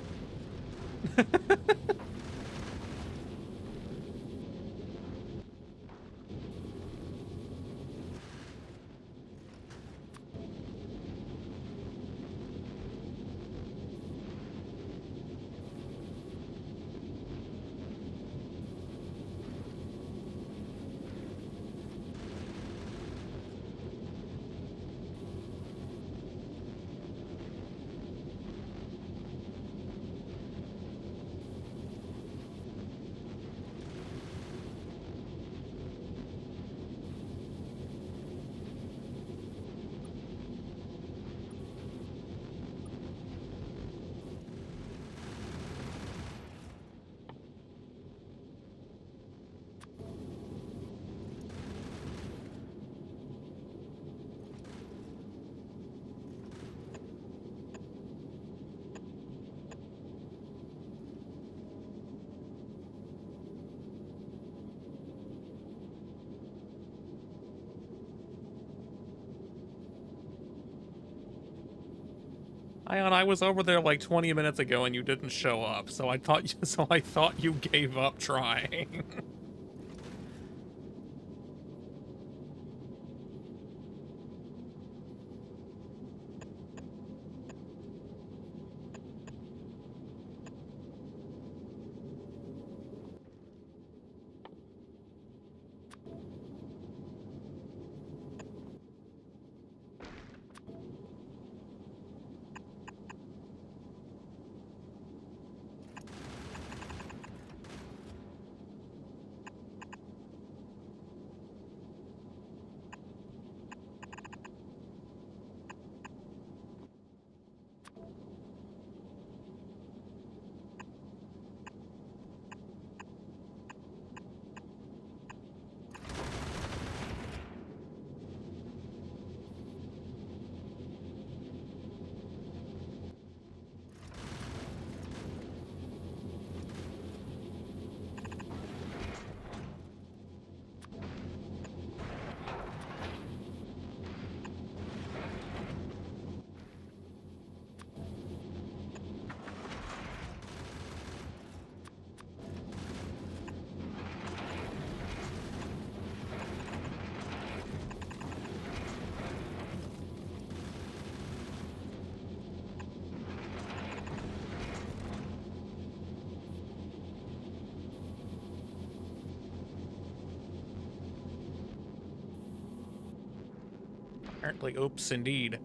Ion, I was over there like 20 minutes ago and you didn't show up, so I thought you gave up trying. Apparently, oops, indeed.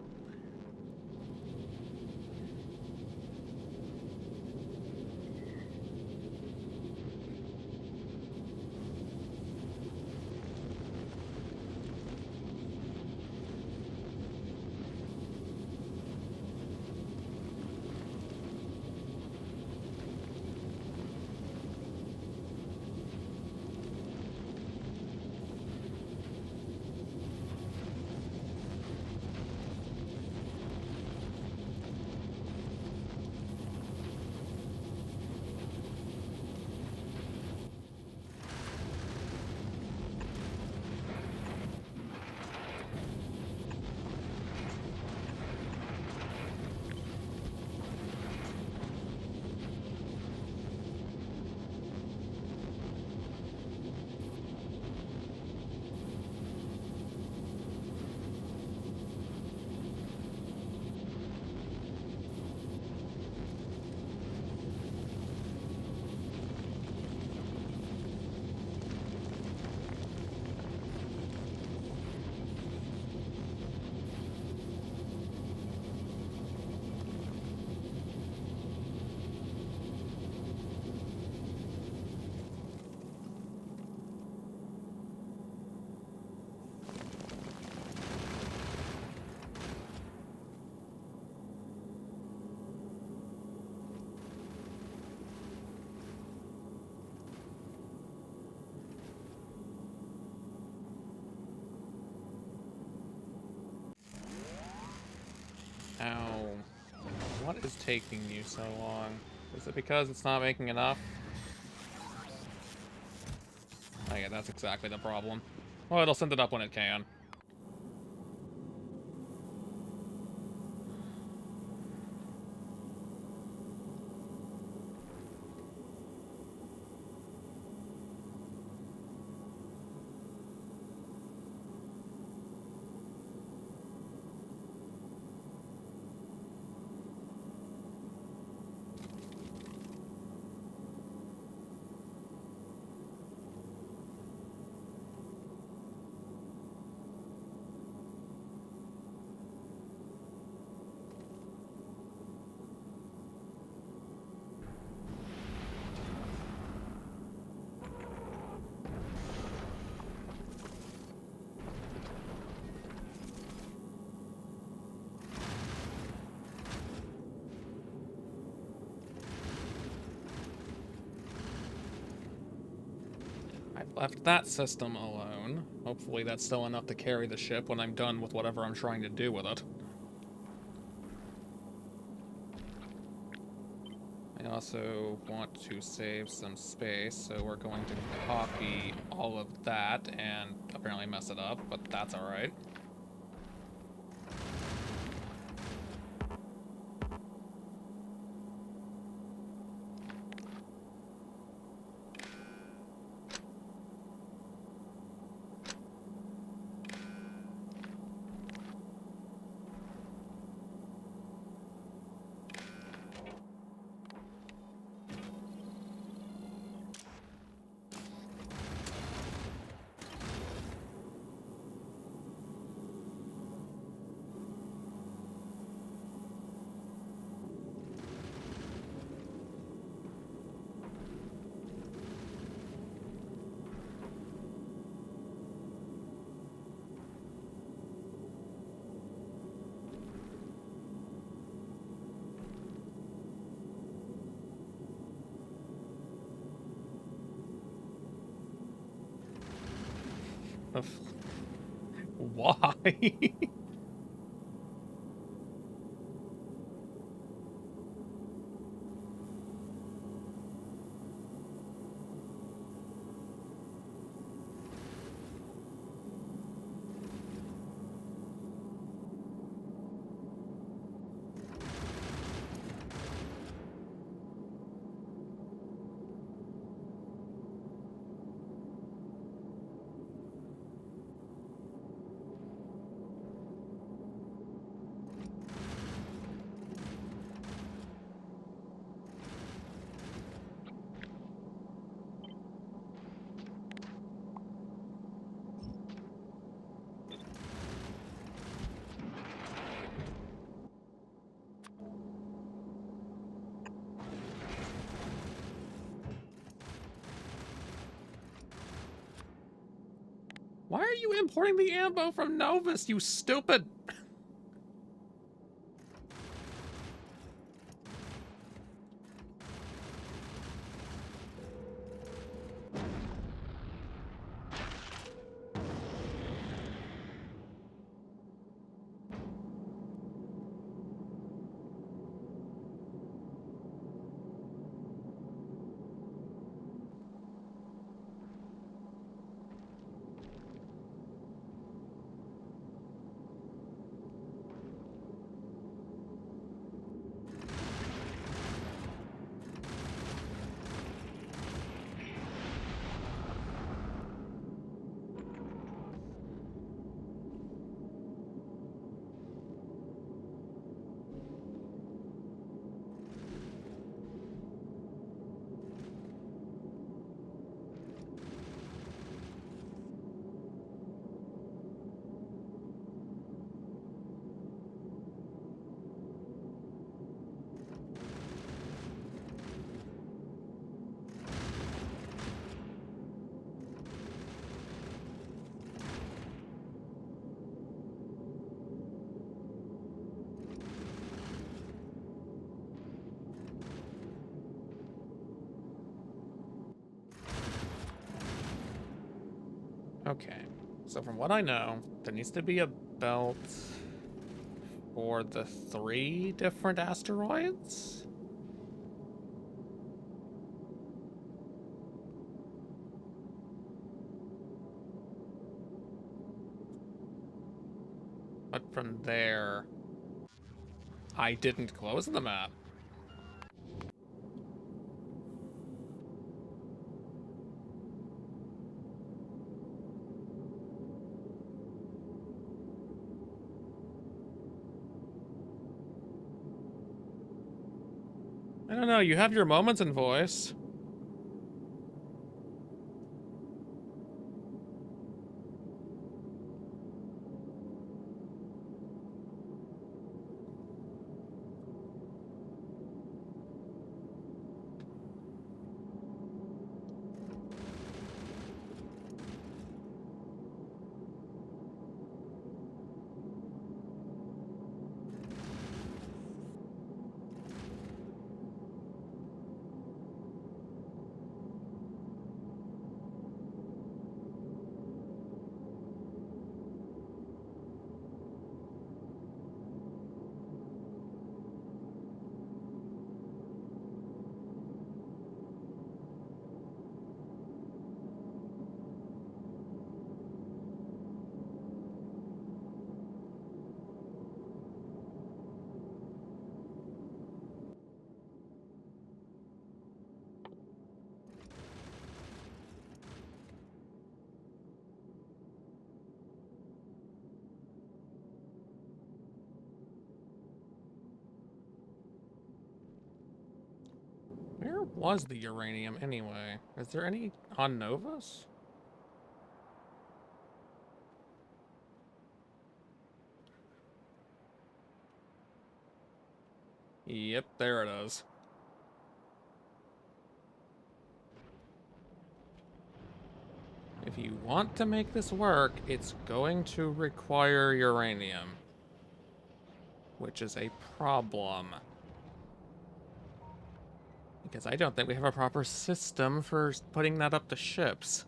Ow. What is taking you so long? Is it because it's not making enough? Oh yeah, that's exactly the problem. Well, it'll send it up when it can. I left that system alone. Hopefully that's still enough to carry the ship when I'm done with whatever I'm trying to do with it. I also want to save some space, so we're going to copy all of that and apparently mess it up, but that's alright. Ugh. Why? Why are you importing the ammo from Novus, you stupid? Okay, so from what I know, there needs to be a belt for the 3 different asteroids? But from there, I didn't close the map. I don't know, you have your moments in voice. Where was the uranium anyway? Is there any on Novus? Yep, there it is. If you want to make this work, it's going to require uranium. Which is a problem. Because I don't think we have a proper system for putting that up to ships.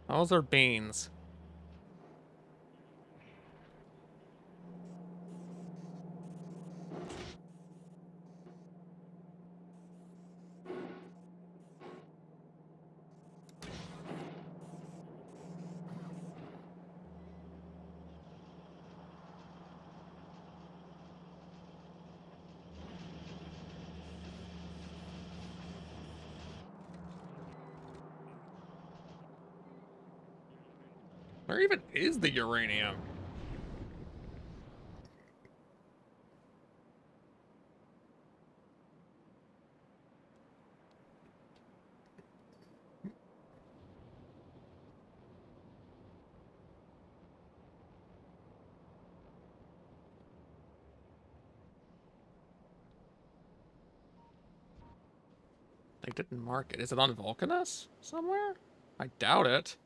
Those are beans. Where even is the uranium? They didn't mark it. Is it on Vulcanus somewhere? I doubt it.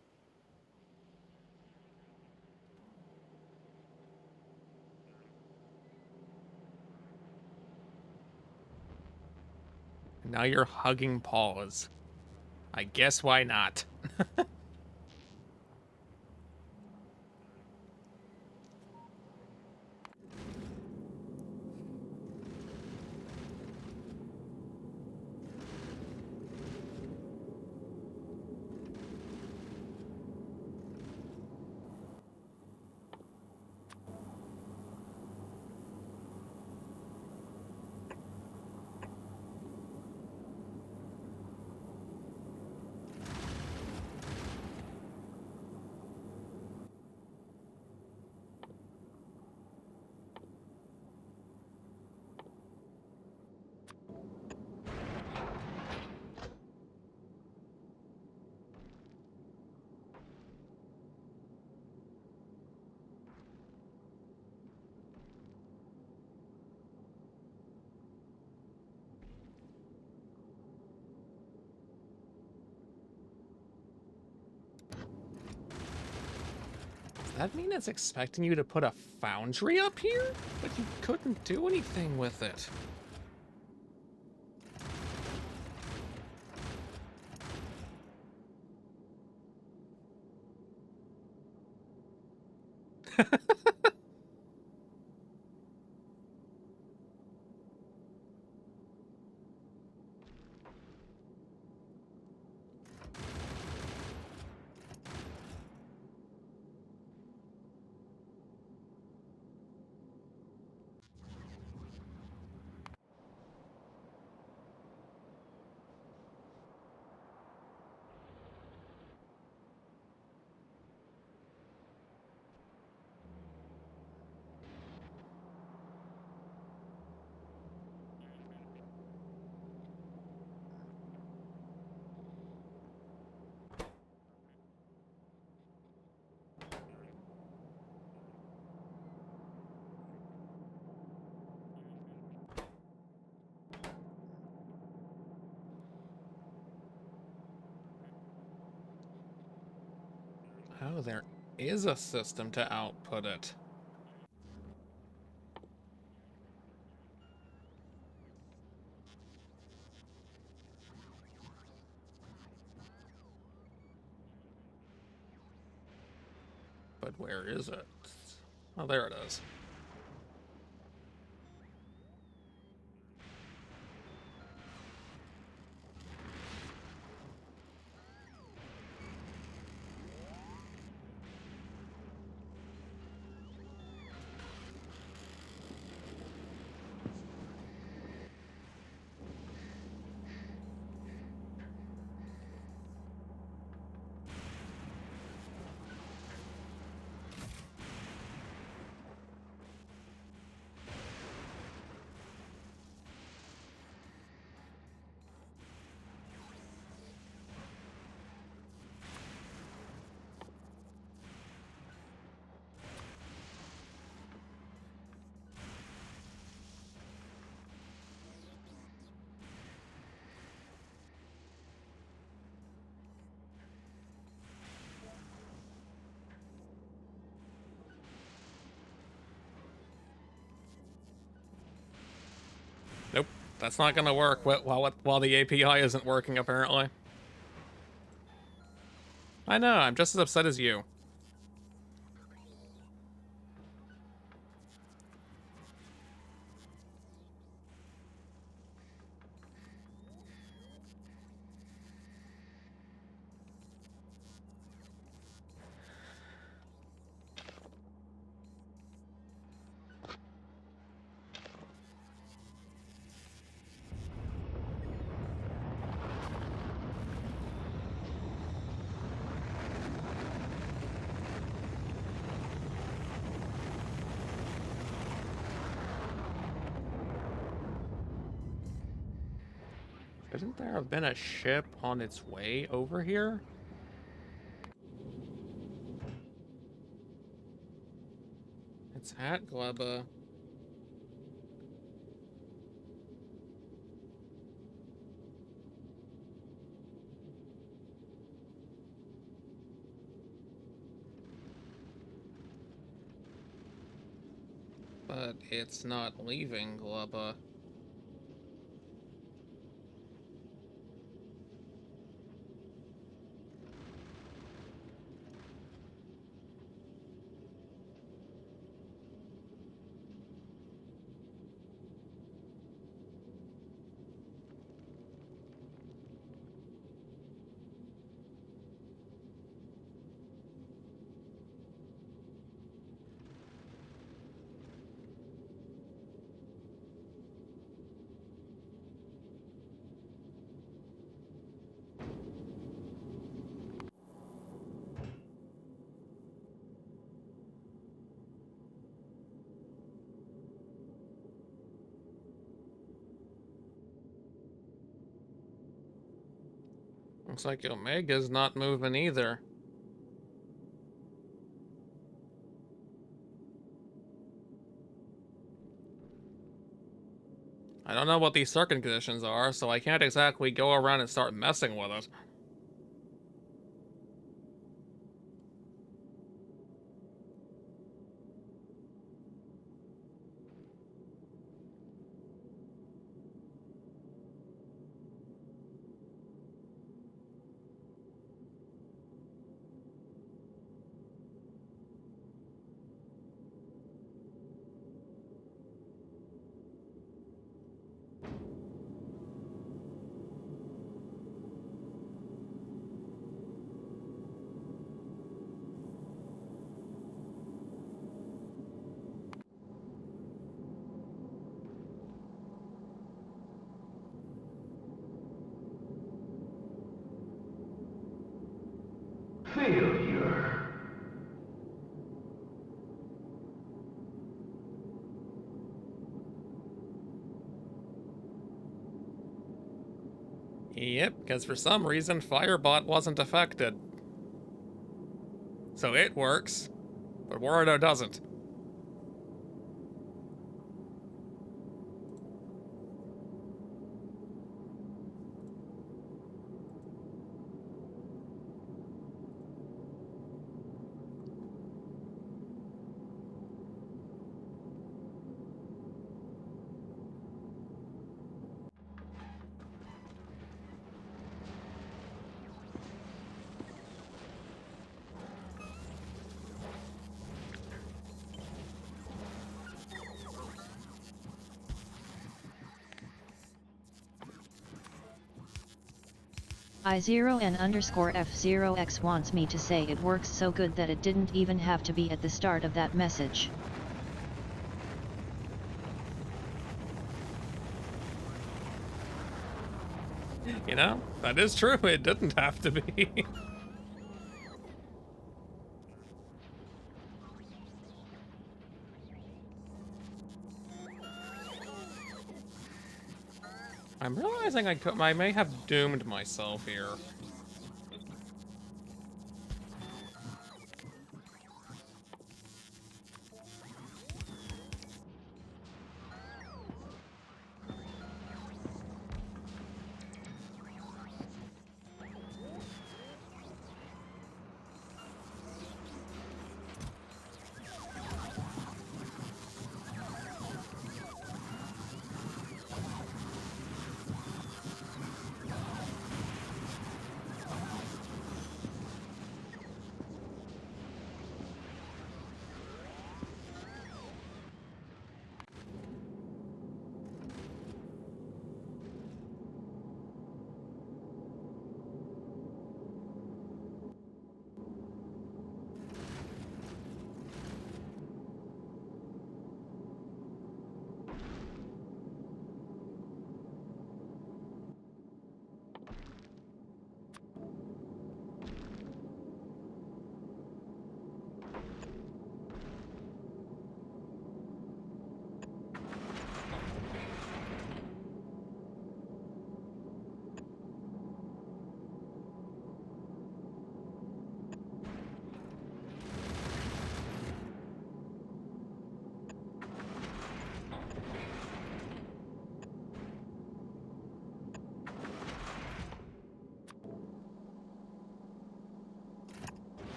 Now you're hugging paws. I guess why not? Does that mean it's expecting you to put a foundry up here? But you couldn't do anything with it. Oh, there is a system to output it. But where is it? Oh, there it is. Nope, that's not gonna work while the API isn't working, apparently. I know, I'm just as upset as you. Shouldn't there have been a ship on its way over here? It's at Gleba. But it's not leaving Glubba. Looks like Omega's not moving either. I don't know what these circuit conditions are, so I can't exactly go around and start messing with it. Failure. Yep, because for some reason Firebot wasn't affected. So it works, but Warudo doesn't. I0N_F0X wants me to say it works so good that it didn't even have to be at the start of that message. You know, that is true, it didn't have to be. I'm realizing I may have doomed myself here.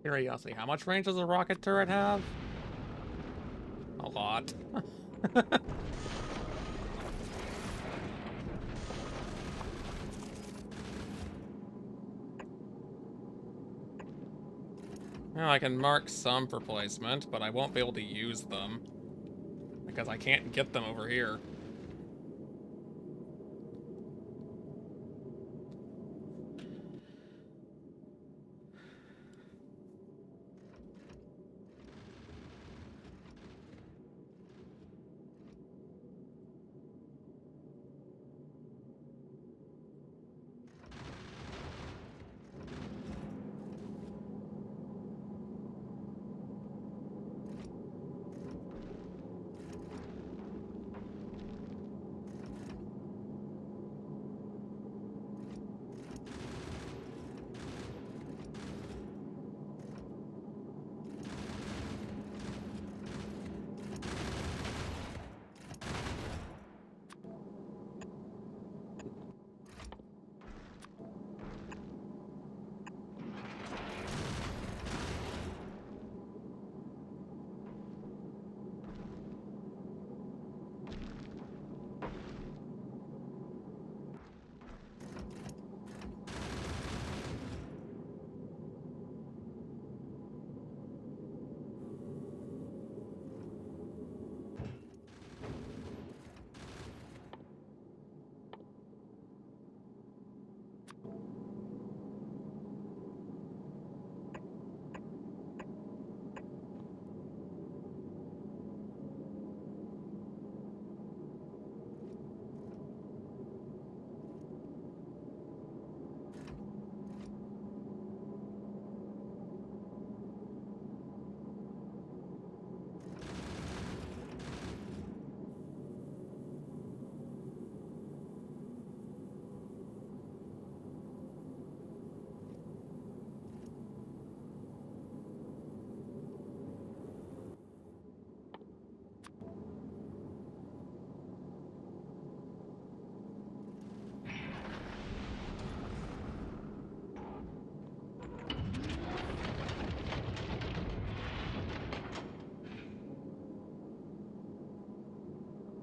Curiosity, how much range does a rocket turret have? A lot. Well, I can mark some for placement, but I won't be able to use them. Because I can't get them over here.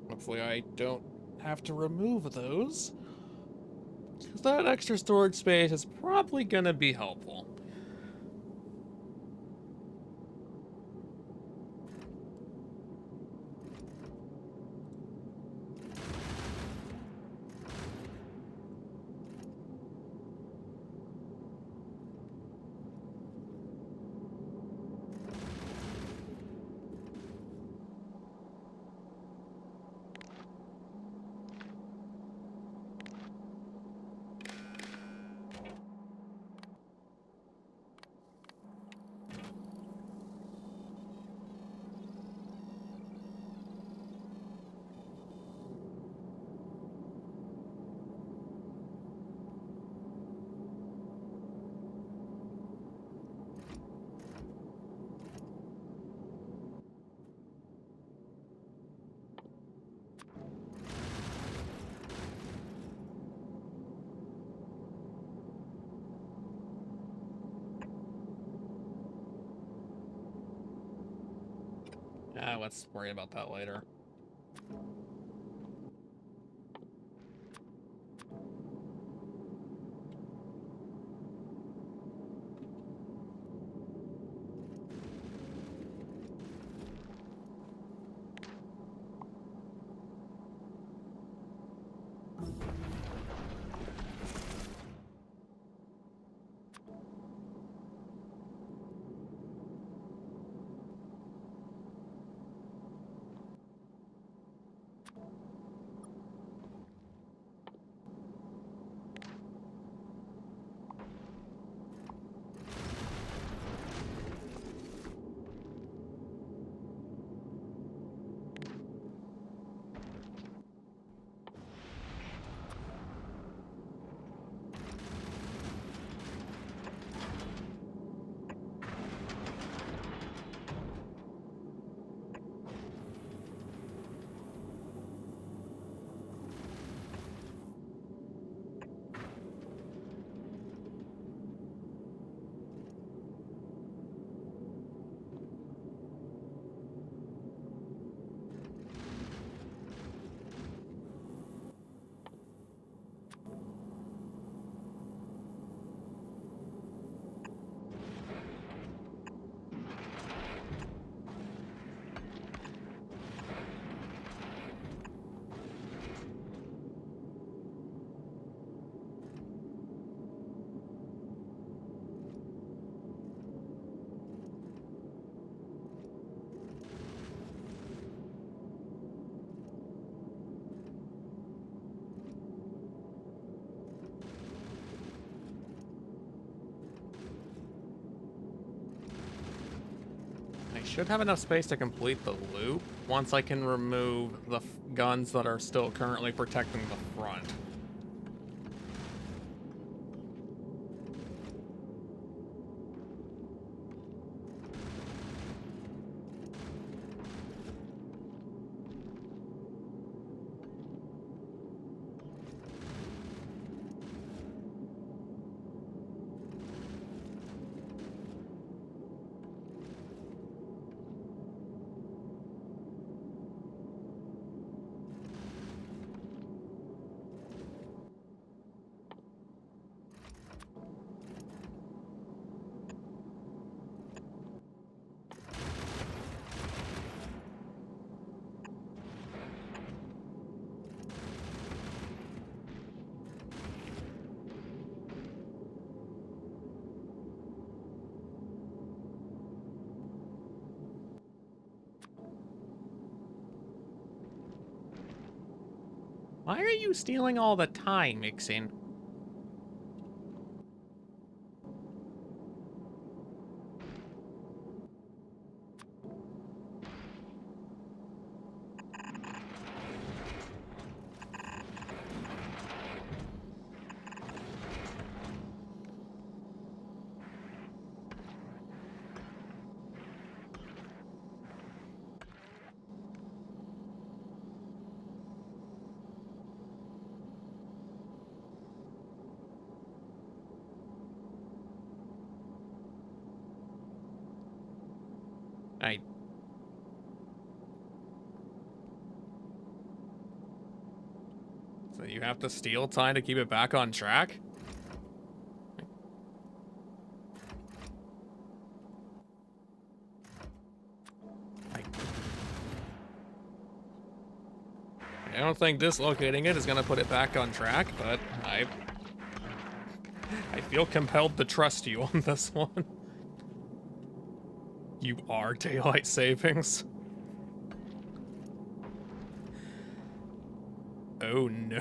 Hopefully I don't have to remove those. Because that extra storage space is probably gonna be helpful. Let's worry about that later. should have enough space to complete the loop once I can remove the guns that are still currently protecting the front. Why are you stealing all the time, Mixin? I... So you have to steal time to keep it back on track? I don't think dislocating it is going to put it back on track, but I feel compelled to trust you on this one. You are daylight savings. Oh no.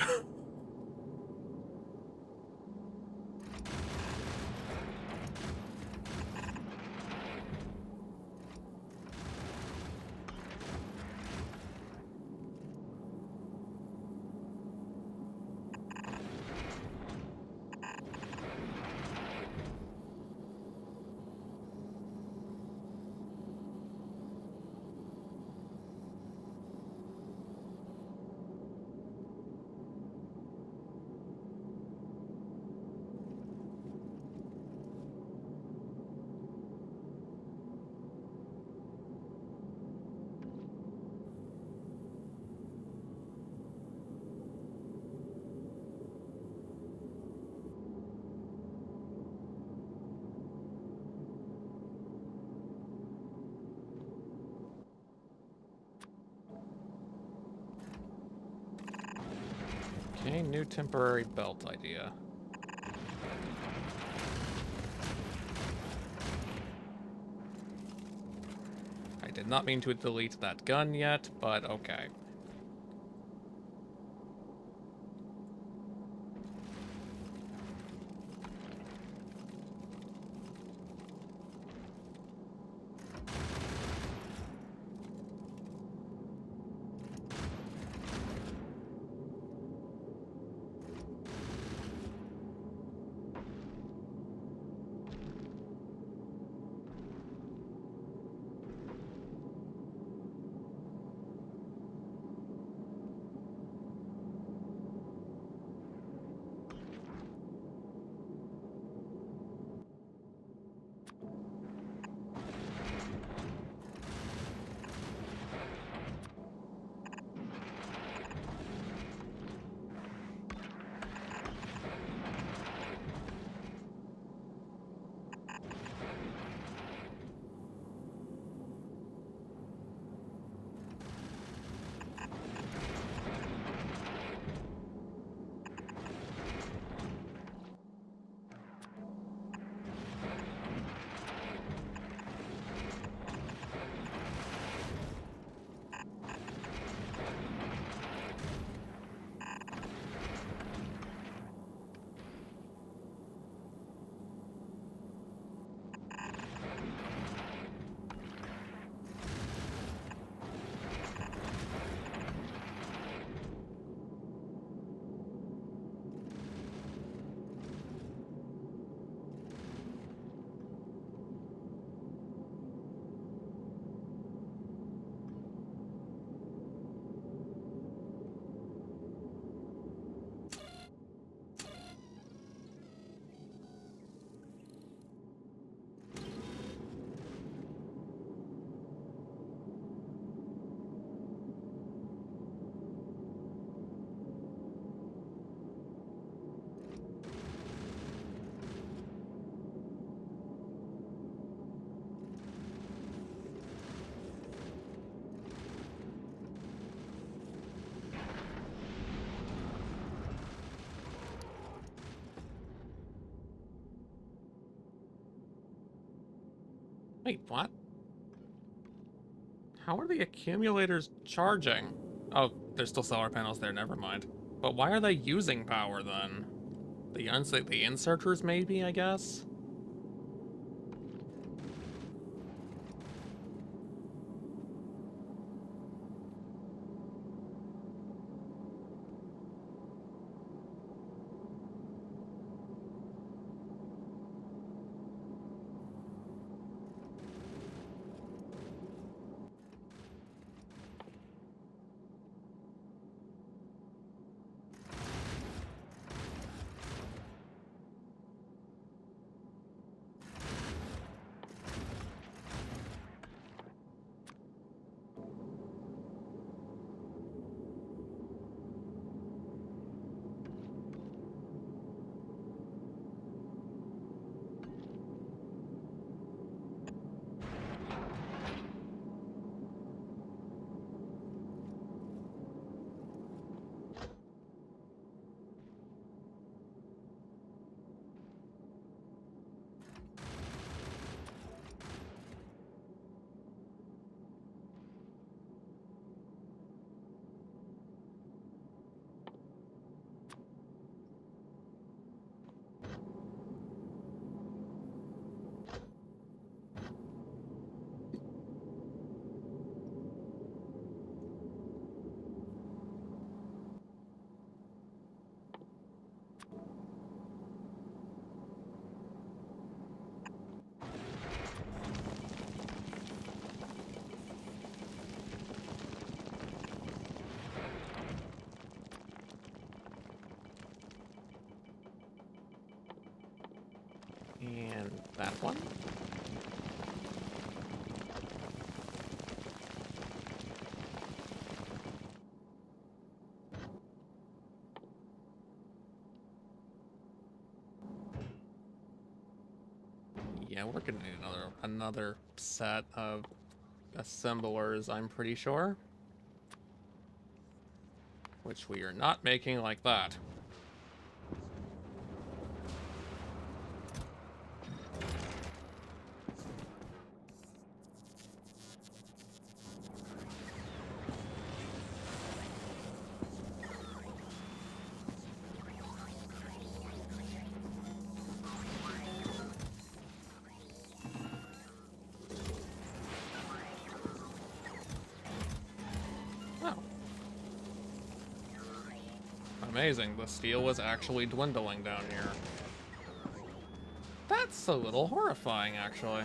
Okay, new temporary belt idea. I did not mean to delete that gun yet, but okay. Wait, what? How are the accumulators charging? Oh, there's still solar panels there, never mind. But why are they using power then? The inserters maybe, I guess? And that one? Yeah, we're gonna need another set of assemblers, I'm pretty sure. Which we are not making like that. Oh. Amazing, the steel was actually dwindling down here. That's a little horrifying, actually.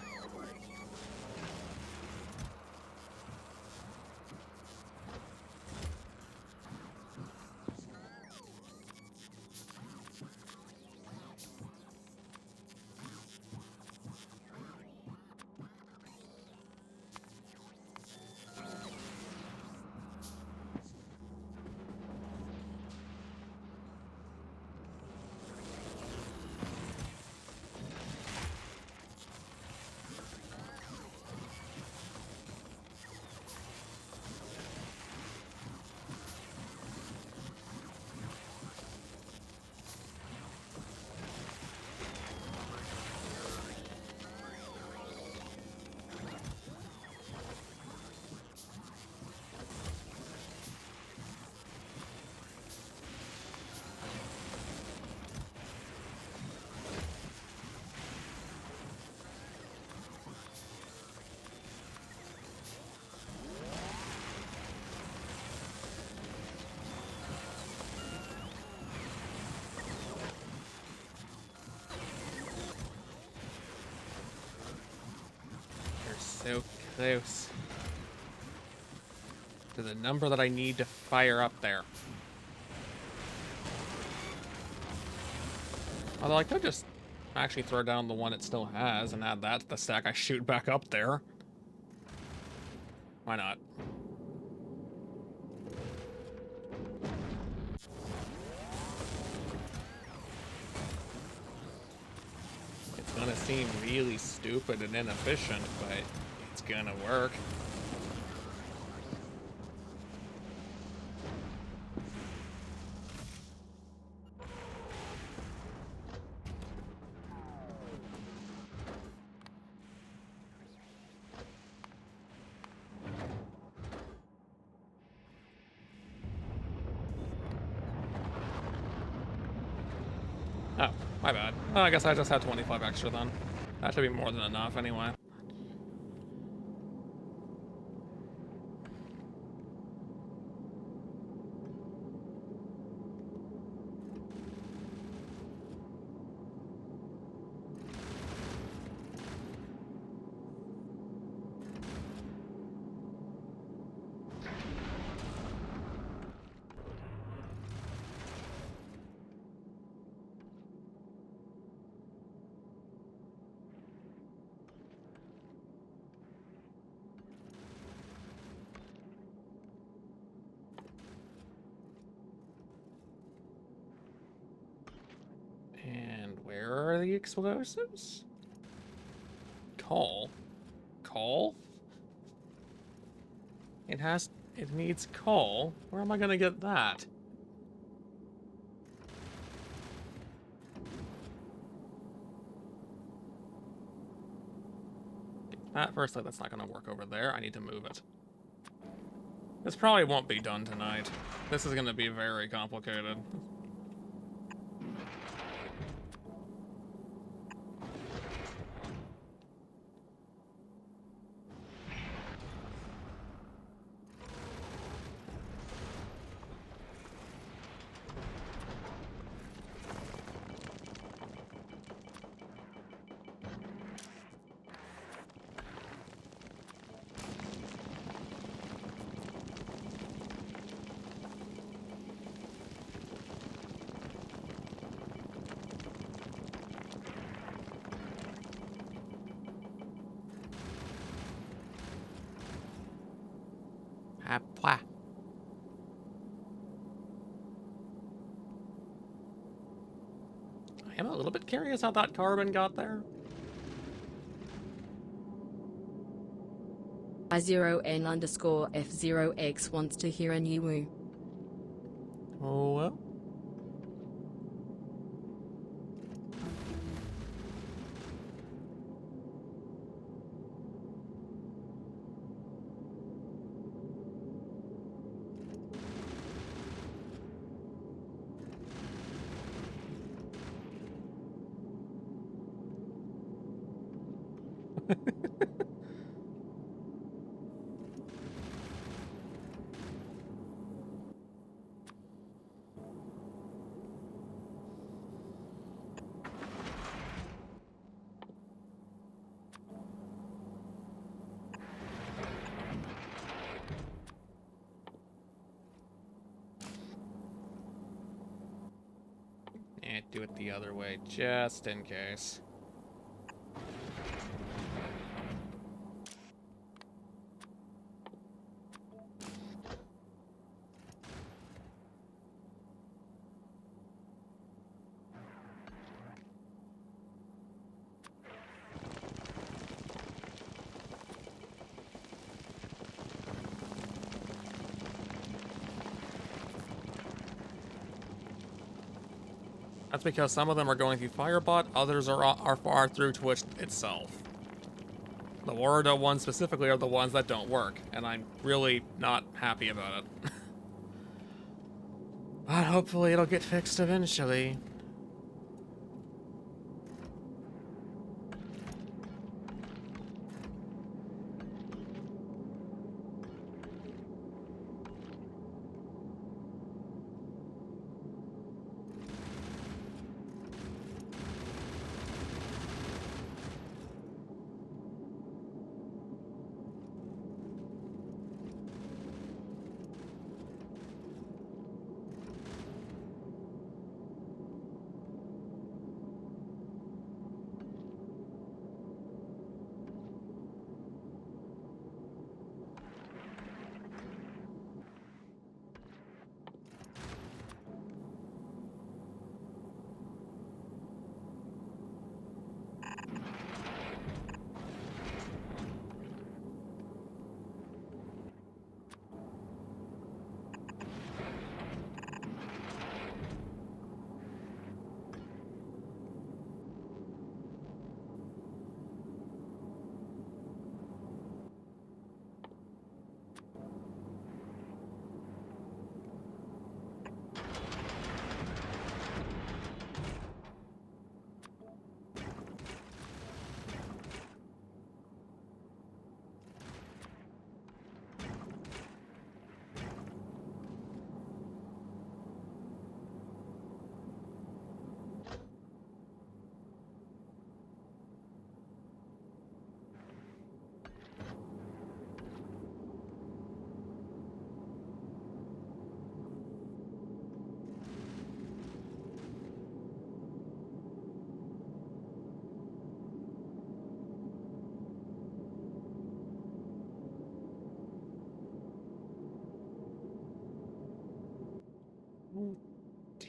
So close to the number that I need to fire up there. Although I could just actually throw down the one it still has and add that to the stack I shoot back up there. Why not? It's gonna seem really stupid and inefficient, but it's gonna work. My bad. Oh, I guess I just had 25 extra then. That should be more than enough anyway. And where are the explosives? Coal. Coal? It needs coal. Where am I gonna get that? Firstly, that's not gonna work over there. I need to move it. This probably won't be done tonight. This is gonna be very complicated. Apwa. I am a little bit curious how that carbon got there. I0N_F0X wants to hear a new woo. Oh well. And do it the other way, just in case. That's because some of them are going through Firebot, others are far through Twitch itself. The Wardo ones specifically are the ones that don't work, and I'm really not happy about it. But hopefully it'll get fixed eventually.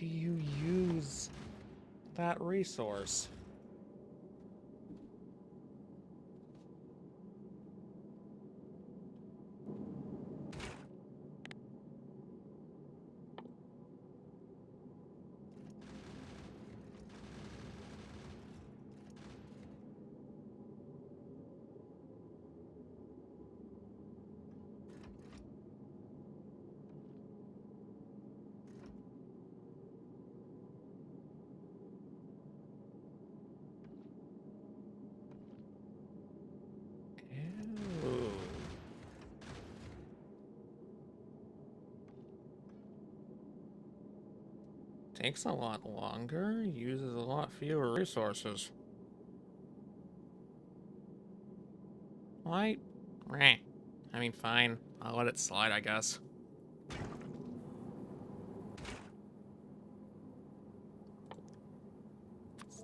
do you use that resource? Ew. Takes a lot longer, uses a lot fewer resources. Why? Meh. I mean, fine. I'll let it slide, I guess.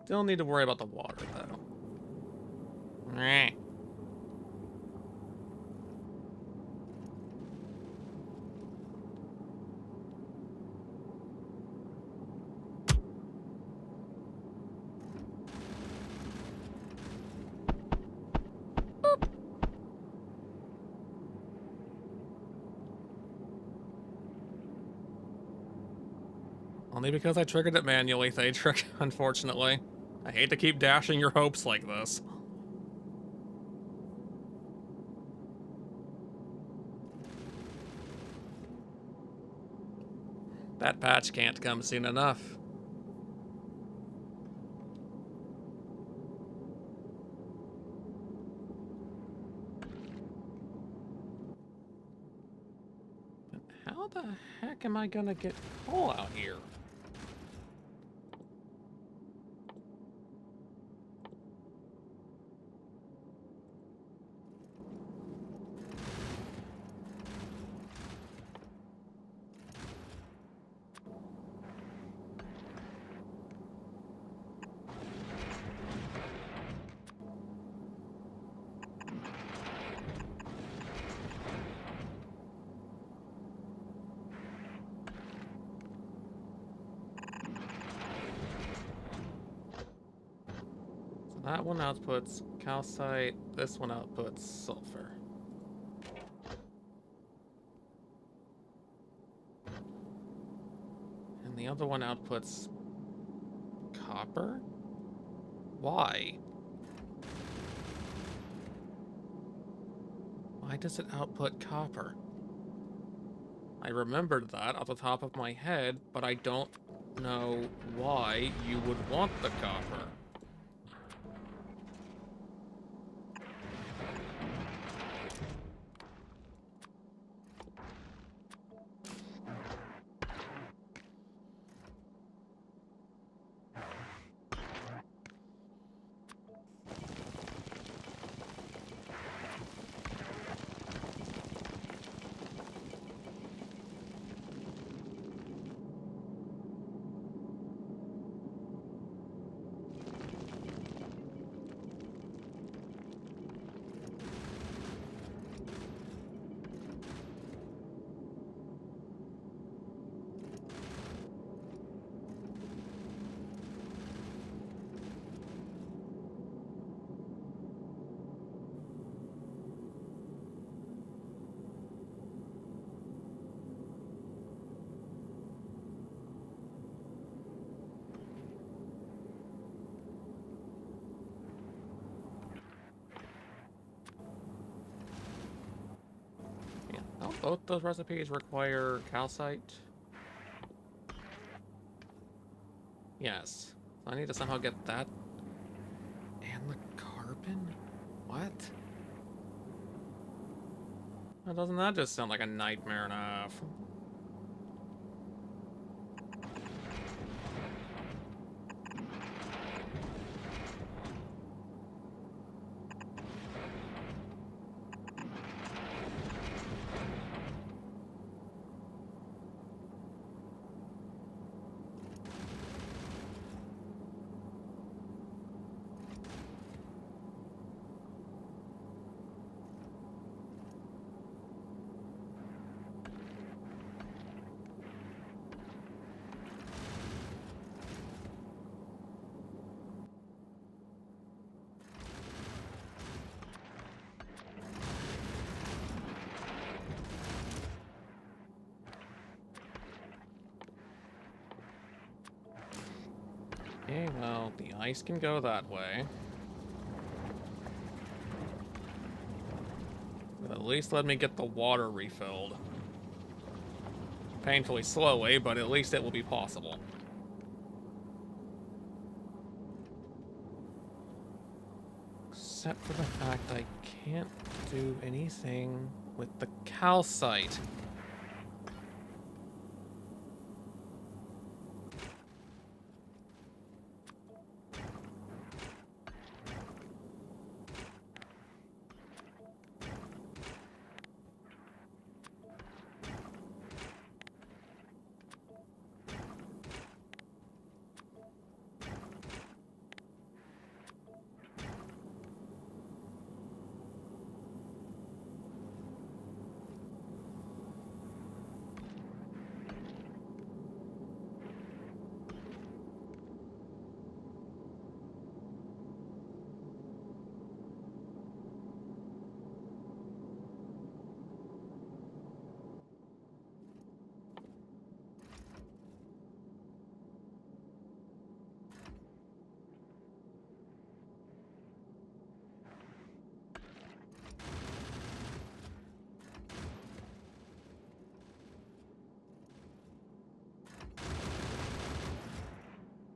Still need to worry about the water, though. Meh. Only because I triggered it manually, Thaytrick, unfortunately. I hate to keep dashing your hopes like this. That patch can't come soon enough. But how the heck am I gonna get coal out here? That one outputs calcite, this one outputs sulfur. And the other one outputs copper? Why? Why does it output copper? I remembered that off the top of my head, but I don't know why you would want the copper. Yeah, don't both those recipes require calcite? Yes. So I need to somehow get that and the carbon? What? Well, doesn't that just sound like a nightmare enough? The ice can go that way. But at least let me get the water refilled. Painfully slowly, but at least it will be possible. Except for the fact I can't do anything with the calcite.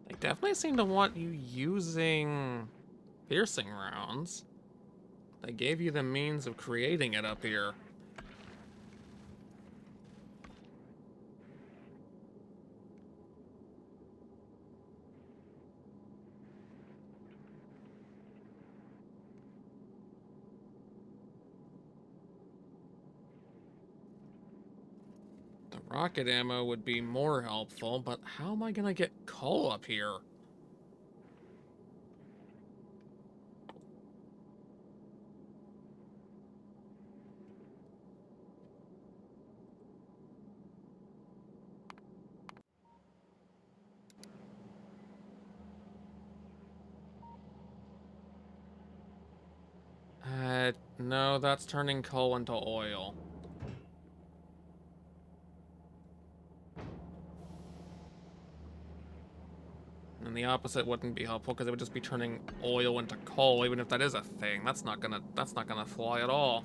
They definitely seem to want you using piercing rounds. They gave you the means of creating it up here. The rocket ammo would be more helpful, but how am I gonna get coal up here? No, that's turning coal into oil. And the opposite wouldn't be helpful because it would just be turning oil into coal, even if that is a thing. That's not gonna fly at all.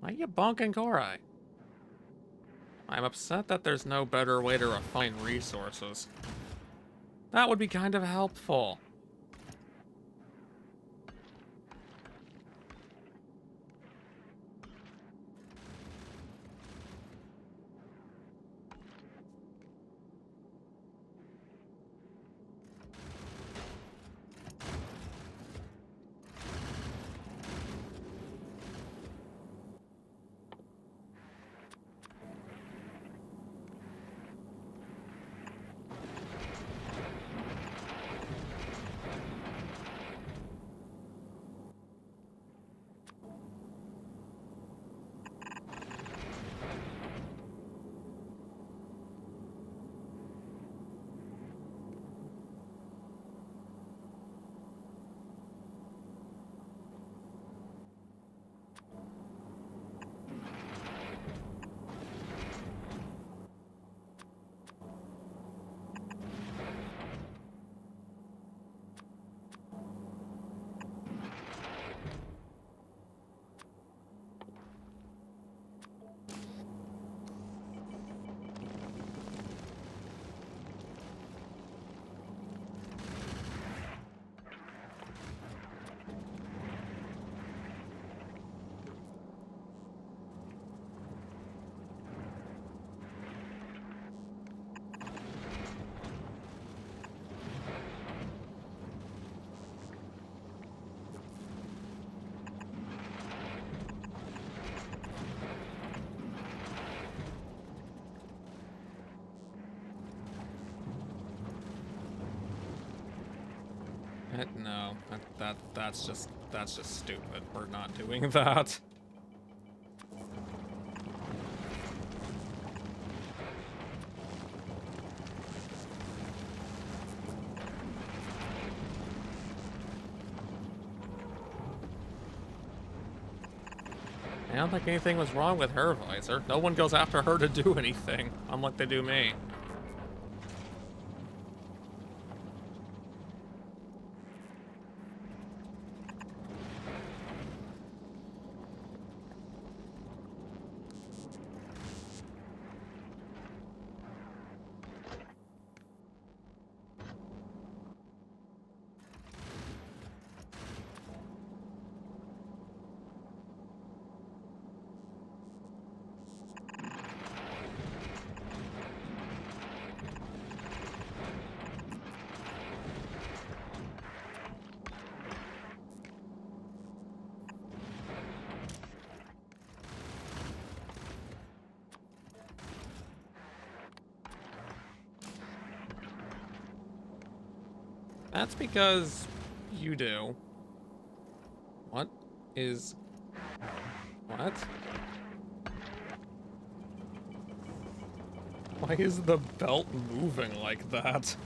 Why are you bonking Korai? I'm upset that there's no better way to refine resources. That would be kind of helpful. No, that's just stupid. We're not doing that. I don't think anything was wrong with her visor. No one goes after her to do anything, unlike they do me. That's because you do. What is... What? Why is the belt moving like that?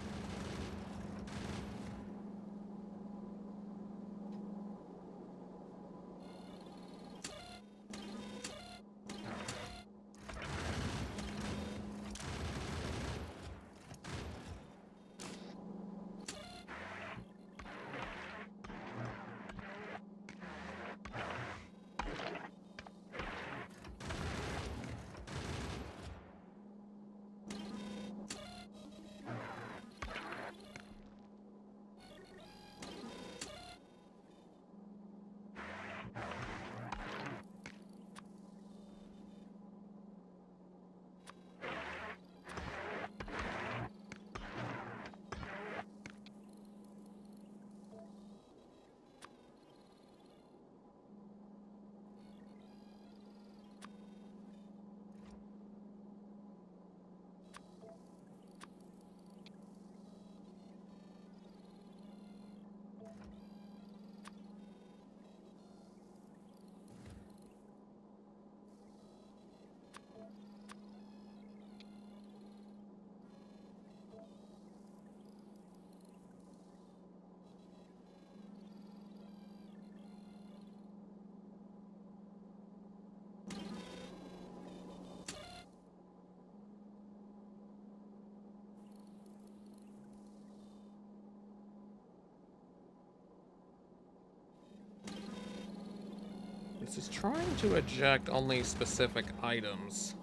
This is trying to eject only specific items.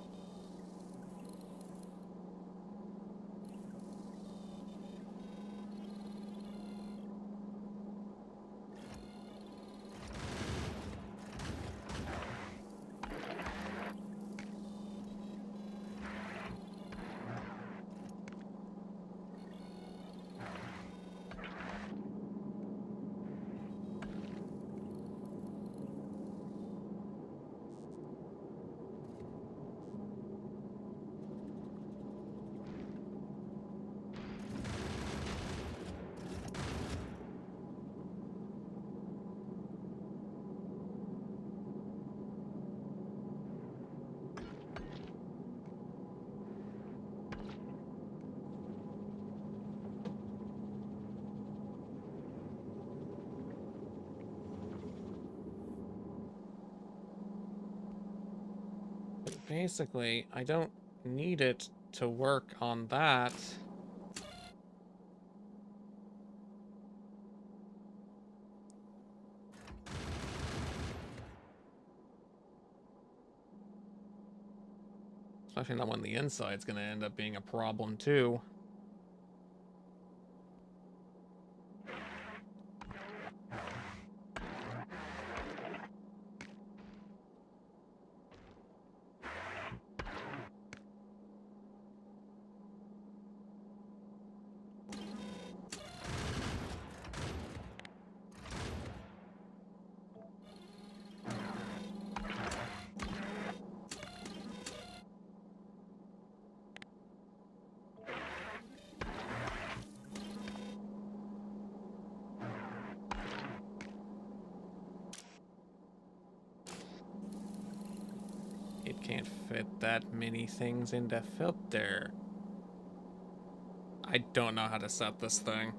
Basically, I don't need it to work on that. Especially not when the inside's gonna end up being a problem too. It can't fit that many things into filter. I don't know how to set this thing.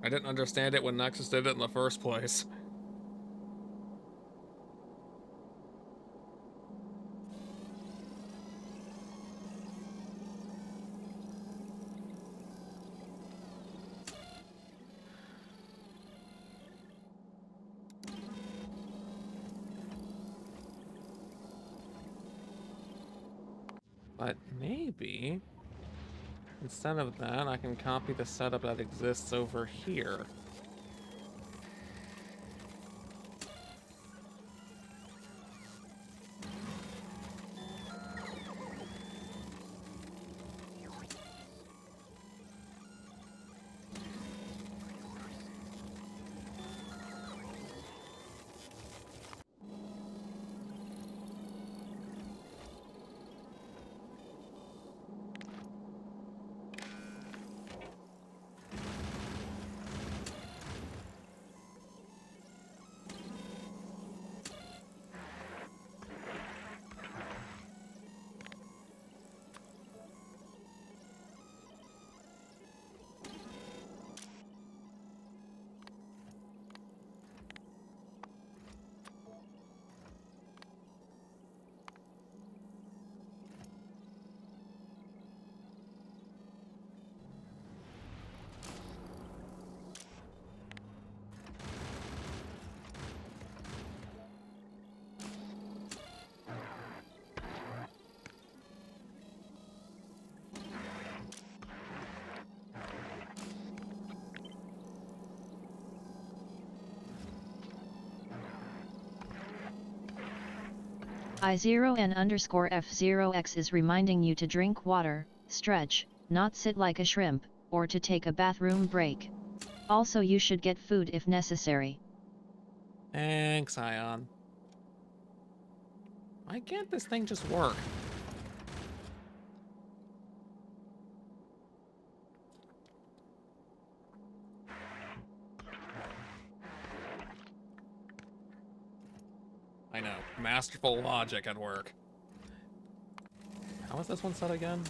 I didn't understand it when Nexus did it in the first place. But maybe, instead of that, I can copy the setup that exists over here. I0N_F0X is reminding you to drink water, stretch, not sit like a shrimp, or to take a bathroom break. Also, you should get food if necessary. Thanks, Ion. Why can't this thing just work? I know. Masterful logic at work. How is this one set again?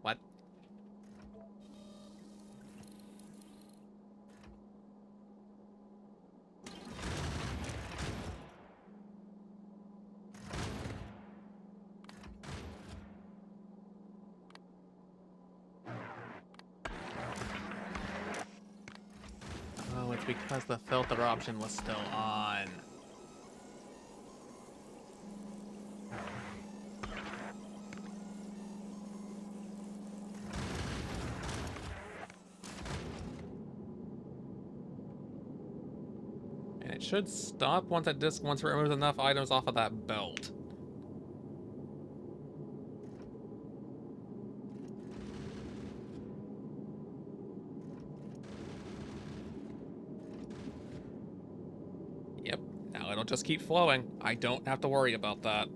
What? Oh, it's because the filter option was still on. And it should stop once it removes enough items off of that belt. Yep, now it'll just keep flowing. I don't have to worry about that.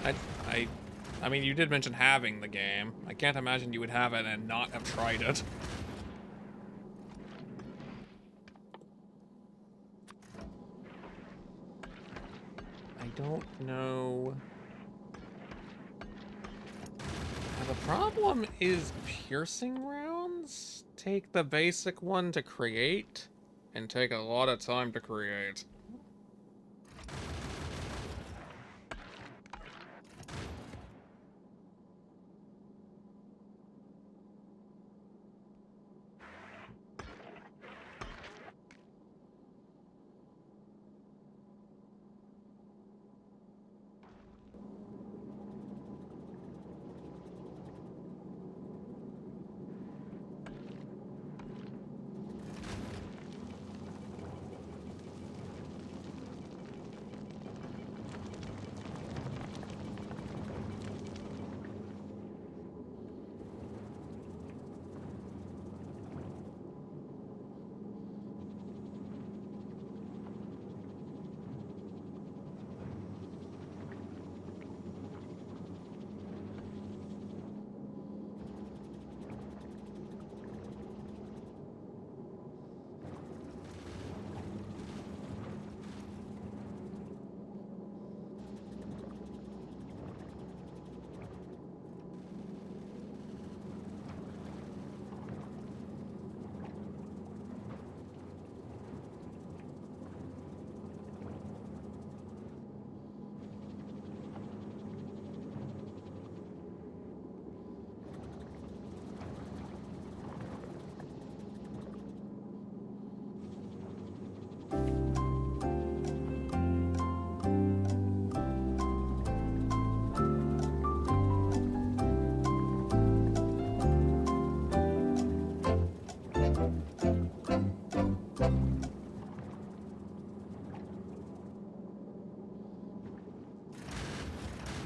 I, I, I mean, you did mention having the game. I can't imagine you would have it and not have tried it. I don't know. Now, the problem is piercing rounds take the basic one to create and take a lot of time to create.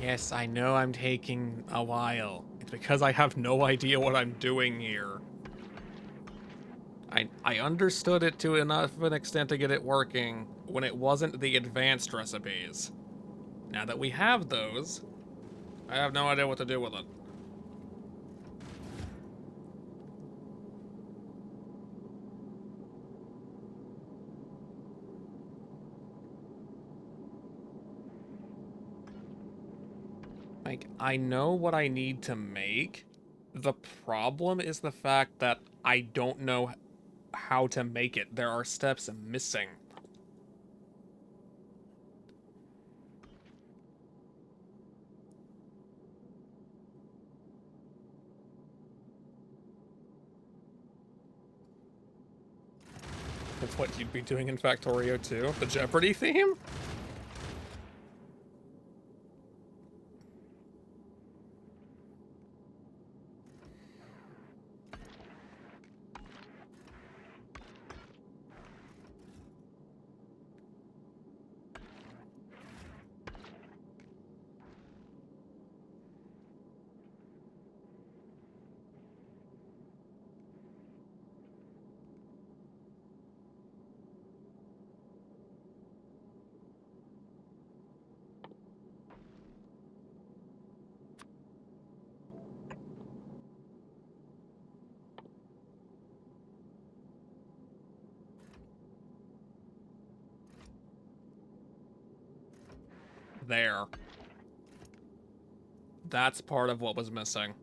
Yes, I know I'm taking a while. It's because I have no idea what I'm doing here. I understood it to enough of an extent to get it working when it wasn't the advanced recipes. Now that we have those, I have no idea what to do with it. Like, I know what I need to make. The problem is the fact that I don't know how to make it. There are steps missing. That's what you'd be doing in Factorio too? The Jeopardy theme? There. That's part of what was missing.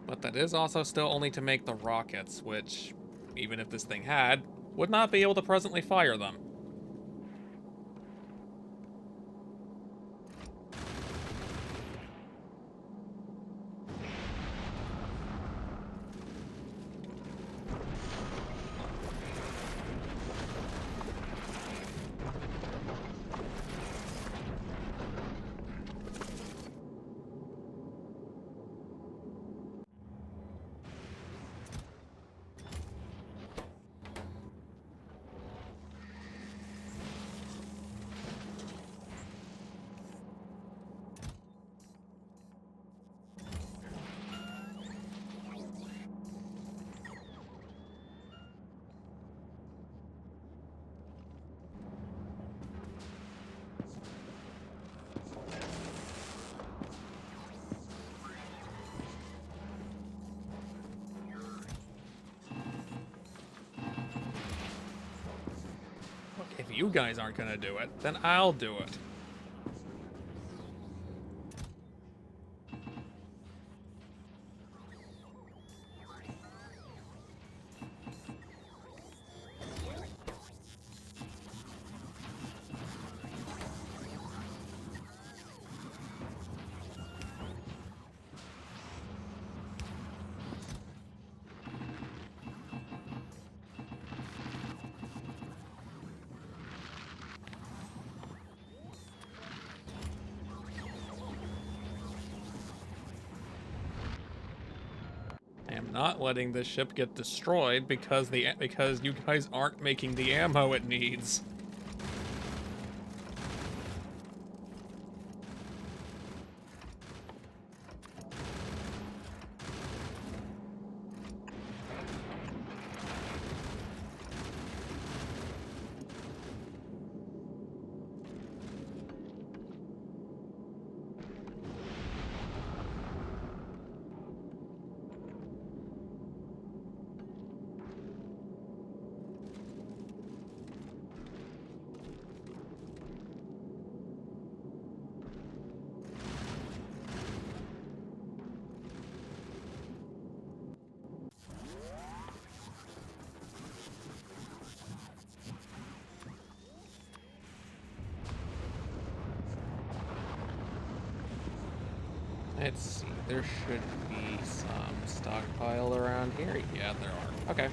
But that is also still only to make the rockets, which, even if this thing had, would not be able to presently fire them. Look, if you guys aren't gonna do it, then I'll do it. I am not letting this ship get destroyed because you guys aren't making the ammo it needs. Let's see, there should be some stockpile around here. Yeah, there are. Okay.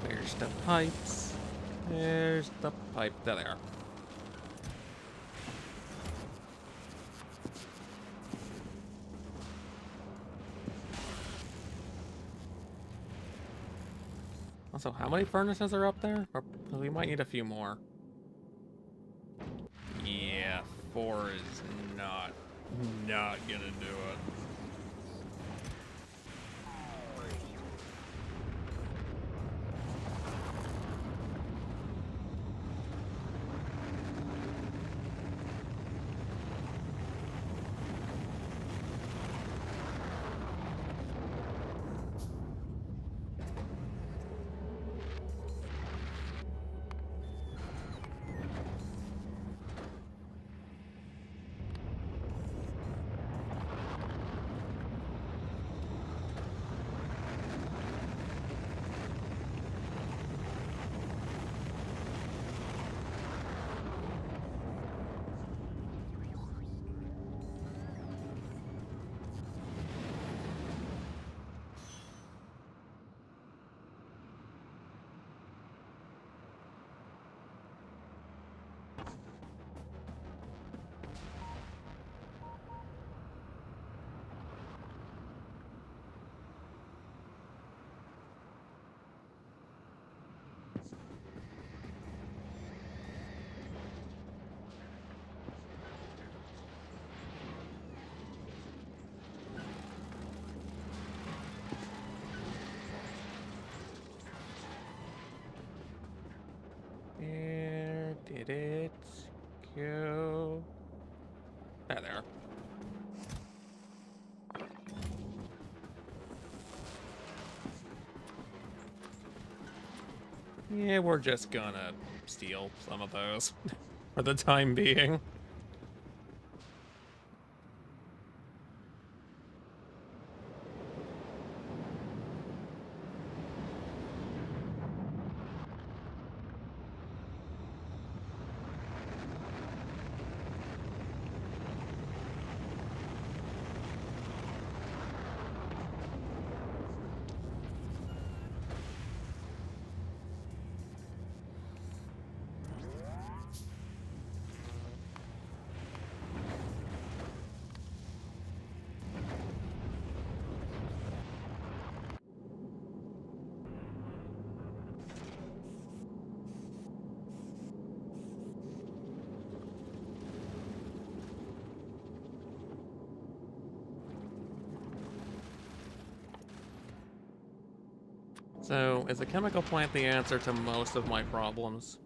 There's the pipes. There's the pipe. There they are. Also, how many furnaces are up there? Or we might need a few more. Yeah, 4 is not gonna do it. Where did it go? There. Yeah, we're just gonna steal some of those for the time being. So, is a chemical plant the answer to most of my problems?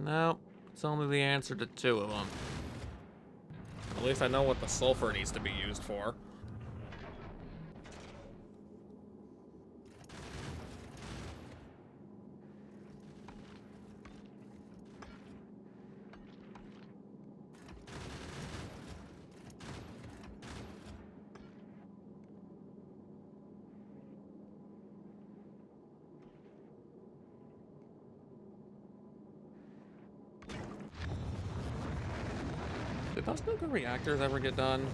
Nope, it's only the answer to 2 of them. At least I know what the sulfur needs to be used for. Did those nuclear reactors ever get done?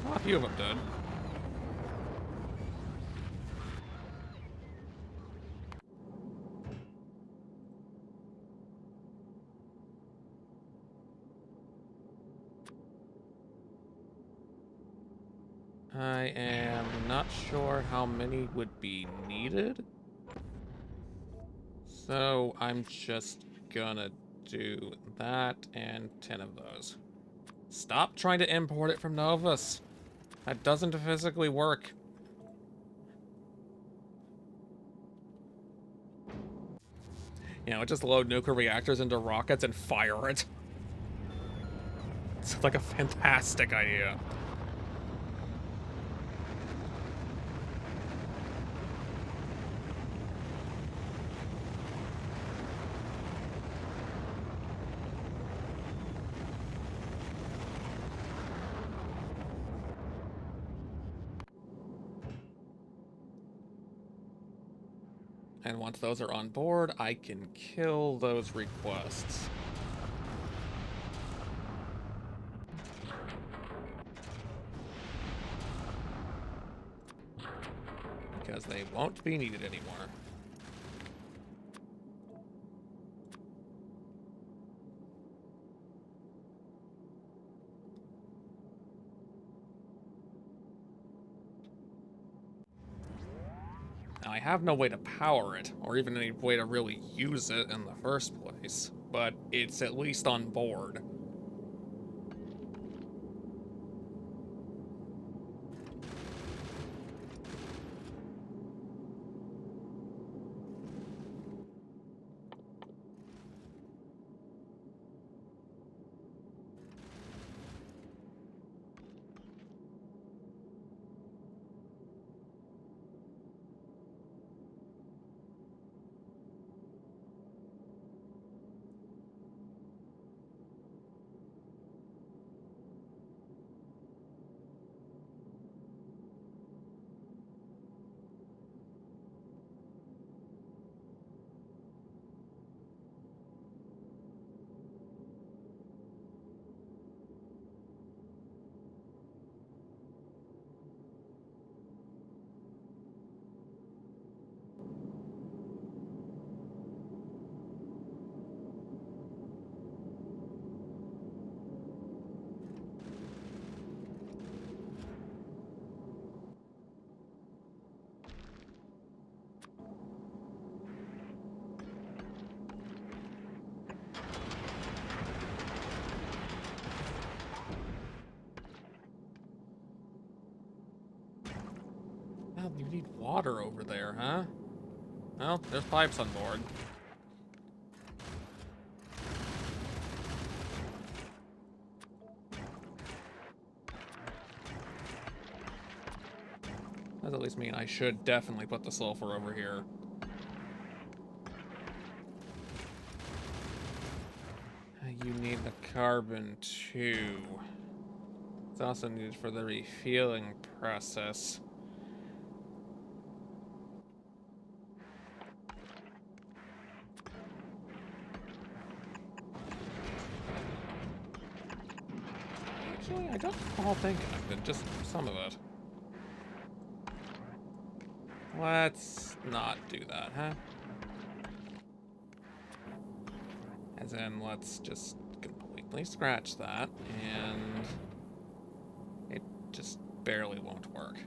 Oh, a few of them did. I am not sure how many would be needed. So I'm just gonna do that and 10 of those. Stop trying to import it from Novus. That doesn't physically work. You know, just load nuclear reactors into rockets and fire it. It's like a fantastic idea. And once those are on board, I can kill those requests. Because they won't be needed anymore. Now, I have no way to power it, or even any way to really use it in the first place, but it's at least on board. Well, you need water over there, huh? Well, there's pipes on board. That at least mean I should definitely put the sulfur over here. You need the carbon too. It's also needed for the refueling process. Actually, I don't recall thinking of it, just some of it. Let's not do that, huh? As in, let's just completely scratch that, and it just barely won't work.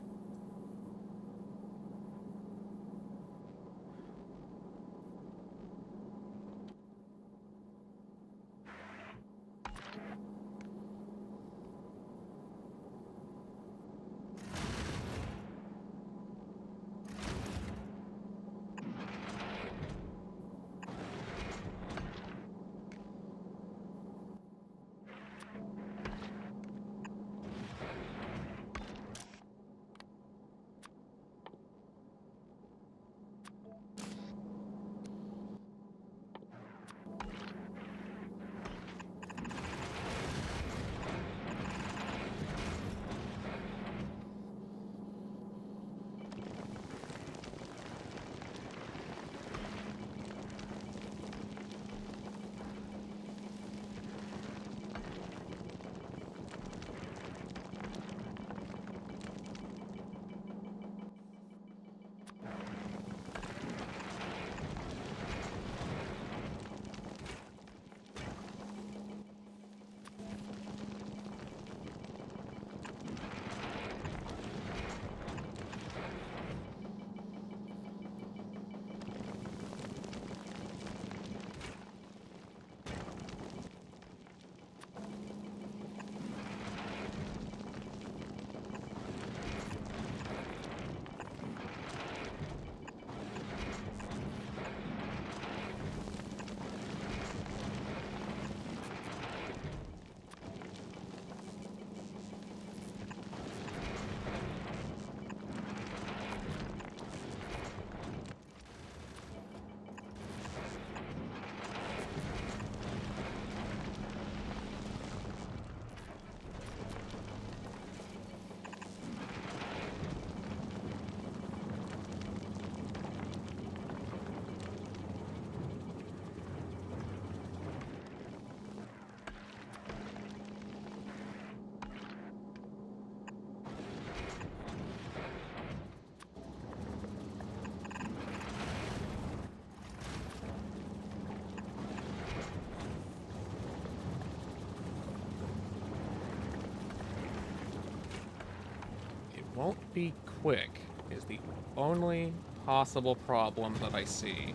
won't be quick is the only possible problem that I see.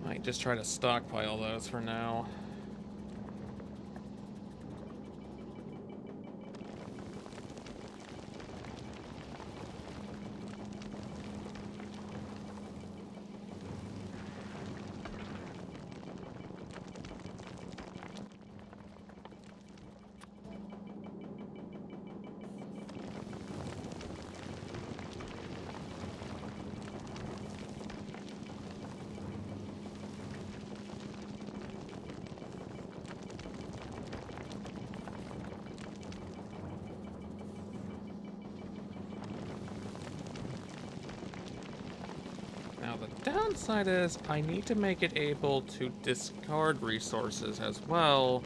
Might just try to stockpile those for now. Now the downside is I need to make it able to discard resources as well.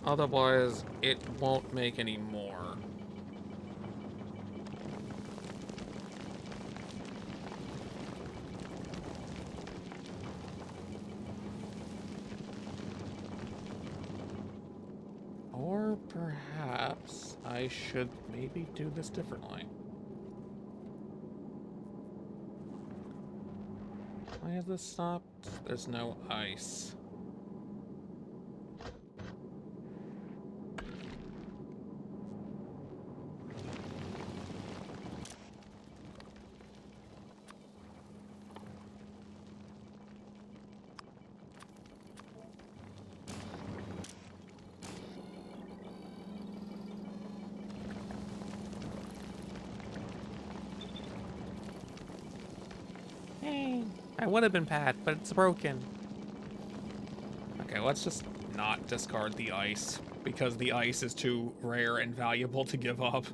Otherwise, it won't make any more. Or perhaps I should maybe do this differently. Why has this stopped? There's no ice. Hey, I would have been Pat, but it's broken. Okay, let's just not discard the ice, because the ice is too rare and valuable to give up.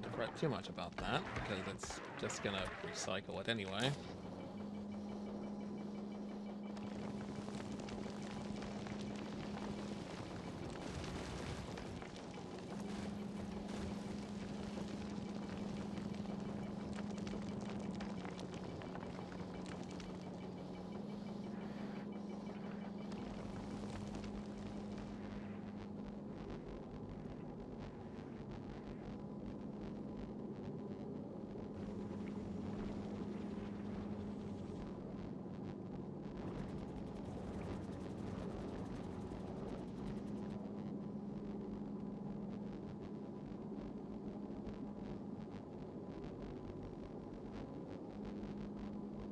to fret too much about that, because it's just gonna recycle it anyway.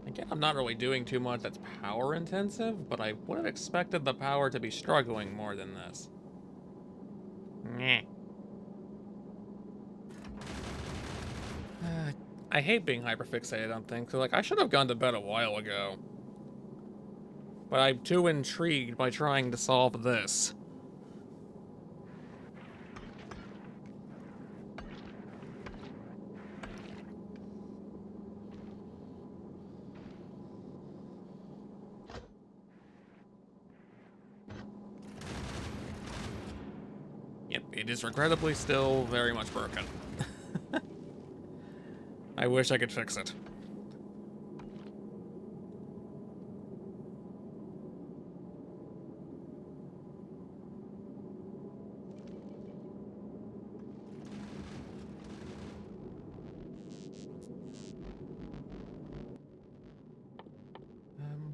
Again, I'm not really doing too much that's power intensive, but I would have expected the power to be struggling more than this. Meh. I hate being hyperfixated on things, so like, I should have gone to bed a while ago. But I'm too intrigued by trying to solve this. Yep, it is regrettably still very much broken. I wish I could fix it.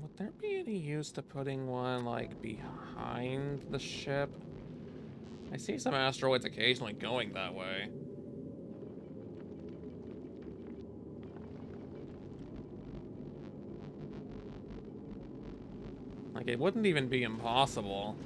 Would there be any use to putting one, like, behind the ship? I see some asteroids occasionally going that way. Like, it wouldn't even be impossible.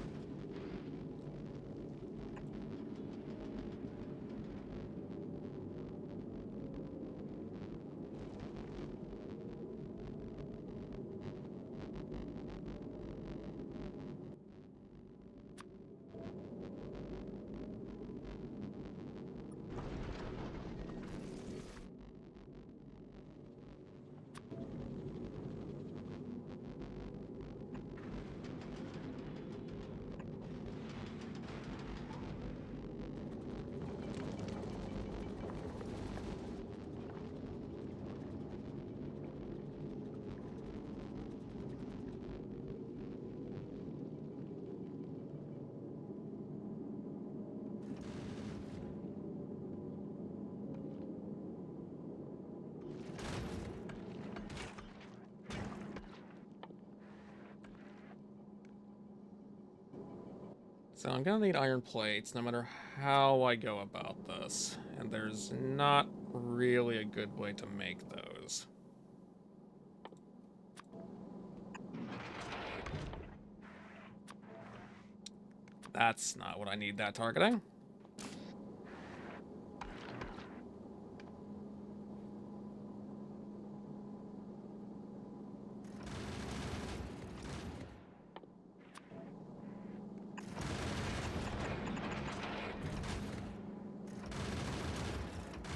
So I'm gonna need iron plates no matter how I go about this. And there's not really a good way to make those. That's not what I need that targeting.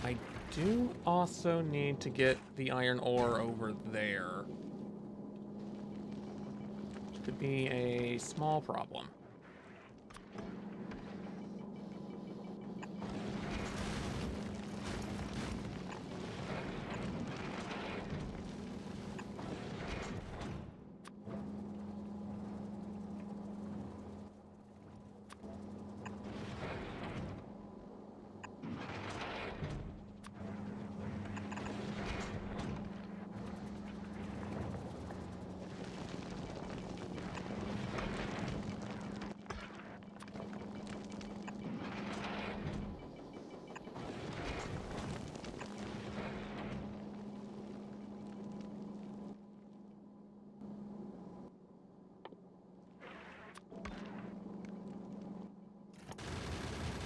I do also need to get the iron ore over there. Which could be a small problem.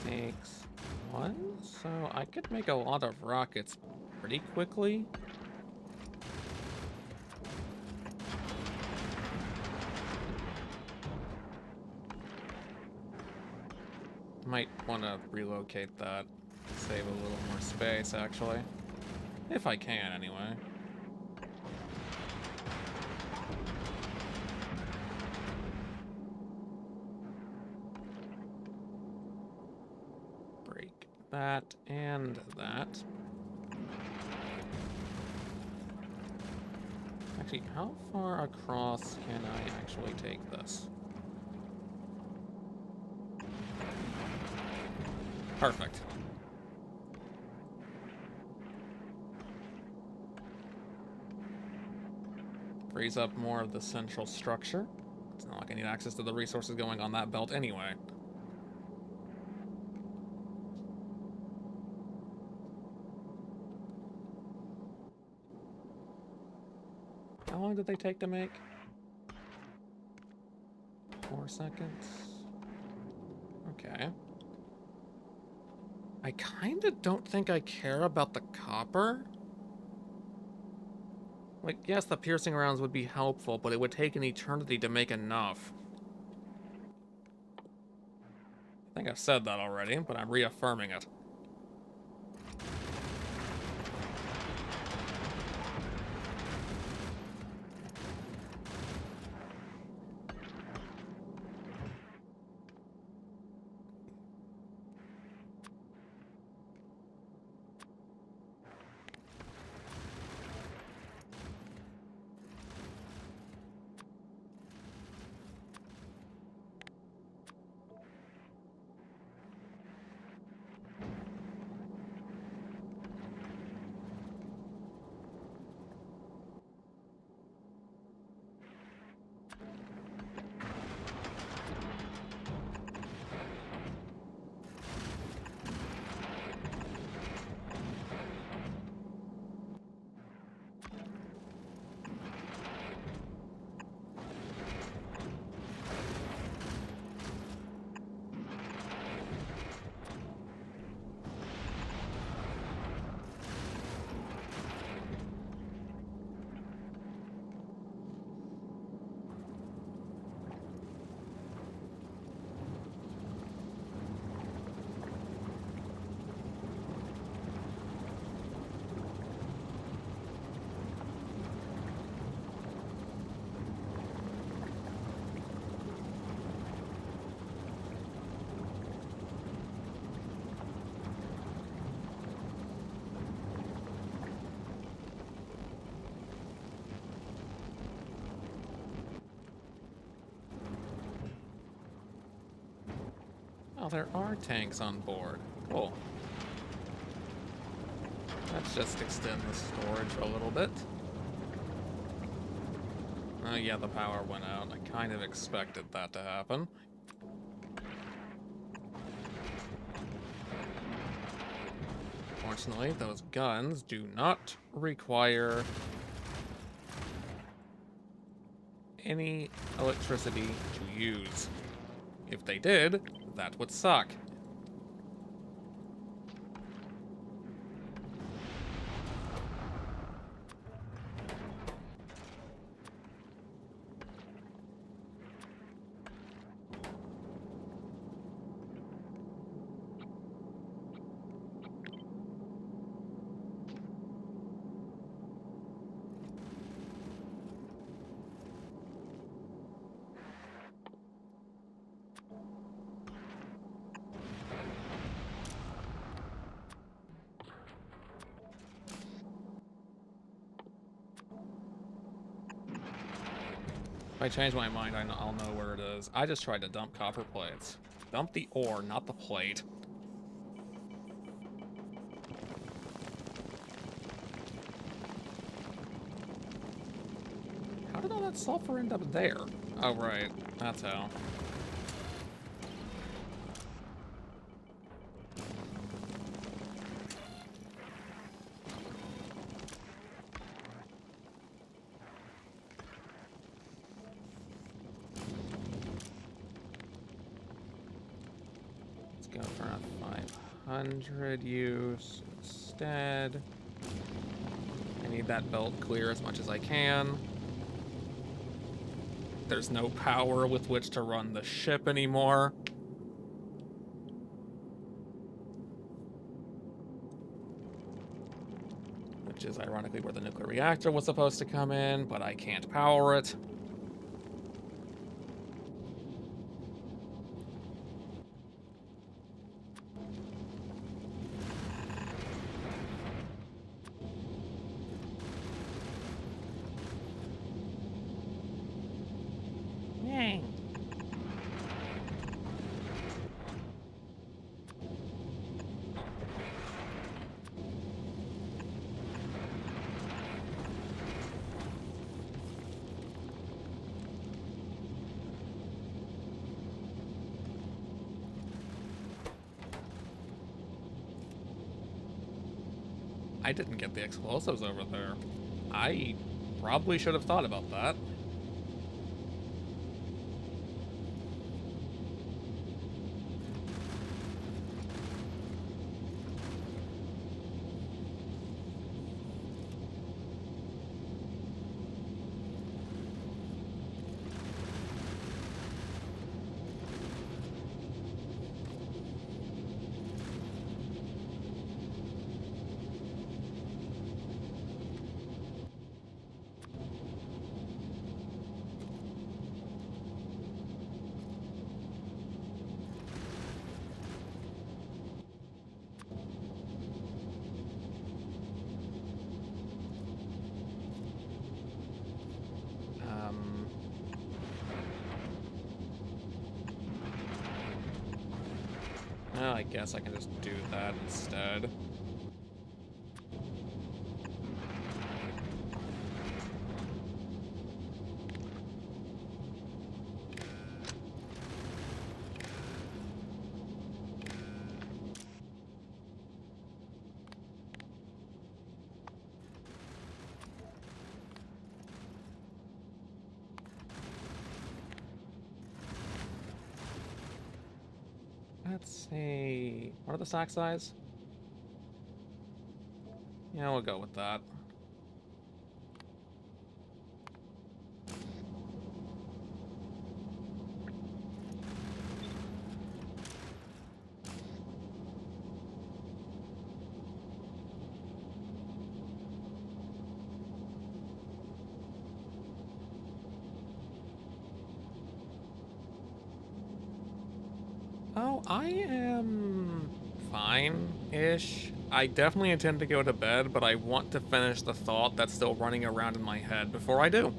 Takes one, so I could make a lot of rockets pretty quickly. Might want to relocate that. Save a little more space, actually. If I can, anyway. Break that and that. Actually, how far across can I actually take this? Perfect. Frees up more of the central structure. It's not like I need access to the resources going on that belt anyway. How long did they take to make? 4 seconds. Okay. I kinda don't think I care about the copper. Like, yes, the piercing rounds would be helpful, but it would take an eternity to make enough. I think I've said that already, but I'm reaffirming it. Oh, there are tanks on board. Cool. Let's just extend the storage a little bit. Oh yeah, the power went out. I kind of expected that to happen. Fortunately, those guns do not require any electricity to use. If they did, that would suck. If I change my mind, I'll know where it is. I just tried to dump copper plates. Dump the ore, not the plate. How did all that sulfur end up there? Oh, right. That's how. Go for a 500 use instead. I need that belt clear as much as I can. There's no power with which to run the ship anymore. ironically where the nuclear reactor was supposed to come in, but I can't power it. Yay. I didn't get the explosives over there. I probably should have thought about that. Well, I guess I can just do that instead. Let's see. What are the sack size? Yeah, we'll go with that. Oh, I am fine-ish. I definitely intend to go to bed, but I want to finish the thought that's still running around in my head before I do.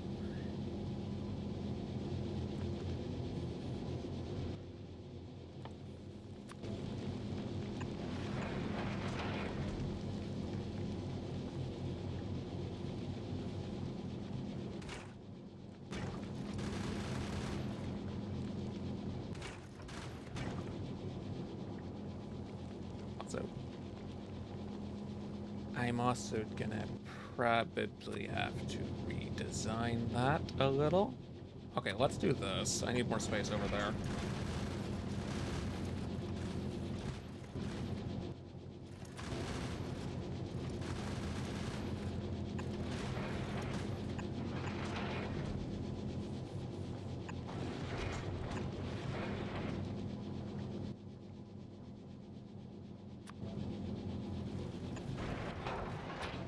So, I'm also gonna probably have to redesign that a little. Okay, let's do this. I need more space over there.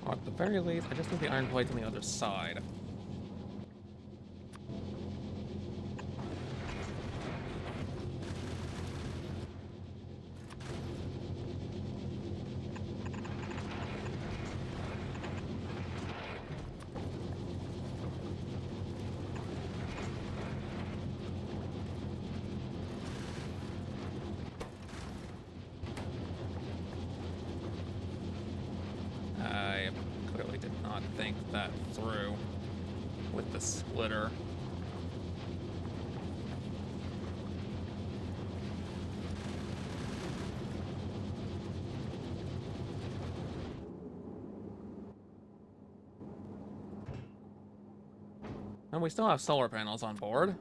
Or at the very least, I just need the iron plates on the other side. I clearly did not think that through with the splitter. And we still have solar panels on board.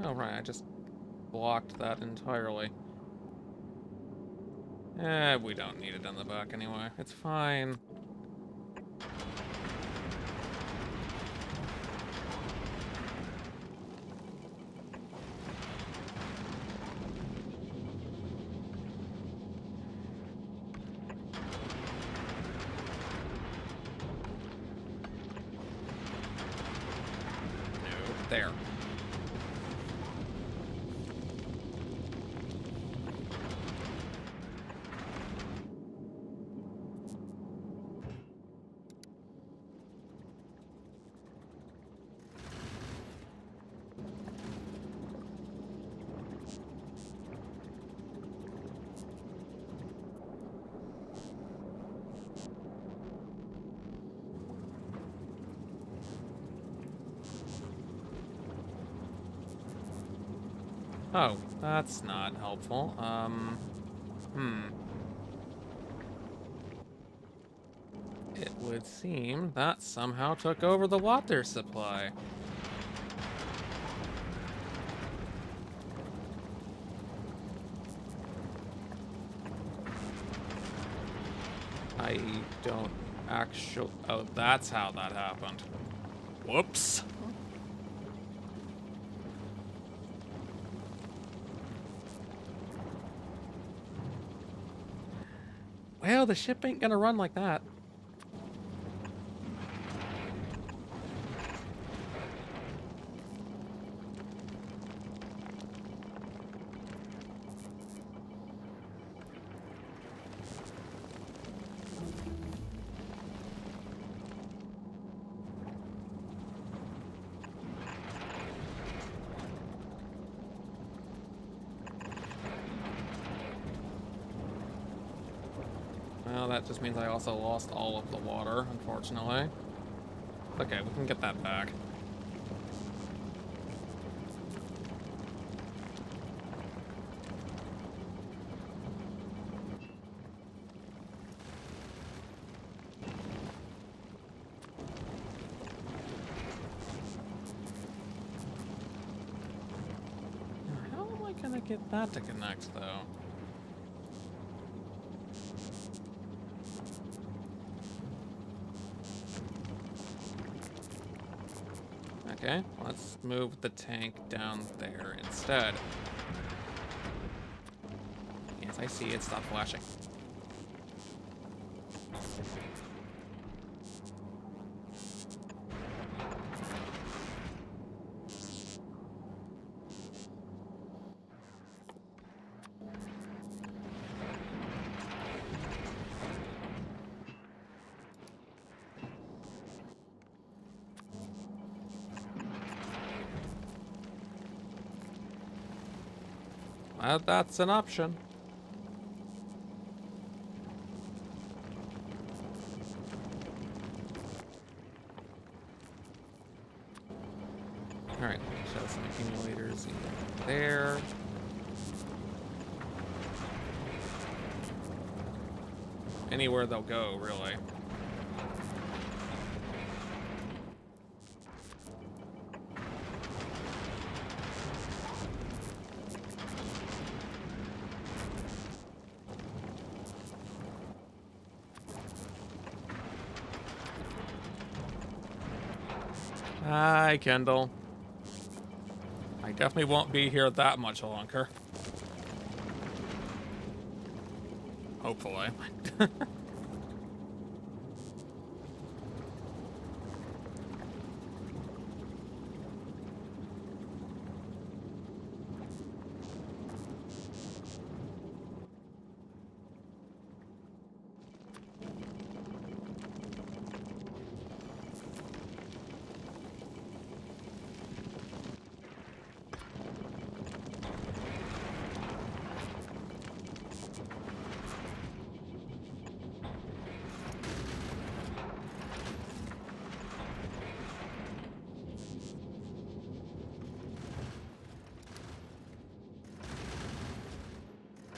Oh, right, I just blocked that entirely. We don't need it in the back anyway. It's fine. There. Oh, that's not helpful. It would seem that somehow took over the water supply. I don't actually... Oh, that's how that happened. Whoops. Well, the ship ain't gonna run like that. Well, that just means I also lost all of the water, unfortunately. Okay, we can get that back. How am I gonna get that to connect, though? Okay, let's move the tank down there instead. Yes, I see it. Stop flashing. That's an option. Alright, show some accumulators in there. Anywhere they'll go, really. Hi, Kendall. I definitely won't be here that much longer. Hopefully.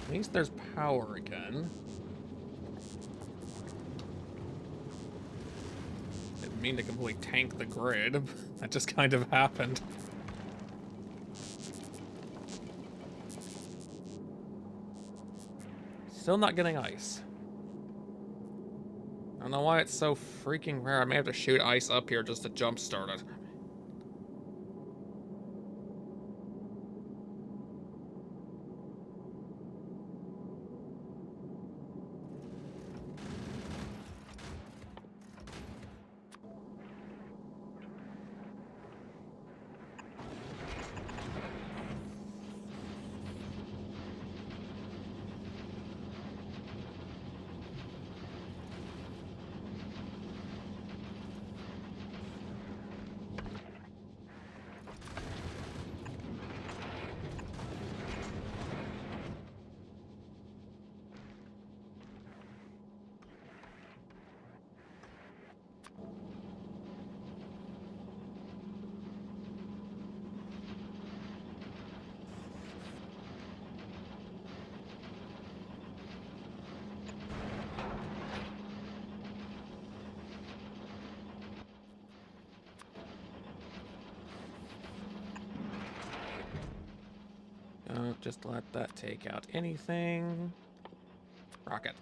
At least there's power again. Didn't mean to completely tank the grid. That just kind of happened. Still not getting ice. I don't know why it's so freaking rare. I may have to shoot ice up here just to jumpstart it. just let that take out anything. Rocket.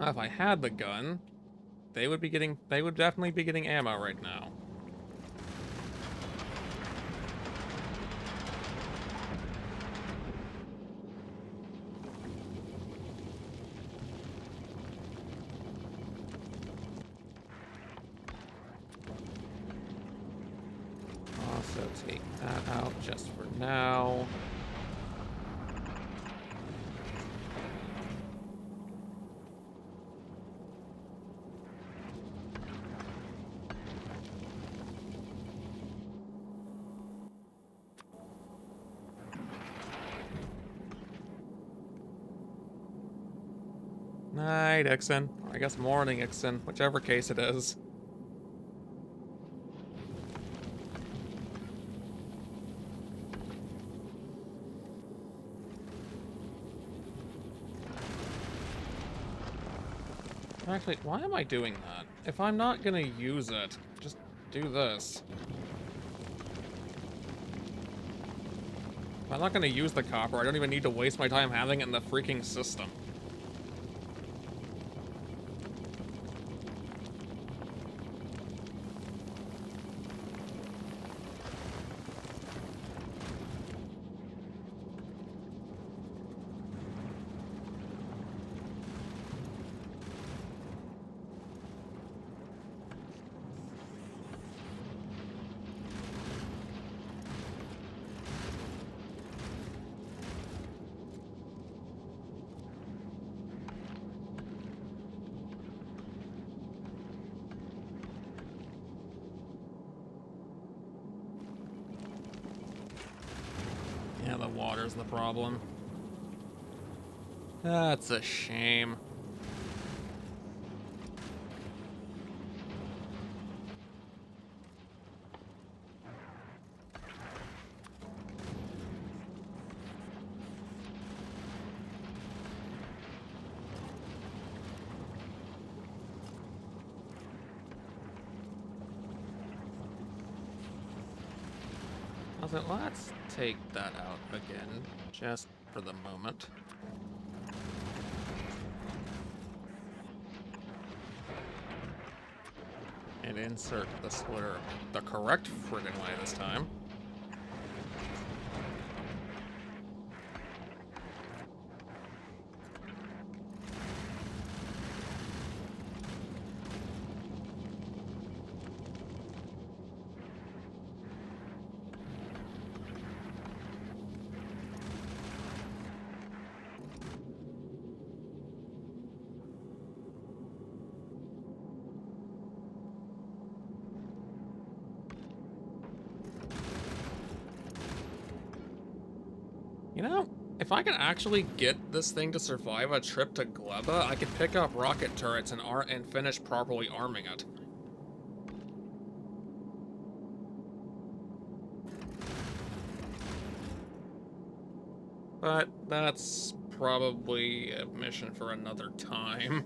If I had the gun, they would definitely be getting ammo right now. Also take that out just for now. Night, Ixen. Or I guess morning, Ixen. Whichever case it is. Actually, why am I doing that? If I'm not gonna use it, just do this. If I'm not gonna use the copper, I don't even need to waste my time having it in the freaking system. Yeah, the water's the problem. That's a shame. Also, let's take that out again, just for the moment. And insert the splitter the correct friggin' way this time. You know, if I can actually get this thing to survive a trip to Gleba, I could pick up rocket turrets and finish properly arming it. But that's probably a mission for another time.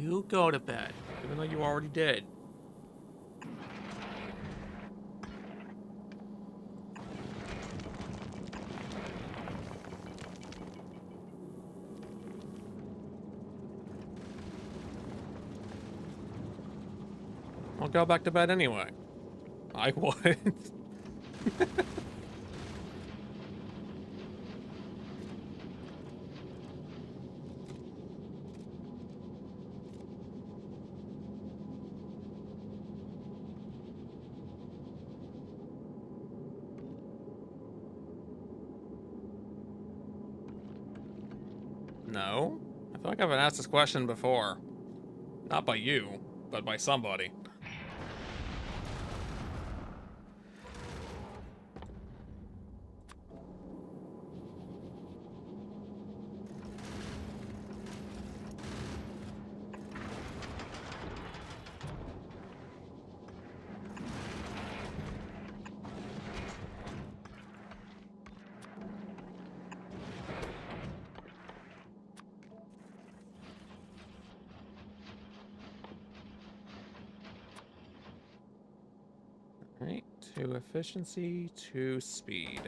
You go to bed, even though you already did. I'll go back to bed anyway. I would. No? I feel like I've been asked this question before. Not by you, but by somebody. Right, 2 efficiency, 2 speed.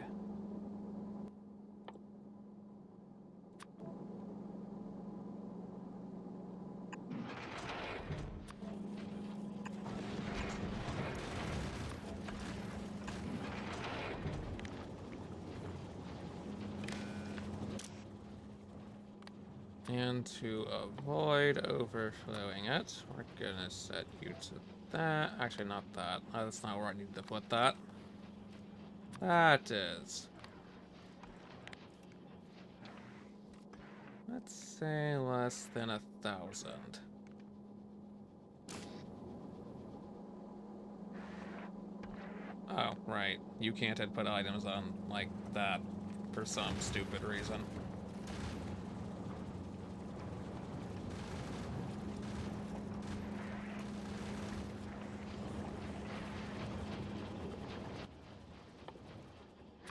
And to avoid overflowing it, we're gonna set you to that. Actually, not that. That's not where I need to put that. That is. Let's say less than 1,000. Oh, right. You can't input items on like that for some stupid reason.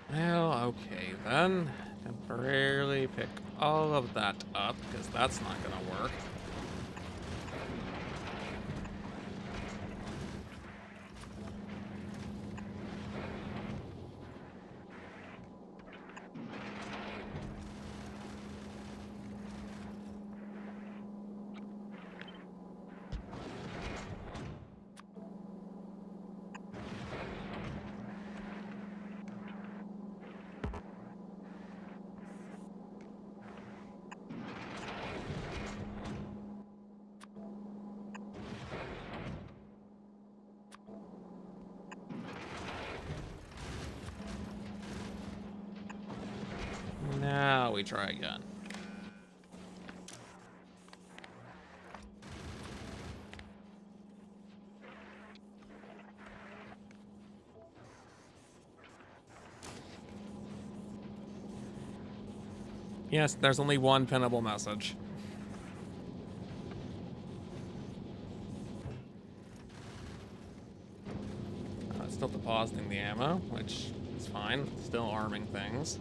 Well, okay then. Temporarily pick all of that up, because that's not gonna work. Now we try again. Yes, there's only one pinnable message. It's still depositing the ammo, which is fine. Still arming things.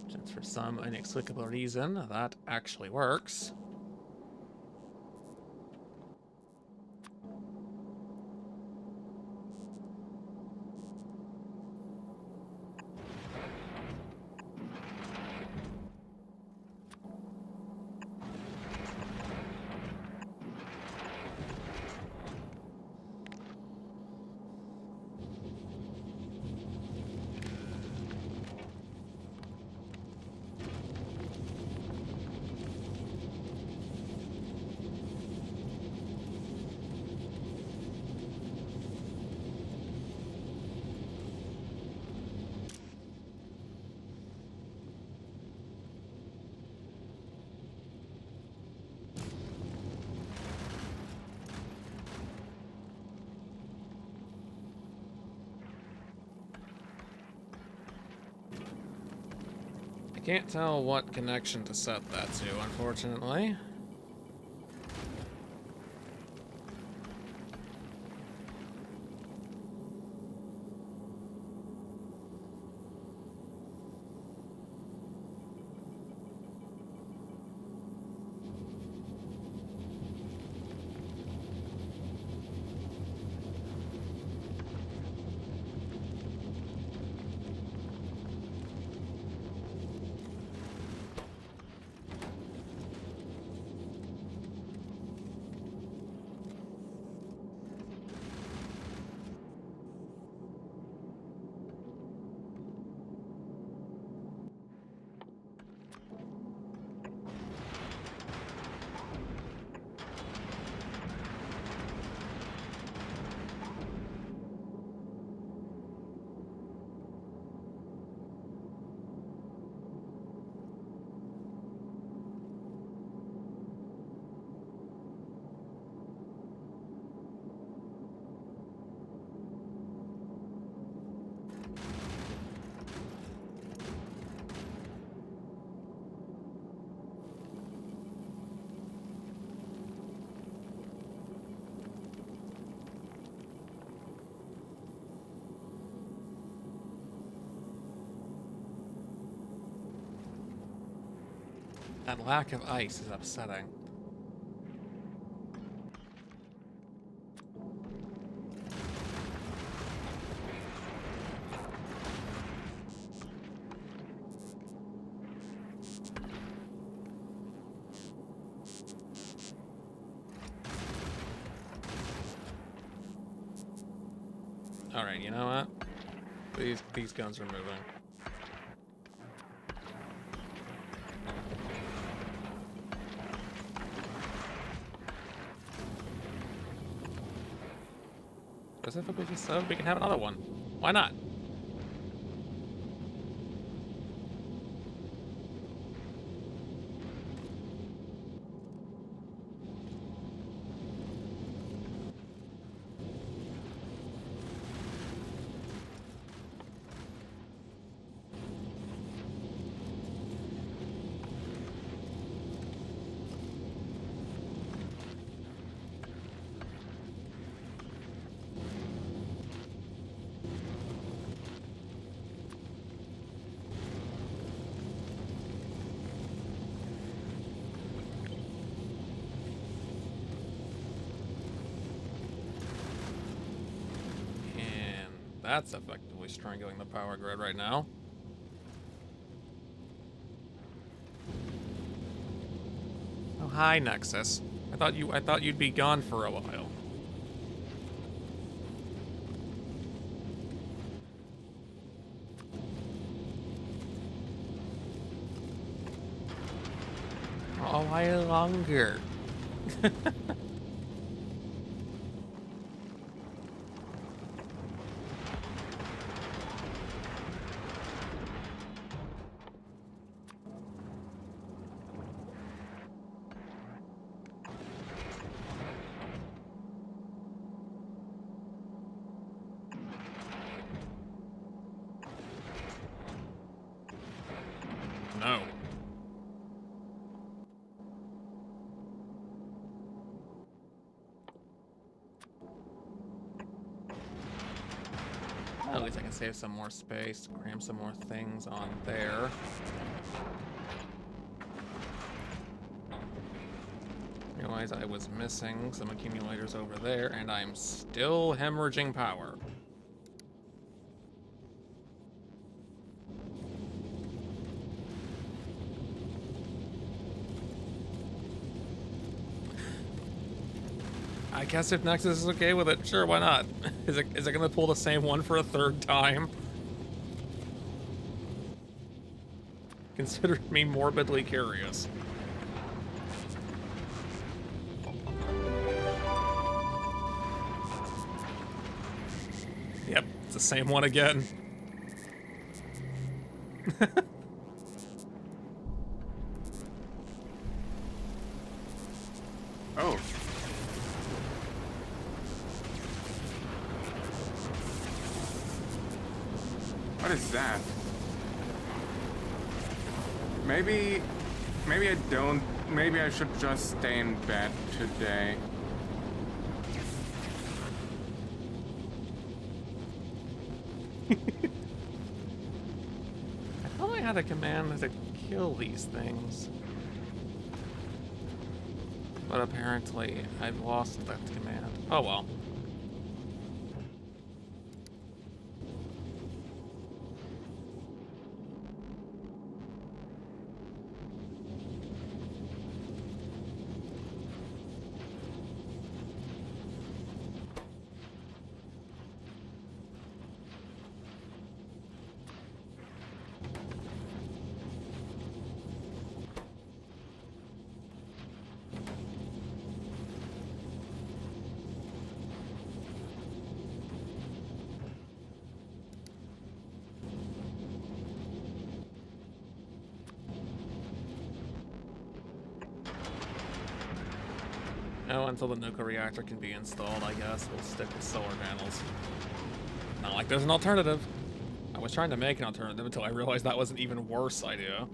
Just for some inexplicable reason, that actually works. can't tell what connection to set that to, unfortunately. That lack of ice is upsetting. Alright, you know what? These guns are moving. Specifically so we can have another one. Why not? That's effectively strangling the power grid right now. Oh, hi, Nexus. I thought you'd be gone for a while. Oh, why longer? No. Well, at least I can save some more space, cram some more things on there. Realize I was missing some accumulators over there, and I'm still hemorrhaging power. I guess if Nexus is okay with it, sure, why not? Is it gonna pull the same one for a third time? Consider me morbidly curious. Yep, it's the same one again. Oh. What is that? Maybe I don't. Maybe I should just stay in bed today. I thought I had a command to kill these things. But apparently, I've lost that command. Oh well. No, until the nuclear reactor can be installed, I guess we'll stick with solar panels. Not like there's an alternative. I was trying to make an alternative until I realized that was an even worse idea.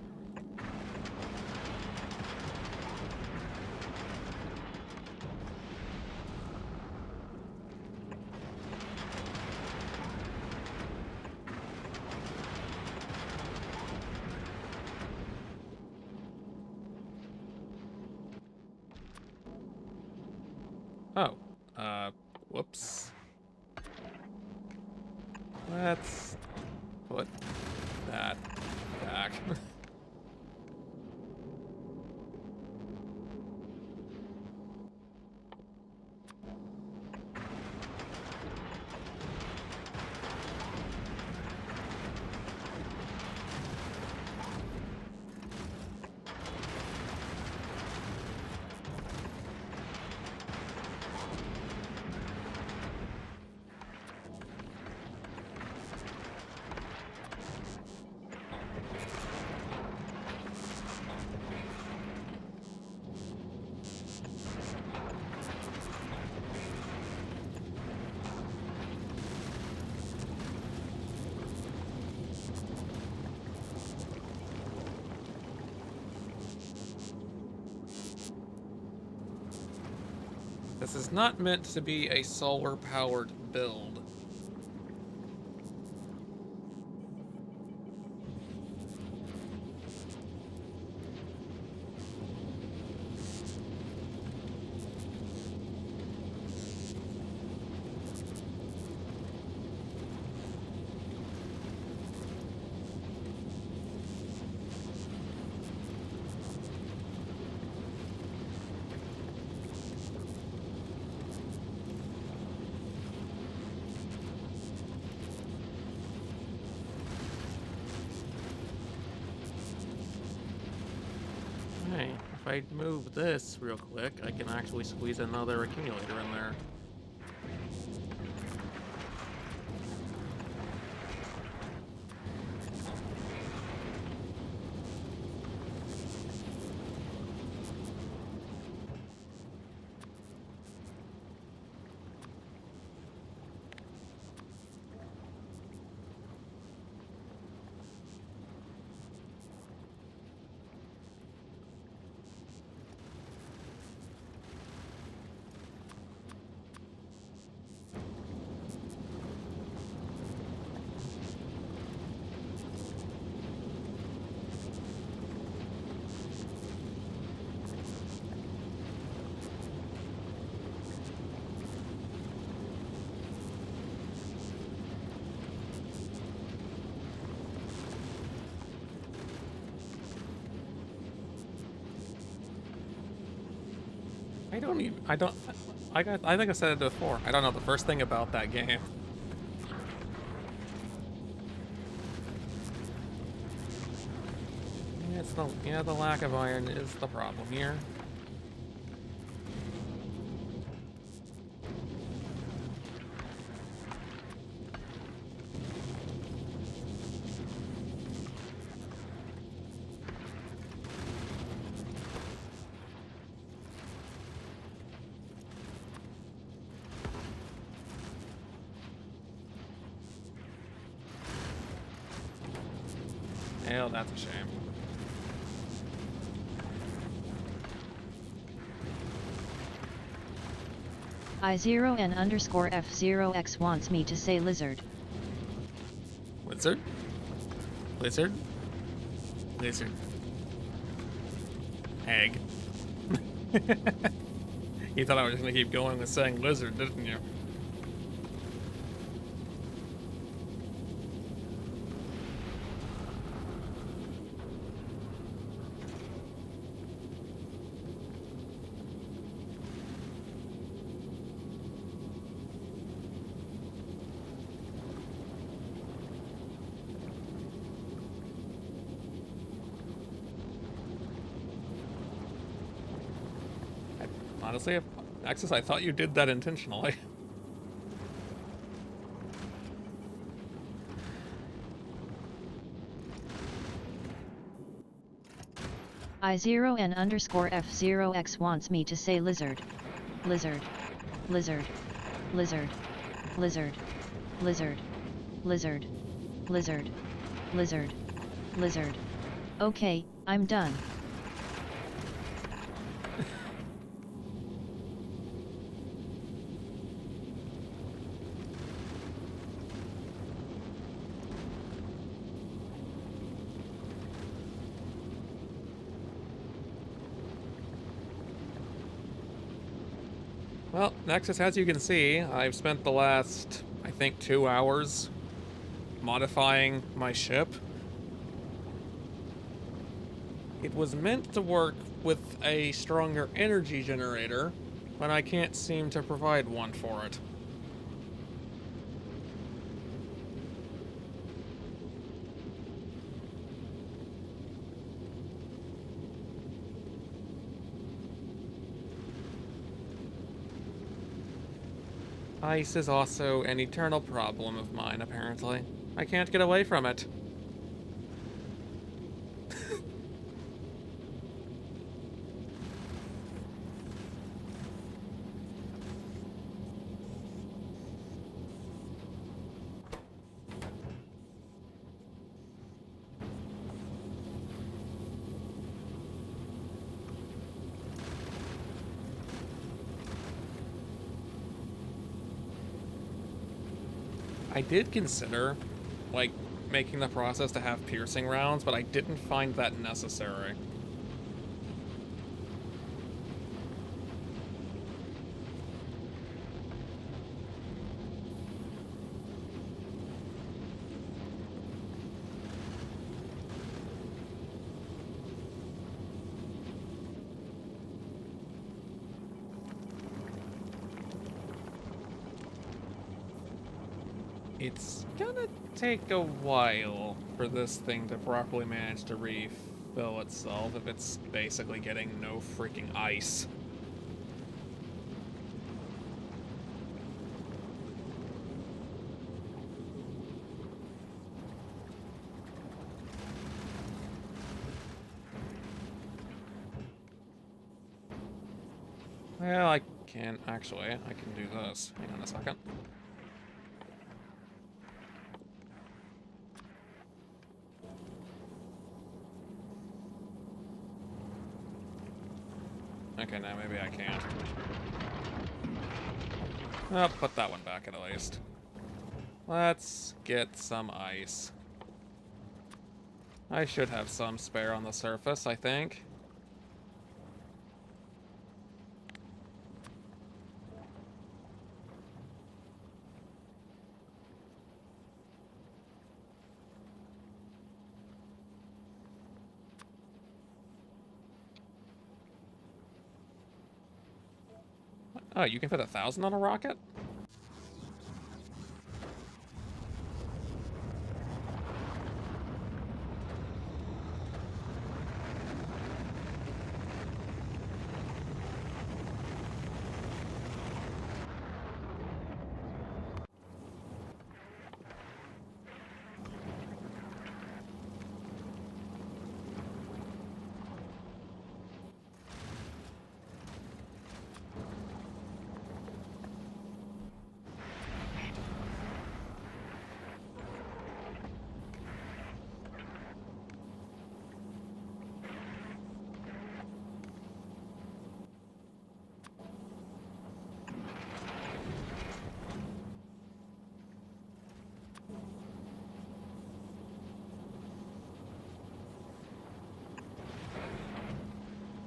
Oh, whoops. Let's put that back. This is not meant to be a solar-powered build. Hey, if I move this real quick, I can actually squeeze another accumulator in there. I think I said it before. I don't know the first thing about that game. Yeah, the lack of iron is the problem here. Hell, that's a shame. I0N_F0X wants me to say lizard. Lizard? Lizard? Lizard. Egg. You thought I was just gonna keep going with saying lizard, didn't you? Honestly, Axis, I thought you did that intentionally. I0N_F0X wants me to say lizard. Lizard. Lizard. Lizard. Lizard. Lizard. Lizard. Lizard. Lizard. Lizard. Okay, I'm done. Well, Nexus, as you can see, I've spent the last, I think, 2 hours modifying my ship. It was meant to work with a stronger energy generator, but I can't seem to provide one for it. Ice is also an eternal problem of mine, apparently. I can't get away from it. I did consider, like, making the process to have piercing rounds, but I didn't find that necessary. It's gonna take a while for this thing to properly manage to refill itself if it's basically getting no freaking ice. Well, I can actually, I can do this. Hang on a second. Okay, now maybe I can't. I'll put that one back at least. Let's get some ice. I should have some spare on the surface, I think. Oh, you can fit 1,000 on a rocket?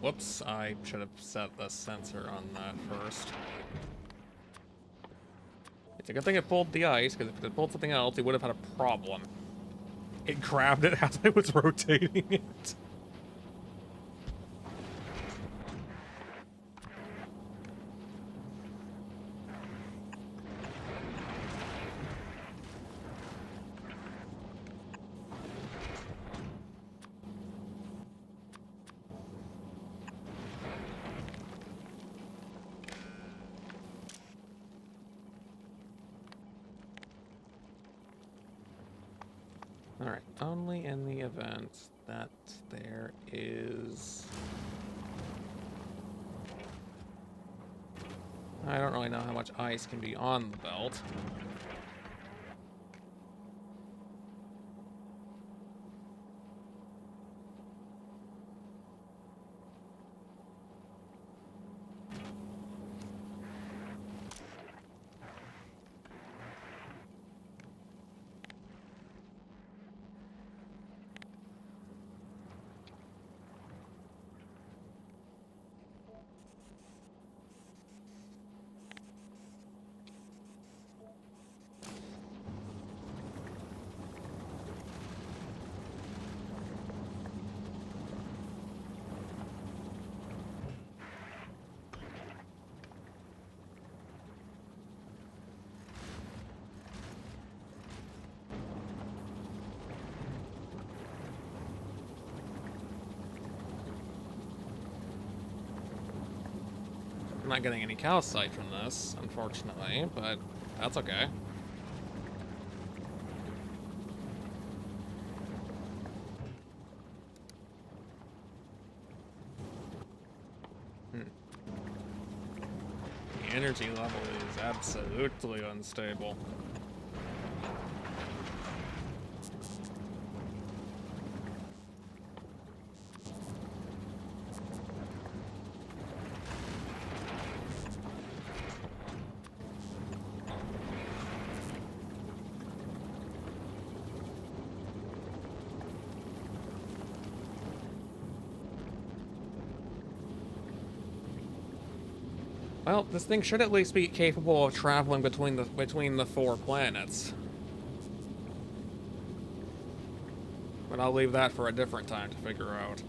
Whoops, I should have set the sensor on that first. It's a good thing it pulled the ice, because if it had pulled something else, it would have had a problem. It grabbed it as I was rotating it. Alright, only in the event that there is... I don't really know how much ice can be on the belt. I'm not getting any calcite from this, unfortunately, but that's okay. The energy level is absolutely unstable. Well, this thing should at least be capable of traveling between the 4 planets. But I'll leave that for a different time to figure out.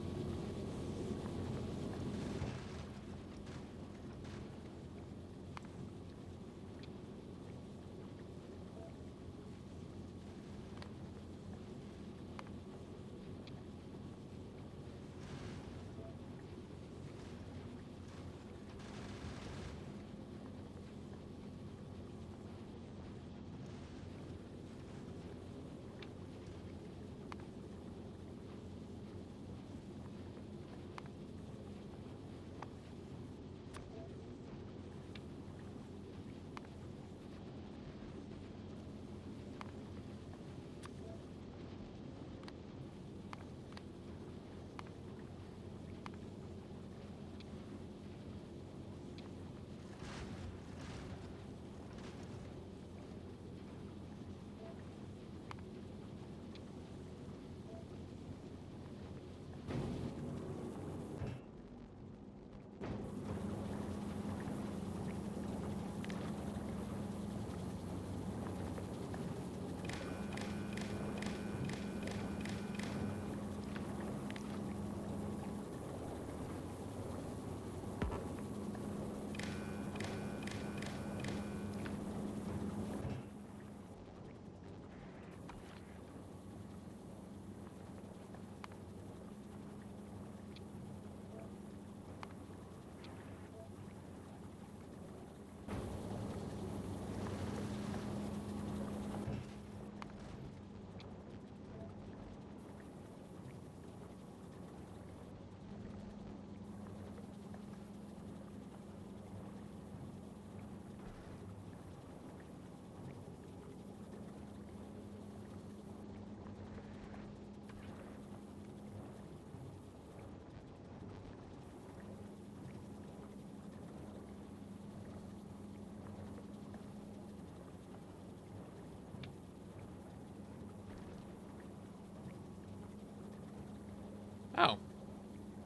Oh.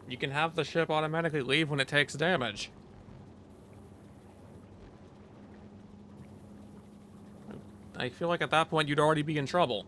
You can have the ship automatically leave when it takes damage. I feel like at that point you'd already be in trouble.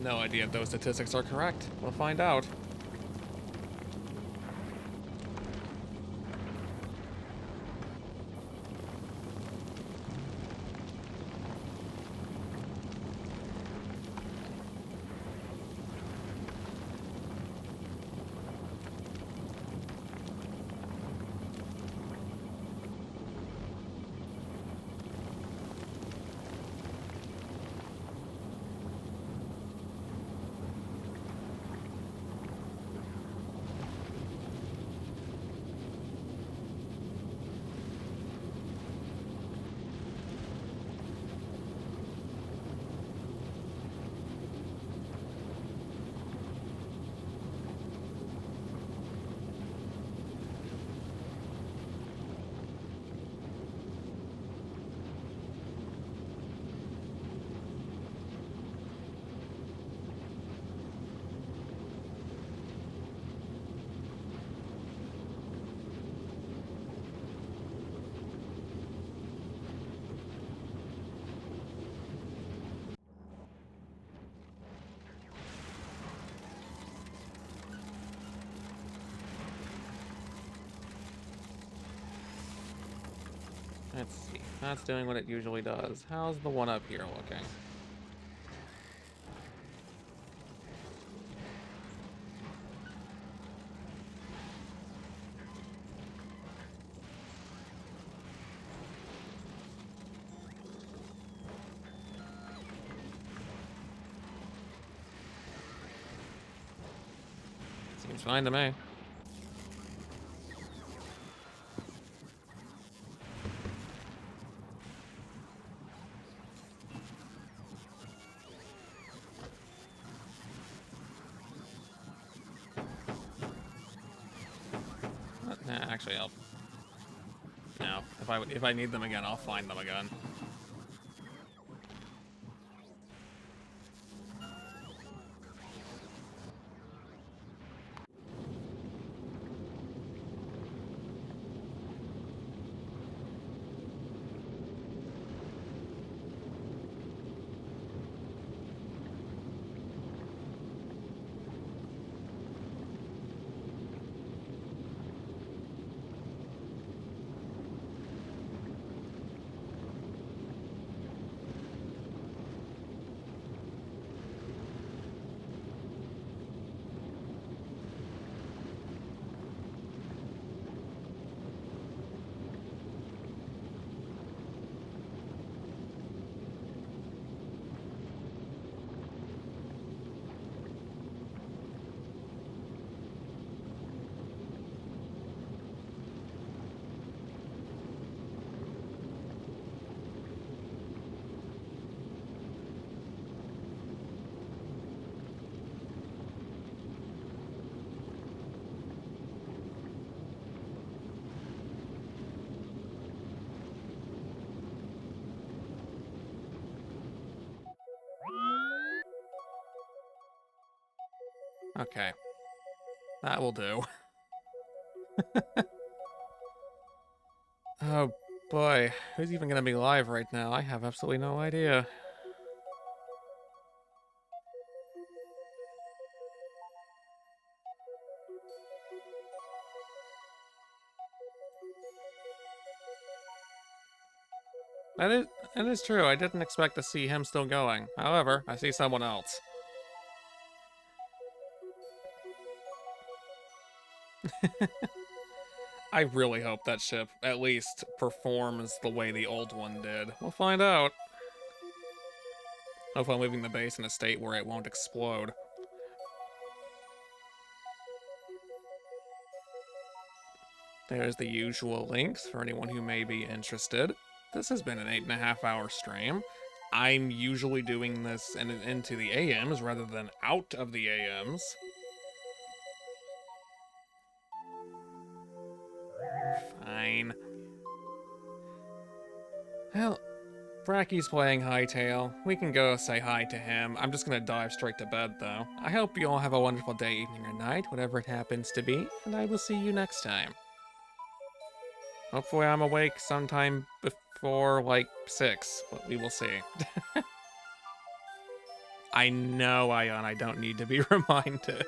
No idea if those statistics are correct. We'll find out. Let's see. That's doing what it usually does. How's the one up here looking? Seems fine to me. Actually, I'll... No. If I need them again, I'll find them again. Okay. That will do. Oh boy, who's even gonna be live right now? I have absolutely no idea. That is true. I didn't expect to see him still going. However, I see someone else. I really hope that ship at least performs the way the old one did. We'll find out. Hopefully I'm leaving the base in a state where it won't explode. There's the usual links for anyone who may be interested. This has been an 8.5-hour stream. I'm usually doing this into the AMs rather than out of the AMs. Fine. Well, Bracky's playing Hightail. We can go say hi to him. I'm just gonna dive straight to bed, though. I hope you all have a wonderful day, evening, or night, whatever it happens to be, and I will see you next time. Hopefully I'm awake sometime before, like, 6, but we will see. I know, Ion, I don't need to be reminded.